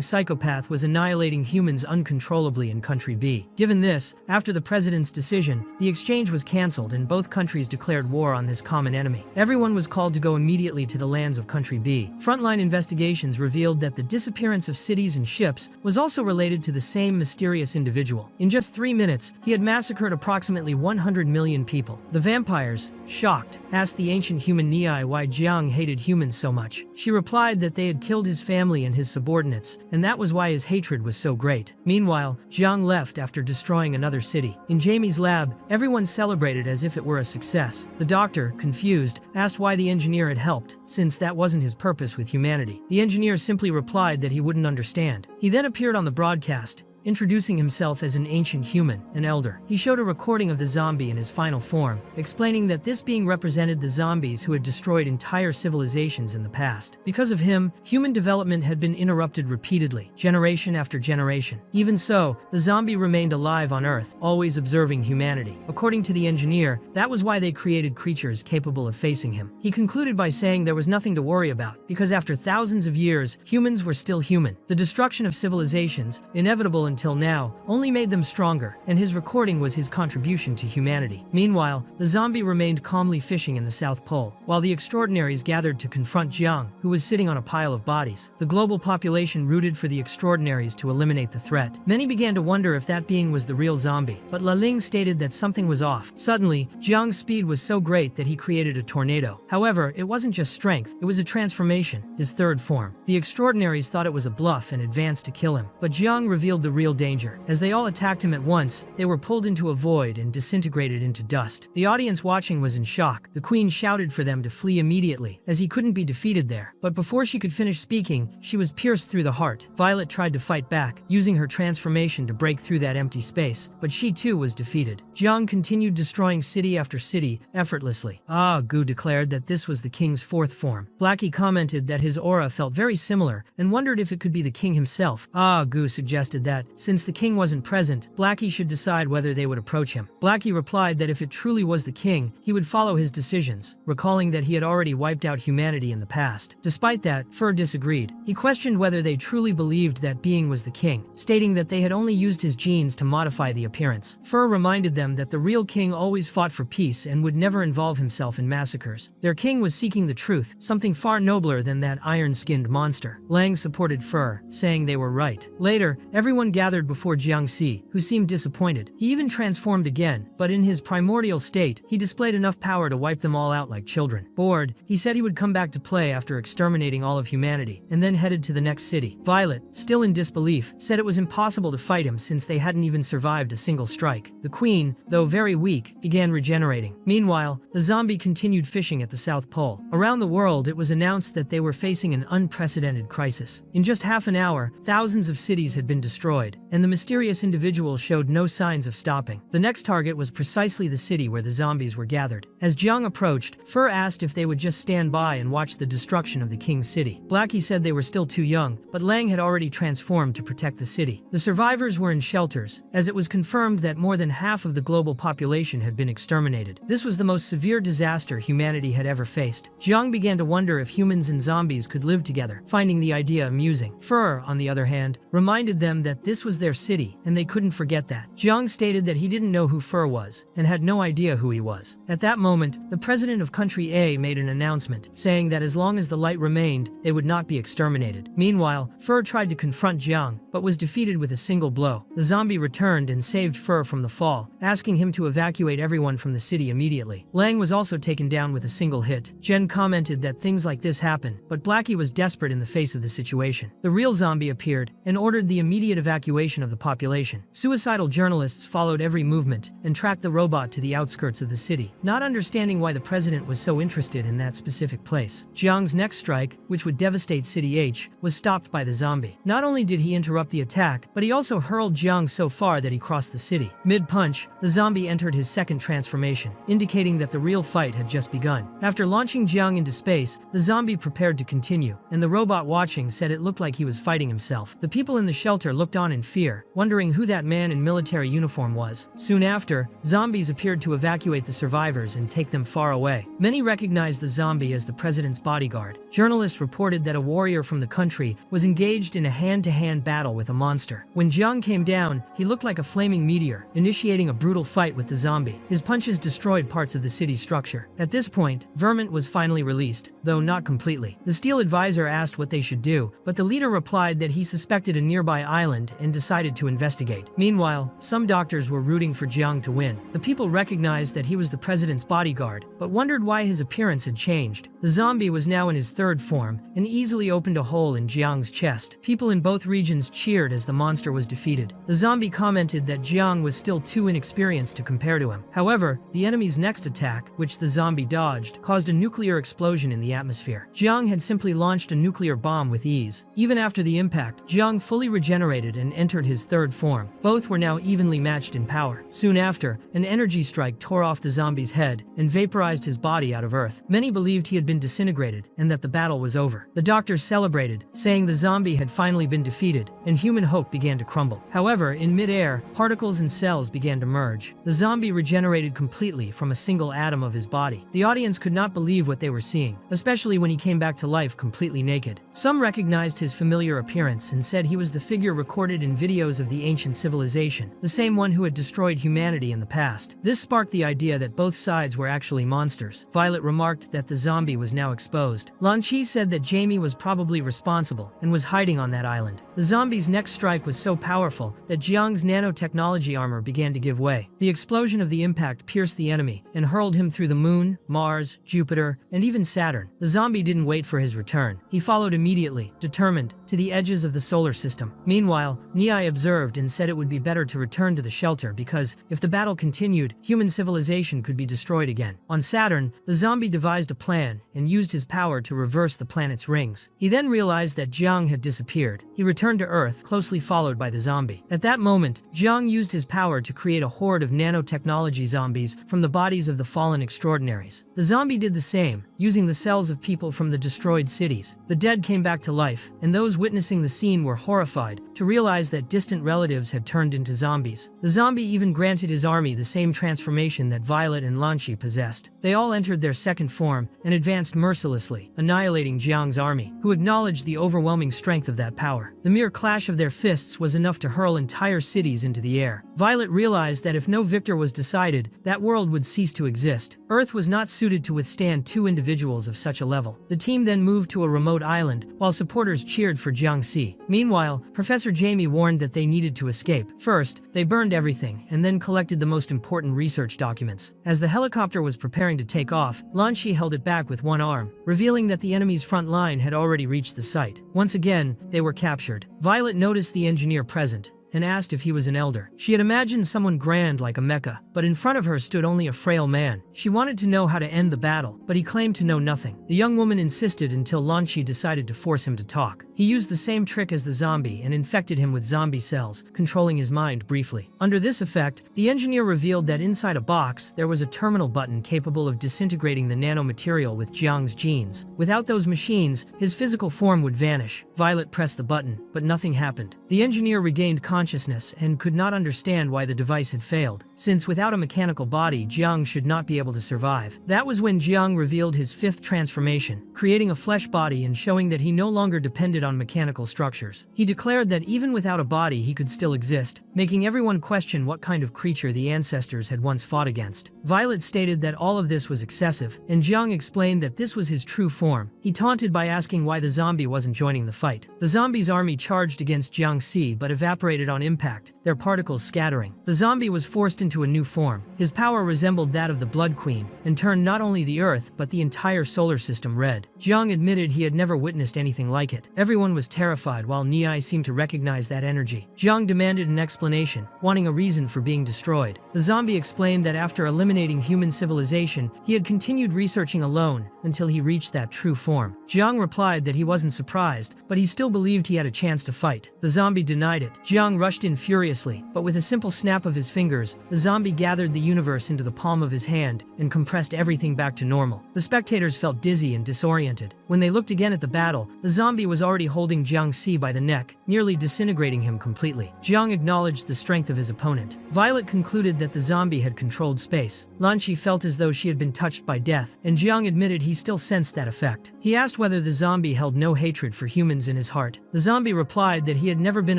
psychopath was annihilating humans uncontrollably in Country B. Given this, after the president's decision, the exchange was cancelled and both countries declared war on this common enemy. Everyone was called to go immediately to the lands of Country B. Frontline investigations revealed that the disappearance of cities and ships was also related to the same mysterious individual individual. In just 3 minutes, he had massacred approximately 100 million people. The vampires, shocked, asked the ancient human Niai why Jiang hated humans so much. She replied that they had killed his family and his subordinates, and that was why his hatred was so great. Meanwhile, Jiang left after destroying another city. In Jamie's lab, everyone celebrated as if it were a success. The doctor, confused, asked why the engineer had helped, since that wasn't his purpose with humanity. The engineer simply replied that he wouldn't understand. He then appeared on the broadcast, introducing himself as an ancient human, an elder. He showed a recording of the zombie in his final form, explaining that this being represented the zombies who had destroyed entire civilizations in the past. Because of him, human development had been interrupted repeatedly, generation after generation. Even so, the zombie remained alive on Earth, always observing humanity. According to the engineer, that was why they created creatures capable of facing him. He concluded by saying there was nothing to worry about, because after thousands of years, humans were still human. The destruction of civilizations, inevitable until now, only made them stronger, and his recording was his contribution to humanity. Meanwhile, the zombie remained calmly fishing in the South Pole, while the extraordinaries gathered to confront Jiang, who was sitting on a pile of bodies. The global population rooted for the extraordinaries to eliminate the threat. Many began to wonder if that being was the real zombie, but La Ling stated that something was off. Suddenly, Jiang's speed was so great that he created a tornado. However, it wasn't just strength, it was a transformation, his third form. The extraordinaries thought it was a bluff and advanced to kill him, but Jiang revealed the real danger. As they all attacked him at once, they were pulled into a void and disintegrated into dust. The audience watching was in shock. The queen shouted for them to flee immediately, as he couldn't be defeated there. But before she could finish speaking, she was pierced through the heart. Violet tried to fight back, using her transformation to break through that empty space, but she too was defeated. Jiang continued destroying city after city, effortlessly. Gu declared that this was the king's fourth form. Blackie commented that his aura felt very similar, and wondered if it could be the king himself. Gu suggested that, since the king wasn't present, Blackie should decide whether they would approach him. Blackie replied that if it truly was the king, he would follow his decisions, recalling that he had already wiped out humanity in the past. Despite that, Fur disagreed. He questioned whether they truly believed that being was the king, stating that they had only used his genes to modify the appearance. Fur reminded them that the real king always fought for peace and would never involve himself in massacres. Their king was seeking the truth, something far nobler than that iron-skinned monster. Lang supported Fur, saying they were right. Later, everyone gathered before Jiangxi, who seemed disappointed. He even transformed again, but in his primordial state, he displayed enough power to wipe them all out like children. Bored, he said he would come back to play after exterminating all of humanity, and then headed to the next city. Violet, still in disbelief, said it was impossible to fight him since they hadn't even survived a single strike. The queen, though very weak, began regenerating. Meanwhile, the zombie continued fishing at the South Pole. Around the world, it was announced that they were facing an unprecedented crisis. In just half an hour, thousands of cities had been destroyed, and the mysterious individual showed no signs of stopping. The next target was precisely the city where the zombies were gathered. As Jiang approached, Fur asked if they would just stand by and watch the destruction of the king's city. Blackie said they were still too young, but Lang had already transformed to protect the city. The survivors were in shelters, as it was confirmed that more than half of the global population had been exterminated. This was the most severe disaster humanity had ever faced. Jiang began to wonder if humans and zombies could live together, finding the idea amusing. Fur, on the other hand, reminded them that this was their city, and they couldn't forget that. Jiang stated that he didn't know who Fur was, and had no idea who he was. At that moment, the president of country A made an announcement, saying that as long as the light remained, they would not be exterminated. Meanwhile, Fur tried to confront Jiang, but was defeated with a single blow. The zombie returned and saved Fur from the fall, asking him to evacuate everyone from the city immediately. Lang was also taken down with a single hit. Jen commented that things like this happen, but Blackie was desperate in the face of the situation. The real zombie appeared, and ordered the immediate evacuation of the population. Suicidal journalists followed every movement, and tracked the robot to the outskirts of the city, not understanding why the president was so interested in that specific place. Jiang's next strike, which would devastate City H, was stopped by the zombie. Not only did he interrupt the attack, but he also hurled Jiang so far that he crossed the city. Mid-punch, the zombie entered his second transformation, indicating that the real fight had just begun. After launching Jiang into space, the zombie prepared to continue, and the robot watching said it looked like he was fighting himself. The people in the shelter looked on in fear, wondering who that man in military uniform was. Soon after, zombies appeared to evacuate the survivors and take them far away. Many recognized the zombie as the president's bodyguard. Journalists reported that a warrior from the country was engaged in a hand-to-hand battle with a monster. When Jiang came down, he looked like a flaming meteor, initiating a brutal fight with the zombie. His punches destroyed parts of the city's structure. At this point, Vermont was finally released, though not completely. The Steel Advisor asked what they should do, but the leader replied that he suspected a nearby island and decided to investigate. Meanwhile, some doctors were rooting for Jiang to win. The people recognized that he was the president's bodyguard, but wondered why his appearance had changed. The zombie was now in his third form and easily opened a hole in Jiang's chest. People in both regions cheered as the monster was defeated. The zombie commented that Jiang was still too inexperienced to compare to him. However, the enemy's next attack, which the zombie dodged, caused a nuclear explosion in the atmosphere. Jiang had simply launched a nuclear bomb with ease. Even after the impact, Jiang fully regenerated and entered his third form. Both were now evenly matched in power. Soon after, an energy strike tore off the zombie's head and vaporized his body out of Earth. Many believed he had been disintegrated and that the battle was over. The doctors celebrated, saying the zombie had finally been defeated, and human hope began to crumble. However, in mid-air, particles and cells began to merge. The zombie regenerated completely from a single atom of his body. The audience could not believe what they were seeing, especially when he came back to life completely naked. Some recognized his familiar appearance and said he was the figure recorded in videos of the ancient civilization, the same one who had destroyed humanity in the past. This sparked the idea that both sides were actually monsters. Violet remarked that the zombie was now exposed. Lan Chi said that Jamie was probably responsible and was hiding on that island. The zombie's next strike was so powerful that Jiang's nanotechnology armor began to give way. The explosion of the impact pierced the enemy and hurled him through the moon, Mars, Jupiter, and even Saturn. The zombie didn't wait for his return. He followed immediately, determined, to the edges of the solar system. Meanwhile, Niai observed and said it would be better to return to the shelter because, if the battle continued, human civilization could be destroyed again. On Saturn, the zombie devised a plan and used his power to reverse the planet's rings. He then realized that Jiang had disappeared. He returned to Earth, closely followed by the zombie. At that moment, Jiang used his power to create a horde of nanotechnology zombies from the bodies of the fallen extraordinaries. The zombie did the same, using the cells of people from the destroyed cities. The dead came back to life, and those witnessing the scene were horrified to realize that distant relatives had turned into zombies. The zombie even granted his army the same transformation that Violet and Lan Chi possessed. They all entered their second form and advanced mercilessly, annihilating Jiang's army, who acknowledged the overwhelming strength of that power. The mere clash of their fists was enough to hurl entire cities into the air. Violet realized that if no victor was decided, that world would cease to exist. Earth was not suited to withstand two individuals of such a level. The team then moved to a remote island, while supporters cheered for Jiangxi. Meanwhile, Professor Jamie warned that they needed to escape. First, they burned everything, and then collected the most important research documents. As the helicopter was preparing to take off, Lan Chi held it back with one arm, revealing that the enemy's front line had already reached the site. Once again, they were captured. Violet noticed the engineer present and asked if he was an elder. She had imagined someone grand like a mecha, but in front of her stood only a frail man. She wanted to know how to end the battle, but he claimed to know nothing. The young woman insisted until Lan Chi decided to force him to talk. He used the same trick as the zombie and infected him with zombie cells, controlling his mind briefly. Under this effect, the engineer revealed that inside a box there was a terminal button capable of disintegrating the nanomaterial with Jiang's genes. Without those machines, his physical form would vanish. Violet pressed the button, but nothing happened. The engineer regained consciousness and could not understand why the device had failed, since without a mechanical body, Jiang should not be able to survive. That was when Jiang revealed his fifth transformation, creating a flesh body and showing that he no longer depended on mechanical structures. He declared that even without a body he could still exist, making everyone question what kind of creature the ancestors had once fought against. Violet stated that all of this was excessive, and Jiang explained that this was his true form. He taunted by asking why the zombie wasn't joining the fight. The zombie's army charged against Jiangxi but evaporated on impact, their particles scattering. The zombie was forced into a new form. His power resembled that of the Blood Queen, and turned not only the Earth but the entire solar system red. Jiang admitted he had never witnessed anything like it. Everyone was terrified while Niai seemed to recognize that energy. Jiang demanded an explanation, wanting a reason for being destroyed. The zombie explained that after eliminating human civilization, he had continued researching alone until he reached that true form. Jiang replied that he wasn't surprised, but he still believed he had a chance to fight. The zombie denied it. Jiang rushed in furiously, but with a simple snap of his fingers, the zombie gathered the universe into the palm of his hand and compressed everything back to normal. The spectators felt dizzy and disoriented. When they looked again at the battle, the zombie was already holding Jiangxi by the neck, nearly disintegrating him completely. Jiang acknowledged the strength of his opponent. Violet concluded that the zombie had controlled space. Lan Chi felt as though she had been touched by death, and Jiang admitted he still sensed that effect. He asked asked whether the zombie held no hatred for humans in his heart. The zombie replied that he had never been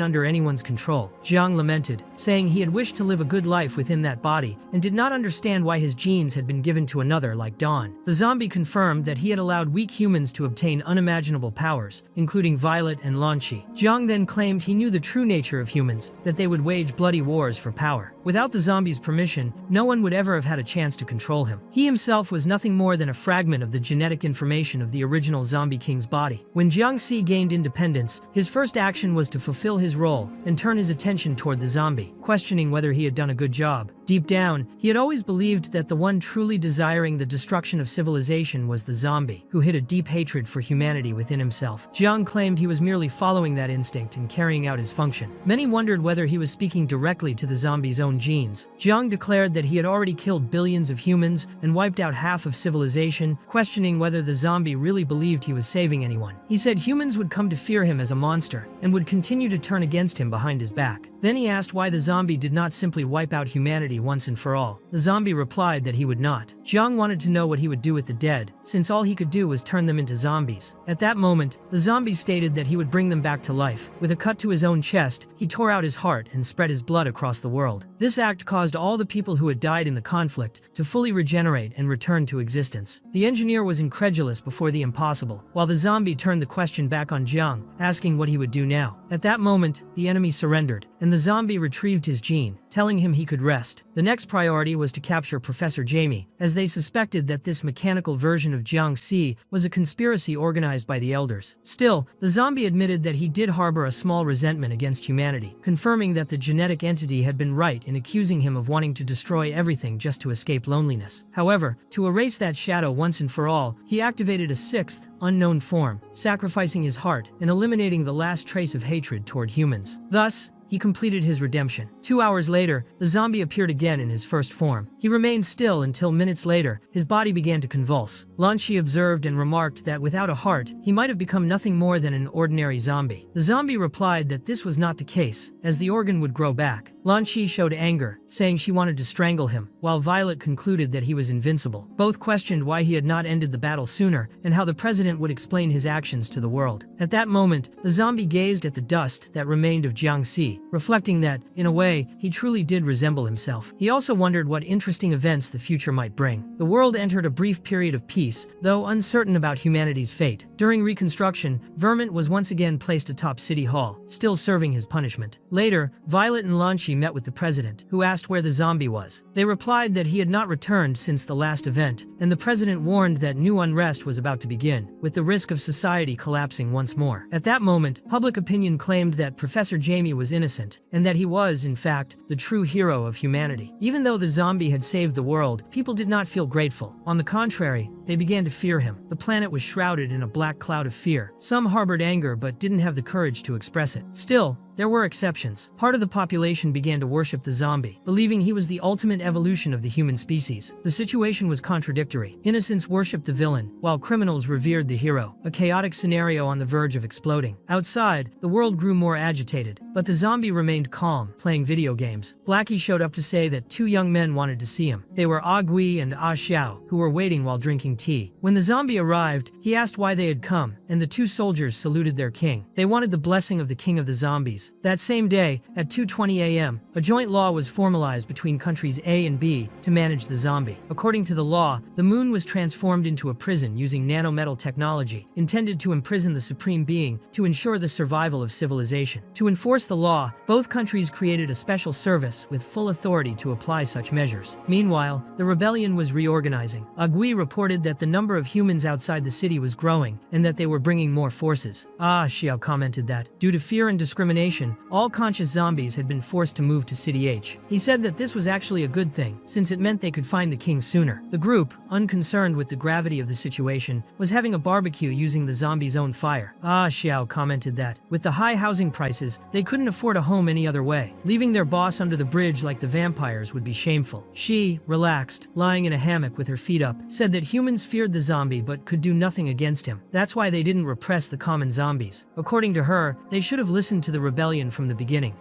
under anyone's control. Jiang lamented, saying he had wished to live a good life within that body and did not understand why his genes had been given to another like Dawn. The zombie confirmed that he had allowed weak humans to obtain unimaginable powers, including Violet and Lanqi. Jiang then claimed he knew the true nature of humans, that they would wage bloody wars for power. Without the zombie's permission, no one would ever have had a chance to control him. He himself was nothing more than a fragment of the genetic information of the original zombie king's body. When Jiangxi gained independence, his first action was to fulfill his role and turn his attention toward the zombie, questioning whether he had done a good job. Deep down, he had always believed that the one truly desiring the destruction of civilization was the zombie, who hid a deep hatred for humanity within himself. Jiang claimed he was merely following that instinct and carrying out his function. Many wondered whether he was speaking directly to the zombie's own genes. Jiang declared that he had already killed billions of humans and wiped out half of civilization, questioning whether the zombie really believed he was saving anyone. He said humans would come to fear him as a monster and would continue to turn against him behind his back. Then he asked why the zombie did not simply wipe out humanity once and for all. The zombie replied that he would not. Jiang wanted to know what he would do with the dead, since all he could do was turn them into zombies. At that moment, the zombie stated that he would bring them back to life. With a cut to his own chest, he tore out his heart and spread his blood across the world. This act caused all the people who had died in the conflict to fully regenerate and return to existence. The engineer was incredulous before the impossible, while the zombie turned the question back on Jiang, asking what he would do now. At that moment, the enemy surrendered, and the zombie retrieved his gene, telling him he could rest. The next priority was to capture Professor Jamie, as they suspected that this mechanical version of Jiangxi was a conspiracy organized by the elders. Still, the zombie admitted that he did harbor a small resentment against humanity, confirming that the genetic entity had been right in accusing him of wanting to destroy everything just to escape loneliness. However, to erase that shadow once and for all, he activated a sixth, unknown form, sacrificing his heart and eliminating the last trace of hatred toward humans. Thus, he completed his redemption. 2 hours later, the zombie appeared again in his first form. He remained still until minutes later, his body began to convulse. Lanqi observed and remarked that without a heart, he might have become nothing more than an ordinary zombie. The zombie replied that this was not the case, as the organ would grow back. Lanqi showed anger, saying she wanted to strangle him, while Violet concluded that he was invincible. Both questioned why he had not ended the battle sooner, and how the president would explain his actions to the world. At that moment, the zombie gazed at the dust that remained of Jiangxi, reflecting that, in a way, he truly did resemble himself. He also wondered what interesting events the future might bring. The world entered a brief period of peace, though uncertain about humanity's fate. During Reconstruction, Vermont was once again placed atop City Hall, still serving his punishment. Later, Violet and Lanqi met with the president, who asked where the zombie was. They replied that he had not returned since the last event, and the president warned that new unrest was about to begin, with the risk of society collapsing once more. At that moment, public opinion claimed that Professor Jamie was innocent, and that he was, in fact, the true hero of humanity. Even though the zombie had saved the world, people did not feel grateful. On the contrary, they began to fear him. The planet was shrouded in a black cloud of fear. Some harbored anger but didn't have the courage to express it. Still, there were exceptions. Part of the population began to worship the zombie, believing he was the ultimate evolution of the human species. The situation was contradictory. Innocents worshipped the villain, while criminals revered the hero, a chaotic scenario on the verge of exploding. Outside, the world grew more agitated, but the zombie remained calm, playing video games. Blackie showed up to say that 2 young men wanted to see him. They were Ah Gui and Ah Xiao, who were waiting while drinking tea. When the zombie arrived, he asked why they had come, and the 2 soldiers saluted their king. They wanted the blessing of the king of the zombies. That same day, at 2:20 a.m., a joint law was formalized between countries A and B to manage the zombie. According to the law, the moon was transformed into a prison using nanometal technology, intended to imprison the supreme being to ensure the survival of civilization. To enforce the law, both countries created a special service with full authority to apply such measures. Meanwhile, the rebellion was reorganizing. Agui reported that the number of humans outside the city was growing, and that they were bringing more forces. Ah, Xiao commented that, due to fear and discrimination, all conscious zombies had been forced to move to City H. He said that this was actually a good thing, since it meant they could find the king sooner. The group, unconcerned with the gravity of the situation, was having a barbecue using the zombies' own fire. Ah, Xiao commented that, with the high housing prices, they couldn't afford a home any other way. Leaving their boss under the bridge like the vampires would be shameful. She, relaxed, lying in a hammock with her feet up, said that humans feared the zombie but could do nothing against him. That's why they didn't repress the common zombies. According to her, they should have listened to the rebellion rebellion from the beginning.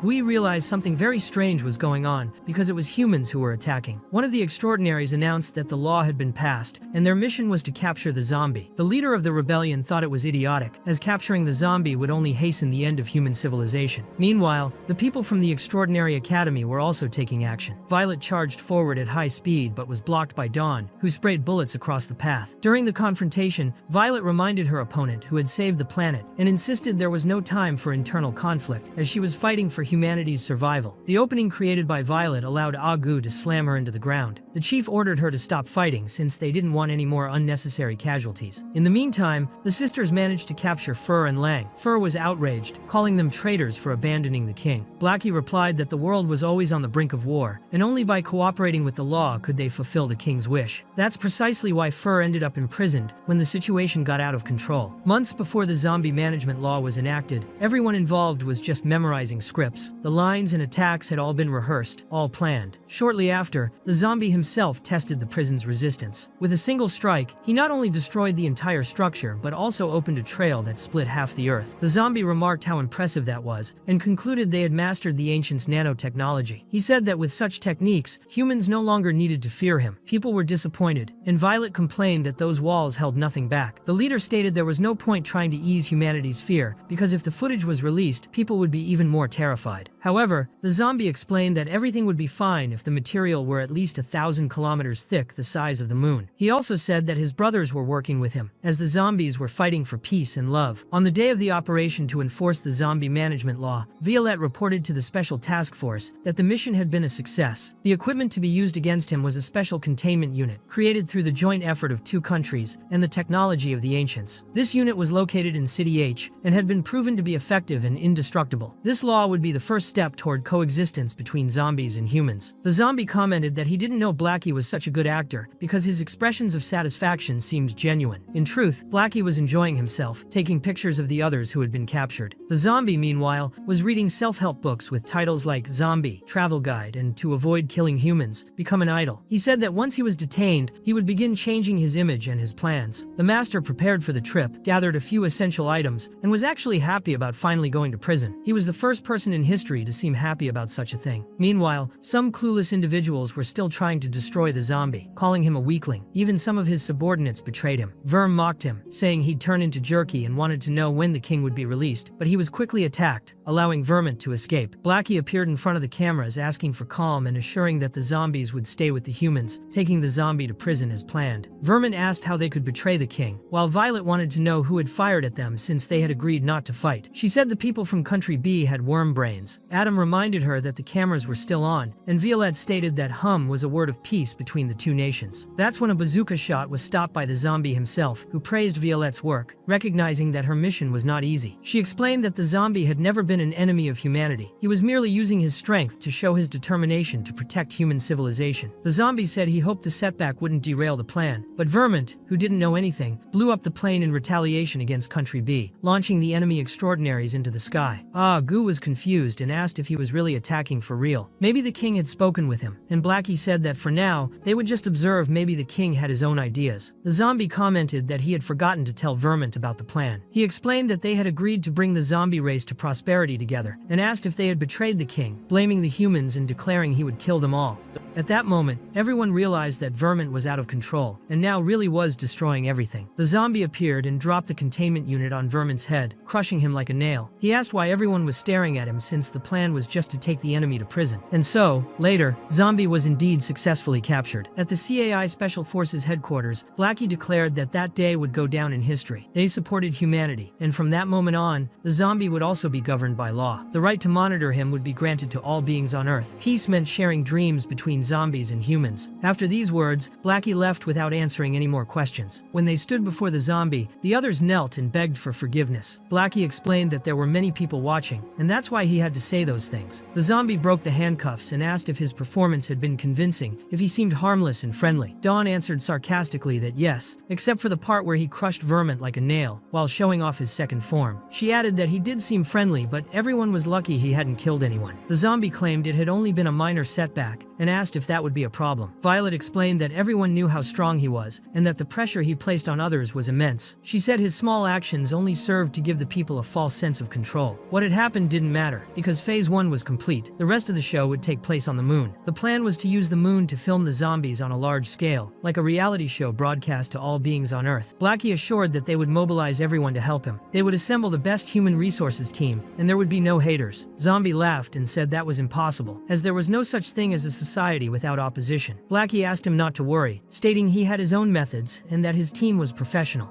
Gui realized something very strange was going on because it was humans who were attacking. One of the extraordinaries announced that the law had been passed, and their mission was to capture the zombie. The leader of the rebellion thought it was idiotic, as capturing the zombie would only hasten the end of human civilization. Meanwhile, the people from the Extraordinary Academy were also taking action. Violet charged forward at high speed but was blocked by Dawn, who sprayed bullets across the path. During the confrontation, Violet reminded her opponent, who had saved the planet, and insisted there was no time for internal conflict, as she was fighting for humanity's survival. The opening created by Violet allowed Gu to slam her into the ground. The chief ordered her to stop fighting since they didn't want any more unnecessary casualties. In the meantime, the sisters managed to capture Fur and Lang. Fur was outraged, calling them traitors for abandoning the king. Blackie replied that the world was always on the brink of war, and only by cooperating with the law could they fulfill the king's wish. That's precisely why Fur ended up imprisoned when the situation got out of control. Months before the zombie management law was enacted, everyone involved was just memorizing scripts. The lines and attacks had all been rehearsed, all planned. Shortly after, the zombie himself tested the prison's resistance. With a single strike, he not only destroyed the entire structure, but also opened a trail that split half the earth. The zombie remarked how impressive that was, and concluded they had mastered the ancients' nanotechnology. He said that with such techniques, humans no longer needed to fear him. People were disappointed, and Violet complained that those walls held nothing back. The leader stated there was no point trying to ease humanity's fear, because if the footage was released, people would be even more terrified. However, the zombie explained that everything would be fine if the material were at least 1,000 kilometers thick, the size of the moon. He also said that his brothers were working with him, as the zombies were fighting for peace and love. On the day of the operation to enforce the zombie management law, Violette reported to the Special Task Force that the mission had been a success. The equipment to be used against him was a special containment unit, created through the joint effort of 2 countries and the technology of the ancients. This unit was located in City H and had been proven to be effective and indestructible. This law would be the first step toward coexistence between zombies and humans. The zombie commented that he didn't know Blackie was such a good actor because his expressions of satisfaction seemed genuine. In truth, Blackie was enjoying himself, taking pictures of the others who had been captured. The zombie, meanwhile, was reading self-help books with titles like Zombie, Travel Guide, and To Avoid Killing Humans, Become an Idol. He said that once he was detained, he would begin changing his image and his plans. The master prepared for the trip, gathered a few essential items, and was actually happy about finally going to prison. He was the first person in history to seem happy about such a thing. Meanwhile, some clueless individuals were still trying to destroy the zombie, calling him a weakling. Even some of his subordinates betrayed him. Verm mocked him, saying he'd turn into jerky and wanted to know when the king would be released, but he was quickly attacked, allowing Vermont to escape. Blackie appeared in front of the cameras asking for calm and assuring that the zombies would stay with the humans, taking the zombie to prison as planned. Vermin asked how they could betray the king, while Violet wanted to know who had fired at them since they had agreed not to fight. She said the people from Country B had worm brains. Adam reminded her that the cameras were still on, and Violette stated that hum was a word of peace between the 2 nations. That's when a bazooka shot was stopped by the zombie himself, who praised Violette's work, recognizing that her mission was not easy. She explained that the zombie had never been an enemy of humanity. He was merely using his strength to show his determination to protect human civilization. The zombie said he hoped the setback wouldn't derail the plan, but Vermont, who didn't know anything, blew up the plane in retaliation against Country B, launching the enemy extraordinaries into the sky. Gu was confused and asked if he was really attacking for real. Maybe the king had spoken with him, and Blackie said that for now, they would just observe. Maybe the king had his own ideas. The zombie commented that he had forgotten to tell Vermont about the plan. He explained that they had agreed to bring the zombie race to prosperity together, and asked if they had betrayed the king, blaming the humans and declaring he would kill them all. At that moment, everyone realized that Vermont was out of control, and now really was destroying everything. The zombie appeared and dropped the containment unit on Vermont's head, crushing him like a nail. He asked why everyone was staring at him since the plan was just to take the enemy to prison. And so, later, Zombie was indeed successfully captured. At the CAI Special Forces headquarters, Blackie declared that that day would go down in history. They supported humanity, and from that moment on, the zombie would also be governed by law. The right to monitor him would be granted to all beings on Earth. Peace meant sharing dreams between zombies and humans. After these words, Blackie left without answering any more questions. When they stood before the zombie, the others knelt and begged for forgiveness. Blackie explained that there were many people watching, and that's why he had to say those things. The zombie broke the handcuffs and asked if his performance had been convincing, if he seemed harmless and friendly. Dawn answered sarcastically that yes, except for the part where he crushed Vermont like a nail, while showing off his second form. She added that he did seem friendly, but everyone was lucky he hadn't killed anyone. The zombie claimed it had only been a minor setback, and asked if that would be a problem. Violet explained that everyone knew how strong he was, and that the pressure he placed on others was immense. She said his small actions only served to give the people a false sense of control. What had happened didn't matter, because Phase 1 was complete. The rest of the show would take place on the moon. The plan was to use the moon to film the zombies on a large scale, like a reality show broadcast to all beings on Earth. Blackie assured that they would mobilize everyone to help him. They would assemble the best human resources team, and there would be no haters. Zombie laughed and said that was impossible, as there was no such thing as a society without opposition. Blackie asked him not to worry, stating he had his own methods and that his team was professional.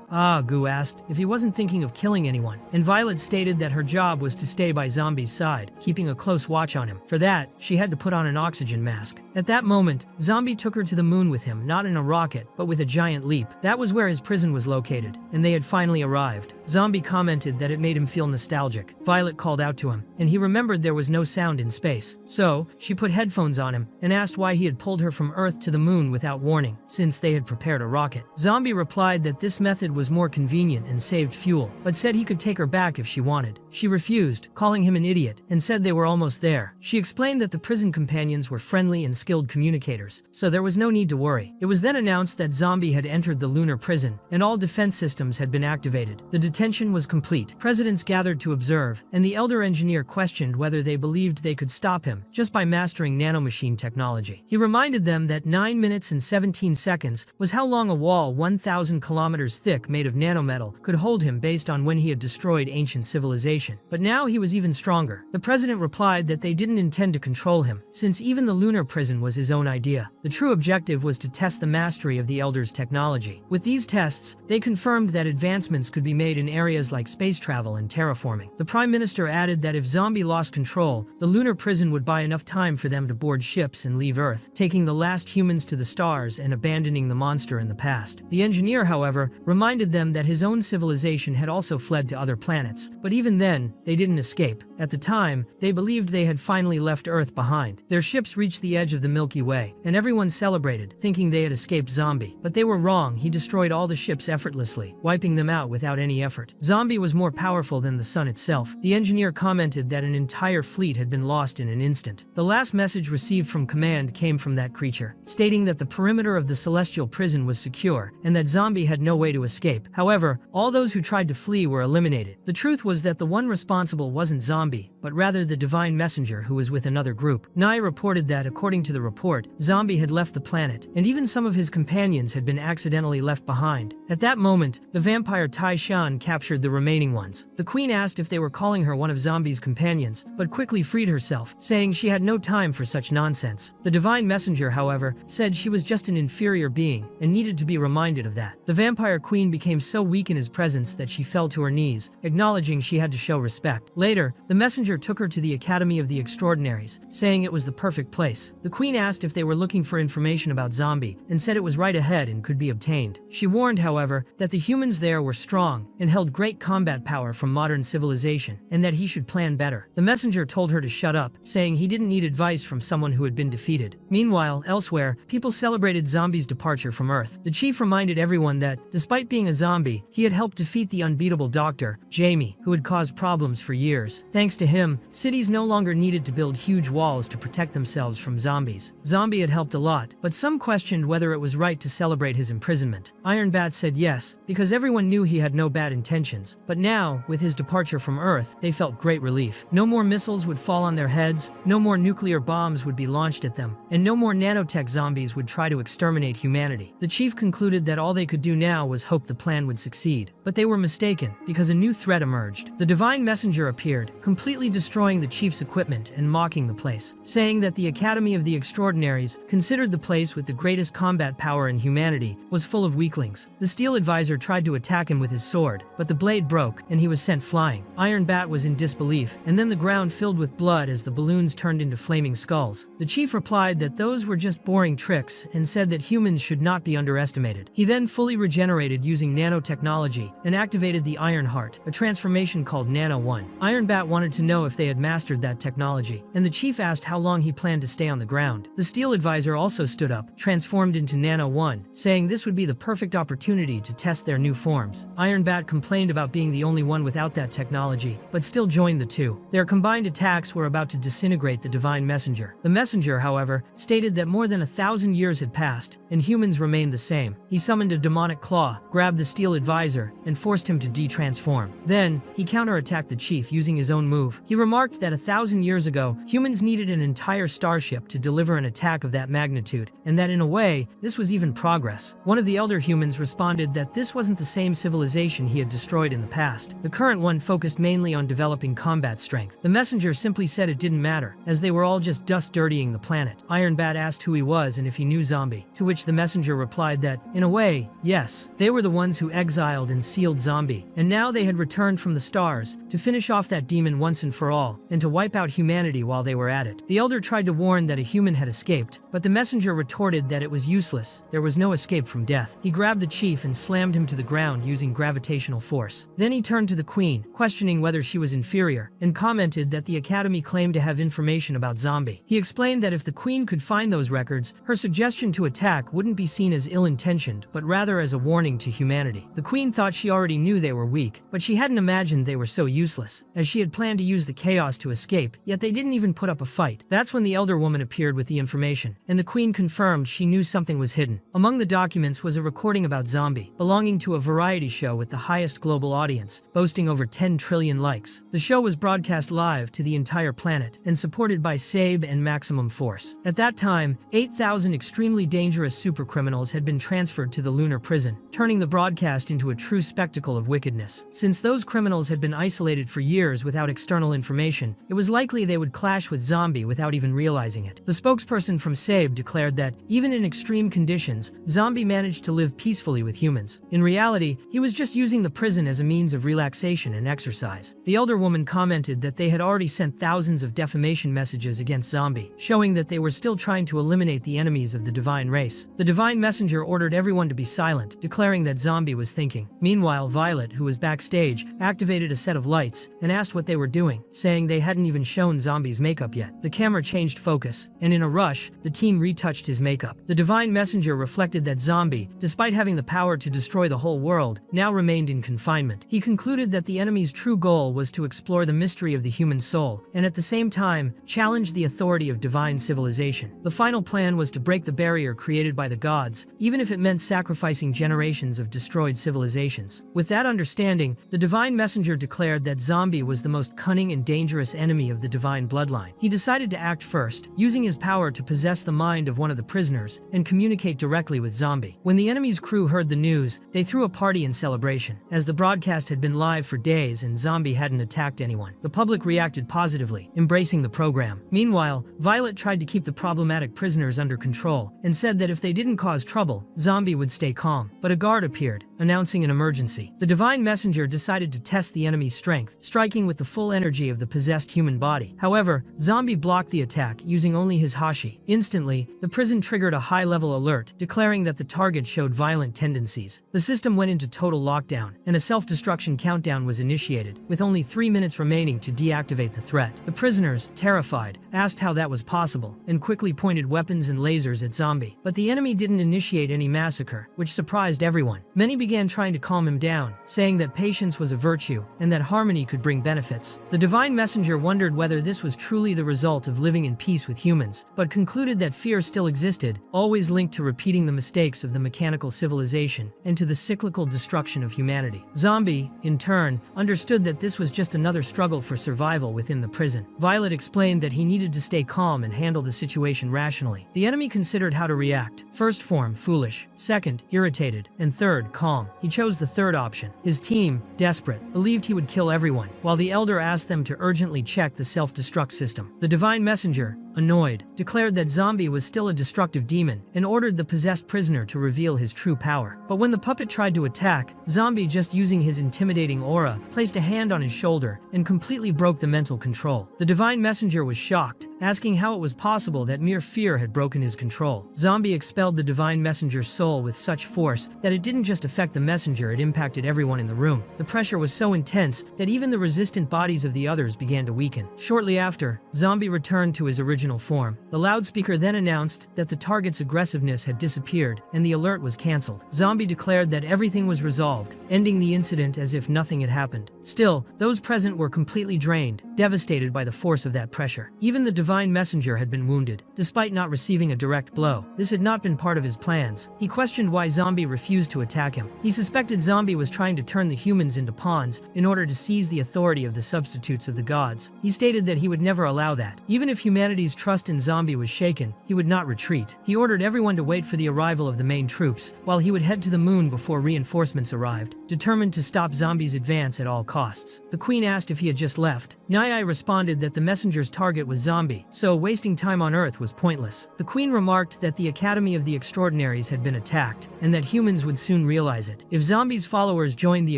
Goo asked if he wasn't thinking of killing anyone, and Violet stated that her job was to stay by Zombie's side, keeping a close watch on him. For that, she had to put on an oxygen mask. At that moment, Zombie took her to the moon with him, not in a rocket, but with a giant leap. That was where his prison was located, and they had finally arrived. Zombie commented that it made him feel nostalgic. Violet called out to him, and he remembered there was no sound in space. So, she put headphones on him and asked why he had pulled her from Earth to the moon without warning, since they had prepared a rocket. Zombie replied that this method was more convenient and saved fuel, but said he could take her back if she wanted. She refused, calling him an idiot, and said they were almost there. She explained that the prison companions were friendly and skilled communicators, so there was no need to worry. It was then announced that Zombie had entered the lunar prison, and all defense systems had been activated. The detention was complete. Presidents gathered to observe, and the elder engineer questioned whether they believed they could stop him just by mastering nanomachine technology. He reminded them that 9 minutes and 17 seconds was how long a wall 1,000 kilometers thick made of nanometal could hold him based on when he had destroyed ancient civilization. But now he was even stronger. The president replied that they didn't intend to control him, since even the lunar prison was his own idea. The true objective was to test the mastery of the elder's technology. With these tests, they confirmed that advancements could be made in areas like space travel and terraforming. The prime minister added that if Zombie lost control, the lunar prison would buy enough time for them to board ships and leave Earth, taking the last humans to the stars and abandoning the monster in the past. The engineer, however, reminded them that his own civilization had also fled to other planets, but even then, they didn't escape. At the time, they believed they had finally left Earth behind. Their ships reached the edge of the Milky Way, and everyone celebrated, thinking they had escaped Zombie. But they were wrong. He destroyed all the ships effortlessly, wiping them out without any effort. Zombie was more powerful than the sun itself. The engineer commented that an entire fleet had been lost in an instant. The last message received from command came from that creature, stating that the perimeter of the celestial prison was secure, and that Zombie had no way to escape. However, all those who tried to flee were eliminated. The truth was that the one responsible wasn't Zombie, but rather the divine messenger who was with another group. Nye reported that, according to the report, Zombie had left the planet, and even some of his companions had been accidentally left behind. At that moment, the vampire Tai Shan captured the remaining ones. The queen asked if they were calling her one of Zombie's companions, but quickly freed herself, saying she had no time for such nonsense. The divine messenger, however, said she was just an inferior being, and needed to be reminded of that. The vampire queen became so weak in his presence that she fell to her knees, acknowledging she had to show respect. Later, the messenger took her to the Academy of the Extraordinaries, saying it was the perfect place. The queen asked if they were looking for information about Zombie, and said it was right ahead and could be obtained. She warned, however, that the humans there were strong and held great combat power from modern civilization, and that he should plan better. The messenger told her to shut up, saying he didn't need advice from someone who had been defeated. Meanwhile, elsewhere, people celebrated Zombie's departure from Earth. The chief reminded everyone that, despite being a zombie, he had helped defeat the unbeatable doctor, Jamie, who had caused problems for years. Thanks to him, cities no longer needed to build huge walls to protect themselves from zombies. Zombie had helped a lot, but some questioned whether it was right to celebrate his imprisonment. Iron Bat said yes, because everyone knew he had no bad intentions. But now, with his departure from Earth, they felt great relief. No more missiles would fall on their heads, no more nuclear bombs would be launched at them, and no more nanotech zombies would try to exterminate humanity. The chief concluded that all they could do now was hope the plan would succeed. But they were mistaken, because a new threat emerged. The divine messenger appeared, completely destroying the chief's equipment and mocking the place, saying that the Academy of the Extraordinaries, considered the place with the greatest combat power in humanity, was full of weaklings. The Steel Advisor tried to attack him with his sword, but the blade broke, and he was sent flying. Iron Bat was in disbelief, and then the ground filled with blood as the balloons turned into flaming skulls. The chief replied that those were just boring tricks, and said that humans should not be underestimated. He then fully regenerated using nanotechnology, and activated the Iron Heart, a transformation called Nano 1. Iron Bat wanted to know if they had mastered that technology, and the chief asked how long he planned to stay on the ground. The Steel Advisor also stood up, transformed into Nano 1, saying this would be the perfect opportunity to test their new forms. Iron Bat complained about being the only one without that technology, but still joined the two. Their combined attacks were about to disintegrate the Divine Messenger. The Messenger, messenger, however, stated that more than 1,000 years had passed, and humans remained the same. He summoned a demonic claw, grabbed the steel advisor, and forced him to de-transform. Then, he counterattacked the chief using his own move. He remarked that 1,000 years ago, humans needed an entire starship to deliver an attack of that magnitude, and that in a way, this was even progress. One of the elder humans responded that this wasn't the same civilization he had destroyed in the past. The current one focused mainly on developing combat strength. The messenger simply said it didn't matter, as they were all just dust dirtying the planet. Ironbat asked who he was and if he knew Zombie, to which the messenger replied that, in a way, yes, they were the ones who exiled and sealed Zombie, and now they had returned from the stars to finish off that demon once and for all, and to wipe out humanity while they were at it. The elder tried to warn that a human had escaped, but the messenger retorted that it was useless. There was no escape from death. He grabbed the chief and slammed him to the ground using gravitational force. Then he turned to the queen, questioning whether she was inferior, and commented that the academy claimed to have information about Zombie. He explained that if the queen could find those records, her suggestion to attack wouldn't be seen as ill-intentioned, but rather as a warning to humanity. The queen thought she already knew they were weak, but she hadn't imagined they were so useless, as she had planned to use the chaos to escape, yet they didn't even put up a fight. That's when the elder woman appeared with the information, and the queen confirmed she knew something was hidden. Among the documents was a recording about Zombie, belonging to a variety show with the highest global audience, boasting over 10 trillion likes. The show was broadcast live to the entire planet, and supported by SABE and Maximum Force. At that time, 8,000 extremely dangerous supercriminals had been transferred to the lunar prison, turning the broadcast into a true spectacle of wickedness. Since those criminals had been isolated for years without external information, it was likely they would clash with Zombie without even realizing it. The spokesperson from SABE declared that, even in extreme conditions, Zombie managed to live peacefully with humans. In reality, he was just using the prison as a means of relaxation and exercise. The elder woman commented that they had already sent thousands of defamation messages against Zombie, showing that they were still trying to eliminate the enemies of the divine race. The divine messenger ordered everyone to be silent, declaring that Zombie was thinking. Meanwhile, Violet, who was backstage, activated a set of lights and asked what they were doing, saying they hadn't even shown Zombie's makeup yet. The camera changed focus, and in a rush, the team retouched his makeup. The divine messenger reflected that Zombie, despite having the power to destroy the whole world, now remained in confinement. He concluded that the enemy's true goal was to explore the mystery of the human soul, and at the same time, challenge the authority of divine civilization. The final plan was to break the barrier created by the gods, even if it meant sacrificing generations of destroyed civilizations. With that understanding, the divine messenger declared that Zombie was the most cunning and dangerous enemy of the divine bloodline. He decided to act first, using his power to possess the mind of one of the prisoners and communicate directly with Zombie. When the enemy's crew heard the news, they threw a party in celebration. As the broadcast had been live for days and Zombie hadn't attacked anyone, the public reacted positively, embracing the program. Meanwhile, Violet tried to keep the problematic prisoners under control and said that if they didn't cause trouble, Zombie would stay calm. But a guard appeared, announcing an emergency. The divine messenger decided to test the enemy's strength, striking with the full energy of the possessed human body. However, Zombie blocked the attack using only his hashi. Instantly, the prison triggered a high-level alert, declaring that the target showed violent tendencies. The system went into total lockdown, and a self-destruction countdown was initiated, with only 3 minutes remaining to deactivate the threat. The prisoners, terrified, asked how that was possible, and quickly pointed weapons and lasers at Zombie. But the enemy didn't initiate any massacre, which surprised everyone. Many began trying to calm him down, saying that patience was a virtue, and that harmony could bring benefits. The divine messenger wondered whether this was truly the result of living in peace with humans, but concluded that fear still existed, always linked to repeating the mistakes of the mechanical civilization, and to the cyclical destruction of humanity. Zombie, in turn, understood that this was just another struggle for survival within the prison. Violet explained that he needed to stay calm and handle the situation rationally. The enemy considered how to react. First form, foolish. Second, irritated. And third, calm. He chose the third option. His team, desperate, believed he would kill everyone, while the elder asked them to urgently check the self-destruct system. The divine messenger, annoyed, declared that Zombie was still a destructive demon and ordered the possessed prisoner to reveal his true power. But when the puppet tried to attack, Zombie, just using his intimidating aura, placed a hand on his shoulder and completely broke the mental control. The divine messenger was shocked, asking how it was possible that mere fear had broken his control. Zombie expelled the divine messenger's soul with such force that it didn't just affect the messenger, it impacted everyone in the room. The pressure was so intense that even the resistant bodies of the others began to weaken. Shortly after, Zombie returned to his original original form. The loudspeaker then announced that the target's aggressiveness had disappeared and the alert was cancelled. Zombie declared that everything was resolved, ending the incident as if nothing had happened. Still, those present were completely drained, devastated by the force of that pressure. Even the divine messenger had been wounded, despite not receiving a direct blow. This had not been part of his plans. He questioned why Zombie refused to attack him. He suspected Zombie was trying to turn the humans into pawns in order to seize the authority of the substitutes of the gods. He stated that he would never allow that. Even if humanity's trust in Zombie was shaken, he would not retreat. He ordered everyone to wait for the arrival of the main troops, while he would head to the moon before reinforcements arrived, determined to stop Zombie's advance at all costs. The queen asked if he had just left. Nyai responded that the messenger's target was Zombie, so wasting time on Earth was pointless. The queen remarked that the Academy of the Extraordinaries had been attacked, and that humans would soon realize it. If Zombie's followers joined the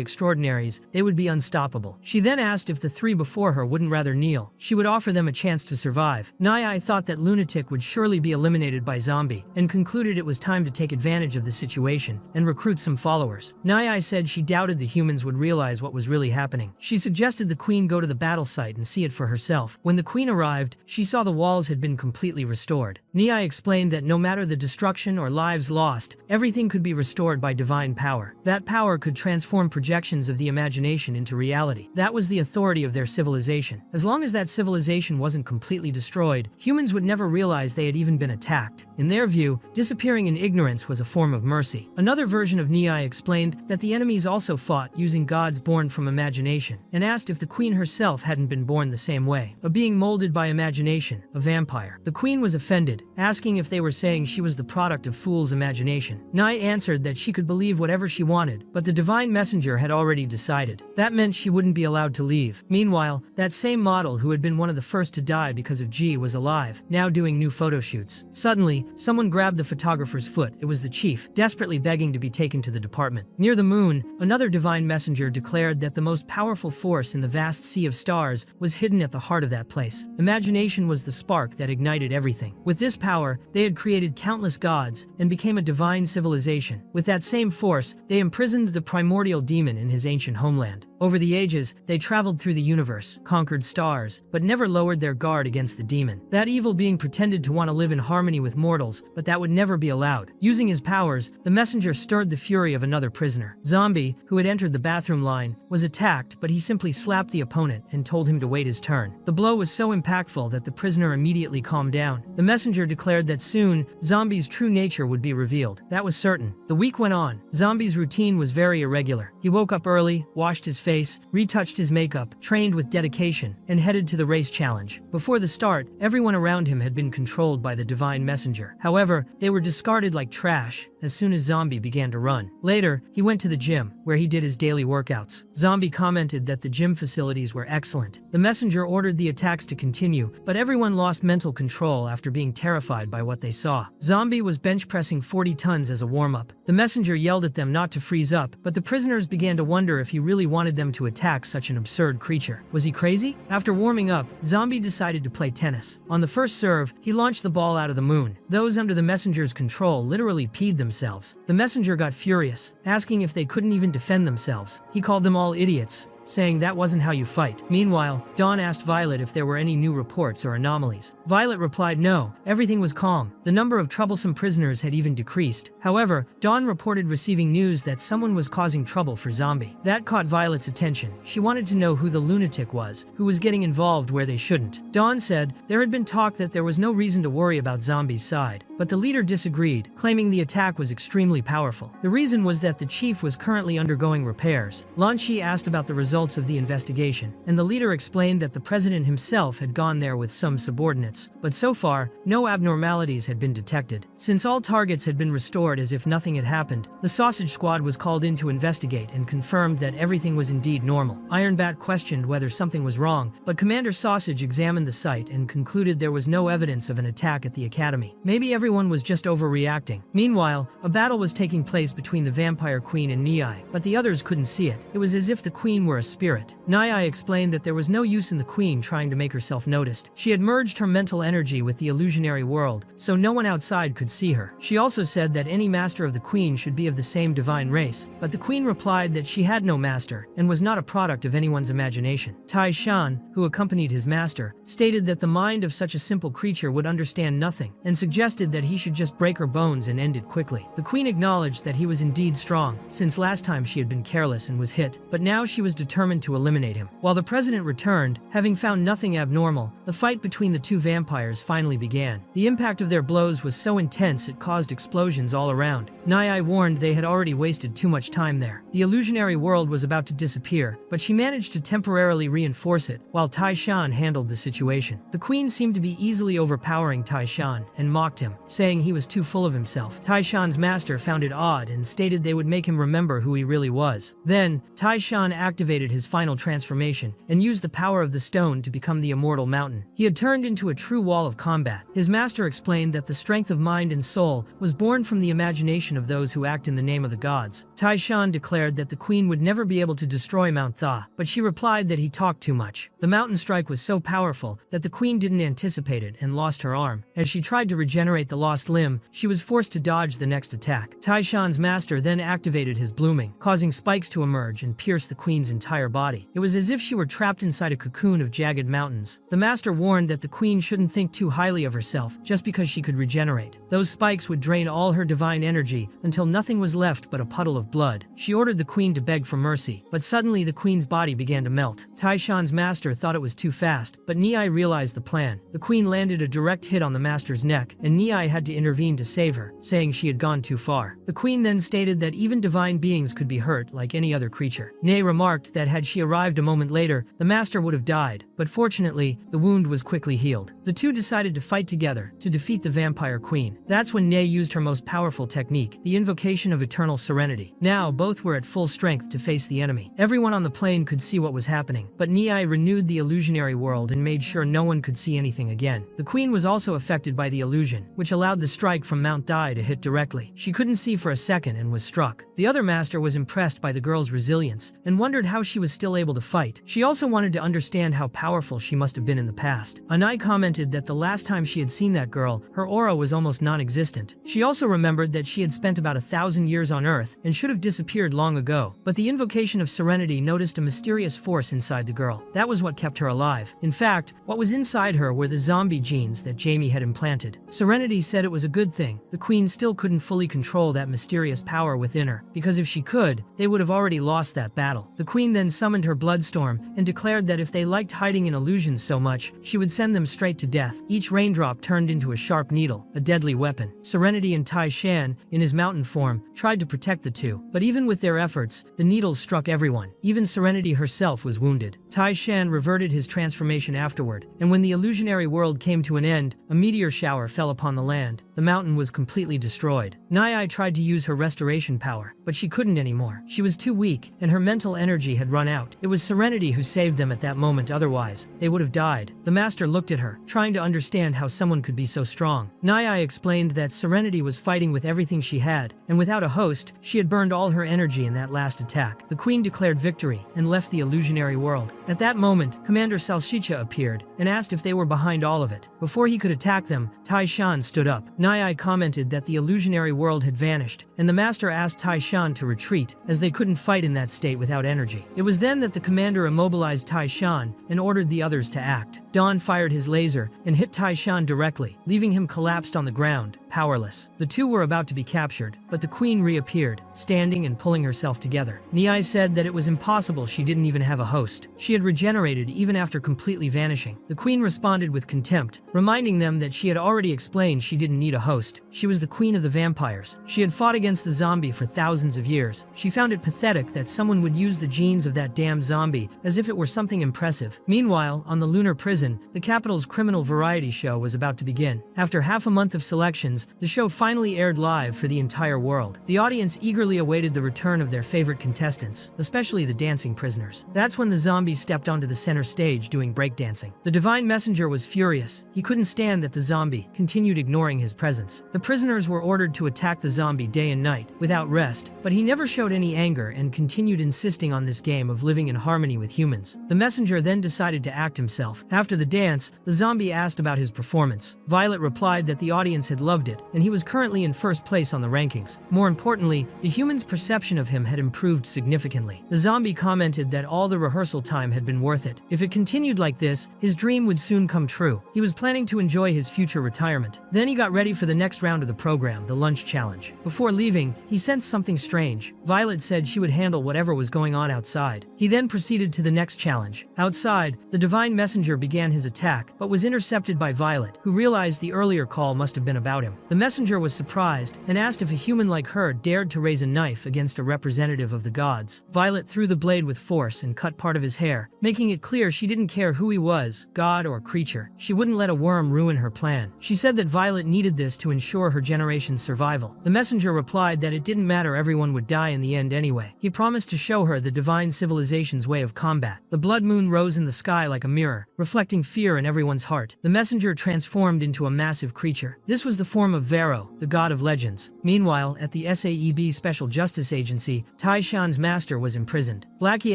Extraordinaries, they would be unstoppable. She then asked if the three before her wouldn't rather kneel. She would offer them a chance to survive. Nyai thought that Lunatic would surely be eliminated by Zombie, and concluded it was time to take advantage of the situation and recruit some followers. Nyai said she doubted the humans would realize what was really happening. She suggested the queen go to the battle site and see it for herself. When the queen arrived, she saw the walls had been completely restored. Nyai explained that no matter the destruction or lives lost, everything could be restored by divine power. That power could transform projections of the imagination into reality. That was the authority of their civilization. As long as that civilization wasn't completely destroyed, humans would never realize they had even been attacked. In their view, disappearing in ignorance was a form of mercy. Another version of Nyai explained that the enemies also fought using gods born from imagination, and asked if the queen herself hadn't been born the same way, a being molded by imagination, a vampire. The queen was offended, asking if they were saying she was the product of fool's imagination. Nyai answered that she could believe whatever she wanted, but the divine messenger had already decided. That meant she wouldn't be allowed to leave. Meanwhile, that same model who had been one of the first to die because of G was alive, now doing new photo shoots. Suddenly, someone grabbed the photographer's foot. It was the chief, desperately begging to be taken to the department. Near the moon, another divine messenger declared that the most powerful force in the vast sea of stars was hidden at the heart of that place. Imagination was the spark that ignited everything. With this power, they had created countless gods and became a divine civilization. With that same force, they imprisoned the primordial demon in his ancient homeland. Over the ages, they traveled through the universe, conquered stars, but never lowered their guard against the demon. That evil being pretended to want to live in harmony with mortals, but that would never be allowed. Using his powers, the messenger stirred the fury of another prisoner. Zombie, who had entered the bathroom line, was attacked, but he simply slapped the opponent and told him to wait his turn. The blow was so impactful that the prisoner immediately calmed down. The messenger declared that soon, Zombie's true nature would be revealed. That was certain. The week went on. Zombie's routine was very irregular. He woke up early, washed his face, retouched his makeup, trained with dedication, and headed to the race challenge. Before the start, everyone around him had been controlled by the divine messenger. However, they were discarded like trash as soon as Zombie began to run. Later, he went to the gym, where he did his daily workouts. Zombie commented that the gym facilities were excellent. The messenger ordered the attacks to continue, but everyone lost mental control after being terrified by what they saw. Zombie was bench pressing 40 tons as a warm-up. The messenger yelled at them not to freeze up, but the prisoners began to wonder if he really wanted them to attack such an absurd creature. Was he crazy? After warming up, Zombie decided to play tennis. On the first serve, he launched the ball out of the moon. Those under the messenger's control literally peed themselves. The messenger got furious, asking if they couldn't even defend themselves. He called them all idiots, saying that wasn't how you fight. Meanwhile, Dawn asked Violet if there were any new reports or anomalies. Violet replied no, everything was calm. The number of troublesome prisoners had even decreased. However, Dawn reported receiving news that someone was causing trouble for Zombie. That caught Violet's attention. She wanted to know who the lunatic was, who was getting involved where they shouldn't. Dawn said there had been talk that there was no reason to worry about Zombie's side, but the leader disagreed, claiming the attack was extremely powerful. The reason was that the chief was currently undergoing repairs. Lan Chi asked about the results of the investigation, and the leader explained that the president himself had gone there with some subordinates, but so far, no abnormalities had been detected. Since all targets had been restored as if nothing had happened, the Sausage Squad was called in to investigate and confirmed that everything was indeed normal. Iron Bat questioned whether something was wrong, but Commander Sausage examined the site and concluded there was no evidence of an attack at the academy. Maybe everyone everyone was just overreacting. Meanwhile, a battle was taking place between the vampire queen and Nai, but the others couldn't see it. It was as if the queen were a spirit. Nai explained that there was no use in the queen trying to make herself noticed. She had merged her mental energy with the illusionary world, so no one outside could see her. She also said that any master of the queen should be of the same divine race, but the queen replied that she had no master and was not a product of anyone's imagination. Tai Shan, who accompanied his master, stated that the mind of such a simple creature would understand nothing and suggested that he should just break her bones and end it quickly. The queen acknowledged that he was indeed strong, since last time she had been careless and was hit, but now she was determined to eliminate him. While the president returned, having found nothing abnormal, the fight between the two vampires finally began. The impact of their blows was so intense it caused explosions all around. Nai warned they had already wasted too much time there. The illusionary world was about to disappear, but she managed to temporarily reinforce it, while Tai Shan handled the situation. The queen seemed to be easily overpowering Tai Shan and mocked him, saying he was too full of himself. Tai Shan's master found it odd and stated they would make him remember who he really was. Then, Tai Shan activated his final transformation and used the power of the stone to become the immortal mountain. He had turned into a true wall of combat. His master explained that the strength of mind and soul was born from the imagination of those who act in the name of the gods. Tai Shan declared that the queen would never be able to destroy Mount Tha, but she replied that he talked too much. The mountain strike was so powerful that the queen didn't anticipate it and lost her arm. As she tried to regenerate the lost limb, she was forced to dodge the next attack. Tai Shan's master then activated his blooming, causing spikes to emerge and pierce the queen's entire body. It was as if she were trapped inside a cocoon of jagged mountains. The master warned that the queen shouldn't think too highly of herself just because she could regenerate. Those spikes would drain all her divine energy until nothing was left but a puddle of blood. She ordered the queen to beg for mercy, but suddenly the queen's body began to melt. Tai Shan's master thought it was too fast, but Nai realized the plan. The queen landed a direct hit on the master's neck, and Nai had to intervene to save her, saying she had gone too far. The queen then stated that even divine beings could be hurt like any other creature. Nai remarked that had she arrived a moment later, the master would have died, but fortunately, the wound was quickly healed. The two decided to fight together to defeat the vampire queen. That's when Nai used her most powerful technique, the invocation of eternal serenity. Now, both were at full strength to face the enemy. Everyone on the plane could see what was happening, but Nai renewed the illusionary world and made sure no one could see anything again. The queen was also affected by the illusion, which allowed the strike from Mount Dai to hit directly. She couldn't see for a second and was struck. The other master was impressed by the girl's resilience and wondered how she was still able to fight. She also wanted to understand how powerful she must have been in the past. Anai commented that the last time she had seen that girl, her aura was almost non-existent. She also remembered that she had spent about 1,000 years on Earth and should have disappeared long ago. But the invocation of serenity noticed a mysterious force inside the girl. That was what kept her alive. In fact, what was inside her were the zombie genes that Jamie had implanted. Serenity said it was a good thing. The queen still couldn't fully control that mysterious power within her, because if she could, they would have already lost that battle. The queen then summoned her bloodstorm and declared that if they liked hiding in illusions so much, she would send them straight to death. Each raindrop turned into a sharp needle, a deadly weapon. Serenity and Tai Shan, in his mountain form, tried to protect the two, but even with their efforts, the needles struck everyone. Even Serenity herself was wounded. Tai Shan reverted his transformation afterward, and when the illusionary world came to an end, a meteor shower fell upon the land. The mountain was completely destroyed. Nai tried to use her restoration power, but she couldn't anymore. She was too weak, and her mental energy had run out. It was Serenity who saved them at that moment, otherwise, they would have died. The master looked at her, trying to understand how someone could be so strong. Nai explained that Serenity was fighting with everything she had, and without a host, she had burned all her energy in that last attack. The queen declared victory and left the illusionary world. At that moment, Commander Salshicha appeared and asked if they were behind all of it. Before he could attack them, Tai Shan stood up. Nai commented that the illusionary world had vanished, and the master asked Tai Shan to retreat, as they couldn't fight in that state without energy. It was then that the commander immobilized Tai Shan and ordered the others to act. Dawn fired his laser and hit Tai Shan directly, leaving him collapsed on the ground, powerless. The two were about to be captured, but the queen reappeared, standing and pulling herself together. Nai said that it was impossible she didn't even have a host. She had regenerated even after completely vanishing. The queen responded with contempt, reminding them that she had already explained she didn't need a host. She was the queen of the vampires. She had fought against the zombie for thousands of years. She found it pathetic that someone would use the genes of that damn zombie as if it were something impressive. Meanwhile, on the lunar prison, the capital's criminal variety show was about to begin. After half a month of selections, Humans, the show finally aired live for the entire world. The audience eagerly awaited the return of their favorite contestants, especially the dancing prisoners. That's when the zombie stepped onto the center stage doing breakdancing. The Divine Messenger was furious. He couldn't stand that the zombie continued ignoring his presence. The prisoners were ordered to attack the zombie day and night, without rest, but he never showed any anger and continued insisting on this game of living in harmony with humans. The messenger then decided to act himself. After the dance, the zombie asked about his performance. Violet replied that the audience had loved it, and he was currently in first place on the rankings. More importantly, the humans' perception of him had improved significantly. The zombie commented that all the rehearsal time had been worth it. If it continued like this, his dream would soon come true. He was planning to enjoy his future retirement. Then he got ready for the next round of the program, the lunch challenge. Before leaving, he sensed something strange. Violet said she would handle whatever was going on outside. He then proceeded to the next challenge. Outside, the Divine Messenger began his attack, but was intercepted by Violet, who realized the earlier call must have been about him. The messenger was surprised and asked if a human like her dared to raise a knife against a representative of the gods. Violet threw the blade with force and cut part of his hair, making it clear she didn't care who he was, god or creature. She wouldn't let a worm ruin her plan. She said that Violet needed this to ensure her generation's survival. The messenger replied that it didn't matter, everyone would die in the end anyway. He promised to show her the divine civilization's way of combat. The blood moon rose in the sky like a mirror, reflecting fear in everyone's heart. The messenger transformed into a massive creature. This was the form of Vero, the god of legends. Meanwhile, at the SAEB Special Justice Agency, Tai Shan's master was imprisoned. Blackie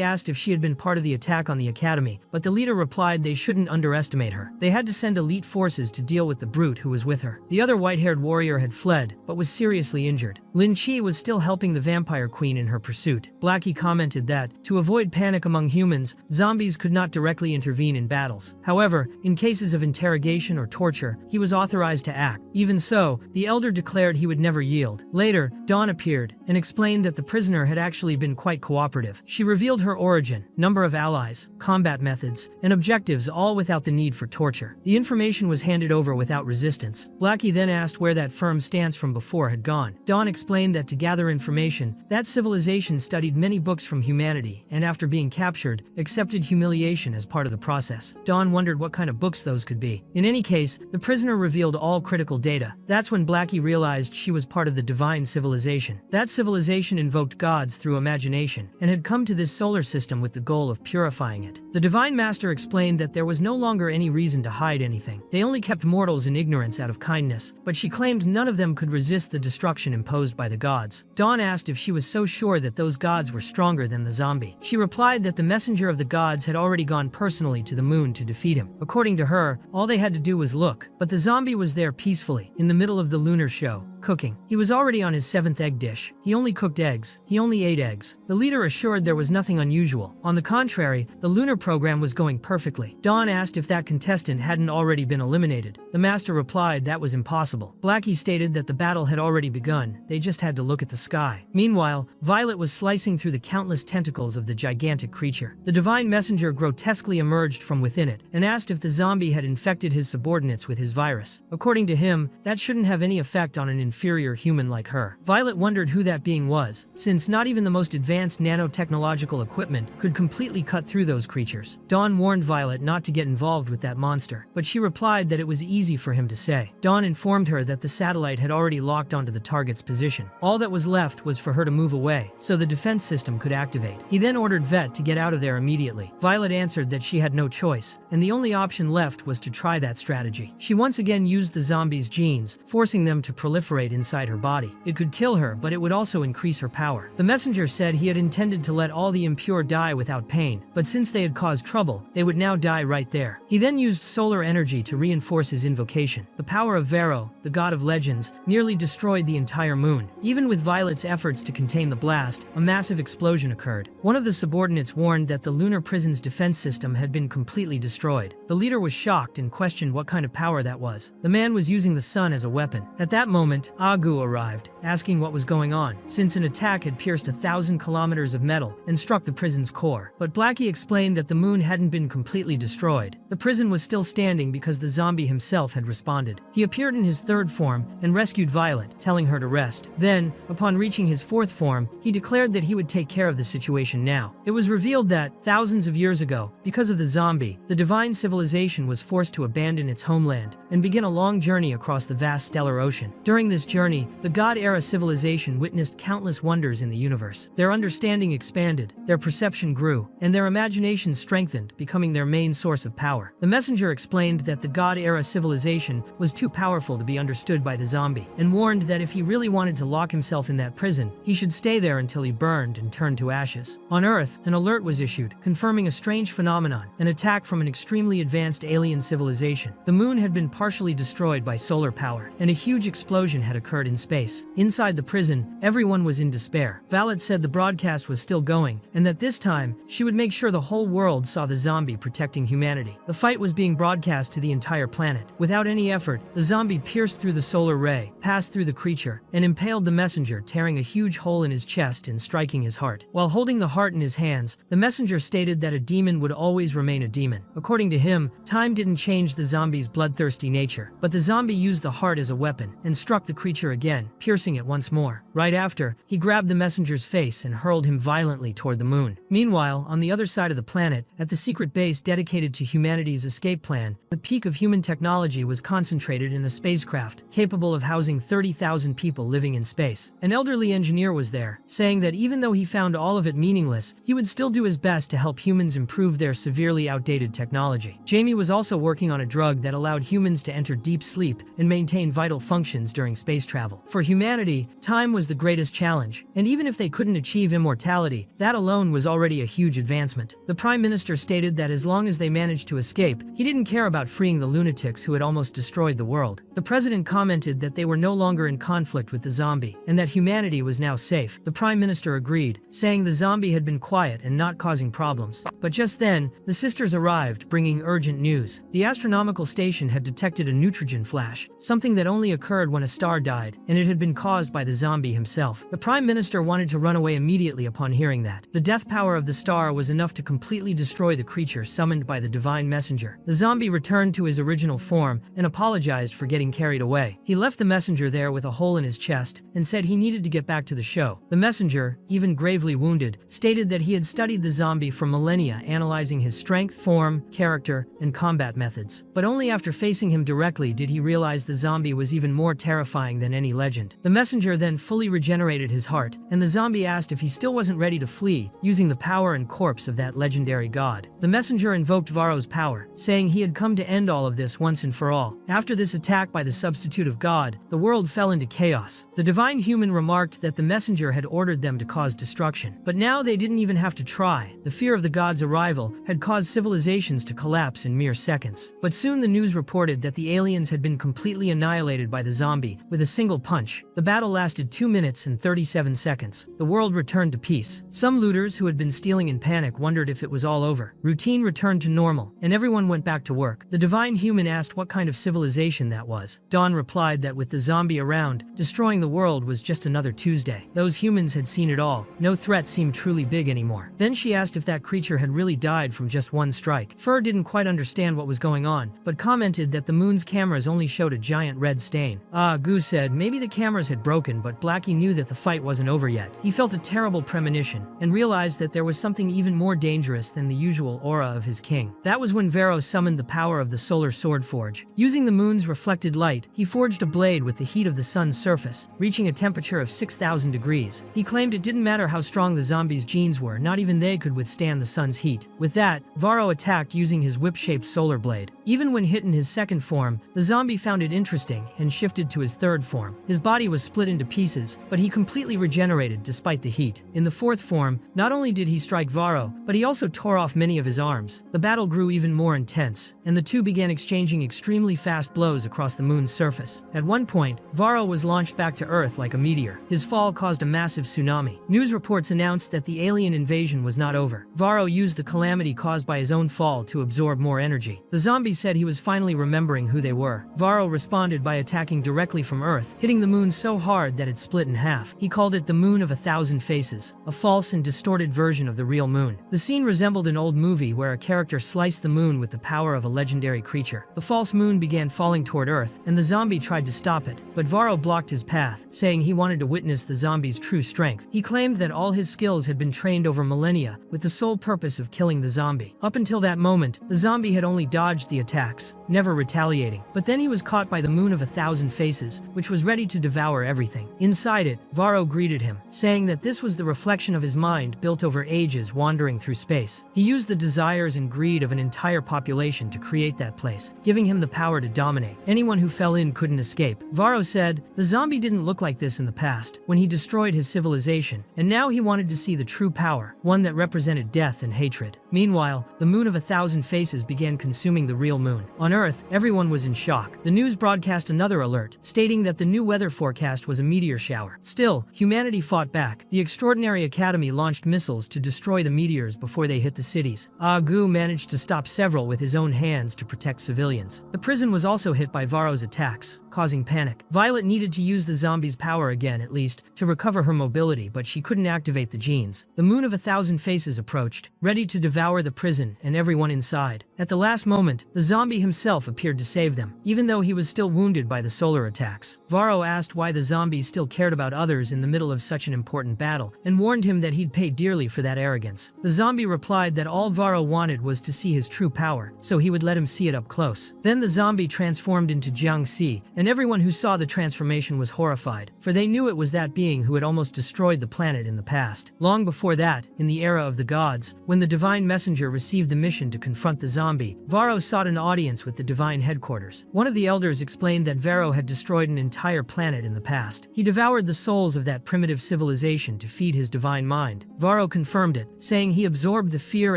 asked if she had been part of the attack on the academy, but the leader replied they shouldn't underestimate her. They had to send elite forces to deal with the brute who was with her. The other white-haired warrior had fled, but was seriously injured. Lin Chi was still helping the vampire queen in her pursuit. Blackie commented that, to avoid panic among humans, zombies could not directly intervene in battles. However, in cases of interrogation or torture, he was authorized to act. Even so, the elder declared he would never yield. Later, Dawn appeared and explained that the prisoner had actually been quite cooperative. She revealed her origin, number of allies, combat methods, and objectives, all without the need for torture. The information was handed over without resistance. Blackie then asked where that firm stance from before had gone. Dawn explained that to gather information, that civilization studied many books from humanity, and after being captured, accepted humiliation as part of the process. Dawn wondered what kind of books those could be. In any case, the prisoner revealed all critical data. That's when Blackie realized she was part of the divine civilization. That civilization invoked gods through imagination, and had come to this solar system with the goal of purifying it. The Divine Master explained that there was no longer any reason to hide anything. They only kept mortals in ignorance out of kindness, but she claimed none of them could resist the destruction imposed by the gods. Dawn asked if she was so sure that those gods were stronger than the zombie. She replied that the messenger of the gods had already gone personally to the moon to defeat him. According to her, all they had to do was look, but the zombie was there peacefully, in the middle of the lunar show, cooking. He was already on his 7th egg dish. He only cooked eggs. He only ate eggs. The leader assured there was nothing unusual. On the contrary, the lunar program was going perfectly. Dawn asked if that contestant hadn't already been eliminated. The master replied that was impossible. Blackie stated that the battle had already begun. They just had to look at the sky. Meanwhile, Violet was slicing through the countless tentacles of the gigantic creature. The divine messenger grotesquely emerged from within it and asked if the zombie had infected his subordinates with his virus. According to him, that shouldn't have any effect on an inferior human like her. Violet wondered who that being was, since not even the most advanced nanotechnological equipment could completely cut through those creatures. Dawn warned Violet not to get involved with that monster, but she replied that it was easy for him to say. Dawn informed her that the satellite had already locked onto the target's position. All that was left was for her to move away, so the defense system could activate. He then ordered Vet to get out of there immediately. Violet answered that she had no choice, and the only option left was to try that strategy. She once again used the zombie's genes, forcing them to proliferate inside her body. It could kill her, but it would also increase her power. The messenger said he had intended to let all the impure die without pain, but since they had caused trouble, they would now die right there. He then used solar energy to reinforce his invocation. The power of Vero, the god of legends, nearly destroyed the entire moon. Even with Violet's efforts to contain the blast, a massive explosion occurred. One of the subordinates warned that the lunar prison's defense system had been completely destroyed. The leader was shocked and questioned what kind of power that was. The man was using the sun as a weapon. At that moment, moment, Agu arrived, asking what was going on, since an attack had pierced 1,000 kilometers of metal and struck the prison's core. But Blackie explained that the moon hadn't been completely destroyed. The prison was still standing because the zombie himself had responded. He appeared in his third form and rescued Violet, telling her to rest. Then, upon reaching his fourth form, he declared that he would take care of the situation now. It was revealed that, thousands of years ago, because of the zombie, the divine civilization was forced to abandon its homeland and begin a long journey across the vast stellar ocean. During this journey, the God-era civilization witnessed countless wonders in the universe. Their understanding expanded, their perception grew, and their imagination strengthened, becoming their main source of power. The messenger explained that the God-era civilization was too powerful to be understood by the zombie, and warned that if he really wanted to lock himself in that prison, he should stay there until he burned and turned to ashes. On Earth, an alert was issued, confirming a strange phenomenon, an attack from an extremely advanced alien civilization. The moon had been partially destroyed by solar power, and a huge explosion had occurred in space. Inside the prison, everyone was in despair. Violet said the broadcast was still going, and that this time, she would make sure the whole world saw the zombie protecting humanity. The fight was being broadcast to the entire planet. Without any effort, the zombie pierced through the solar ray, passed through the creature, and impaled the messenger, tearing a huge hole in his chest and striking his heart. While holding the heart in his hands, the messenger stated that a demon would always remain a demon. According to him, time didn't change the zombie's bloodthirsty nature, but the zombie used the heart as a weapon and struck the creature again, piercing it once more. Right after, he grabbed the messenger's face and hurled him violently toward the moon. Meanwhile, on the other side of the planet, at the secret base dedicated to humanity's escape plan, the peak of human technology was concentrated in a spacecraft capable of housing 30,000 people living in space. An elderly engineer was there, saying that even though he found all of it meaningless, he would still do his best to help humans improve their severely outdated technology. Jamie was also working on a drug that allowed humans to enter deep sleep and maintain vital functions during space travel. For humanity, time was the greatest challenge, and even if they couldn't achieve immortality, that alone was already a huge advancement. The Prime Minister stated that as long as they managed to escape, he didn't care about freeing the lunatics who had almost destroyed the world. The President commented that they were no longer in conflict with the zombie, and that humanity was now safe. The Prime Minister agreed, saying the zombie had been quiet and not causing problems. But just then, the sisters arrived, bringing urgent news. The astronomical station had detected a neutrogen flash, something that only occurred when a star died, and it had been caused by the zombie himself. The Prime Minister wanted to run away immediately upon hearing that. The death power of the star was enough to completely destroy the creature summoned by the divine messenger. The zombie returned to his original form and apologized for getting carried away. He left the messenger there with a hole in his chest and said he needed to get back to the show. The messenger, even gravely wounded, stated that he had studied the zombie for millennia, analyzing his strength, form, character, and combat methods. But only after facing him directly did he realize the zombie was even more terrifying than any legend. The messenger then fully regenerated his heart, and the zombie asked if he still wasn't ready to flee, using the power and corpse of that legendary god. The messenger invoked Varro's power, saying he had come to end all of this once and for all. After this attack by the substitute of God, the world fell into chaos. The divine human remarked that the messenger had ordered them to cause destruction. But now they didn't even have to try. The fear of the god's arrival had caused civilizations to collapse in mere seconds. But soon the news reported that the aliens had been completely annihilated by the zombie with a single punch. The battle lasted 2 minutes and 37 seconds. The world returned to peace. Some looters who had been stealing in panic wondered if it was all over. Routine returned to normal, and everyone went back to work. The divine human asked what kind of civilization that was. Dawn replied that with the zombie around, destroying the world was just another Tuesday. Those humans had seen it all. No threat seemed truly big anymore. Then she asked if that creature had really died from just one strike. Fur didn't quite understand what was going on, but commented that the moon's cameras only showed a giant red stain. Gu said maybe the cameras had broken, but Blackie knew that the fight wasn't over yet. He felt a terrible premonition and realized that there was something even more dangerous than the usual aura of his king. That was when Varro summoned the power of the solar sword forge. Using the moon's reflected light, he forged a blade with the heat of the sun's surface, reaching a temperature of 6,000 degrees. He claimed it didn't matter how strong the zombie's genes were, not even they could withstand the sun's heat. With that, Varro attacked using his whip-shaped solar blade. Even when hit in his second form, the zombie found it interesting and shifted to his third form. His body was split into pieces, but he completely regenerated despite the heat. In the fourth form, not only did he strike Varro, but he also tore off many of his arms. The battle grew even more intense, and the two began exchanging extremely fast blows across the moon's surface. At one point, Varro was launched back to Earth like a meteor. His fall caused a massive tsunami. News reports announced that the alien invasion was not over. Varro used the calamity caused by his own fall to absorb more energy. The zombie said he was finally remembering who they were. Varro responded by attacking directly from from Earth, hitting the moon so hard that it split in half. He called it the Moon of 1,000 Faces, a false and distorted version of the real moon. The scene resembled an old movie where a character sliced the moon with the power of a legendary creature. The false moon began falling toward Earth, and the zombie tried to stop it, but Varro blocked his path, saying he wanted to witness the zombie's true strength. He claimed that all his skills had been trained over millennia, with the sole purpose of killing the zombie. Up until that moment, the zombie had only dodged the attacks, never retaliating. But then he was caught by the Moon of 1,000 Faces, which was ready to devour everything. Inside it, Varro greeted him, saying that this was the reflection of his mind built over ages wandering through space. He used the desires and greed of an entire population to create that place, giving him the power to dominate. Anyone who fell in couldn't escape. Varro said, the zombie didn't look like this in the past, when he destroyed his civilization, and now he wanted to see the true power, one that represented death and hatred. Meanwhile, the Moon of 1,000 Faces began consuming the real moon. On Earth, everyone was in shock. The news broadcast another alert, stating that the new weather forecast was a meteor shower. Still, humanity fought back. The Extraordinary Academy launched missiles to destroy the meteors before they hit the cities. Agu managed to stop several with his own hands to protect civilians. The prison was also hit by Varro's attacks, causing panic. Violet needed to use the zombie's power again, at least, to recover her mobility, but she couldn't activate the genes. The Moon of 1,000 Faces approached, ready to devour the prison and everyone inside. At the last moment, the zombie himself appeared to save them, even though he was still wounded by the solar attacks. Varro asked why the zombie still cared about others in the middle of such an important battle, and warned him that he'd pay dearly for that arrogance. The zombie replied that all Varro wanted was to see his true power, so he would let him see it up close. Then the zombie transformed into Jiangxi, and everyone who saw the transformation was horrified, for they knew it was that being who had almost destroyed the planet in the past. Long before that, in the era of the gods, when the divine messenger received the mission to confront the zombie, Varro sought an audience with the divine headquarters. One of the elders explained that Varro had destroyed an entire planet in the past. He devoured the souls of that primitive civilization to feed his divine mind. Varro confirmed it, saying he absorbed the fear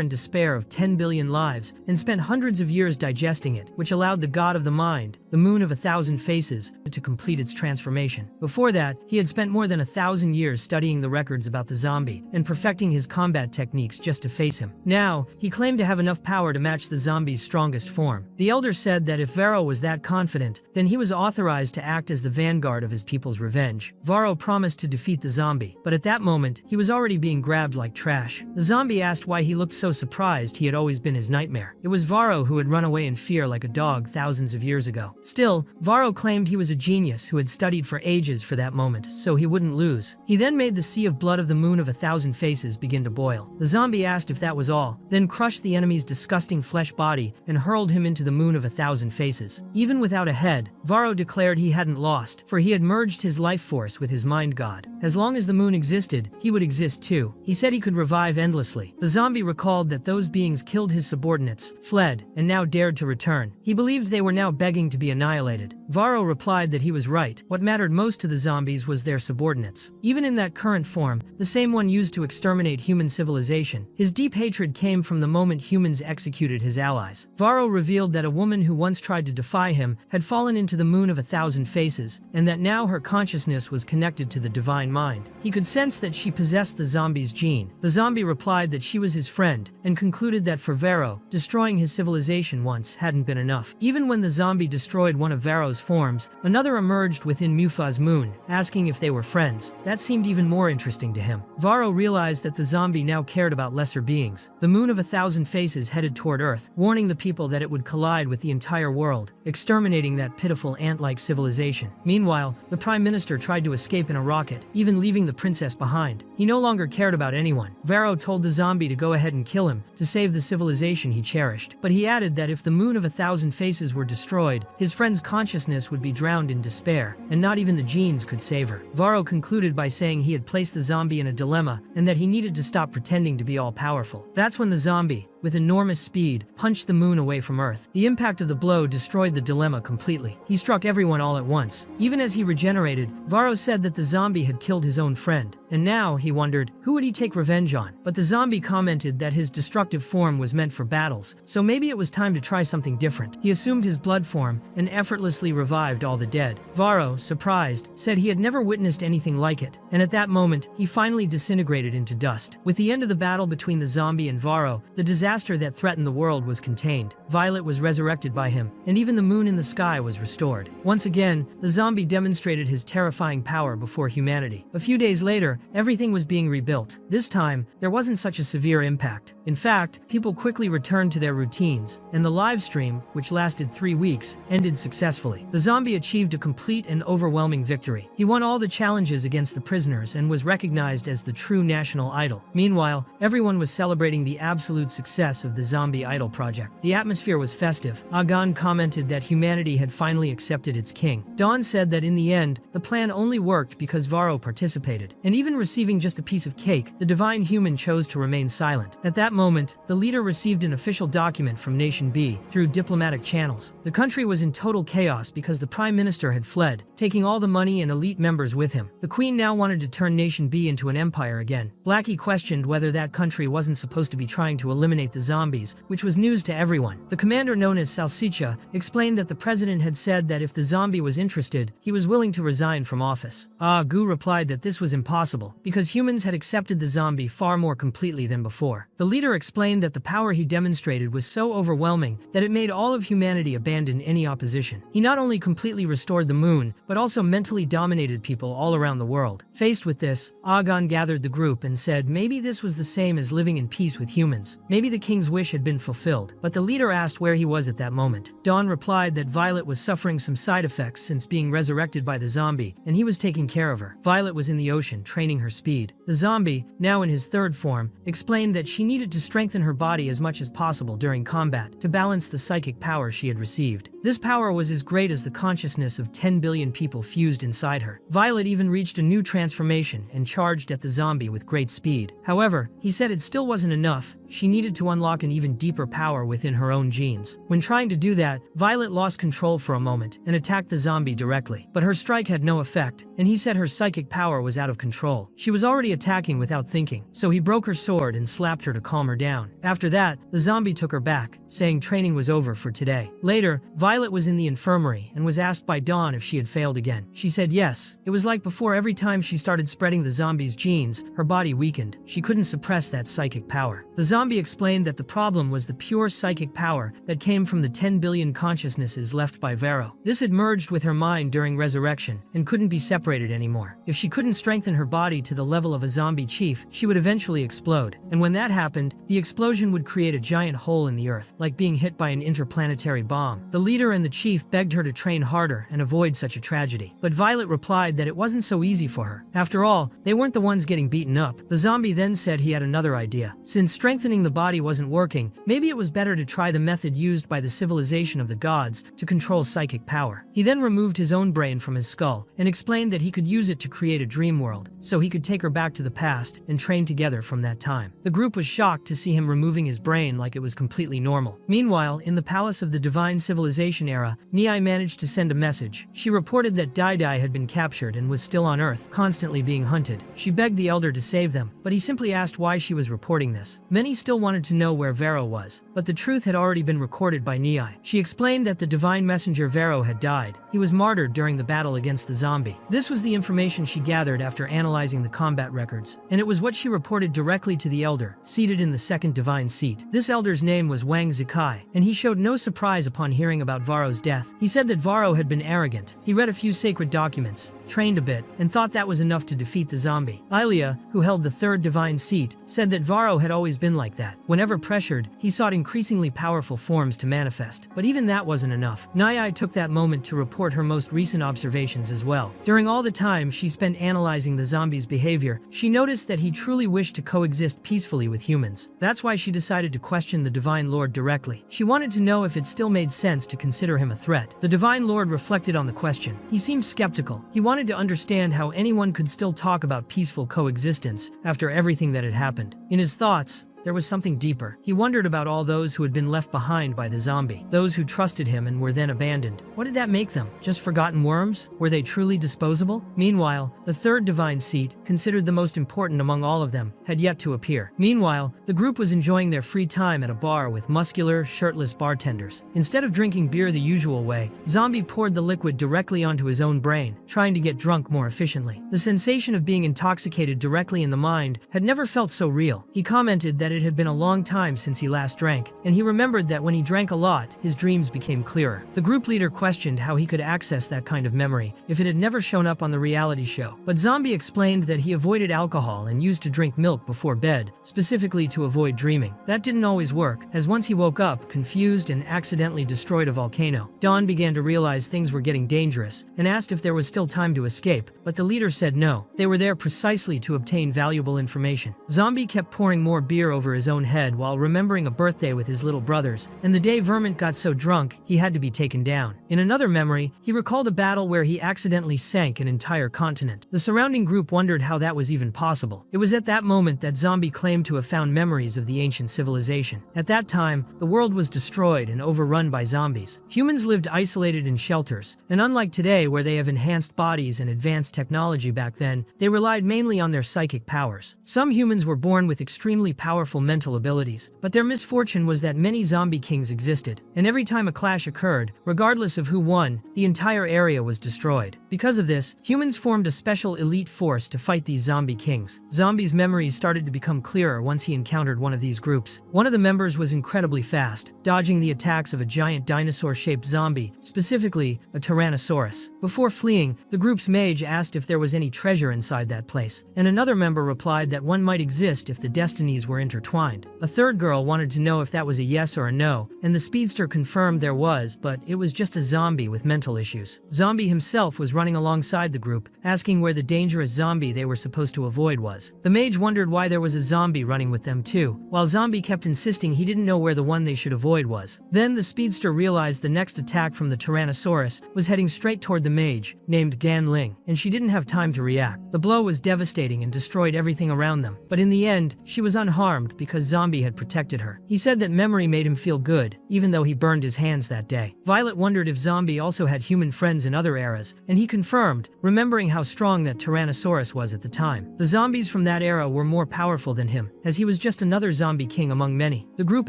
and despair of 10 billion lives and spent hundreds of years digesting it, which allowed the god of the mind, the Moon of 1,000 Faces, to complete its transformation. Before that, he had spent more than 1,000 years studying the records about the zombie and perfecting his combat techniques just to face him. Now, he claimed to have enough power to match the zombie's strongest form. The elder said that if Varro was that confident, then he was authorized to act as the vanguard of his people's revenge. Varro promised to defeat the zombie, but at that moment, he was already being grabbed like trash. The zombie asked why he looked so surprised. He had always been his nightmare. It was Varro who had run away in fear like a dog thousands of years ago. Still, Varro claimed he was a genius who had studied for ages for that moment, so he wouldn't lose. He then made the sea of blood of the Moon of 1,000 Faces begin to boil. The zombie asked if that was all, then crushed the enemy's disgusting flesh body and hurled him into the Moon of 1,000 Faces. Even without a head, Varro declared he hadn't lost, for he had merged his life force with his mind god. As long as the moon existed, he would exist too. He said he could revive endlessly. The zombie recalled that those beings killed his subordinates, fled, and now dared to return. He believed they were now begging to be annihilated. Varro replied that he was right. What mattered most to the zombies was their subordinates. Even in that current form, the same one used to exterminate human civilization, his deep hatred came from the moment humans executed his allies. Varro revealed that a woman who once tried to defy him had fallen into the Moon of 1,000 Faces, and that now her consciousness was connected to the divine mind. He could sense that she possessed the zombie's gene. The zombie replied that she was his friend, and concluded that for Varro, destroying his civilization once hadn't been enough. Even when the zombie destroyed one of Varro's forms, another emerged within Mufa's moon, asking if they were friends. That seemed even more interesting to him. Varro realized that the zombie now cared about lesser beings. The Moon of 1,000 Faces headed toward Earth, warning the people that it would collide with the entire world, exterminating that pitiful ant-like civilization. Meanwhile, the Prime Minister tried to escape in a rocket, even leaving the princess behind. He no longer cared about anyone. Varro told the zombie to go ahead and kill him, to save the civilization he cherished. But he added that if the Moon of 1,000 Faces were destroyed, his friend's consciousness would be drowned in despair, and not even the genes could save her. Varro concluded by saying he had placed the zombie in a dilemma, and that he needed to stop pretending to be all-powerful. That's when the zombie, with enormous speed, punched the moon away from Earth. The impact of the blow destroyed the dilemma completely. He struck everyone all at once. Even as he regenerated, Varro said that the zombie had killed his own friend, and now, he wondered, who would he take revenge on? But the zombie commented that his destructive form was meant for battles, so maybe it was time to try something different. He assumed his blood form and effortlessly revived all the dead. Varro, surprised, said he had never witnessed anything like it, and at that moment, he finally disintegrated into dust. With the end of the battle between the zombie and Varro, the disaster disaster that threatened the world was contained. Violet was resurrected by him, and even the moon in the sky was restored. Once again, the zombie demonstrated his terrifying power before humanity. A few days later, everything was being rebuilt. This time, there wasn't such a severe impact. In fact, people quickly returned to their routines, and the live stream, which lasted 3 weeks, ended successfully. The zombie achieved a complete and overwhelming victory. He won all the challenges against the prisoners and was recognized as the true national idol. Meanwhile, everyone was celebrating the absolute success of the zombie idol project. The atmosphere was festive. Agan commented that humanity had finally accepted its king. Dawn said that in the end, the plan only worked because Varro participated. And even receiving just a piece of cake, the divine human chose to remain silent. At that moment, the leader received an official document from Nation B through diplomatic channels. The country was in total chaos because the prime minister had fled, taking all the money and elite members with him. The queen now wanted to turn Nation B into an empire again. Blackie questioned whether that country wasn't supposed to be trying to eliminate the zombies, which was news to everyone. The commander, known as Salsicha, explained that the president had said that if the zombie was interested, he was willing to resign from office. Gu replied that this was impossible, because humans had accepted the zombie far more completely than before. The leader explained that the power he demonstrated was so overwhelming that it made all of humanity abandon any opposition. He not only completely restored the moon, but also mentally dominated people all around the world. Faced with this, Agan gathered the group and said maybe this was the same as living in peace with humans. Maybe the king's wish had been fulfilled, but the leader asked where he was at that moment. Dawn replied that Violet was suffering some side effects since being resurrected by the zombie, and he was taking care of her. Violet was in the ocean, training her speed. The zombie, now in his third form, explained that she needed to strengthen her body as much as possible during combat to balance the psychic power she had received. This power was as great as the consciousness of 10 billion people fused inside her. Violet even reached a new transformation and charged at the zombie with great speed. However, he said it still wasn't enough. She needed to unlock an even deeper power within her own genes. When trying to do that, Violet lost control for a moment and attacked the zombie directly. But her strike had no effect, and he said her psychic power was out of control. She was already attacking without thinking, so he broke her sword and slapped her to calm her down. After that, the zombie took her back, saying training was over for today. Later, Violet was in the infirmary and was asked by Dawn if she had failed again. She said yes. It was like before, every time she started spreading the zombie's genes, her body weakened. She couldn't suppress that psychic power. The zombie explained that the problem was the pure psychic power that came from the 10 billion consciousnesses left by Varro. This had merged with her mind during resurrection and couldn't be separated anymore. If she couldn't strengthen her body to the level of a zombie chief, she would eventually explode. And when that happened, the explosion would create a giant hole in the earth, like being hit by an interplanetary bomb. The leader and the chief begged her to train harder and avoid such a tragedy. But Violet replied that it wasn't so easy for her. After all, they weren't the ones getting beaten up. The zombie then said he had another idea. Since strengthening the body wasn't working, maybe it was better to try the method used by the civilization of the gods to control psychic power. He then removed his own brain from his skull and explained that he could use it to create a dream world, so he could take her back to the past and train together from that time. The group was shocked to see him removing his brain like it was completely normal. Meanwhile, in the palace of the Divine Civilization era, Niai managed to send a message. She reported that Dai Dai had been captured and was still on Earth, constantly being hunted. She begged the elder to save them, but he simply asked why she was reporting this. Many still wanted to know where Varro was, but the truth had already been recorded by Niai. She explained that the divine messenger Varro had died. He was martyred during the battle against the zombie. This was the information she gathered after analyzing the combat records, and it was what she reported directly to the elder, seated in the second divine seat. This elder's name was Wang Zikai, and he showed no surprise upon hearing about Varro's death. He said that Varro had been arrogant. He read a few sacred documents, trained a bit, and thought that was enough to defeat the zombie. Ilia, who held the third divine seat, said that Varro had always been like that. Whenever pressured, he sought increasingly powerful forms to manifest. But even that wasn't enough. Niai took that moment to report her most recent observations as well. During all the time she spent analyzing the zombie's behavior, she noticed that he truly wished to coexist peacefully with humans. That's why she decided to question the Divine Lord directly. She wanted to know if it still made sense to consider him a threat. The Divine Lord reflected on the question. He seemed skeptical. He wanted to understand how anyone could still talk about peaceful coexistence after everything that had happened. In his thoughts, there was something deeper. He wondered about all those who had been left behind by the zombie, those who trusted him and were then abandoned. What did that make them? Just forgotten worms? Were they truly disposable? Meanwhile, the third divine seat, considered the most important among all of them, had yet to appear. Meanwhile, the group was enjoying their free time at a bar with muscular, shirtless bartenders. Instead of drinking beer the usual way, Zombie poured the liquid directly onto his own brain, trying to get drunk more efficiently. The sensation of being intoxicated directly in the mind had never felt so real. He commented that that it had been a long time since he last drank, and he remembered that when he drank a lot, his dreams became clearer. The group leader questioned how he could access that kind of memory if it had never shown up on the reality show. But Zombie explained that he avoided alcohol and used to drink milk before bed, specifically to avoid dreaming. That didn't always work, as once he woke up, confused and accidentally destroyed a volcano. Dawn began to realize things were getting dangerous and asked if there was still time to escape, but the leader said no. They were there precisely to obtain valuable information. Zombie kept pouring more beer over his own head while remembering a birthday with his little brothers, and the day Vermont got so drunk, he had to be taken down. In another memory, he recalled a battle where he accidentally sank an entire continent. The surrounding group wondered how that was even possible. It was at that moment that Zombie claimed to have found memories of the ancient civilization. At that time, the world was destroyed and overrun by zombies. Humans lived isolated in shelters, and unlike today where they have enhanced bodies and advanced technology, back then, they relied mainly on their psychic powers. Some humans were born with extremely powerful mental abilities, but their misfortune was that many zombie kings existed, and every time a clash occurred, regardless of who won, the entire area was destroyed. Because of this, humans formed a special elite force to fight these zombie kings. Zombie's memories started to become clearer once he encountered one of these groups. One of the members was incredibly fast, dodging the attacks of a giant dinosaur-shaped zombie, specifically a Tyrannosaurus. Before fleeing, the group's mage asked if there was any treasure inside that place, and another member replied that one might exist if the destinies were intertwined. A third girl wanted to know if that was a yes or a no, and the speedster confirmed there was, but it was just a zombie with mental issues. Zombie himself was running alongside the group, asking where the dangerous zombie they were supposed to avoid was. The mage wondered why there was a zombie running with them too, while Zombie kept insisting he didn't know where the one they should avoid was. Then the speedster realized the next attack from the Tyrannosaurus was heading straight toward the mage, named Gan Ling, and she didn't have time to react. The blow was devastating and destroyed everything around them, but in the end, she was unharmed because Zombie had protected her. He said that memory made him feel good, even though he burned his hands that day. Violet wondered if Zombie also had human friends in other eras, and he confirmed, remembering how strong that Tyrannosaurus was at the time. The zombies from that era were more powerful than him, as he was just another zombie king among many. The group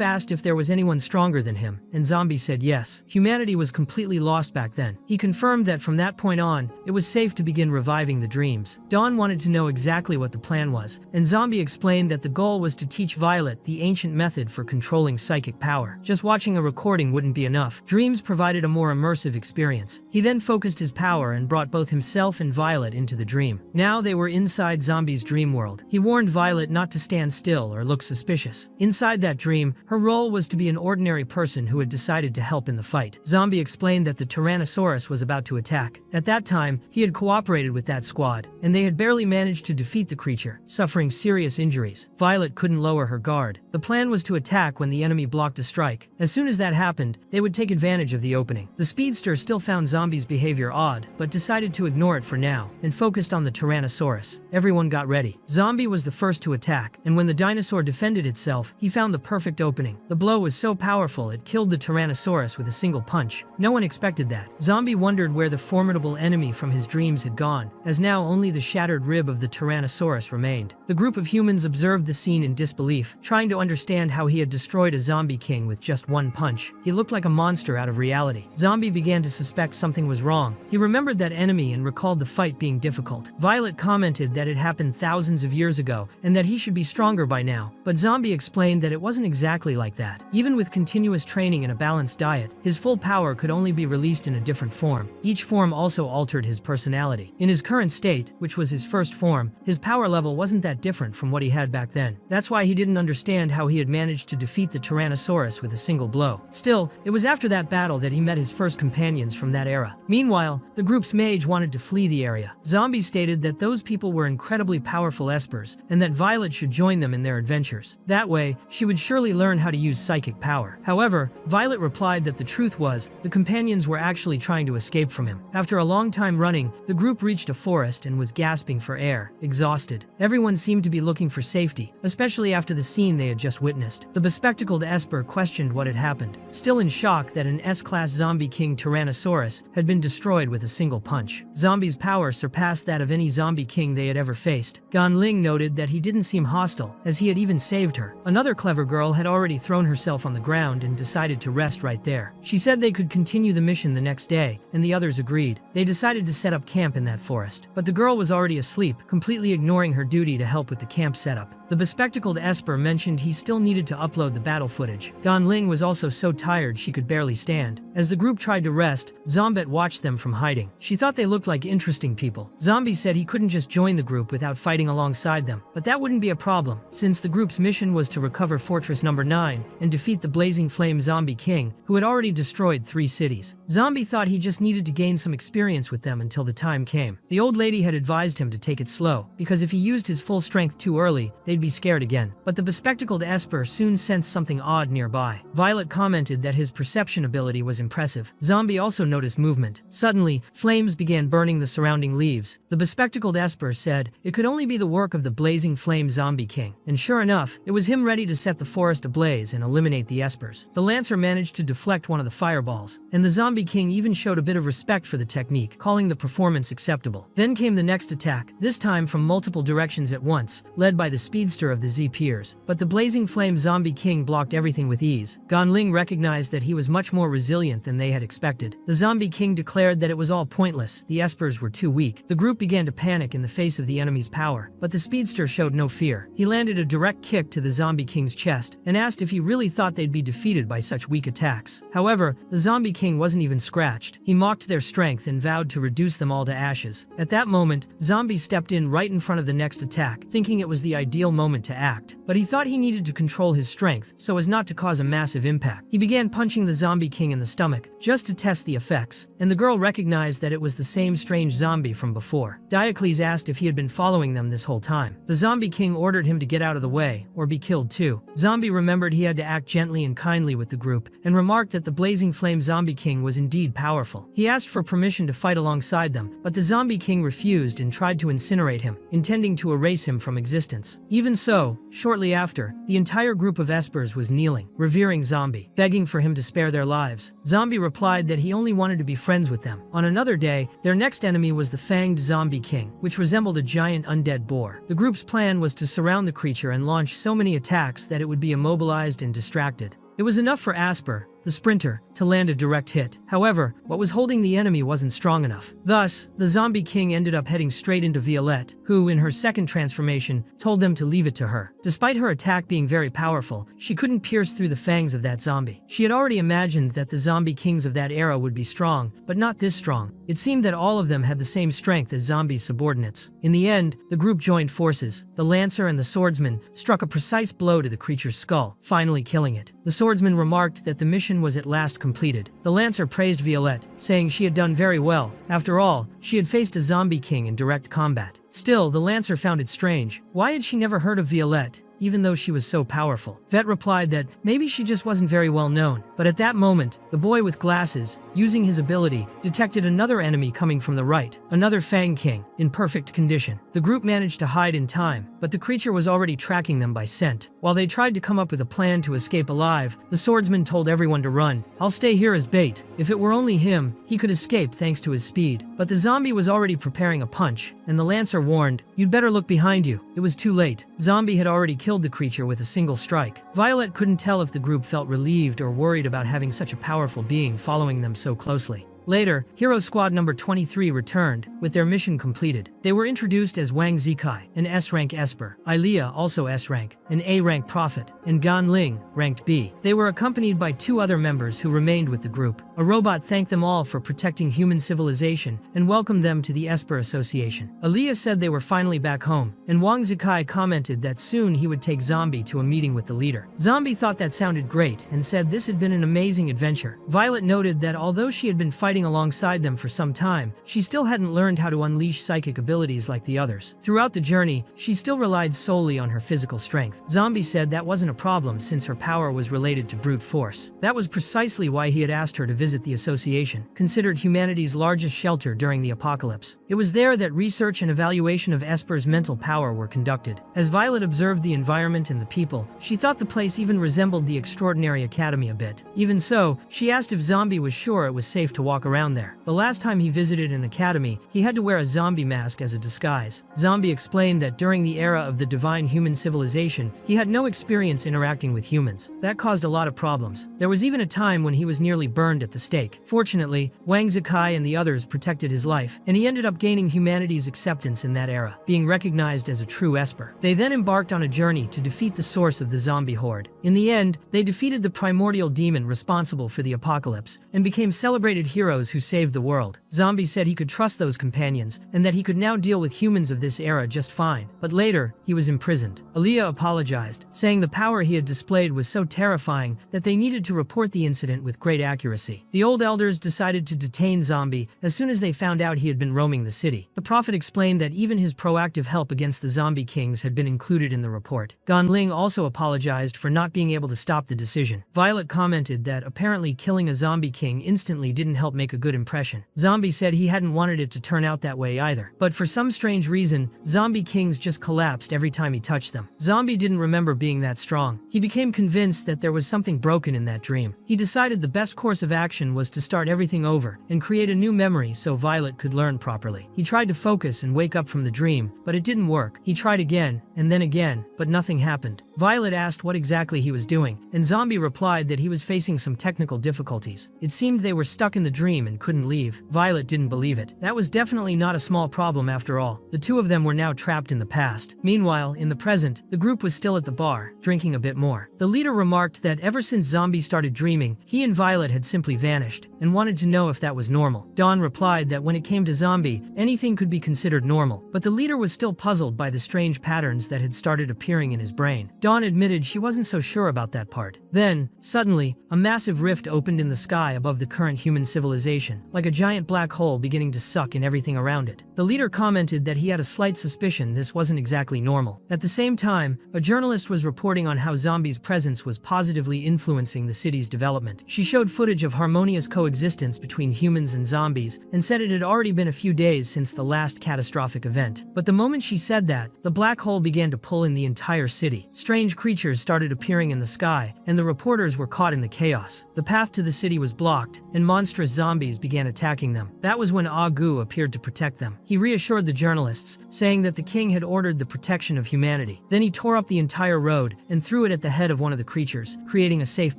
asked if there was anyone stronger than him, and Zombie said yes. Humanity was completely lost back then. He confirmed that from that point on, it was safe to begin reviving the dreams. Dawn wanted to know exactly what the plan was, and Zombie explained that the goal was to teach Violet the ancient method for controlling psychic power. Just watching a recording wouldn't be enough. Dreams provided a more immersive experience. He then focused his power and brought both himself and Violet into the dream. Now they were inside Zombie's dream world. He warned Violet not to stand still or look suspicious. Inside that dream, her role was to be an ordinary person who had decided to help in the fight. Zombie explained that the Tyrannosaurus was about to attack. At that time, he had cooperated with that squad, and they had barely managed to defeat the creature, suffering serious injuries. Violet couldn't lower her guard. The plan was to attack when the enemy blocked a strike. As soon as that happened, they would take advantage of the opening. The speedster still found Zombie's behavior odd, but decided to ignore it for now, and focused on the Tyrannosaurus. Everyone got ready. Zombie was the first to attack, and when the dinosaur defended itself, he found the perfect opening. The blow was so powerful it killed the Tyrannosaurus with a single punch. No one expected that. Zombie wondered where the formidable enemy from his dreams had gone, as now only the shattered rib of the Tyrannosaurus remained. The group of humans observed the scene in disbelief, trying to understand how he had destroyed a zombie king with just one punch. He looked like a monster out of reality. Zombie began to suspect something was wrong. He remembered that enemy and recalled the fight being difficult. Violet commented that it happened thousands of years ago, and that he should be stronger by now, but Zombie explained that it wasn't exactly like that. Even with continuous training and a balanced diet, his full power could only be released in a different form. Each form also altered his personality. In his current state, which was his first form, his power level wasn't that different from what he had back then. That's why he didn't understand how he had managed to defeat the Tyrannosaurus with a single blow. Still, it was after that battle that he met his first companions from that era. Meanwhile, the group's mage wanted to flee the area. Zombie stated that those people were incredibly powerful espers, and that Violet should join them in their adventures. That way, she would surely learn how to use psychic power. However, Violet replied that the truth was, the companions were actually trying to escape from him. After a long time running, the group reached a forest and was gasping for air, exhausted. Everyone seemed to be looking for safety, especially after the scene they had just witnessed. The bespectacled esper questioned what had happened, still in shock that an S-class zombie king Tyrannosaurus had been destroyed with a single punch. Zombie's power surpassed that of any zombie king they had ever faced. Gan Ling noted that he didn't seem hostile, as he had even saved her. Another clever girl had already thrown herself on the ground and decided to rest right there. She said they could continue the mission the next day, and the others agreed. They decided to set up camp in that forest, but the girl was already asleep, completely ignoring her duty to help with the camp setup. The bespectacled Esper mentioned he still needed to upload the battle footage. Ling was also so tired she could barely stand. As the group tried to rest, Zombet watched them from hiding. She thought they looked like interesting people. Zombie said he couldn't just join the group without fighting alongside them, but that wouldn't be a problem, since the group's mission was to recover Fortress Number 9 and defeat the Blazing Flame Zombie King, who had already destroyed 3 cities. Zombie thought he just needed to gain some experience with them until the time came. The old lady had advised him to take it slow, because if he used his full strength too early, they'd be scared again. But the bespectacled Esper soon sensed something odd nearby. Violet commented that his perception ability was impressive. Zombie also noticed movement. Suddenly, flames began burning the surrounding leaves. The bespectacled Esper said it could only be the work of the Blazing Flame Zombie King. And sure enough, it was him ready to set the forest ablaze and eliminate the Espers. The Lancer managed to deflect one of the fireballs, and the Zombie King even showed a bit of respect for the technique, calling the performance acceptable. Then came the next attack, this time from multiple directions at once, led by the speedster of the Z-Peers. But the Blazing Flame Zombie King blocked everything with ease. Ling recognized that he was much more resilient than they had expected. The Zombie King declared that it was all pointless, the Espers were too weak. The group began to panic in the face of the enemy's power, but the speedster showed no fear. He landed a direct kick to the Zombie King's chest and asked if he really thought they'd be defeated by such weak attacks. However, the Zombie King wasn't even scratched. He mocked their strength and vowed to reduce them all to ashes. At that moment, Zombie stepped in right in front of the next attack, thinking it was the ideal moment to act. But he thought he needed to control his strength so as not to cause a massive impact. He began punching the Zombie King in the stomach, just to test the effects, and the girl recognized that it was the same strange zombie from before. Diocles asked if he had been following them this whole time. The Zombie King ordered him to get out of the way, or be killed too. Zombie remembered he had to act gently and kindly with the group, and remarked that the Blazing Flame Zombie King was indeed powerful. He asked for permission to fight alongside them, but the Zombie King refused and tried to incinerate him, intending to erase him from existence. Even so, shortly after, the entire group of Espers was kneeling, revering Zombie, begging for him to spare their lives. Zombie replied that he only wanted to be friends with them. On another day, their next enemy was the Fanged Zombie King, which resembled a giant undead boar. The group's plan was to surround the creature and launch so many attacks that it would be immobilized and distracted. It was enough for Asper, the sprinter, to land a direct hit. However, what was holding the enemy wasn't strong enough. Thus, the Zombie King ended up heading straight into Violette, who, in her second transformation, told them to leave it to her. Despite her attack being very powerful, she couldn't pierce through the fangs of that zombie. She had already imagined that the Zombie Kings of that era would be strong, but not this strong. It seemed that all of them had the same strength as Zombie's subordinates. In the end, the group joined forces. The Lancer and the Swordsman struck a precise blow to the creature's skull, finally killing it. The Swordsman remarked that the mission was at last completed. The Lancer praised Violette, saying she had done very well. After all, she had faced a Zombie King in direct combat. Still, the Lancer found it strange. Why had she never heard of Violette, even though she was so powerful? Vet replied that maybe she just wasn't very well known. But at that moment, the boy with glasses, using his ability, detected another enemy coming from the right, another Fang King, in perfect condition. The group managed to hide in time, but the creature was already tracking them by scent. While they tried to come up with a plan to escape alive, the Swordsman told everyone to run. "I'll stay here as bait." If it were only him, he could escape thanks to his speed. But the zombie was already preparing a punch, and the Lancer warned, "You'd better look behind you." It was too late. Zombie had already killed the creature with a single strike. Violet couldn't tell if the group felt relieved or worried about having such a powerful being following them so closely. Later, Hero Squad number 23 returned, with their mission completed. They were introduced as Wang Zikai, an S-rank Esper, Ilea, also S-rank, an A-rank Prophet, and Gan Ling, ranked B. They were accompanied by 2 other members who remained with the group. A robot thanked them all for protecting human civilization and welcomed them to the Esper Association. Ilea said they were finally back home, and Wang Zikai commented that soon he would take Zombie to a meeting with the leader. Zombie thought that sounded great and said this had been an amazing adventure. Violet noted that although she had been fighting alongside them for some time, she still hadn't learned how to unleash psychic abilities like the others. Throughout the journey, she still relied solely on her physical strength. Zombie said that wasn't a problem since her power was related to brute force. That was precisely why he had asked her to visit the association, considered humanity's largest shelter during the apocalypse. It was there that research and evaluation of Esper's mental power were conducted. As Violet observed the environment and the people, she thought the place even resembled the Extraordinary Academy a bit. Even so, she asked if Zombie was sure it was safe to walk walk around there. The last time he visited an academy, he had to wear a zombie mask as a disguise. Zombie explained that during the era of the divine human civilization, he had no experience interacting with humans. That caused a lot of problems. There was even a time when he was nearly burned at the stake. Fortunately, Wang Zikai and the others protected his life, and he ended up gaining humanity's acceptance in that era, being recognized as a true esper. They then embarked on a journey to defeat the source of the zombie horde. In the end, they defeated the primordial demon responsible for the apocalypse, and became celebrated heroes who saved the world. Zombie said he could trust those companions, and that he could now deal with humans of this era just fine. But later, he was imprisoned. Aaliyah apologized, saying the power he had displayed was so terrifying that they needed to report the incident with great accuracy. The old elders decided to detain Zombie as soon as they found out he had been roaming the city. The prophet explained that even his proactive help against the zombie kings had been included in the report. Ganling also apologized for not being able to stop the decision. Violet commented that apparently killing a zombie king instantly didn't help make a good impression. Zombie said he hadn't wanted it to turn out that way either. But for some strange reason, zombie kings just collapsed every time he touched them. Zombie didn't remember being that strong. He became convinced that there was something broken in that dream. He decided the best course of action was to start everything over and create a new memory so Violet could learn properly. He tried to focus and wake up from the dream, but it didn't work. He tried again, and then again, but nothing happened. Violet asked what exactly he was doing, and Zombie replied that he was facing some technical difficulties. It seemed they were stuck in the dream and couldn't leave. Violet didn't believe it. That was definitely not a small problem after all. The two of them were now trapped in the past. Meanwhile, in the present, the group was still at the bar, drinking a bit more. The leader remarked that ever since Zombie started dreaming, he and Violet had simply vanished, and wanted to know if that was normal. Dawn replied that when it came to Zombie, anything could be considered normal, but the leader was still puzzled by the strange patterns that had started appearing in his brain. Dawn admitted she wasn't so sure about that part. Then, suddenly, a massive rift opened in the sky above the current human civilization, like a giant black hole beginning to suck in everything around it. The leader commented that he had a slight suspicion this wasn't exactly normal. At the same time, a journalist was reporting on how Zombie's presence was positively influencing the city's development. She showed footage of harmonious coexistence between humans and zombies, and said it had already been a few days since the last catastrophic event. But the moment she said that, the black hole began to pull in the entire city. Strange creatures started appearing in the sky, and the reporters were caught in the chaos. The path to the city was blocked, and monstrous zombies began attacking them. That was when Agu appeared to protect them. He reassured the journalists, saying that the king had ordered the protection of humanity. Then he tore up the entire road and threw it at the head of one of the creatures, creating a safe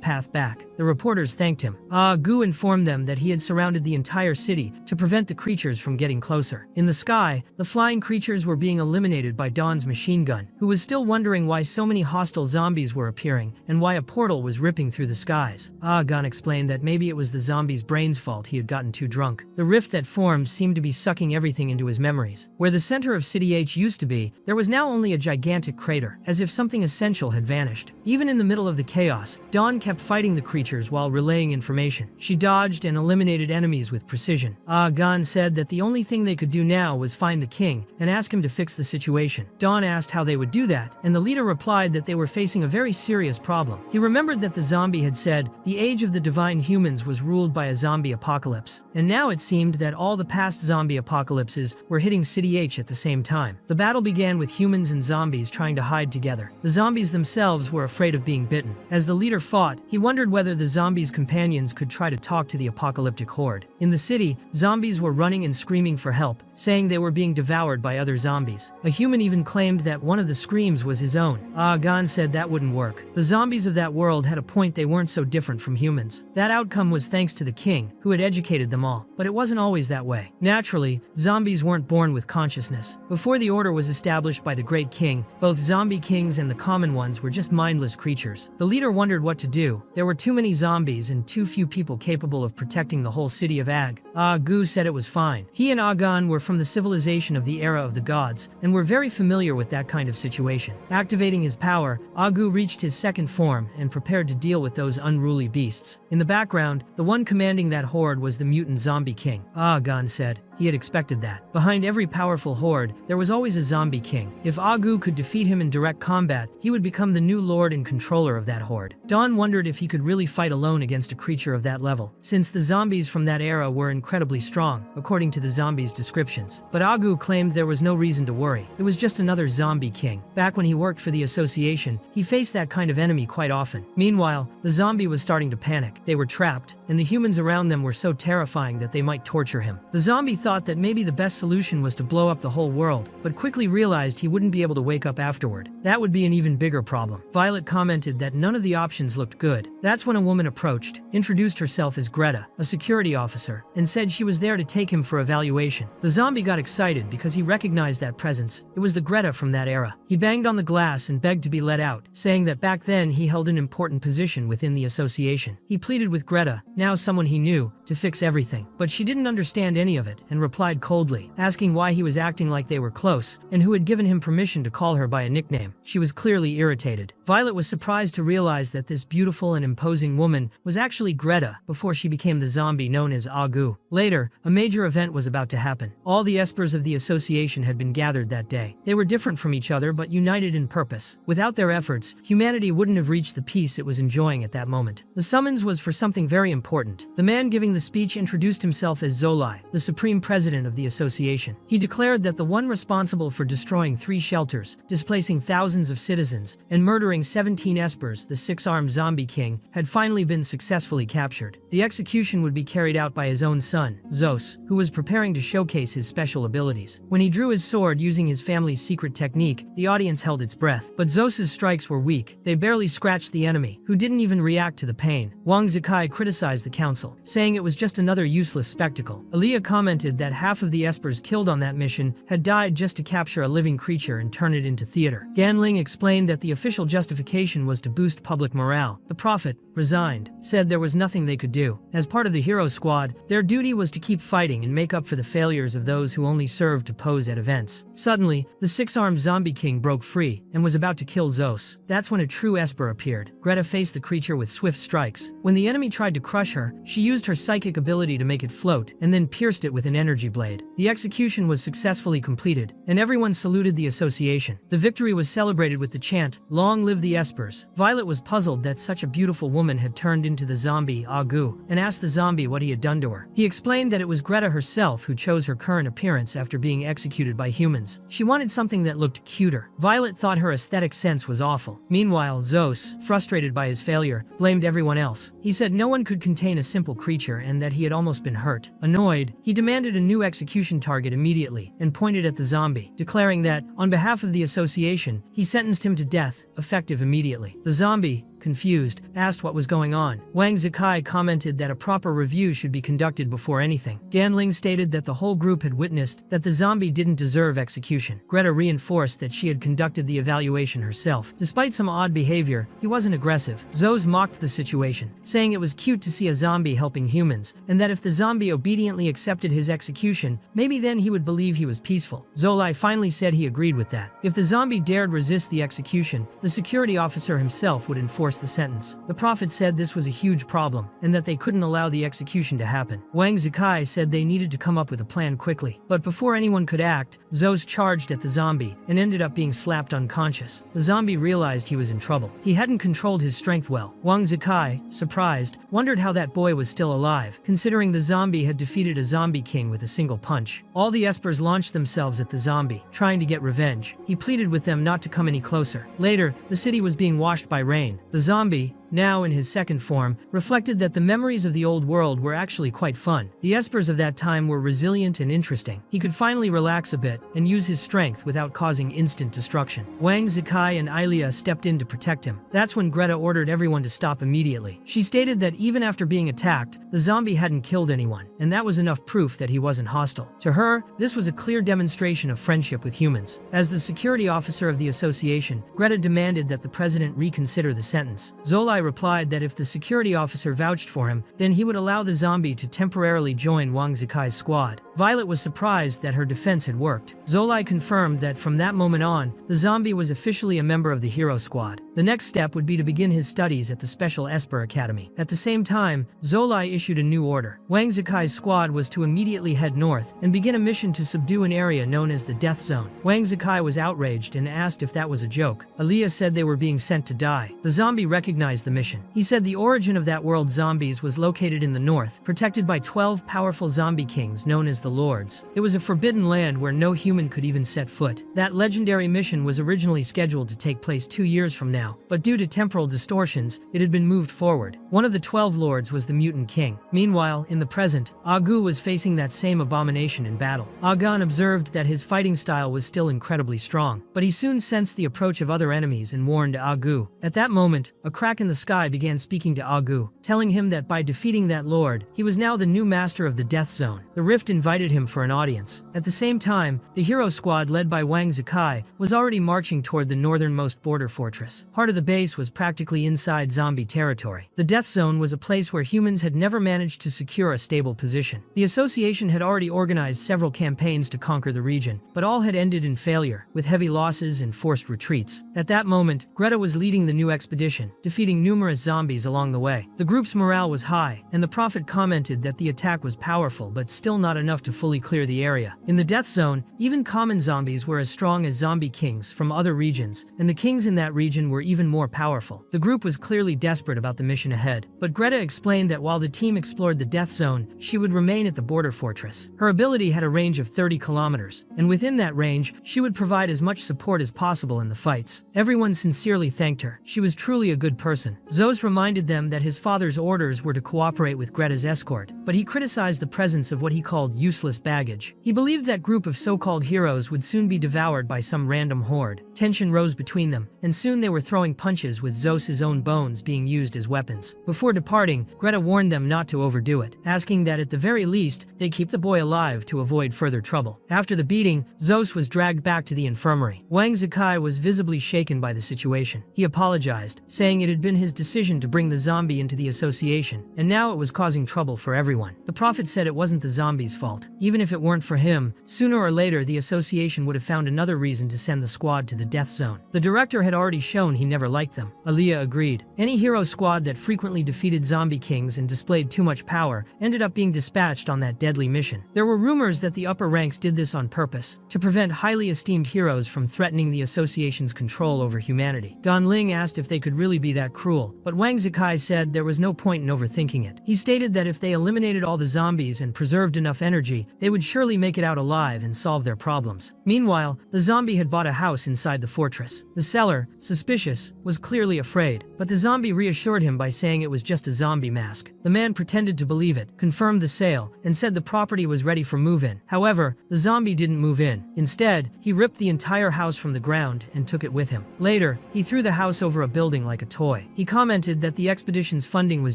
path back. The reporters thanked him. Agu informed them that he had surrounded the entire city to prevent the creatures from getting closer. In the sky, the flying creatures were being eliminated by Dawn's machine gun, who was still wondering why so many hostile zombies were appearing and why a portal was ripping through the skies. Gun explained that maybe it was the zombie's brain's fault he had gotten too drunk. The rift that formed seemed to be sucking everything into his memories. Where the center of City H used to be, there was now only a gigantic crater, as if something essential had vanished. Even in the middle of the chaos, Dawn kept fighting the creatures while relaying information. She dodged and eliminated enemies with precision. Gan said that the only thing they could do now was find the king and ask him to fix the situation. Dawn asked how they would do that, and the leader replied that they were facing a very serious problem. He remembered that the zombie had said the age of the divine humans was ruled by a zombie apocalypse, and now it seemed that all the past zombie apocalypses were hitting City H at the same time. The battle began with humans and zombies trying to hide together. The zombies themselves were afraid of being bitten. As the leader fought, he wondered whether the zombies' companions could try to talk to the apocalyptic horde. In the city, zombies were running and screaming for help, saying they were being devoured by other zombies. A human even claimed that one of the screams was his own. Gan said that wouldn't work. The zombies of that world had a point: they weren't so different from humans. That outcome was thanks to the king, who had educated them all. But it wasn't always that way. Naturally, zombies weren't born with consciousness. Before the order was established by the great king, both zombie kings and the common ones were just mindless creatures. The leader wondered what to do. There were too many zombies and too few people capable of protecting the whole city of Ag. Agu said it was fine. He and Agan were from the civilization of the era of the gods, and were very familiar with that kind of situation. Activating his power, Agu reached his second form and prepared to deal with those unruly beasts. In the background, the one commanding that horde was the mutant zombie king. Agan said, He had expected that. Behind every powerful horde, there was always a zombie king. If Agu could defeat him in direct combat, he would become the new lord and controller of that horde. Dawn wondered if he could really fight alone against a creature of that level, since the zombies from that era were incredibly strong, according to the zombies' descriptions. But Agu claimed there was no reason to worry. It was just another zombie king. Back when he worked for the association, he faced that kind of enemy quite often. Meanwhile, the zombie was starting to panic. They were trapped, and the humans around them were so terrifying that they might torture him. The zombie thought that maybe the best solution was to blow up the whole world, but quickly realized he wouldn't be able to wake up afterward. That would be an even bigger problem. Violet commented that none of the options looked good. That's when a woman approached, introduced herself as Greta, a security officer, and said she was there to take him for evaluation. The zombie got excited because he recognized that presence. It was the Greta from that era. He banged on the glass and begged to be let out, saying that back then he held an important position within the association. He pleaded with Greta, now someone he knew, to fix everything. But she didn't understand any of it and replied coldly, asking why he was acting like they were close and who had given him permission to call her by a nickname. She was clearly irritated. Violet was surprised to realize that this beautiful and imposing woman was actually Greta before she became the zombie known as Agu. Later, a major event was about to happen. All the espers of the association had been gathered that day. They were different from each other but united in purpose. Without their efforts, humanity wouldn't have reached the peace it was enjoying at that moment. The summons was for something very important. The man giving the speech introduced himself as Zolai, the supreme president of the association. He declared that the one responsible for destroying 3 shelters, displacing thousands of citizens, and murdering 17 espers, the 6-armed zombie king, had finally been successfully captured. The execution would be carried out by his own son, Zos, who was preparing to showcase his special abilities. When he drew his sword using his family's secret technique, the audience held its breath. But Zos's strikes were weak. They barely scratched the enemy, who didn't even react to the pain. Wang Zikai criticized the council, saying it was just another useless spectacle. Aaliyah commented that half of the espers killed on that mission had died just to capture a living creature and turn it into theater. Ganling explained that the official justification was to boost public morale. The prophet, resigned, said there was nothing they could do. As part of the hero squad, their duty was to keep fighting and make up for the failures of those who only served to pose at events. Suddenly, the 6-armed zombie king broke free and was about to kill Zos. That's when a true esper appeared. Greta faced the creature with swift strikes. When the enemy tried to crush her, she used her psychic ability to make it float and then pierced it with an energy blade. The execution was successfully completed, and everyone saluted the association. The victory was celebrated with the chant, "Long live the espers." Violet was puzzled that such a beautiful woman had turned into the zombie Agu and asked the zombie what he had done to her. He explained that it was Greta herself who chose her current appearance after being executed by humans. She wanted something that looked cuter. Violet thought her aesthetic sense was awful. Meanwhile, Zos, frustrated by his failure, blamed everyone else. He said no one could contain a simple creature and that he had almost been hurt. Annoyed, he demanded a new execution target immediately and pointed at the zombie, declaring that, on behalf of the association, he sentenced him to death, effective immediately. The zombie, confused, asked what was going on. Wang Zikai commented that a proper review should be conducted before anything. Ganling stated that the whole group had witnessed that the zombie didn't deserve execution. Greta reinforced that she had conducted the evaluation herself. Despite some odd behavior, he wasn't aggressive. Zos mocked the situation, saying it was cute to see a zombie helping humans, and that if the zombie obediently accepted his execution, maybe then he would believe he was peaceful. Zolai finally said he agreed with that. If the zombie dared resist the execution, the security officer himself would enforce the sentence. The prophet said this was a huge problem and that they couldn't allow the execution to happen. Wang Zikai said they needed to come up with a plan quickly. But before anyone could act, Zos charged at the zombie and ended up being slapped unconscious. The zombie realized he was in trouble. He hadn't controlled his strength well. Wang Zikai, surprised, wondered how that boy was still alive, considering the zombie had defeated a zombie king with a single punch. All the espers launched themselves at the zombie, trying to get revenge. He pleaded with them not to come any closer. Later, the city was being washed by rain. The zombie, now in his second form, reflected that the memories of the old world were actually quite fun. The espers of that time were resilient and interesting. He could finally relax a bit and use his strength without causing instant destruction. Wang Zikai and Ilia stepped in to protect him. That's when Greta ordered everyone to stop immediately. She stated that even after being attacked, the zombie hadn't killed anyone, and that was enough proof that he wasn't hostile. To her, this was a clear demonstration of friendship with humans. As the security officer of the association, Greta demanded that the president reconsider the sentence. Zolai replied that if the security officer vouched for him, then he would allow the zombie to temporarily join Wang Zikai's squad. Violet was surprised that her defense had worked. Zolai confirmed that from that moment on, the zombie was officially a member of the hero squad. The next step would be to begin his studies at the Special Esper Academy. At the same time, Zolai issued a new order. Wang Zicai's squad was to immediately head north and begin a mission to subdue an area known as the Death Zone. Wang Zicai was outraged and asked if that was a joke. Aaliyah said they were being sent to die. The zombie recognized the mission. He said the origin of that world's zombies was located in the north, protected by 12 powerful zombie kings known as the Lords. It was a forbidden land where no human could even set foot. That legendary mission was originally scheduled to take place 2 years from now, but due to temporal distortions, it had been moved forward. One of the 12 lords was the mutant king. Meanwhile, in the present, Agu was facing that same abomination in battle. Agan observed that his fighting style was still incredibly strong, but he soon sensed the approach of other enemies and warned Agu. At that moment, a crack in the sky began speaking to Agu, telling him that by defeating that lord, he was now the new master of the Death Zone. The rift invited him for an audience. At the same time, the hero squad led by Wang Zicai was already marching toward the northernmost border fortress. Part of the base was practically inside zombie territory. The Death Zone was a place where humans had never managed to secure a stable position. The association had already organized several campaigns to conquer the region, but all had ended in failure, with heavy losses and forced retreats. At that moment, Greta was leading the new expedition, defeating numerous zombies along the way. The group's morale was high, and the prophet commented that the attack was powerful but still not enough to fully clear the area. In the Death Zone, even common zombies were as strong as zombie kings from other regions, and the kings in that region were even more powerful. The group was clearly desperate about the mission ahead, but Greta explained that while the team explored the Death Zone, she would remain at the border fortress. Her ability had a range of 30 kilometers, and within that range, she would provide as much support as possible in the fights. Everyone sincerely thanked her. She was truly a good person. Zos reminded them that his father's orders were to cooperate with Greta's escort, but he criticized the presence of what he called useless baggage. He believed that group of so-called heroes would soon be devoured by some random horde. Tension rose between them, and soon they were throwing punches with Zos's own bones being used as weapons. Before departing, Greta warned them not to overdo it, asking that at the very least, they keep the boy alive to avoid further trouble. After the beating, Zos was dragged back to the infirmary. Wang Zicai was visibly shaken by the situation. He apologized, saying it had been his decision to bring the zombie into the association, and now it was causing trouble for everyone. The prophet said it wasn't the zombie's fault. Even if it weren't for him, sooner or later the association would have found another reason to send the squad to the Death Zone. The director had already shown he never liked them. Aaliyah agreed. Any hero squad that frequently defeated zombie kings and displayed too much power ended up being dispatched on that deadly mission. There were rumors that the upper ranks did this on purpose, to prevent highly esteemed heroes from threatening the association's control over humanity. Gan Ling asked if they could really be that cruel, but Wang Zicai said there was no point in overthinking it. He stated that if they eliminated all the zombies and preserved enough energy, they would surely make it out alive and solve their problems. Meanwhile, the zombie had bought a house inside the fortress. The seller, suspicious, was clearly afraid, but the zombie reassured him by saying it was just a zombie mask. The man pretended to believe it, confirmed the sale, and said the property was ready for move-in. However, the zombie didn't move in. Instead, he ripped the entire house from the ground and took it with him. Later, he threw the house over a building like a toy. He commented that the expedition's funding was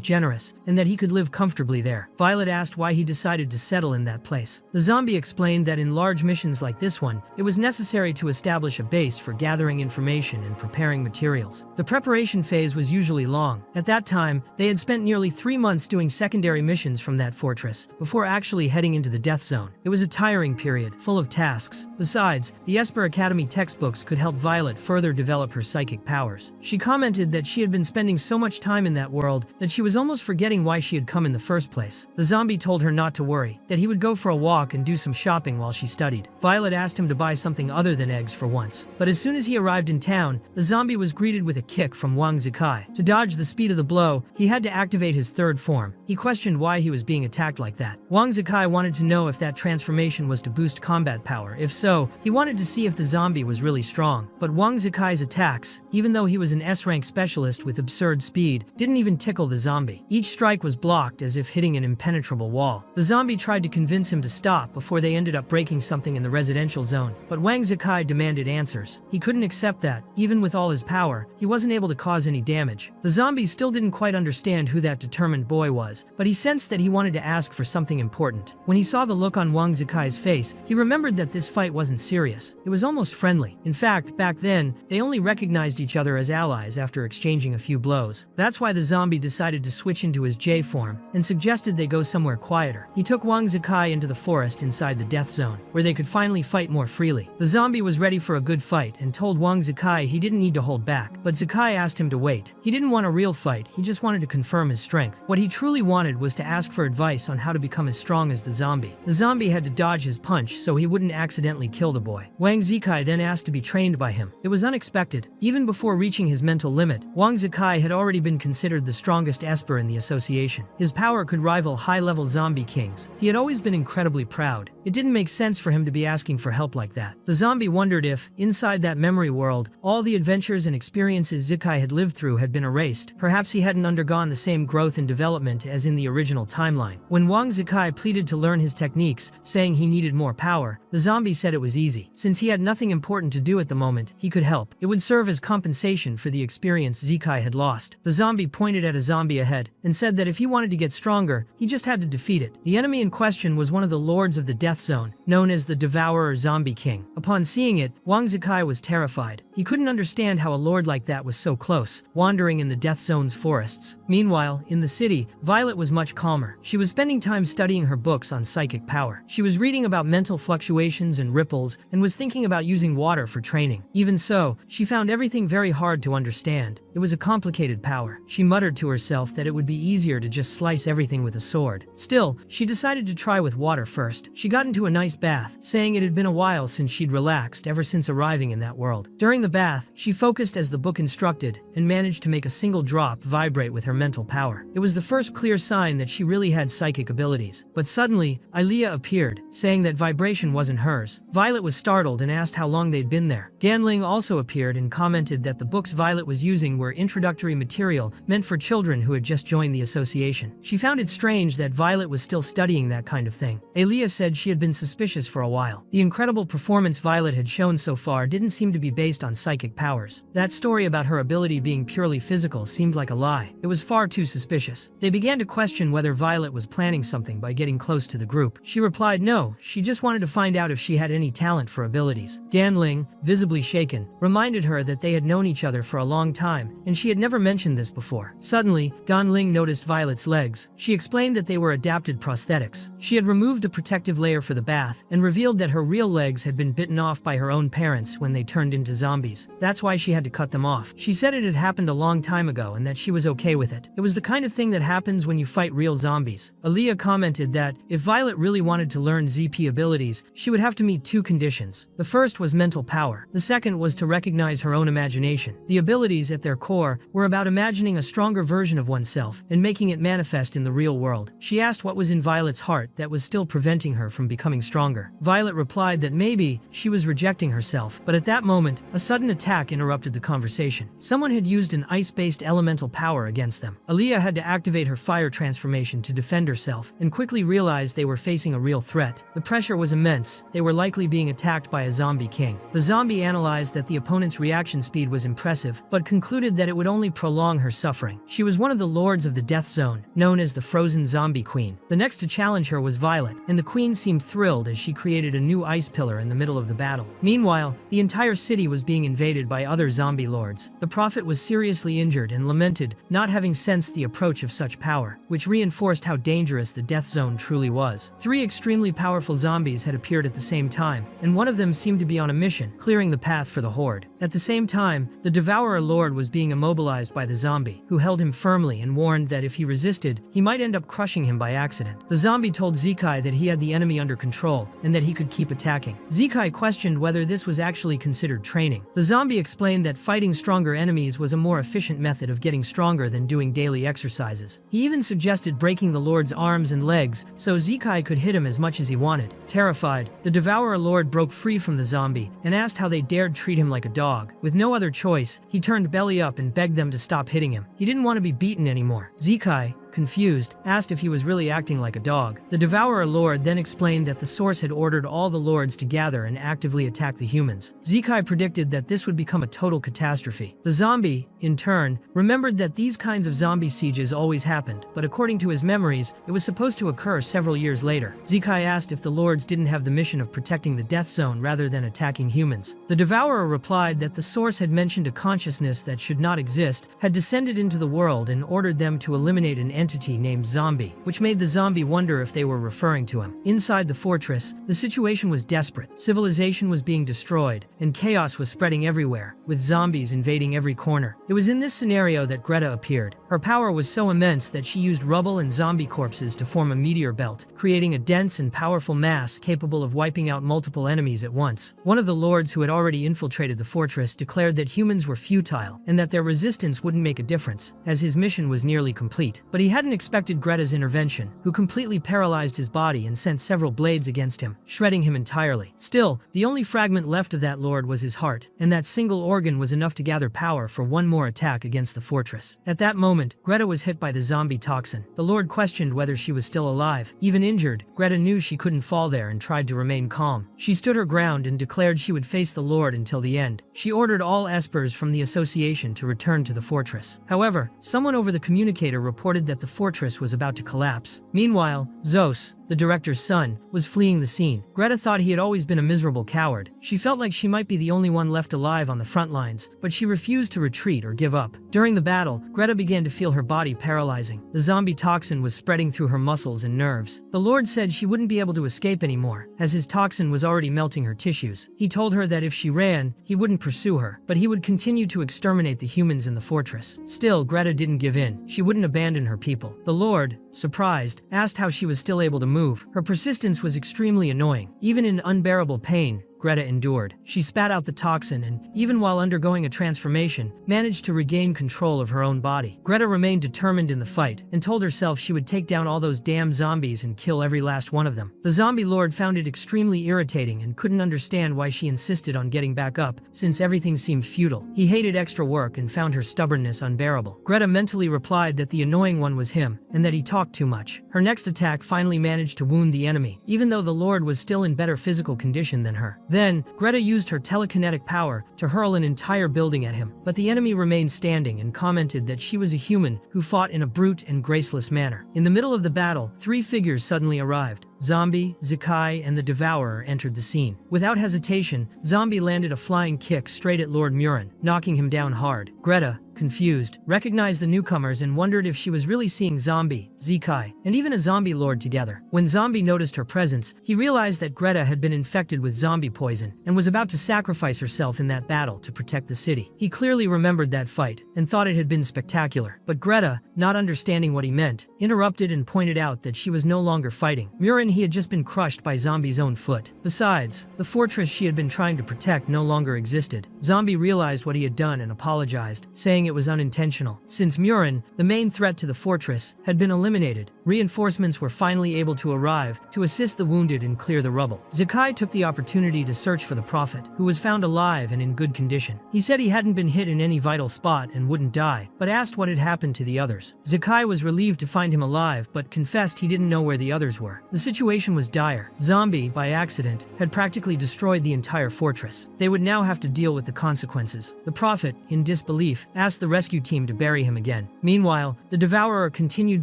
generous and that he could live comfortably there. Violet asked why he decided to settle in that place. The zombie explained that in large missions like this one, it was necessary to establish a base for gathering information and preparing materials. The preparation phase was usually long. At that time, they had spent nearly 3 months doing secondary missions from that fortress before actually heading into the Death Zone. It was a tiring period, full of tasks. Besides, the Esper Academy textbooks could help Violet further develop her psychic powers. She commented that she had been spending so much time in that world that she was almost forgetting why she had come in the first place. The zombie told her not to worry, that he would go for a walk and do some shopping while she studied. Violet asked him to buy something other than eggs for once. But as soon as he arrived in town, the zombie was greeted with a kick from Wang Zicai. To dodge the speed of the blow, he had to activate his third form. He questioned why he was being attacked like that. Wang Zicai wanted to know if that transformation was to boost combat power. If so, he wanted to see if the zombie was really strong. But Wang Zicai's attacks, even though he was an S-rank specialist with absurd speed, didn't even tickle the zombie. Each strike was blocked as if hitting an impenetrable wall. The zombie tried to convince him to stop before they ended up breaking something in the residential zone, but Wang Zicai demanded answers. He couldn't accept that, even with all his power, he wasn't able to cause any damage. The zombie still didn't quite understand who that determined boy was, but he sensed that he wanted to ask for something important. When he saw the look on Wang Zicai's face, he remembered that this fight wasn't serious. It was almost friendly. In fact, back then, they only recognized each other as allies after exchanging a few blows. That's why the zombie decided to switch into his J form and suggested they go somewhere quieter. He took Wang Zicai Zekai into the forest inside the death zone, where they could finally fight more freely. The zombie was ready for a good fight and told Wang Zekai he didn't need to hold back, but Zekai asked him to wait. He didn't want a real fight, he just wanted to confirm his strength. What he truly wanted was to ask for advice on how to become as strong as the zombie. The zombie had to dodge his punch so he wouldn't accidentally kill the boy. Wang Zekai then asked to be trained by him. It was unexpected. Even before reaching his mental limit, Wang Zekai had already been considered the strongest esper in the association. His power could rival high-level zombie kings. He had always been incredibly proud. It didn't make sense for him to be asking for help like that. The zombie wondered if, inside that memory world, all the adventures and experiences Zekai had lived through had been erased. Perhaps he hadn't undergone the same growth and development as in the original timeline. When Wang Zekai pleaded to learn his techniques, saying he needed more power, the zombie said it was easy. Since he had nothing important to do at the moment, he could help. It would serve as compensation for the experience Zekai had lost. The zombie pointed at a zombie ahead and said that if he wanted to get stronger, he just had to defeat it. The enemy in question was one of the lords of the death zone, known as the Devourer Zombie King. Upon seeing it, Wang Zekai was terrified. He couldn't understand how a lord like that was so close, wandering in the death zone's forests. Meanwhile, in the city, Violet was much calmer. She was spending time studying her books on psychic power. She was reading about mental fluctuations and ripples, and was thinking about using water for training. Even so, she found everything very hard to understand. It was a complicated power. She muttered to herself that it would be easier to just slice everything with a sword. Still, she decided to try with water first. She got into a nice bath, saying it had been a while since she'd relaxed ever since arriving in that world. During the bath, she focused as the book instructed, and managed to make a single drop vibrate with her mental power. It was the first clear sign that she really had psychic abilities. But suddenly, Ilea appeared, saying that vibration wasn't hers. Violet was startled and asked how long they'd been there. Ganling also appeared and commented that the books Violet was using were introductory material meant for children who had just joined the association. She found it strange that Violet was still studying that kind of thing. Ilea said she had been suspicious for a while. The incredible performance Violet had shown so far didn't seem to be based on psychic powers. That story about her ability being purely physical seemed like a lie. It was far too suspicious. They began to question whether Violet was planning something by getting close to the group. She replied no, she just wanted to find out if she had any talent for abilities. Ganling, visibly shaken, reminded her that they had known each other for a long time, and she had never mentioned this before. Suddenly, Ganling noticed Violet's legs. She explained that they were adapted prosthetics. She had removed the protective layer for the bath, and revealed that her real legs had been bitten off by her own parents when they turned into zombies. That's why she had to cut them off. She said it had happened a long time ago and that she was okay with it. It was the kind of thing that happens when you fight real zombies. Ilea commented that if Violet really wanted to learn ZP abilities, she would have to meet two conditions. The first was mental power. The second was to recognize her own imagination. The abilities at their core were about imagining a stronger version of oneself and making it manifest in the real world. She asked what was in Violet's heart that was still preventing her from becoming stronger. Violet replied that maybe she was rejecting herself, but at that moment, a sudden attack interrupted the conversation. Someone had used an ice-based elemental power against them. Ilea had to activate her fire transformation to defend herself, and quickly realized they were facing a real threat. The pressure was immense. They were likely being attacked by a zombie king. The zombie analyzed that the opponent's reaction speed was impressive, but concluded that it would only prolong her suffering. She was one of the lords of the death zone, known as the Frozen Zombie Queen. The next to challenge her was Violet, and the queen seemed thrilled as she created a new ice pillar in the middle of the battle. Meanwhile, the entire city was being invaded by other zombie lords. The prophet was seriously injured and lamented not having sensed the approach of such power, which reinforced how dangerous the death zone truly was. Three extremely powerful zombies had appeared at the same time, and one of them seemed to be on a mission, clearing the path for the horde. At the same time, the Devourer Lord was being immobilized by the zombie, who held him firmly and warned that if he resisted, he might end up crushing him by accident. The zombie told Zekai that he had the enemy under control, and that he could keep attacking. Zekai questioned whether this was actually considered training. The zombie explained that fighting stronger enemies was a more efficient method of getting stronger than doing daily exercises. He even suggested breaking the Lord's arms and legs so Zekai could hit him as much as he wanted. Terrified, the Devourer Lord broke free from the zombie and asked how they dared treat him like a dog. With no other choice, he turned belly up and begged them to stop hitting him. He didn't want to be beaten anymore. Zekai, confused, asked if he was really acting like a dog. The Devourer Lord then explained that the source had ordered all the lords to gather and actively attack the humans. Zekai predicted that this would become a total catastrophe. The zombie, in turn, remembered that these kinds of zombie sieges always happened, but according to his memories, it was supposed to occur several years later. Zekai asked if the lords didn't have the mission of protecting the death zone rather than attacking humans. The Devourer replied that the source had mentioned a consciousness that should not exist, had descended into the world and ordered them to eliminate an entity named Zombie, which made the zombie wonder if they were referring to him. Inside the fortress, the situation was desperate. Civilization was being destroyed, and chaos was spreading everywhere, with zombies invading every corner. It was in this scenario that Greta appeared. Her power was so immense that she used rubble and zombie corpses to form a meteor belt, creating a dense and powerful mass capable of wiping out multiple enemies at once. One of the lords who had already infiltrated the fortress declared that humans were futile and that their resistance wouldn't make a difference, as his mission was nearly complete. But he hadn't expected Greta's intervention, who completely paralyzed his body and sent several blades against him, shredding him entirely. Still, the only fragment left of that lord was his heart, and that single organ was enough to gather power for one more attack against the fortress. At that moment, Greta was hit by the zombie toxin. The lord questioned whether she was still alive. Even injured, Greta knew she couldn't fall there and tried to remain calm. She stood her ground and declared she would face the lord until the end. She ordered all espers from the association to return to the fortress. However, someone over the communicator reported that the fortress was about to collapse. Meanwhile, Zos, the director's son, was fleeing the scene. Greta thought he had always been a miserable coward. She felt like she might be the only one left alive on the front lines, but she refused to retreat or give up. During the battle, Greta began to feel her body paralyzing. The zombie toxin was spreading through her muscles and nerves. The Lord said she wouldn't be able to escape anymore, as his toxin was already melting her tissues. He told her that if she ran, he wouldn't pursue her, but he would continue to exterminate the humans in the fortress. Still, Greta didn't give in. She wouldn't abandon her people. The Lord, surprised, asked how she was still able to move. Her persistence was extremely annoying. Even in unbearable pain, Greta endured. She spat out the toxin and, even while undergoing a transformation, managed to regain control of her own body. Greta remained determined in the fight and told herself she would take down all those damn zombies and kill every last one of them. The zombie lord found it extremely irritating and couldn't understand why she insisted on getting back up, since everything seemed futile. He hated extra work and found her stubbornness unbearable. Greta mentally replied that the annoying one was him, and that he talked too much. Her next attack finally managed to wound the enemy, even though the lord was still in better physical condition than her. Then, Greta used her telekinetic power to hurl an entire building at him, but the enemy remained standing and commented that she was a human who fought in a brute and graceless manner. In the middle of the battle, three figures suddenly arrived. Zombie, Zakai, and the Devourer entered the scene. Without hesitation, Zombie landed a flying kick straight at Lord Murin, knocking him down hard. Greta, confused, recognized the newcomers and wondered if she was really seeing Zombie, Zakai, and even a zombie lord together. When Zombie noticed her presence, he realized that Greta had been infected with zombie poison and was about to sacrifice herself in that battle to protect the city. He clearly remembered that fight and thought it had been spectacular. But Greta, not understanding what he meant, interrupted and pointed out that she was no longer fighting. Murin, he had just been crushed by Zombie's own foot. Besides, the fortress she had been trying to protect no longer existed. Zombie realized what he had done and apologized, saying it was unintentional. Since Murin, the main threat to the fortress, had been eliminated, reinforcements were finally able to arrive to assist the wounded and clear the rubble. Zakai took the opportunity to search for the prophet, who was found alive and in good condition. He said he hadn't been hit in any vital spot and wouldn't die, but asked what had happened to the others. Zakai was relieved to find him alive, but confessed he didn't know where the others were. The situation was dire. Zombie, by accident, had practically destroyed the entire fortress. They would now have to deal with the consequences. The prophet, in disbelief, asked the rescue team to bury him again. Meanwhile, the Devourer continued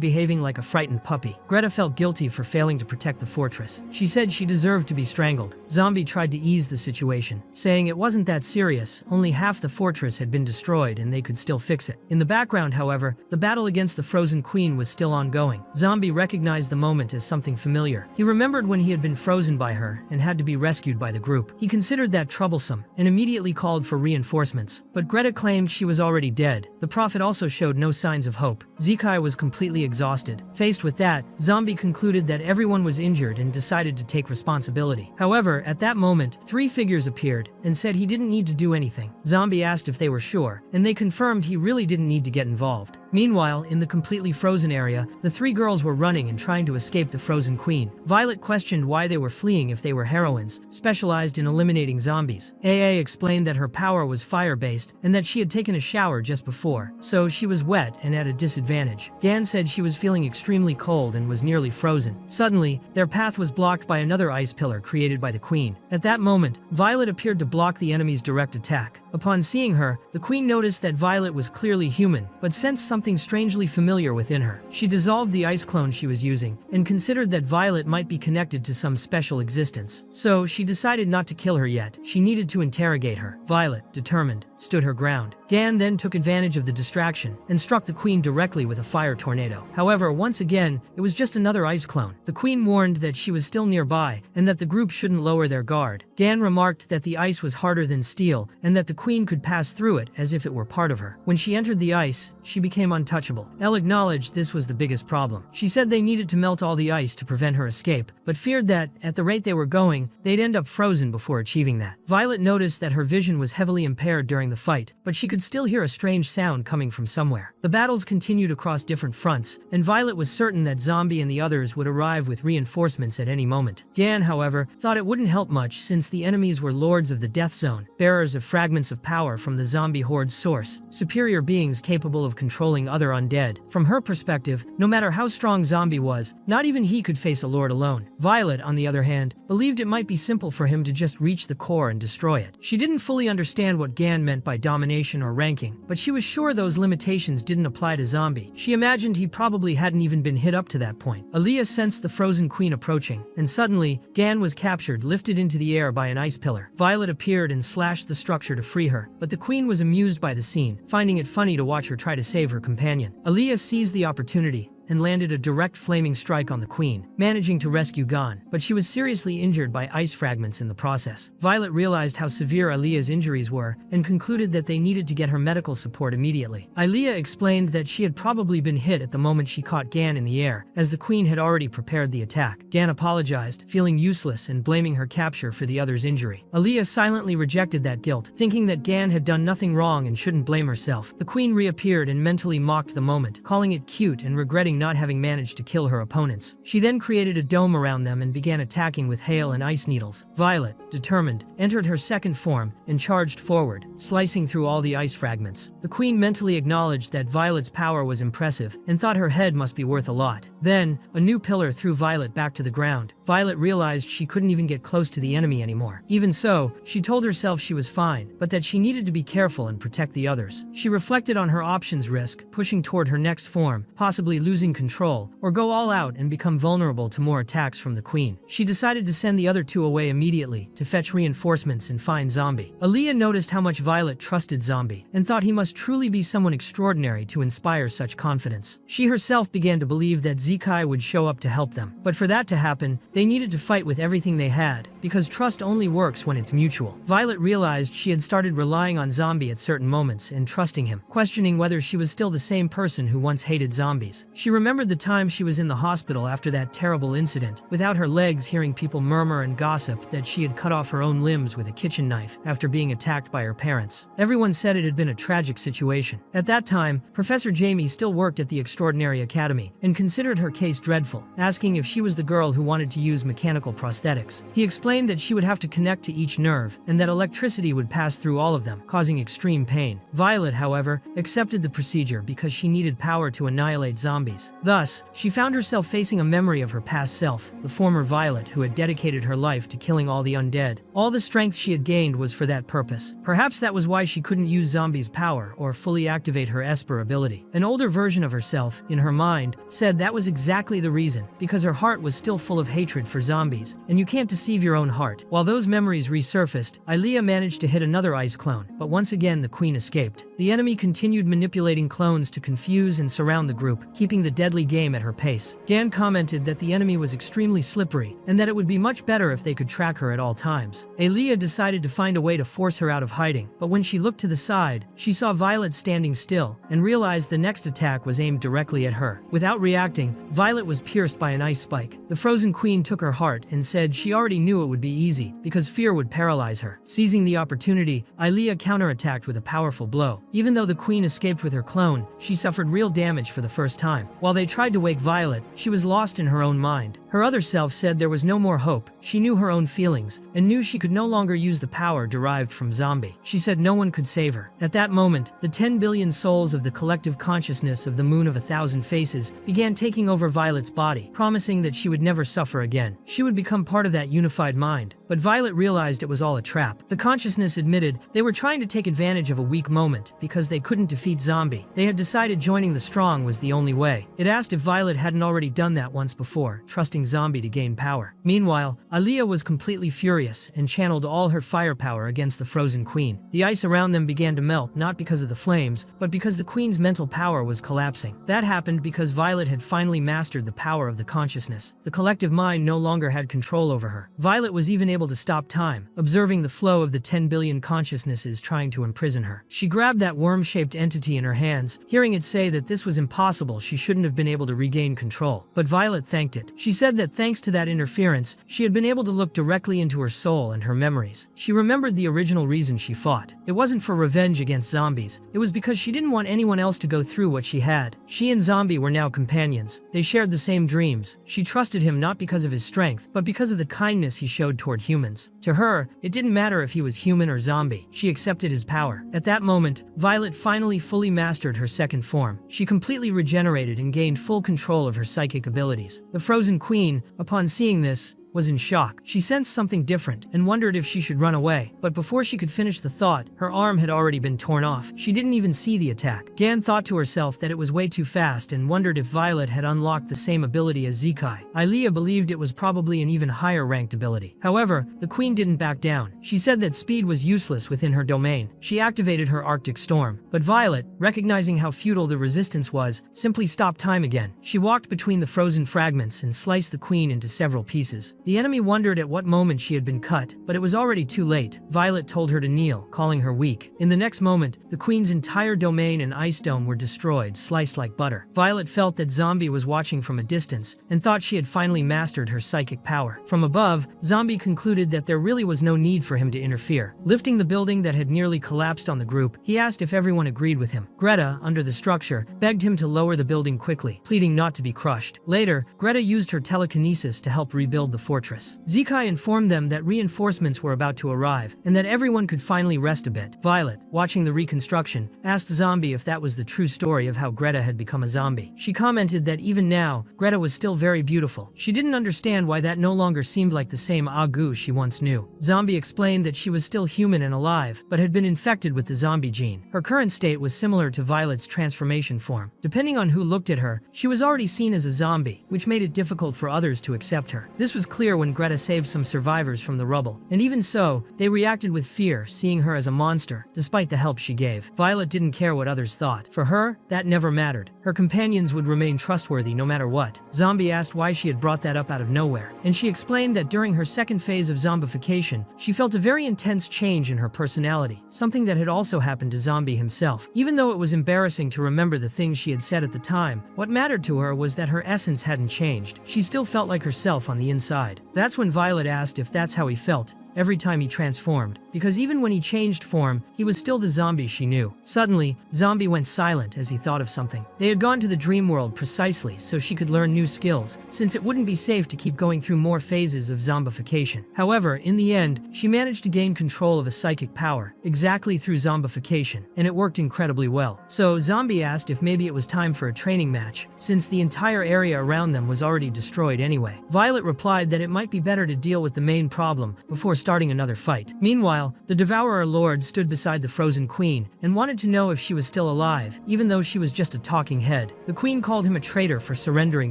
behaving like a frightened puppy. Greta felt guilty for failing to protect the fortress. She said she deserved to be strangled. Zombie tried to ease the situation, saying it wasn't that serious, only half the fortress had been destroyed and they could still fix it. In the background, however, the battle against the Frozen Queen was still ongoing. Zombie recognized the moment as something familiar. He remembered when he had been frozen by her and had to be rescued by the group. He considered that troublesome and immediately called for reinforcements, but Greta claimed she was already dead. The prophet also showed no signs of hope. Zakai was completely exhausted. Faced with that, Zombie concluded that everyone was injured and decided to take responsibility. However, at that moment, three figures appeared and said he didn't need to do anything. Zombie asked if they were sure, and they confirmed he really didn't need to get involved. Meanwhile, in the completely frozen area, the three girls were running and trying to escape the Frozen Queen. Violet questioned why they were fleeing if they were heroines, specialized in eliminating zombies. AA explained that her power was fire-based and that she had taken a shower just before, so she was wet and at a disadvantage. Gan said she was feeling extremely cold and was nearly frozen. Suddenly, their path was blocked by another ice pillar created by the Queen. At that moment, Violet appeared to block the enemy's direct attack. Upon seeing her, the Queen noticed that Violet was clearly human, but sensed something strangely familiar within her. She dissolved the ice clone she was using, and considered that Violet might be connected to some special existence. So, she decided not to kill her yet. She needed to interrogate her. Violet, determined, stood her ground. Gan then took advantage of the distraction and struck the queen directly with a fire tornado. However, once again, it was just another ice clone. The queen warned that she was still nearby and that the group shouldn't lower their guard. Gan remarked that the ice was harder than steel and that the queen could pass through it as if it were part of her. When she entered the ice, she became untouchable. Elle acknowledged this was the biggest problem. She said they needed to melt all the ice to prevent her escape, but feared that, at the rate they were going, they'd end up frozen before achieving that. Violet noticed that her vision was heavily impaired during the fight, but she could still hear a strange sound coming from somewhere. The battles continued across different fronts, and Violet was certain that Zombie and the others would arrive with reinforcements at any moment. Gan, however, thought it wouldn't help much since the enemies were lords of the Death Zone, bearers of fragments of power from the zombie horde's source, superior beings capable of controlling other undead. From her perspective, no matter how strong Zombie was, not even he could face a lord alone. Violet, on the other hand, believed it might be simple for him to just reach the core and destroy it. She didn't fully understand what Gan meant by domination or ranking, but she was sure those limitations didn't apply to Zombie. She imagined he probably hadn't even been hit up to that point. Aaliyah sensed the frozen queen approaching, and suddenly, Gan was captured, lifted into the air by an ice pillar. Violet appeared and slashed the structure to free her, but the queen was amused by the scene, finding it funny to watch her try to save her companion. Aaliyah seized the opportunity and landed a direct flaming strike on the queen, managing to rescue Gan, but she was seriously injured by ice fragments in the process. Violet realized how severe Aaliyah's injuries were and concluded that they needed to get her medical support immediately. Aaliyah explained that she had probably been hit at the moment she caught Gan in the air, as the queen had already prepared the attack. Gan apologized, feeling useless and blaming her capture for the other's injury. Aaliyah silently rejected that guilt, thinking that Gan had done nothing wrong and shouldn't blame herself. The queen reappeared and mentally mocked the moment, calling it cute and regretting not having managed to kill her opponents. She then created a dome around them and began attacking with hail and ice needles. Violet, determined, entered her second form and charged forward, slicing through all the ice fragments. The queen mentally acknowledged that Violet's power was impressive and thought her head must be worth a lot. Then, a new pillar threw Violet back to the ground. Violet realized she couldn't even get close to the enemy anymore. Even so, she told herself she was fine, but that she needed to be careful and protect the others. She reflected on her options: risk pushing toward her next form, possibly losing control, or go all out and become vulnerable to more attacks from the queen. She decided to send the other two away immediately to fetch reinforcements and find Zombie. Aaliyah noticed how much Violet trusted Zombie and thought he must truly be someone extraordinary to inspire such confidence. She herself began to believe that Zekai would show up to help them, but for that to happen, they needed to fight with everything they had, because trust only works when it's mutual. Violet realized she had started relying on Zombie at certain moments and trusting him, questioning whether she was still the same person who once hated zombies. She remembered the time she was in the hospital after that terrible incident, without her legs, hearing people murmur and gossip that she had cut off her own limbs with a kitchen knife after being attacked by her parents. Everyone said it had been a tragic situation. At that time, Professor Jamie still worked at the Extraordinary Academy and considered her case dreadful, asking if she was the girl who wanted to use mechanical prosthetics. He explained that she would have to connect to each nerve and that electricity would pass through all of them, causing extreme pain. Violet, however, accepted the procedure because she needed power to annihilate zombies. Thus, she found herself facing a memory of her past self, the former Violet who had dedicated her life to killing all the undead. All the strength she had gained was for that purpose. Perhaps that was why she couldn't use Zombie's power or fully activate her Esper ability. An older version of herself, in her mind, said that was exactly the reason, because her heart was still full of hatred for zombies, and you can't deceive your own heart. While those memories resurfaced, Aaliyah managed to hit another ice clone, but once again the queen escaped. The enemy continued manipulating clones to confuse and surround the group, keeping the deadly game at her pace. Dan commented that the enemy was extremely slippery, and that it would be much better if they could track her at all times. Aaliyah decided to find a way to force her out of hiding, but when she looked to the side, she saw Violet standing still, and realized the next attack was aimed directly at her. Without reacting, Violet was pierced by an ice spike. The frozen queen took her heart and said she already knew it would be easy, because fear would paralyze her. Seizing the opportunity, Aaliyah counterattacked with a powerful blow. Even though the queen escaped with her clone, she suffered real damage for the first time. While they tried to wake Violet, she was lost in her own mind. Her other self said there was no more hope. She knew her own feelings, and knew she could no longer use the power derived from Zombie. She said no one could save her. At that moment, the 10 billion souls of the collective consciousness of the Moon of 1,000 Faces began taking over Violet's body, promising that she would never suffer again. She would become part of that unified mind. but Violet realized it was all a trap. The consciousness admitted they were trying to take advantage of a weak moment because they couldn't defeat Zombie. They had decided joining the strong was the only way. It asked if Violet hadn't already done that once before, trusting Zombie to gain power. Meanwhile, Aaliyah was completely furious and channeled all her firepower against the frozen queen. The ice around them began to melt, not because of the flames, but because the queen's mental power was collapsing. That happened because Violet had finally mastered the power of the consciousness. The collective mind no longer had control over her. Violet was even able to stop time, observing the flow of the 10 billion consciousnesses trying to imprison her. She grabbed that worm-shaped entity in her hands, hearing it say that this was impossible. She shouldn't have been able to regain control. But Violet thanked it. She said that thanks to that interference, she had been able to look directly into her soul and her memories. She remembered the original reason she fought. It wasn't for revenge against zombies. It was because she didn't want anyone else to go through what she had. She and Zombie were now companions. They shared the same dreams. She trusted him not because of his strength, but because of the kindness he showed toward humans. To her, it didn't matter if he was human or zombie. She accepted his power. At that moment, Violet finally fully mastered her second form. She completely regenerated and gained full control of her psychic abilities. The Frozen Queen, upon seeing this, was in shock. She sensed something different and wondered if she should run away, but before she could finish the thought, her arm had already been torn off. She didn't even see the attack. Gan thought to herself that it was way too fast and wondered if Violet had unlocked the same ability as Zekai. Aaliyah believed it was probably an even higher ranked ability. However, the queen didn't back down. She said that speed was useless within her domain. She activated her Arctic Storm, but Violet, recognizing how futile the resistance was, simply stopped time again. She walked between the frozen fragments and sliced the queen into several pieces. The enemy wondered at what moment she had been cut, but it was already too late. Violet told her to kneel, calling her weak. In the next moment, the queen's entire domain and ice dome were destroyed, sliced like butter. Violet felt that Zombie was watching from a distance and thought she had finally mastered her psychic power. From above, Zombie concluded that there really was no need for him to interfere. Lifting the building that had nearly collapsed on the group, he asked if everyone agreed with him. Greta, under the structure, begged him to lower the building quickly, pleading not to be crushed. Later, Greta used her telekinesis to help rebuild the fortress. Zekai informed them that reinforcements were about to arrive and that everyone could finally rest a bit. Violet, watching the reconstruction, asked Zombie if that was the true story of how Greta had become a zombie. She commented that even now, Greta was still very beautiful. She didn't understand why that no longer seemed like the same Agu she once knew. Zombie explained that she was still human and alive, but had been infected with the zombie gene. Her current state was similar to Violet's transformation form. Depending on who looked at her, she was already seen as a zombie, which made it difficult for others to accept her. This was clear when Greta saved some survivors from the rubble, and even so, they reacted with fear, seeing her as a monster, despite the help she gave. Violet didn't care what others thought. For her, that never mattered. Her companions would remain trustworthy no matter what. Zombie asked why she had brought that up out of nowhere, and she explained that during her second phase of zombification, she felt a very intense change in her personality, something that had also happened to Zombie himself. Even though it was embarrassing to remember the things she had said at the time, what mattered to her was that her essence hadn't changed. She still felt like herself on the inside. That's when Violet asked if that's how he felt every time he transformed, because even when he changed form, he was still the zombie she knew. Suddenly, Zombie went silent as he thought of something. They had gone to the dream world precisely so she could learn new skills, since it wouldn't be safe to keep going through more phases of zombification. However, in the end, she managed to gain control of a psychic power, exactly through zombification, and it worked incredibly well. So, Zombie asked if maybe it was time for a training match, since the entire area around them was already destroyed anyway. Violet replied that it might be better to deal with the main problem before starting another fight. Meanwhile, the Devourer Lord stood beside the Frozen Queen and wanted to know if she was still alive, even though she was just a talking head. The Queen called him a traitor for surrendering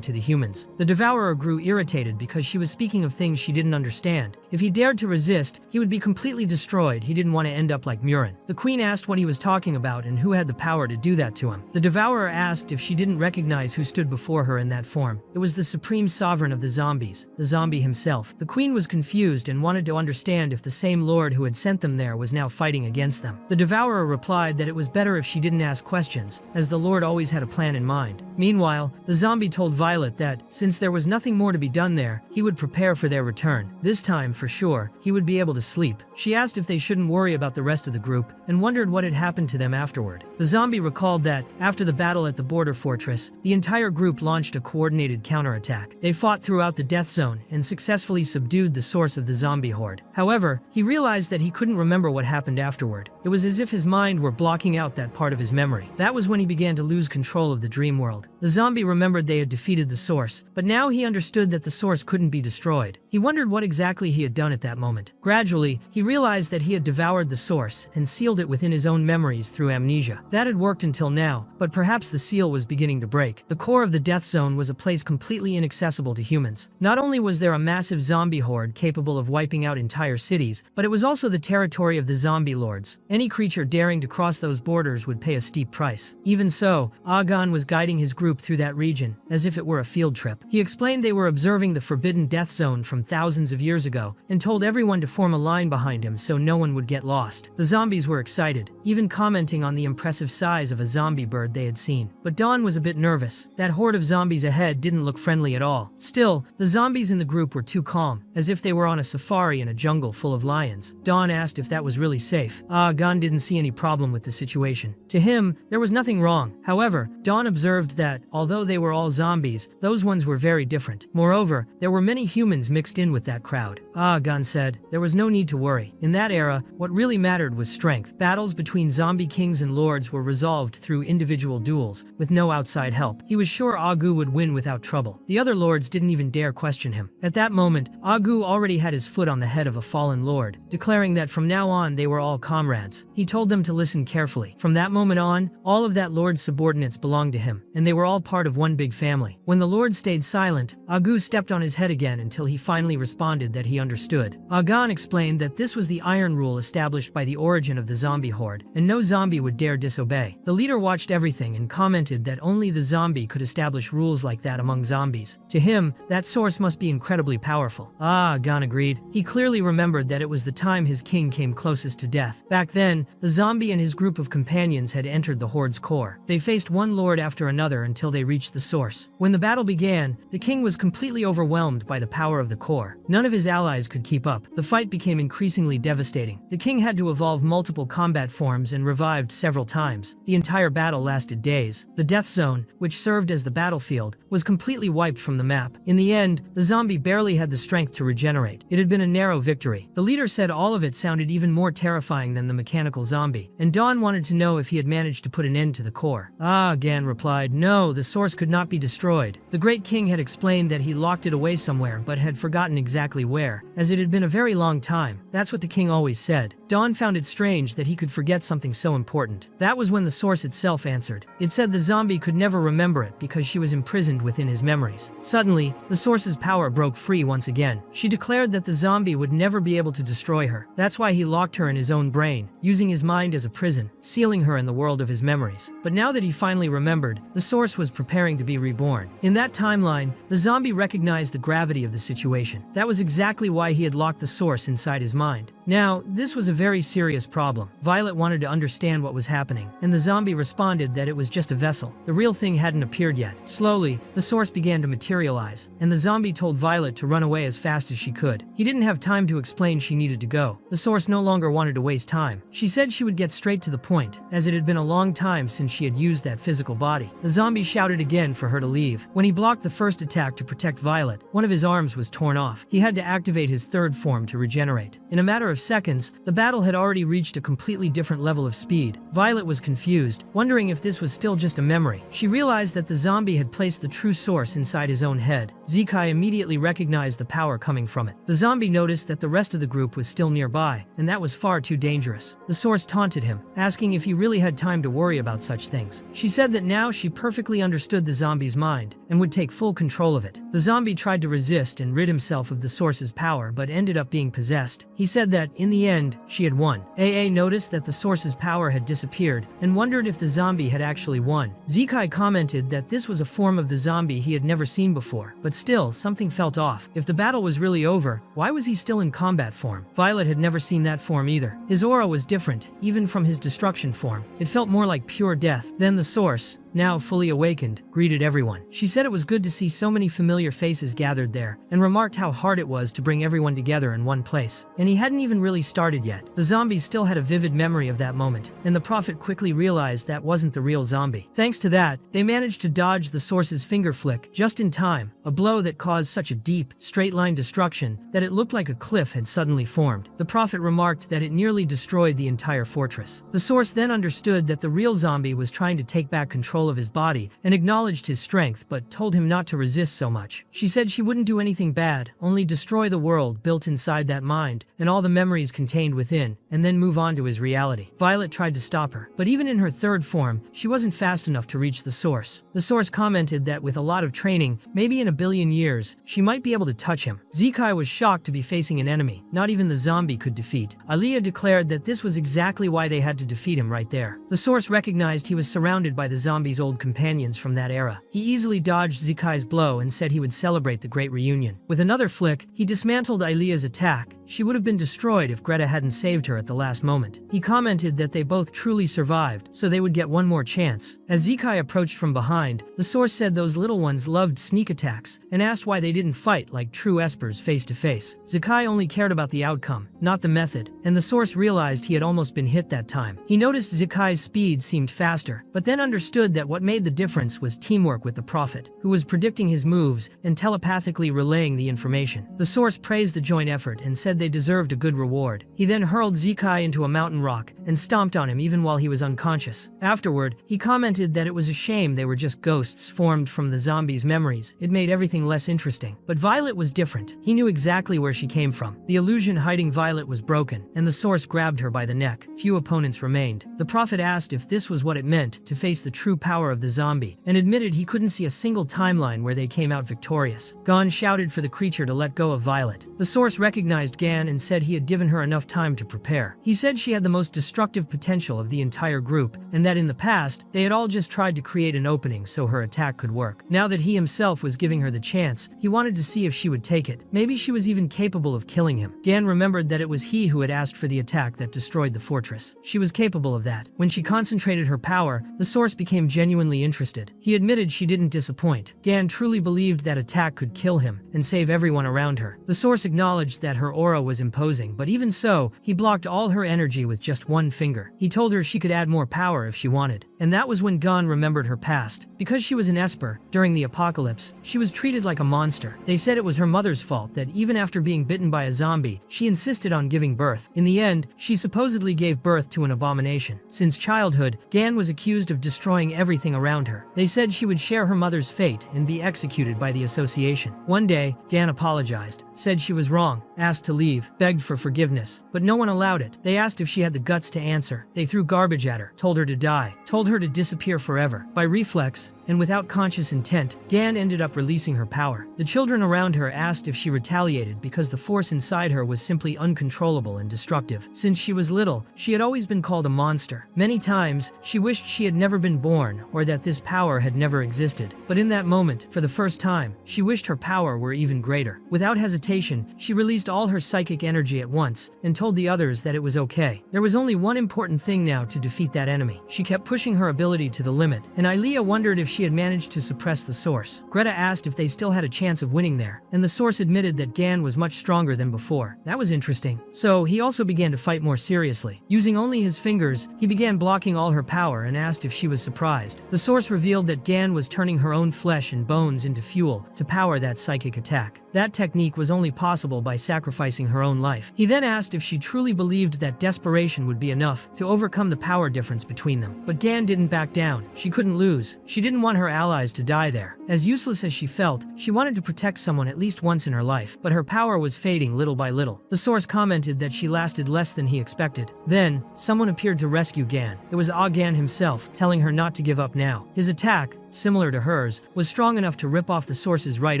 to the humans. The Devourer grew irritated because she was speaking of things she didn't understand. If he dared to resist, he would be completely destroyed. He didn't want to end up like Murin. The Queen asked what he was talking about and who had the power to do that to him. The Devourer asked if she didn't recognize who stood before her in that form. It was the supreme sovereign of the zombies, the zombie himself. The Queen was confused and wanted to understand if the same lord who had sent them there was now fighting against them. The Devourer replied that it was better if she didn't ask questions, as the lord always had a plan in mind. Meanwhile, the zombie told Violet that, since there was nothing more to be done there, he would prepare for their return. This time, for sure, he would be able to sleep. She asked if they shouldn't worry about the rest of the group, and wondered what had happened to them afterward. The zombie recalled that, after the battle at the border fortress, the entire group launched a coordinated counterattack. They fought throughout the death zone and successfully subdued the source of the zombie horde. However, he realized that he couldn't remember what happened afterward. It was as if his mind were blocking out that part of his memory. That was when he began to lose control of the dream world. The zombie remembered they had defeated the source, but now he understood that the source couldn't be destroyed. He He wondered what exactly he had done at that moment. Gradually, he realized that he had devoured the source and sealed it within his own memories through amnesia. That had worked until now, but perhaps the seal was beginning to break. The core of the death zone was a place completely inaccessible to humans. Not only was there a massive zombie horde capable of wiping out entire cities, but it was also the territory of the zombie lords. Any creature daring to cross those borders would pay a steep price. Even so, Agan was guiding his group through that region, as if it were a field trip. He explained they were observing the forbidden death zone from thousands of years ago, and told everyone to form a line behind him so no one would get lost. The zombies were excited, even commenting on the impressive size of a zombie bird they had seen. But Dawn was a bit nervous. That horde of zombies ahead didn't look friendly at all. Still, the zombies in the group were too calm, as if they were on a safari in a jungle full of lions. Dawn asked if that was really safe. Agan didn't see any problem with the situation. To him, there was nothing wrong. However, Dawn observed that, although they were all zombies, those ones were very different. Moreover, there were many humans mixed in with that crowd. Agan said there was no need to worry. In that era, what really mattered was strength. Battles between zombie kings and lords were resolved through individual duels, with no outside help. He was sure Agu would win without trouble. The other lords didn't even dare question him. At that moment, Agu already had his foot on the head of a fallen lord, declaring that from now on they were all comrades. He told them to listen carefully. From that moment on, all of that lord's subordinates belonged to him, and they were all part of one big family. When the lord stayed silent, Agu stepped on his head again until he finally responded that he understood. Agan explained that this was the iron rule established by the origin of the zombie horde, and no zombie would dare disobey. The leader watched everything and commented that only the zombie could establish rules like that among zombies. To him, that source must be incredibly powerful. Agan agreed. He clearly remembered that it was the time his king came closest to death. Back then, the zombie and his group of companions had entered the horde's core. They faced one lord after another until they reached the source. When the battle began, the king was completely overwhelmed by the power of the core. None of his allies could keep up. The fight became increasingly devastating. The king had to evolve multiple combat forms and revived several times. The entire battle lasted days. The death zone, which served as the battlefield, was completely wiped from the map. In the end, the zombie barely had the strength to regenerate. It had been a narrow victory. The leader said all of it sounded even more terrifying than the mechanical zombie, and Dawn wanted to know if he had managed to put an end to the core. Agan replied, no, the source could not be destroyed. The great king had explained that he locked it away somewhere but had forgotten exactly where, as it had been a very long time. That's what the king always said. Dawn found it strange that he could forget something so important. That was when the source itself answered. It said the zombie could never remember it because she was imprisoned within his memories. Suddenly, the source's power broke free once again. She declared that the zombie would never be able to destroy her. That's why he locked her in his own brain, using his mind as a prison, sealing her in the world of his memories. But now that he finally remembered, the source was preparing to be reborn. In that timeline, the zombie recognized the gravity of the situation. That was exactly why he had locked the source inside his mind. Now, this was a very serious problem. Violet wanted to understand what was happening, and the zombie responded that it was just a vessel. The real thing hadn't appeared yet. Slowly, the source began to materialize, and the zombie told Violet to run away as fast as she could. He didn't have time to explain she needed to go. The source no longer wanted to waste time. She said she would get straight to the point, as it had been a long time since she had used that physical body. The zombie shouted again for her to leave. When he blocked the first attack to protect Violet, one of his arms was torn off. He had to activate his third form to regenerate. In a matter of seconds, the battle had already reached a completely different level of speed. Violet was confused, wondering if this was still just a memory. She realized that the zombie had placed the true source inside his own head. Zikai immediately recognized the power coming from it. The zombie noticed that the rest of the group was still nearby, and that was far too dangerous. The source taunted him, asking if he really had time to worry about such things. She said that now she perfectly understood the zombie's mind, and would take full control of it. The zombie tried to resist and rid himself of the source's power, but ended up being possessed. He said that, in the end, she had won. AA noticed that the source's power had disappeared, and wondered if the zombie had actually won. Zikai commented that this was a form of the zombie he had never seen before, but still, something felt off. If the battle was really over, why was he still in combat form? Violet had never seen that form either. His aura was different, even from his destruction form. It felt more like pure death. Then the source, now fully awakened, greeted everyone. She said it was good to see so many familiar faces gathered there, and remarked how hard it was to bring everyone together in one place. And he hadn't even really started yet. The zombies still had a vivid memory of that moment, and the prophet quickly realized that wasn't the real zombie. Thanks to that, they managed to dodge the source's finger flick just in time, a blow that caused such a deep, straight-line destruction that it looked like a cliff had suddenly formed. The prophet remarked that it nearly destroyed the entire fortress. The source then understood that the real zombie was trying to take back control control of his body and acknowledged his strength but told him not to resist so much. She said she wouldn't do anything bad, only destroy the world built inside that mind and all the memories contained within, and then move on to his reality. Violet tried to stop her, but even in her third form, she wasn't fast enough to reach the source. The source commented that with a lot of training, maybe in a billion years, she might be able to touch him. Zekai was shocked to be facing an enemy not even the zombie could defeat. Aliyah declared that this was exactly why they had to defeat him right there. The source recognized he was surrounded by the zombie's old companions from that era. He easily dodged Zekai's blow and said he would celebrate the great reunion. With another flick, he dismantled Aliyah's attack. She would have been destroyed if Greta hadn't saved her at the last moment. He commented that they both truly survived, so they would get one more chance. As Zekai approached from behind, the source said those little ones loved sneak attacks and asked why they didn't fight like true espers face to face. Zekai only cared about the outcome, not the method, and the source realized he had almost been hit that time. He noticed Zekai's speed seemed faster, but then understood that what made the difference was teamwork with the Prophet, who was predicting his moves and telepathically relaying the information. The source praised the joint effort and said they deserved a good reward. He then hurled Zekai into a mountain rock and stomped on him even while he was unconscious. Afterward, he commented that it was a shame they were just ghosts formed from the zombies' memories. It made everything less interesting. But Violet was different. He knew exactly where she came from. The illusion hiding Violet was broken, and the source grabbed her by the neck. Few opponents remained. The Prophet asked if this was what it meant to face the true power of the zombie, and admitted he couldn't see a single timeline where they came out victorious. Gon shouted for the creature to let go of Violet. The source recognized Gan and said he had given her enough time to prepare. He said she had the most destructive potential of the entire group, and that in the past, they had all just tried to create an opening so her attack could work. Now that he himself was giving her the chance, he wanted to see if she would take it. Maybe she was even capable of killing him. Gan remembered that it was he who had asked for the attack that destroyed the fortress. She was capable of that. When she concentrated her power, the source became genuinely interested. He admitted she didn't disappoint. Gan truly believed that attack could kill him and save everyone around her. The source acknowledged that her aura was imposing, but even so, he blocked all her energy with just one finger. He told her she could add more power if she wanted. And that was when Gon remembered her past. Because she was an Esper, during the apocalypse, she was treated like a monster. They said it was her mother's fault that even after being bitten by a zombie, she insisted on giving birth. In the end, she supposedly gave birth to an abomination. Since childhood, Gan was accused of destroying everything around her. They said she would share her mother's fate and be executed by the association. One day, Gan apologized, said she was wrong, asked to leave, begged for forgiveness, but no one allowed it. They asked if she had the guts to answer. They threw garbage at her, told her to die, told her to disappear forever. By reflex, and without conscious intent, Gan ended up releasing her power. The children around her asked if she retaliated because the force inside her was simply uncontrollable and destructive. Since she was little, she had always been called a monster. Many times, she wished she had never been born or that this power had never existed. But in that moment, for the first time, she wished her power were even greater. Without hesitation, she released all her psychic energy at once and told the others that it was okay. There was only one important thing now to defeat that enemy. She kept pushing her ability to the limit, and Ilea wondered if she had managed to suppress the source. Greta asked if they still had a chance of winning there, and the source admitted that Gan was much stronger than before. That was interesting. So he also began to fight more seriously. Using only his fingers, he began blocking all her power and asked if she was surprised. The source revealed that Gan was turning her own flesh and bones into fuel to power that psychic attack. That technique was only possible by sacrificing her own life. He then asked if she truly believed that desperation would be enough to overcome the power difference between them. But Gan didn't back down. She couldn't lose. She didn't want her allies to die there. As useless as she felt, she wanted to protect someone at least once in her life, but her power was fading little by little. The source commented that she lasted less than he expected. Then, someone appeared to rescue Gan. It was Gan himself, telling her not to give up now. His attack, similar to hers, was strong enough to rip off the source's right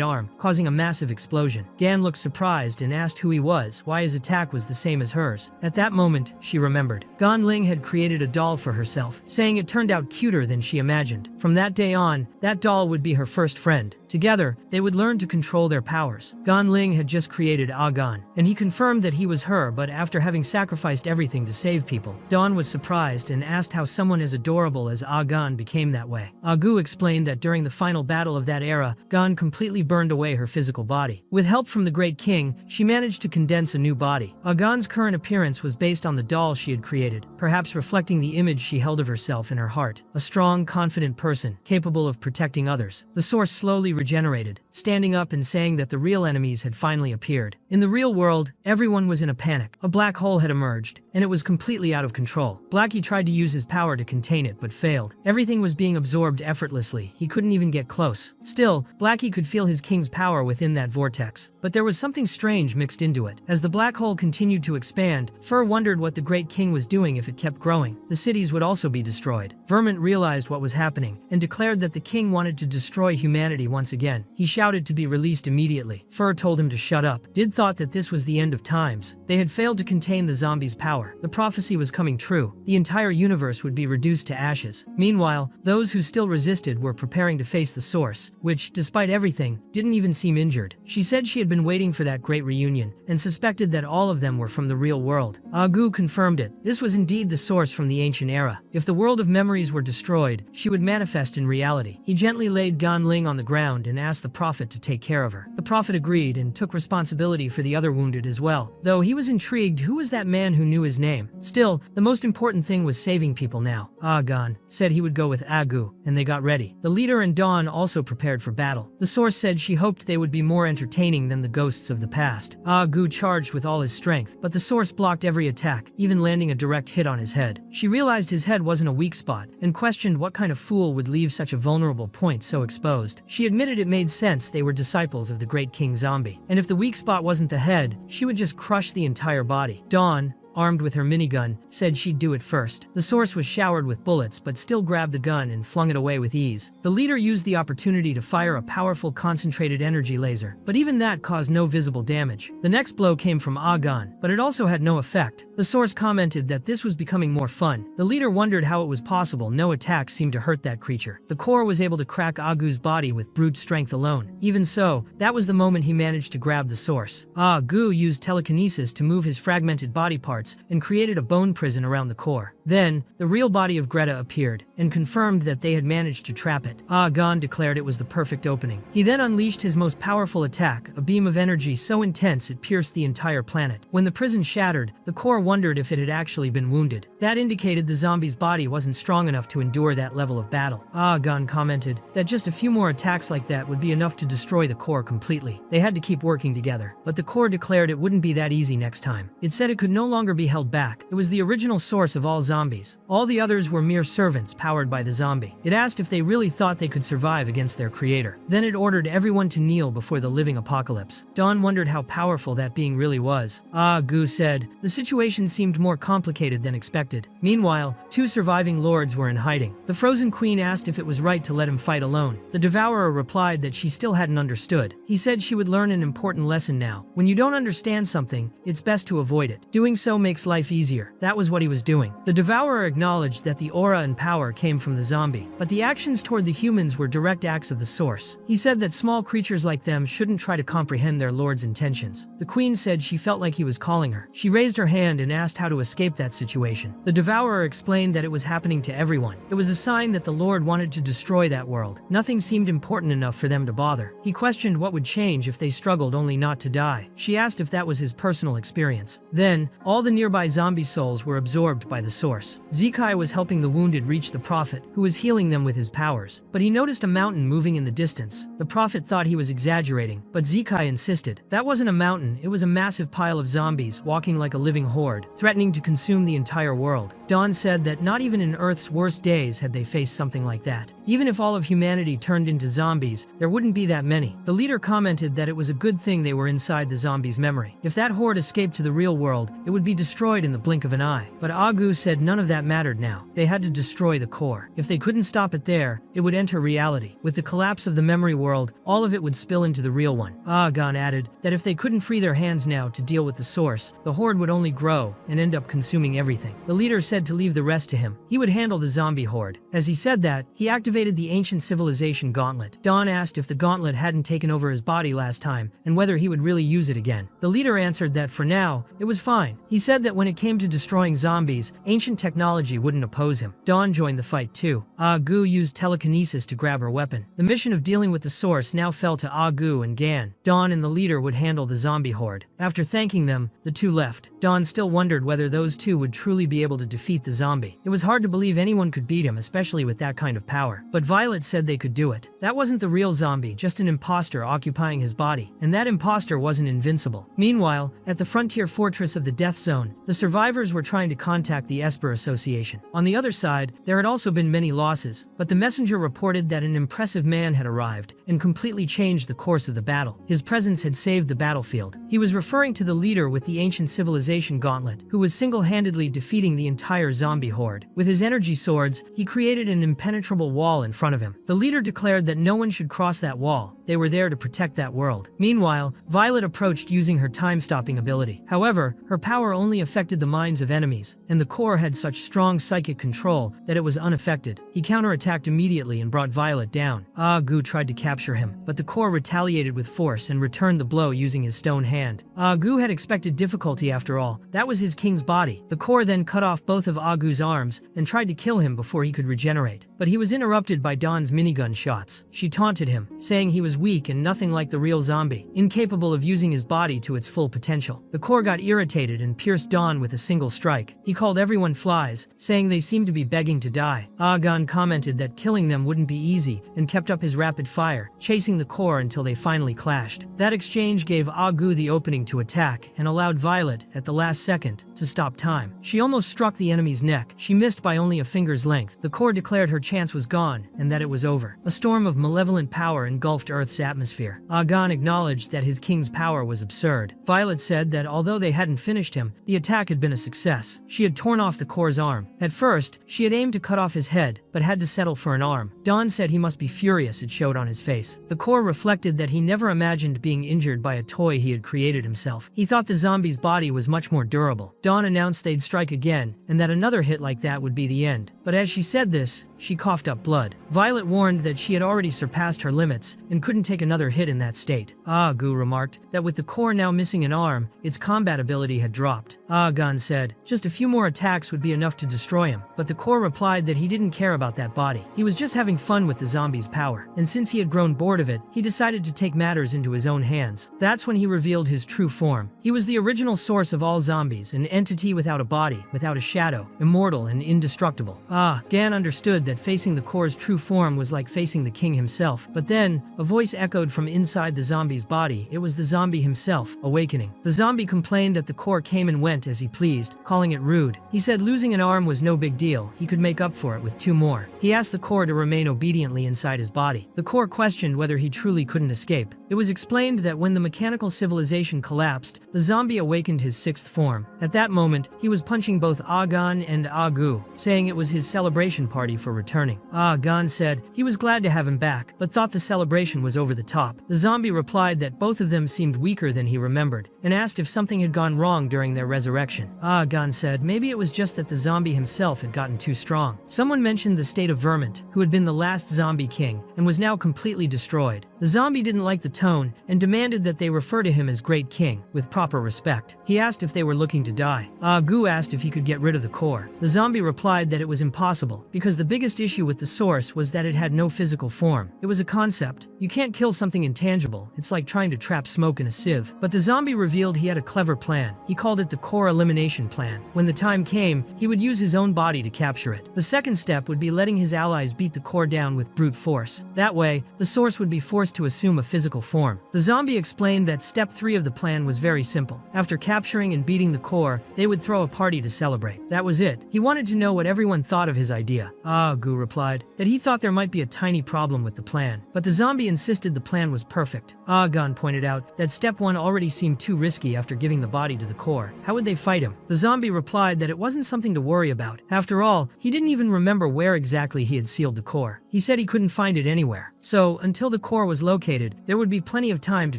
arm, causing a massive explosion. Gan looked surprised and asked who he was, why his attack was the same as hers. At that moment, she remembered. Gan Ling had created a doll for herself, saying it turned out cuter than she imagined. From that day on, that doll would be her first friend. Together, they would learn to control their powers. Gan Ling had just created Gan, and he confirmed that he was her, but after having sacrificed everything to save people. Dawn was surprised and asked how someone as adorable as Gan became that way. Agu explained that during the final battle of that era, Gan completely burned away her physical body. With help from the Great King, she managed to condense a new body. Gan's current appearance was based on the doll she had created, perhaps reflecting the image she held of herself in her heart. A strong, confident person, capable of protecting others. The source slowly regenerated, standing up and saying that the real enemies had finally appeared. In the real world, everyone was in a panic. A black hole had emerged, and it was completely out of control. Blackie tried to use his power to contain it, but failed. Everything was being absorbed effortlessly. He couldn't even get close. Still, Blackie could feel his king's power within that vortex. But there was something strange mixed into it. As the black hole continued to expand, Fur wondered what the great king was doing if it kept growing. The cities would also be destroyed. Vermont realized what was happening and declared that the king wanted to destroy humanity once again. He shouted to be released immediately. Fur told him to shut up. Did thought that this was the end of times. They had failed to contain the zombies' power. The prophecy was coming true. The entire universe would be reduced to ashes. Meanwhile, those who still resisted were preparing to face the source, which, despite everything, didn't even seem injured. She said she had been waiting for that great reunion and suspected that all of them were from the real world. Agu confirmed it. This was indeed the source from the ancient era. If the world of memories were destroyed, she would manifest in reality. He gently laid Gan Ling on the ground and asked the prophet to take care of her. The prophet agreed and took responsibility for the other wounded as well. Though he was intrigued, who was that man who knew his name? Still, the most important thing was saving people now. Gan said he would go with Agu, and they got ready. The leader and Dawn also prepared for battle. The source said she hoped they would be more entertaining than the ghosts of the past. Agu charged with all his strength, but the source blocked every attack, even landing a direct hit on his head. She realized his head wasn't a weak spot, and questioned what kind of fool would leave such a vulnerable point so exposed. She admitted it made sense they were disciples of the great King Zombie, and if the weak spot wasn't the head, she would just crush the entire body. Dawn, armed with her minigun, said she'd do it first. The source was showered with bullets, but still grabbed the gun and flung it away with ease. The leader used the opportunity to fire a powerful concentrated energy laser, but even that caused no visible damage. The next blow came from Agan, but it also had no effect. The source commented that this was becoming more fun. The leader wondered how it was possible no attack seemed to hurt that creature. The core was able to crack Agu's body with brute strength alone. Even so, that was the moment he managed to grab the source. Agu used telekinesis to move his fragmented body parts and created a bone prison around the core. Then, the real body of Greta appeared and confirmed that they had managed to trap it. Gan declared it was the perfect opening. He then unleashed his most powerful attack, a beam of energy so intense it pierced the entire planet. When the prison shattered, the core wondered if it had actually been wounded. That indicated the zombie's body wasn't strong enough to endure that level of battle. Gan commented that just a few more attacks like that would be enough to destroy the core completely. They had to keep working together, but the core declared it wouldn't be that easy next time. It said it could no longer be held back. It was the original source of all zombies. All the others were mere servants powered by the zombie. It asked if they really thought they could survive against their creator. Then it ordered everyone to kneel before the living apocalypse. Dawn wondered how powerful that being really was. Gu said the situation seemed more complicated than expected. Meanwhile, two surviving lords were in hiding. The frozen queen asked if it was right to let him fight alone. The devourer replied that she still hadn't understood. He said she would learn an important lesson now. When you don't understand something, it's best to avoid it. Doing so makes life easier. That was what he was doing. The devourer acknowledged that the aura and power came from the zombie, but the actions toward the humans were direct acts of the source. He said that small creatures like them shouldn't try to comprehend their lord's intentions. The queen said she felt like he was calling her. She raised her hand and asked how to escape that situation. The devourer explained that it was happening to everyone. It was a sign that the lord wanted to destroy that world. Nothing seemed important enough for them to bother. He questioned what would change if they struggled only not to die. She asked if that was his personal experience. Then, all the nearby zombie souls were absorbed by the source. Zekai was helping the wounded reach the prophet, who was healing them with his powers. But he noticed a mountain moving in the distance. The prophet thought he was exaggerating, but Zekai insisted. That wasn't a mountain, it was a massive pile of zombies walking like a living horde, threatening to consume the entire world. Dawn said that not even in Earth's worst days had they faced something like that. Even if all of humanity turned into zombies, there wouldn't be that many. The leader commented that it was a good thing they were inside the zombies' memory. If that horde escaped to the real world, it would be destroyed in the blink of an eye. But Agu said none of that mattered now. They had to destroy the core. If they couldn't stop it there, it would enter reality. With the collapse of the memory world, all of it would spill into the real one. Agan added that if they couldn't free their hands now to deal with the source, the horde would only grow and end up consuming everything. The leader said to leave the rest to him. He would handle the zombie horde. As he said that, he activated the ancient civilization gauntlet. Dawn asked if the gauntlet hadn't taken over his body last time and whether he would really use it again. The leader answered that for now, it was fine. He said that when it came to destroying zombies, ancient ancient technology wouldn't oppose him. Dawn joined the fight too. Gu used telekinesis to grab her weapon. The mission of dealing with the source now fell to Gu and Gan. Dawn and the leader would handle the zombie horde. After thanking them, the two left. Dawn still wondered whether those two would truly be able to defeat the zombie. It was hard to believe anyone could beat him, especially with that kind of power. But Violet said they could do it. That wasn't the real zombie, just an imposter occupying his body. And that imposter wasn't invincible. Meanwhile, at the frontier fortress of the Death Zone, the survivors were trying to contact the Esper Association. On the other side, there had also been many losses, but the messenger reported that an impressive man had arrived and completely changed the course of the battle. His presence had saved the battlefield. He was referring to the leader with the ancient civilization gauntlet, who was single-handedly defeating the entire zombie horde. With his energy swords, he created an impenetrable wall in front of him. The leader declared that no one should cross that wall. They were there to protect that world. Meanwhile, Violet approached using her time-stopping ability. However, her power only affected the minds of enemies, and the core had such strong psychic control that it was unaffected. He counterattacked immediately and brought Violet down. Gu tried to capture him, but the core retaliated with force and returned the blow using his stone hand. Gu had expected difficulty after all. That was his king's body. The core then cut off both of Gu's arms and tried to kill him before he could regenerate. But he was interrupted by Dawn's minigun shots. She taunted him, saying he was weak and nothing like the real zombie, incapable of using his body to its full potential. The core got irritated and pierced Dawn with a single strike. He called everyone flies, saying they seemed to be begging to die. Gan commented that killing them wouldn't be easy and kept up his rapid fire, chasing the core until they finally clashed. That exchange gave Gu the opening to attack and allowed Violet, at the last second, to stop time. She almost struck the enemy's neck. She missed by only a finger's length. The core declared her chance was gone and that it was over. A storm of malevolent power engulfed Earth's atmosphere. Gan acknowledged that his king's power was absurd. Violet said that although they hadn't finished him, the attack had been a success. She had torn off the core's arm. At first, she had aimed to cut off his head, but had to settle for an arm. Dawn said he must be furious, it showed on his face. The core reflected that he never imagined being injured by a toy he had created himself. He thought the zombie's body was much more durable. Dawn announced they'd strike again, and that another hit like that would be the end. But as she said this, she coughed up blood. Violet warned that she had already surpassed her limits and couldn't take another hit in that state. Gu remarked that with the core now missing an arm, its combat ability had dropped. Gan said just a few more attacks would be enough to destroy him, but the core replied that he didn't care about that body. He was just having fun with the zombie's power, and since he had grown bored of it, he decided to take matters into his own hands. That's when he revealed his true form. He was the original source of all zombies, an entity without a body, without a shadow, immortal and indestructible. Gan understood that facing the core's true form was like facing the king himself. But then, a voice echoed from inside the zombie's body. It was the zombie himself, awakening. The zombie complained that the core came and went as he pleased, calling it rude. He said losing an arm was no big deal. He could make up for it with two more. He asked the core to remain obediently inside his body. The core questioned whether he truly couldn't escape. It was explained that when the mechanical civilization collapsed, the zombie awakened his sixth form. At that moment, he was punching both Gan and Gu, saying it was his celebration party for returning. Gan said he was glad to have him back, but thought the celebration was over the top. The zombie replied that both of them seemed weaker than he remembered, and asked if something had gone wrong during their resurrection. Gan said maybe it was just that the zombie himself had gotten too strong. Someone mentioned the state of Vermint, who had been the last zombie king, and was now completely destroyed. The zombie didn't like the tone, and demanded that they refer to him as Great King, with proper respect. He asked if they were looking to die. Gu asked if he could get rid of the core. The zombie replied that it was impossible, because the biggest issue with the source was that it had no physical form. It was a concept. You can't kill something intangible. It's like trying to trap smoke in a sieve. But the zombie revealed he had a clever plan. He called it the core elimination plan. When the time came, he would use his own body to capture it. The second step would be letting his allies beat the core down with brute force. That way, the source would be forced to assume a physical form. The zombie explained that step 3 of the plan was very simple. After capturing and beating the core, they would throw a party to celebrate. That was it. He wanted to know what everyone thought of his idea. Gu replied that he thought there might be a tiny problem with the plan, but the zombie insisted the plan was perfect. Gan pointed out that step 1 already seemed too risky after giving the body to the core. How would they fight him? The zombie replied that it wasn't something to worry about. After all, he didn't even remember where exactly he had sealed the core. He said he couldn't find it anywhere. So, until the core was located, there would be plenty of time to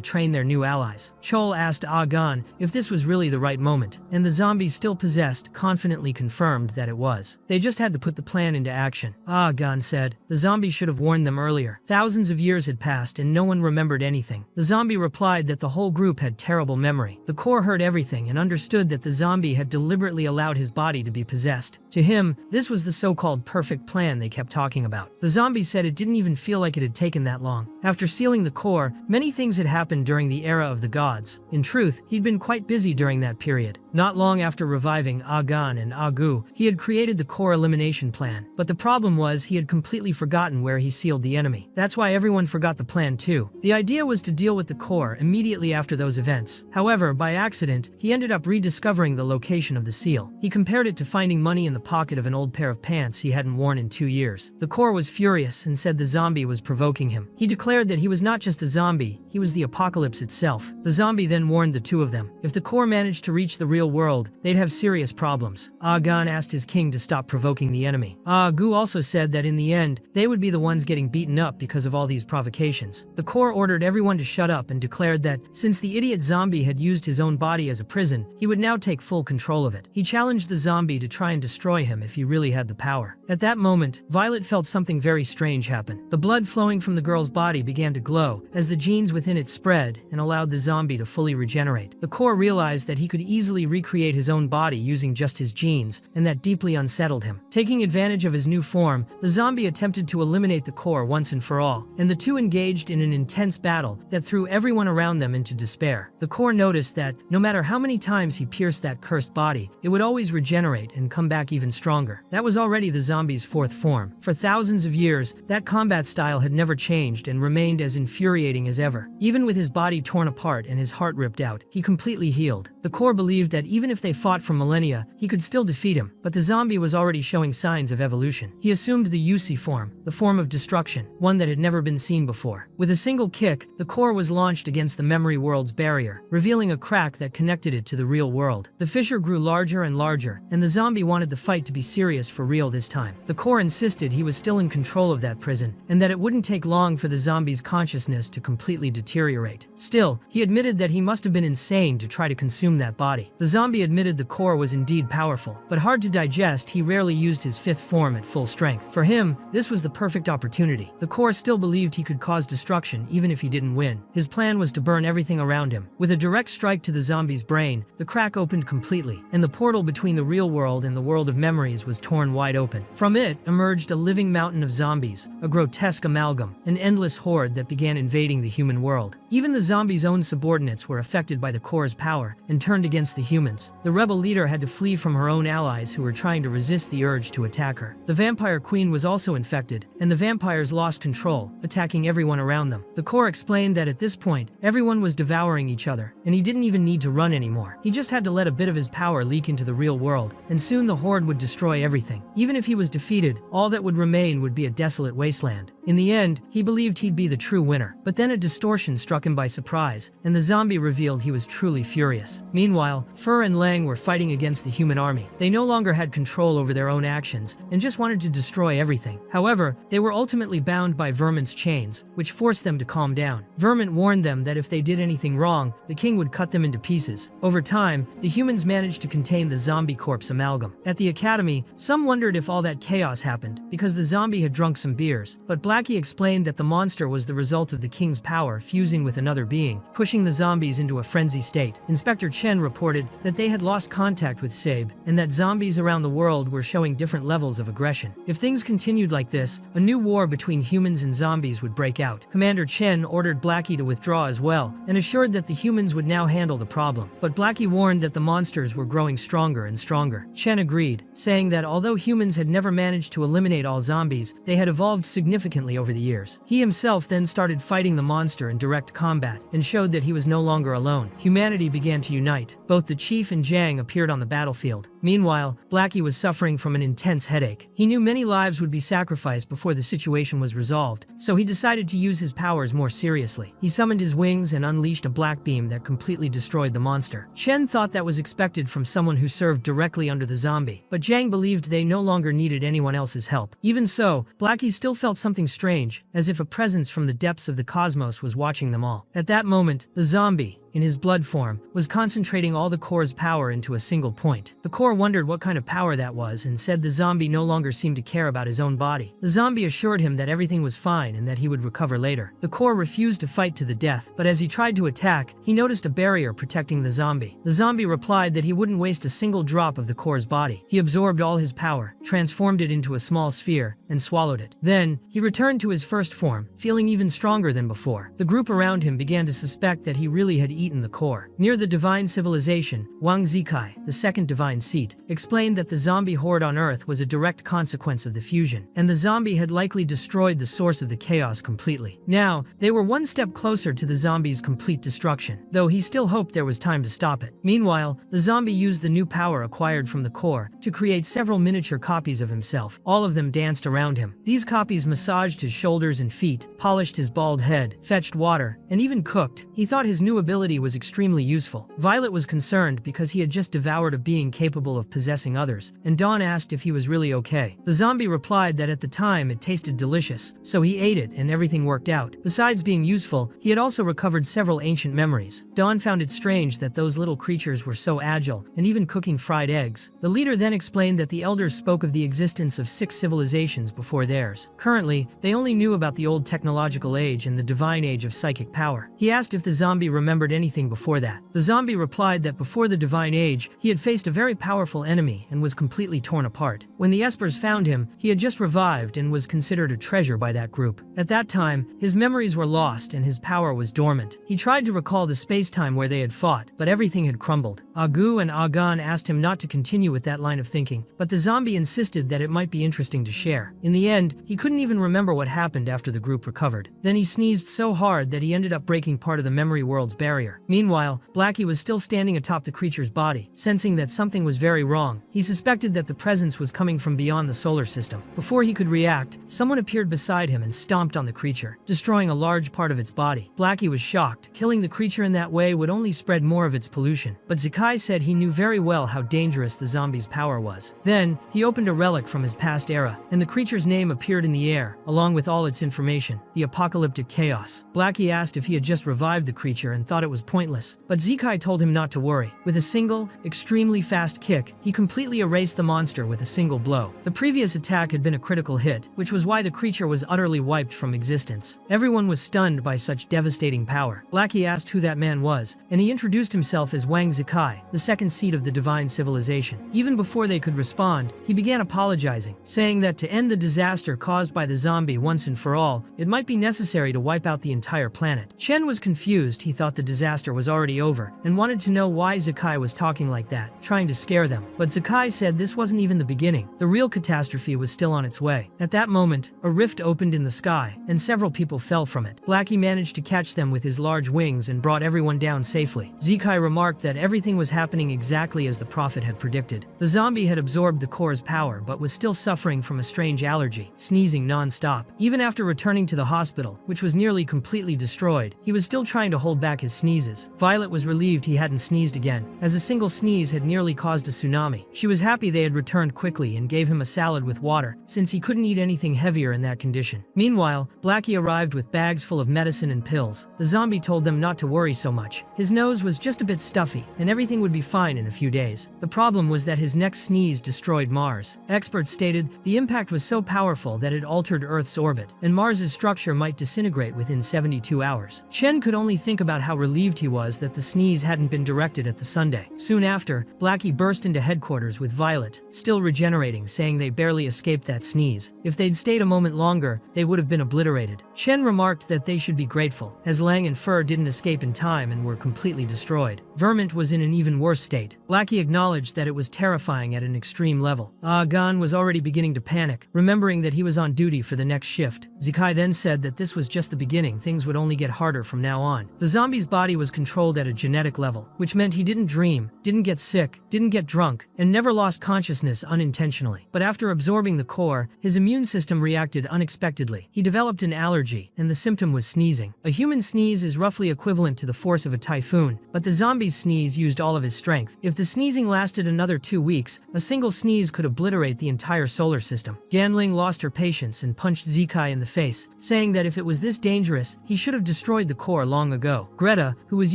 train their new allies. Chol asked Gan if this was really the right moment, and the zombies still possessed confidently confirmed that it was. They just had to put the plan into action. destruction. Ah, Gon said. The zombie should have warned them earlier. Thousands of years had passed and no one remembered anything. The zombie replied that the whole group had terrible memory. The core heard everything and understood that the zombie had deliberately allowed his body to be possessed. To him, this was the so-called perfect plan they kept talking about. The zombie said it didn't even feel like it had taken that long. After sealing the core, many things had happened during the era of the gods. In truth, he'd been quite busy during that period. Not long after reviving Agan and Agu, he had created the core elimination plan. But the problem was he had completely forgotten where he sealed the enemy. That's why everyone forgot the plan too. The idea was to deal with the core immediately after those events. However, by accident, he ended up rediscovering the location of the seal. He compared it to finding money in the pocket of an old pair of pants he hadn't worn in 2 years. The core was furious and said the zombie was provoking him. He declared that he was not just a zombie, he was the apocalypse itself. The zombie then warned the two of them. If the core managed to reach the real world, they'd have serious problems. Agan asked his king to stop provoking the enemy. Agu also said that in the end, they would be the ones getting beaten up because of all these provocations. The core ordered everyone to shut up and declared that, since the idiot zombie had used his own body as a prison, he would now take full control of it. He challenged the zombie to try and destroy him if he really had the power. At that moment, Violet felt something very strange happen. The blood flowing from the girl's body began to glow as the genes within it spread and allowed the zombie to fully regenerate. The core realized that he could easily recreate his own body using just his genes, and that deeply unsettled him. Taking advantage of his new form, the zombie attempted to eliminate the core once and for all, and the two engaged in an intense battle that threw everyone around them into despair. The core noticed that, no matter how many times he pierced that cursed body, it would always regenerate and come back even stronger. That was already the zombie's fourth form. For thousands of years, that combat style had never changed and remained as infuriating as ever. Even with his body torn apart and his heart ripped out, he completely healed. The core believed that even if they fought for millennia, he could still defeat him, but the zombie was already showing signs of evolution. He assumed the Yusi form, the form of destruction, one that had never been seen before. With a single kick, the core was launched against the memory world's barrier, revealing a crack that connected it to the real world. The fissure grew larger and larger, and the zombie wanted the fight to be serious for real this time. The core insisted he was still in control of that prison, and that it wouldn't take long for the zombie's consciousness to completely deteriorate. Still, he admitted that he must have been insane to try to consume that body. The zombie admitted the core was indeed powerful, but hard to digest. He rarely used his fifth form at full strength. For him, this was the perfect opportunity. The core still believed he could cause destruction even if he didn't win. His plan was to burn everything around him. With a direct strike to the zombie's brain, the crack opened completely, and the portal between the real world and the world of memories was torn wide open. From it emerged a living mountain of zombies, a grotesque amalgam, an endless horde that began invading the human world. Even the zombies' own subordinates were affected by the core's power and turned against the humans. The rebel leader had to flee from her own allies who were trying to resist the urge to attack her. The vampire queen was also infected, and the vampires lost control, attacking everyone around them. The core explained that at this point, everyone was devouring each other, and he didn't even need to run anymore. He just had to let a bit of his power leak into the real world, and soon the horde would destroy everything. Even if he was defeated, all that would remain would be a desolate wasteland. In the end, he believed he'd be the true winner. But then a distortion struck him by surprise, and the zombie revealed he was truly furious. Meanwhile, Fur and Lang were fighting against the human army. They no longer had control over their own actions, and just wanted to destroy everything. However, they were ultimately bound by Vermint's chains, which forced them to calm down. Vermint warned them that if they did anything wrong, the king would cut them into pieces. Over time, the humans managed to contain the zombie corpse amalgam. At the academy, some wondered if all that chaos happened because the zombie had drunk some beers, but Blackie explained that the monster was the result of the king's power fusing with another being, pushing the zombies into a frenzy state. Inspector Chen reported that they had lost contact with Sabe, and that zombies around the world were showing different levels of aggression. If things continued like this, a new war between humans and zombies would break out. Commander Chen ordered Blackie to withdraw as well, and assured that the humans would now handle the problem. But Blackie warned that the monsters were growing stronger and stronger. Chen agreed, saying that although humans had never managed to eliminate all zombies, they had evolved significantly over the years. He himself then started fighting the monster in direct combat, and showed that he was no longer alone. Humanity began to unite. Both the chief and Jang appeared on the battlefield. Meanwhile, Blackie was suffering from an intense headache. He knew many lives would be sacrificed before the situation was resolved, so he decided to use his powers more seriously. He summoned his wings and unleashed a black beam that completely destroyed the monster. Chen thought that was expected from someone who served directly under the zombie, but Jang believed they no longer needed anyone else's help. Even so, Blackie still felt something strange, as if a presence from the depths of the cosmos was watching them all. At that moment, the zombie, in his blood form, was concentrating all the core's power into a single point. The core wondered what kind of power that was and said the zombie no longer seemed to care about his own body. The zombie assured him that everything was fine and that he would recover later. The core refused to fight to the death, but as he tried to attack, he noticed a barrier protecting the zombie. The zombie replied that he wouldn't waste a single drop of the core's body. He absorbed all his power, transformed it into a small sphere, and swallowed it. Then, he returned to his first form, feeling even stronger than before. The group around him began to suspect that he really had eaten the core. Near the divine civilization, Wang Zikai, the second divine seat, explained that the zombie horde on Earth was a direct consequence of the fusion, and the zombie had likely destroyed the source of the chaos completely. Now, they were one step closer to the zombie's complete destruction, though he still hoped there was time to stop it. Meanwhile, the zombie used the new power acquired from the core to create several miniature copies of himself. All of them danced around him. These copies massaged his shoulders and feet, polished his bald head, fetched water, and even cooked. He thought his new ability was extremely useful. Violet was concerned because he had just devoured a being capable of possessing others, and Dawn asked if he was really okay. The zombie replied that at the time it tasted delicious, so he ate it and everything worked out. Besides being useful, he had also recovered several ancient memories. Dawn found it strange that those little creatures were so agile, and even cooking fried eggs. The leader then explained that the elders spoke of the existence of 6 civilizations before theirs. Currently, they only knew about the old technological age and the divine age of psychic power. He asked if the zombie remembered anything before that. The zombie replied that before the divine age, he had faced a very powerful enemy and was completely torn apart. When the Espers found him, he had just revived and was considered a treasure by that group. At that time, his memories were lost and his power was dormant. He tried to recall the space-time where they had fought, but everything had crumbled. Agu and Agan asked him not to continue with that line of thinking, but the zombie insisted that it might be interesting to share. In the end, he couldn't even remember what happened after the group recovered. Then he sneezed so hard that he ended up breaking part of the memory world's barrier. Meanwhile, Blackie was still standing atop the creature's body, sensing that something was very wrong. He suspected that the presence was coming from beyond the solar system. Before he could react, someone appeared beside him and stomped on the creature, destroying a large part of its body. Blackie was shocked. Killing the creature in that way would only spread more of its pollution, but Zakai said he knew very well how dangerous the zombie's power was. Then, he opened a relic from his past era, and the creature's name appeared in the air, along with all its information, the apocalyptic chaos. Blackie asked if he had just revived the creature and thought it was pointless, but Zakai told him not to worry. With a single, extremely fast kick, he completely erased the monster with a single blow. The previous attack had been a critical hit, which was why the creature was utterly wiped from existence. Everyone was stunned by such devastating power. Blackie asked who that man was, and he introduced himself as Wang Zikai, the second seat of the divine civilization. Even before they could respond, he began apologizing, saying that to end the disaster caused by the zombie once and for all, it might be necessary to wipe out the entire planet. Chen was confused. He thought the disaster was already over, and wanted to know why Zakai was talking like that, trying to scare them. But Zakai said this wasn't even the beginning. The real catastrophe was still on its way. At that moment, a rift opened in the sky, and several people fell from it. Blackie managed to catch them with his large wings and brought everyone down safely. Zakai remarked that everything was happening exactly as the prophet had predicted. The zombie had absorbed the core's power but was still suffering from a strange allergy, sneezing non-stop. Even after returning to the hospital, which was nearly completely destroyed, he was still trying to hold back his sneezes. Violet was relieved he hadn't sneezed again, as a single sneeze had nearly caused a tsunami. She was happy they had returned quickly and gave him a salad with water, since he couldn't eat anything heavier in that condition. Meanwhile, Blackie arrived with bags full of medicine and pills. The zombie told them not to worry so much. His nose was just a bit stuffy, and everything would be fine in a few days. The problem was that his next sneeze destroyed Mars. Experts stated the impact was so powerful that it altered Earth's orbit, and Mars's structure might disintegrate within 72 hours. Chen could only think about how relieved he was that the sneeze hadn't been directed at the Sunday. Soon after, Blackie burst into headquarters with Violet, still regenerating, saying they barely escaped that sneeze. If they'd stayed a moment longer, they would have been obliterated. Chen remarked that they should be grateful, as Lang and Fur didn't escape in time and were completely destroyed. Vermont was in an even worse state. Blackie acknowledged that it was terrifying at an extreme level. Gan was already beginning to panic, remembering that he was on duty for the next shift. Zakai then said that this was just the beginning, things would only get harder from now on. The zombie's body was controlled at a genetic level, which meant he didn't dream, didn't get sick, didn't get drunk, and never lost consciousness unintentionally. But after absorbing the core, his immune system reacted unexpectedly. He developed an allergy, and the symptom was sneezing. A human sneeze is roughly equivalent to the force of a typhoon, but the zombie's sneeze used all of his strength. If the sneezing lasted another 2 weeks, a single sneeze could obliterate the entire solar system. Ganling lost her patience and punched Zikai in the face, saying that if it was this dangerous, he should have destroyed the core long ago. Greta, who was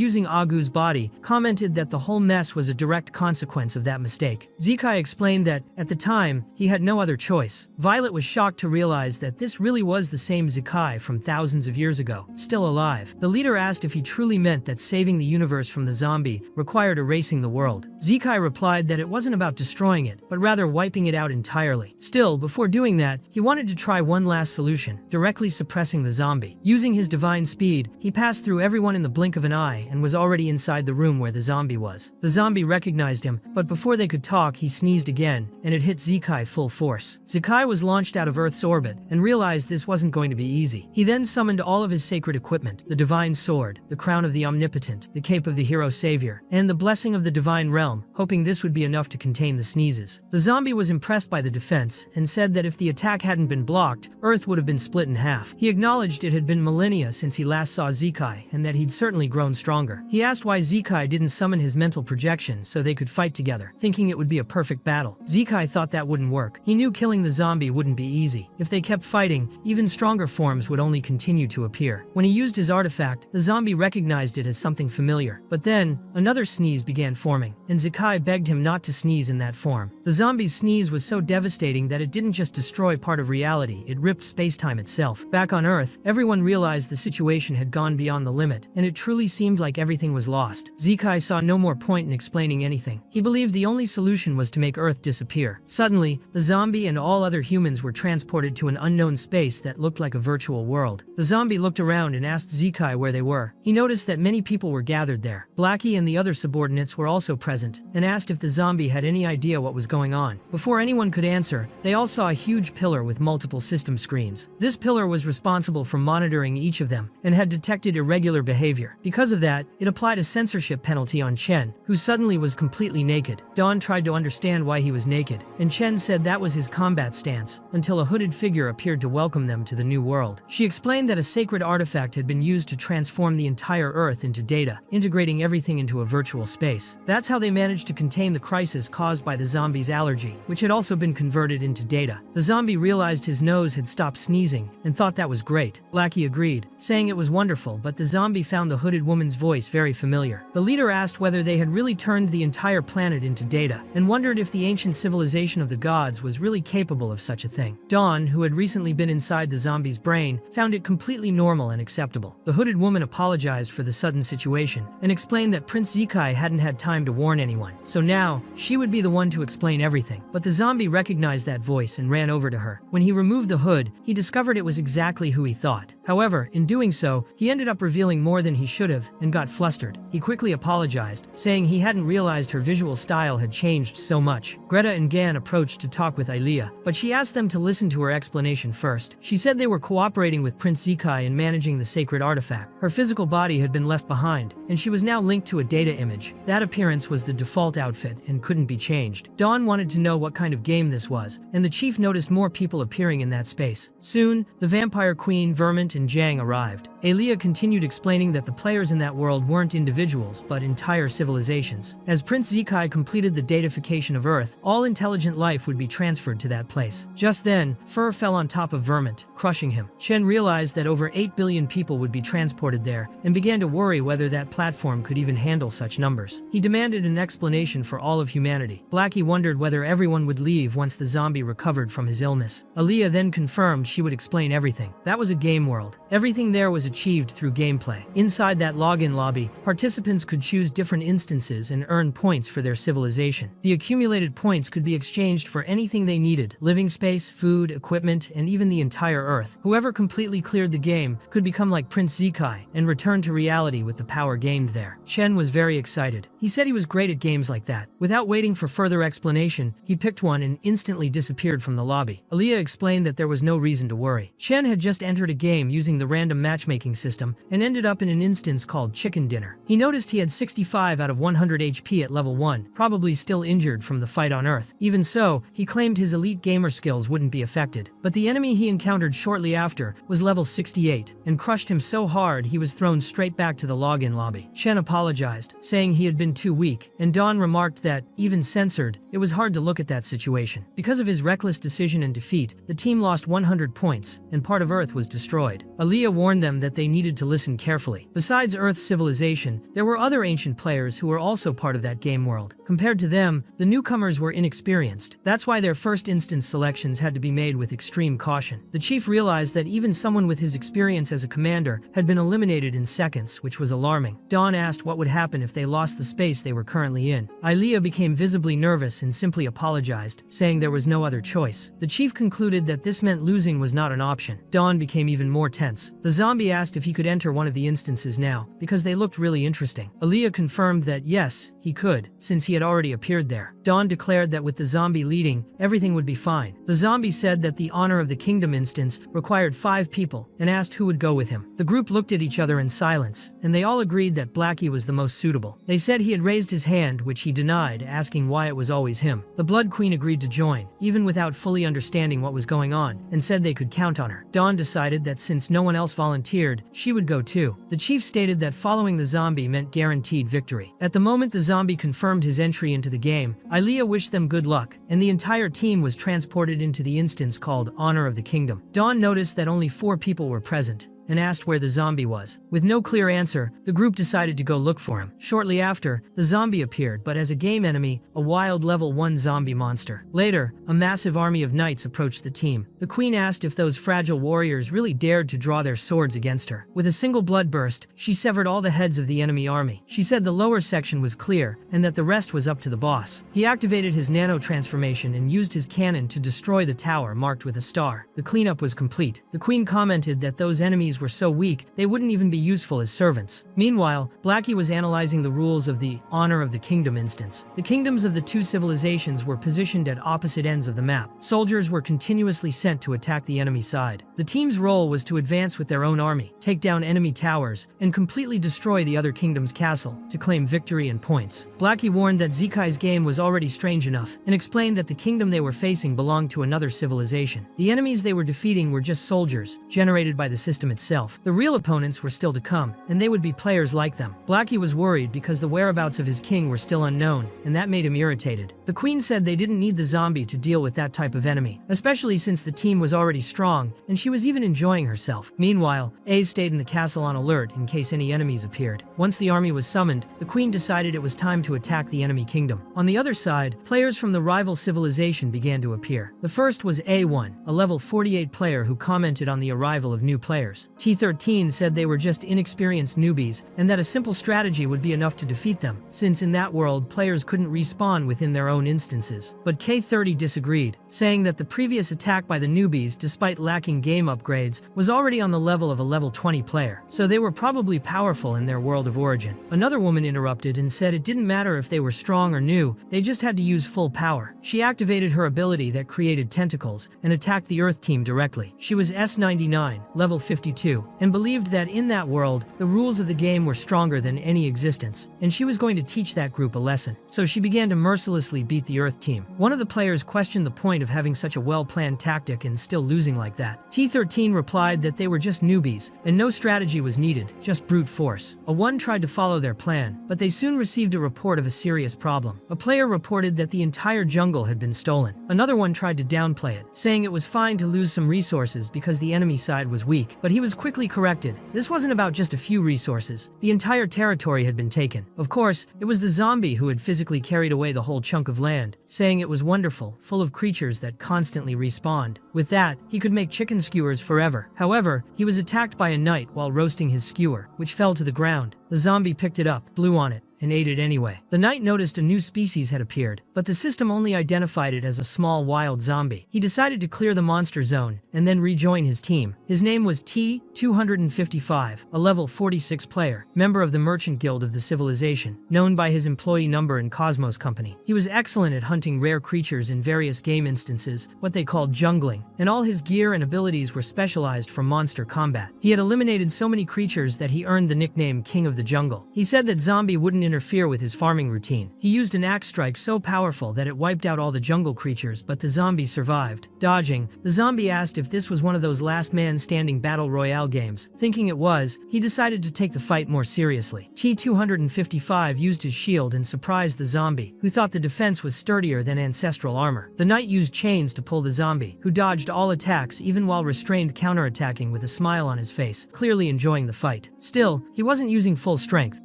using Agu's body, commented that the whole mess was a direct consequence of that mistake. Zekai explained that, at the time, he had no other choice. Violet was shocked to realize that this really was the same Zekai from thousands of years ago, still alive. The leader asked if he truly meant that saving the universe from the zombie required erasing the world. Zekai replied that it wasn't about destroying it, but rather wiping it out entirely. Still, before doing that, he wanted to try one last solution, directly suppressing the zombie. Using his divine speed, he passed through everyone in the blink of an eye and was already inside the room where the zombie was. The zombie recognized him, but before they could talk, he sneezed again, and it hit Zekai full force. Zekai was launched out of Earth's orbit and realized this wasn't going to be easy. He then summoned all of his sacred equipment, the divine sword, the crown of the omnipotent, the cape of the hero savior, and the blessing of the divine realm, hoping this would be enough to contain the sneezes. The zombie was impressed by the defense and said that if the attack hadn't been blocked, Earth would have been split in half. He acknowledged it had been millennia since he last saw Zekai and that he'd certainly grown stronger. He asked why Zekai didn't summon his mental projection so they could fight together, thinking it would be a perfect battle. Zekai thought that wouldn't work. He knew killing the zombie wouldn't be easy. If they kept fighting, even stronger forms would only continue to appear. When he used his artifact, the zombie recognized it as something familiar. But then, another sneeze began forming, and Zekai begged him not to sneeze in that form. The zombie's sneeze was so devastating that it didn't just destroy part of reality, it ripped space-time itself. Back on Earth, everyone realized the situation had gone beyond the limit, and it truly seemed like everything was lost. Zekai saw no more point in explaining anything. He believed the only solution was to make Earth disappear. Suddenly, the zombie and all other humans were transported to an unknown space that looked like a virtual world. The zombie looked around and asked Zekai where they were. He noticed that many people were gathered there. Blackie and the other subordinates were also present, and asked if the zombie had any idea what was going on. Before anyone could answer, they all saw a huge pillar with multiple system screens. This pillar was responsible for monitoring each of them, and had detected irregular behavior. Because of that, it applied a censorship penalty on Chen, who suddenly was completely naked. Dawn tried to understand why he was naked, and Chen said that was his combat stance, until a hooded figure appeared to welcome them to the new world. She explained that a sacred artifact had been used to transform the entire Earth into data, integrating everything into a virtual space. That's how they managed to contain the crisis caused by the zombie's allergy, which had also been converted into data. The zombie realized his nose had stopped sneezing, and thought that was great. Blackie agreed, saying it was wonderful, but the zombie found the hooded woman's voice very familiar. The leader asked whether they had really turned the entire planet into data, and wondered if the ancient civilization of the gods was really capable of such a thing. Dawn, who had recently been inside the zombie's brain, found it completely normal and acceptable. The hooded woman apologized for the sudden situation, and explained that Prince Zekai hadn't had time to warn anyone, so now, she would be the one to explain everything. But the zombie recognized that voice and ran over to her. When he removed the hood, he discovered it was exactly who he thought. However, in doing so, he ended up revealing more than he should have, and got flustered. He quickly apologized, saying he hadn't realized her visual style had changed so much. Greta and Gan approached to talk with Ilea, but she asked them to listen to her explanation first. She said they were cooperating with Prince Zekai in managing the sacred artifact. Her physical body had been left behind, and she was now linked to a data image. That appearance was the default outfit and couldn't be changed. Dawn wanted to know what kind of game this was, and the chief noticed more people appearing in that space. Soon, the Vampire Queen, Vermint, and Jang arrived. Ilea continued explaining that the players in that world weren't individuals, but entire civilizations. As Prince Zekai completed the datafication of Earth, all intelligent life would be transferred to that place. Just then, Fur fell on top of Vermint, crushing him. Chen realized that over 8 billion people would be transported there, and began to worry whether that platform could even handle such numbers. He demanded an explanation for all of humanity. Blackie wondered whether everyone would leave once the zombie recovered from his illness. Ilea then confirmed she would explain everything. That was a game world. Everything there was achieved through gameplay. Inside that login lobby, participants could choose different instances and earn points for their civilization. The accumulated points could be exchanged for anything they needed: living space, food, equipment, and even the entire Earth. Whoever completely cleared the game could become like Prince Zekai and return to reality with the power gained there. Chen was very excited. He said he was great at games like that. Without waiting for further explanation, he picked one and instantly disappeared from the lobby. Ilea explained that there was no reason to worry. Chen had just entered a game using the random matchmaking system and ended up in an instance called Chicken Dinner. He noticed he had 65 out of 100 HP at level 1, probably still injured from the fight on Earth. Even so, he claimed his elite gamer skills wouldn't be affected. But the enemy he encountered shortly after was level 68, and crushed him so hard he was thrown straight back to the login lobby. Chen apologized, saying he had been too weak, and Dawn remarked that, even censored, it was hard to look at that situation. Because of his reckless decision and defeat, the team lost 100 points, and part of Earth was destroyed. Ilea warned them that they needed to listen carefully. Besides Besides Earth's civilization, there were other ancient players who were also part of that game world. Compared to them, the newcomers were inexperienced. That's why their first instance selections had to be made with extreme caution. The chief realized that even someone with his experience as a commander had been eliminated in seconds, which was alarming. Dawn asked what would happen if they lost the space they were currently in. Yahello became visibly nervous and simply apologized, saying there was no other choice. The chief concluded that this meant losing was not an option. Dawn became even more tense. The zombie asked if he could enter one of the instances now, because they looked really interesting. Yahello confirmed that yes, he could, since he had already appeared there. Dawn declared that with the zombie leading, everything would be fine. The zombie said that the Honor of the Kingdom instance required 5 people, and asked who would go with him. The group looked at each other in silence, and they all agreed that Blackie was the most suitable. They said he had raised his hand, which he denied, asking why it was always him. The Blood Queen agreed to join, even without fully understanding what was going on, and said they could count on her. Dawn decided that since no one else volunteered, she would go too. The chief stated that following the zombie meant guaranteed victory. At the moment the zombie confirmed his entry into the game, Yahello wished them good luck, and the entire team was transported into the instance called Honor of the Kingdom. Dawn noticed that only 4 people were present, and asked where the zombie was. With no clear answer, the group decided to go look for him. Shortly after, the zombie appeared, but as a game enemy, a wild level 1 zombie monster. Later, a massive army of knights approached the team. The queen asked if those fragile warriors really dared to draw their swords against her. With a single blood burst, she severed all the heads of the enemy army. She said the lower section was clear, and that the rest was up to the boss. He activated his nano transformation and used his cannon to destroy the tower marked with a star. The cleanup was complete. The queen commented that those enemies were so weak, they wouldn't even be useful as servants. Meanwhile, Blackie was analyzing the rules of the Honor of the Kingdom instance. The kingdoms of the 2 civilizations were positioned at opposite ends of the map. Soldiers were continuously sent to attack the enemy side. The team's role was to advance with their own army, take down enemy towers, and completely destroy the other kingdom's castle to claim victory and points. Blackie warned that Zekai's game was already strange enough, and explained that the kingdom they were facing belonged to another civilization. The enemies they were defeating were just soldiers, generated by the system itself. The real opponents were still to come, and they would be players like them. Blackie was worried because the whereabouts of his king were still unknown, and that made him irritated. The queen said they didn't need the zombie to deal with that type of enemy, especially since the team was already strong, and she was even enjoying herself. Meanwhile, Ace stayed in the castle on alert in case any enemies appeared. Once the army was summoned, the queen decided it was time to attack the enemy kingdom. On the other side, players from the rival civilization began to appear. The first was A1, a level 48 player who commented on the arrival of new players. T13 said they were just inexperienced newbies, and that a simple strategy would be enough to defeat them, since in that world players couldn't respawn within their own instances. But K30 disagreed, saying that the previous attack by the newbies, despite lacking game upgrades, was already on the level of a level 20 player, so they were probably powerful in their world of origin. Another woman interrupted and said it didn't matter if they were strong or new, they just had to use full power. She activated her ability that created tentacles and attacked the Earth team directly. She was S99, level 52, and believed that in that world, the rules of the game were stronger than any existence, and she was going to teach that group a lesson. So she began to mercilessly beat the Earth team. One of the players questioned the point of having such a well-planned tactic and still losing like that. T13 replied that they were just newbies, and no strategy was needed, just brute force. A1 tried to follow their plan, but they soon received a report of a serious problem. A player reported that the entire jungle had been stolen. Another one tried to downplay it, saying it was fine to lose some resources because the enemy side was weak, but he was quickly corrected. This wasn't about just a few resources. The entire territory had been taken. Of course, it was the zombie who had physically carried away the whole chunk of land, saying it was wonderful, full of creatures that constantly respawned. With that, he could make chicken skewers forever. However, he was attacked by a knight while roasting his skewer, which fell to the ground. The zombie picked it up, blew on it, and ate it anyway. The knight noticed a new species had appeared, but the system only identified it as a small wild zombie. He decided to clear the monster zone and then rejoin his team. His name was T255, a level 46 player, member of the Merchant Guild of the Civilization, known by his employee number and Cosmos Company. He was excellent at hunting rare creatures in various game instances, what they called jungling, and all his gear and abilities were specialized for monster combat. He had eliminated so many creatures that he earned the nickname King of the Jungle. He said that zombie wouldn't couldn't interfere with his farming routine. He used an axe strike so powerful that it wiped out all the jungle creatures, but the zombie survived. Dodging, the zombie asked if this was one of those last man standing battle royale games. Thinking it was, he decided to take the fight more seriously. T-255 used his shield and surprised the zombie, who thought the defense was sturdier than ancestral armor. The knight used chains to pull the zombie, who dodged all attacks even while restrained counterattacking with a smile on his face, clearly enjoying the fight. Still, he wasn't using full strength.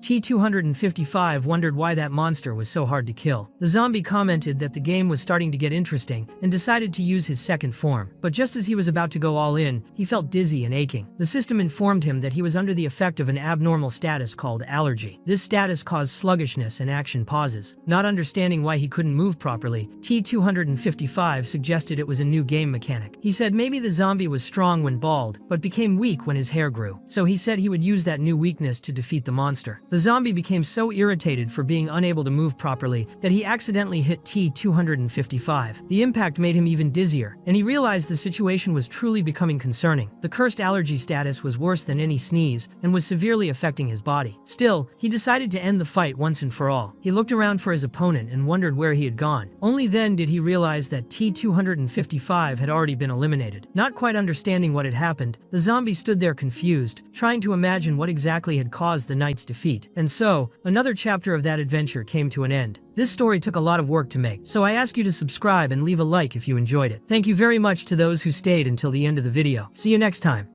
T-255 wondered why that monster was so hard to kill. The zombie commented that the game was starting to get interesting and decided to use his second form. But just as he was about to go all in, he felt dizzy and aching. The system informed him that he was under the effect of an abnormal status called allergy. This status caused sluggishness and action pauses. Not understanding why he couldn't move properly, T-255 suggested it was a new game mechanic. He said maybe the zombie was strong when bald, but became weak when his hair grew. So he said he would use that new weakness to defeat the monster. The zombie became so irritated for being unable to move properly that he accidentally hit T-255. The impact made him even dizzier, and he realized the situation was truly becoming concerning. The cursed allergy status was worse than any sneeze and was severely affecting his body. Still, he decided to end the fight once and for all. He looked around for his opponent and wondered where he had gone. Only then did he realize that T-255 had already been eliminated. Not quite understanding what had happened, the zombie stood there confused, trying to imagine what exactly had caused the knight's defeat. And so, another chapter of that adventure came to an end. This story took a lot of work to make, so I ask you to subscribe and leave a like if you enjoyed it. Thank you very much to those who stayed until the end of the video. See you next time.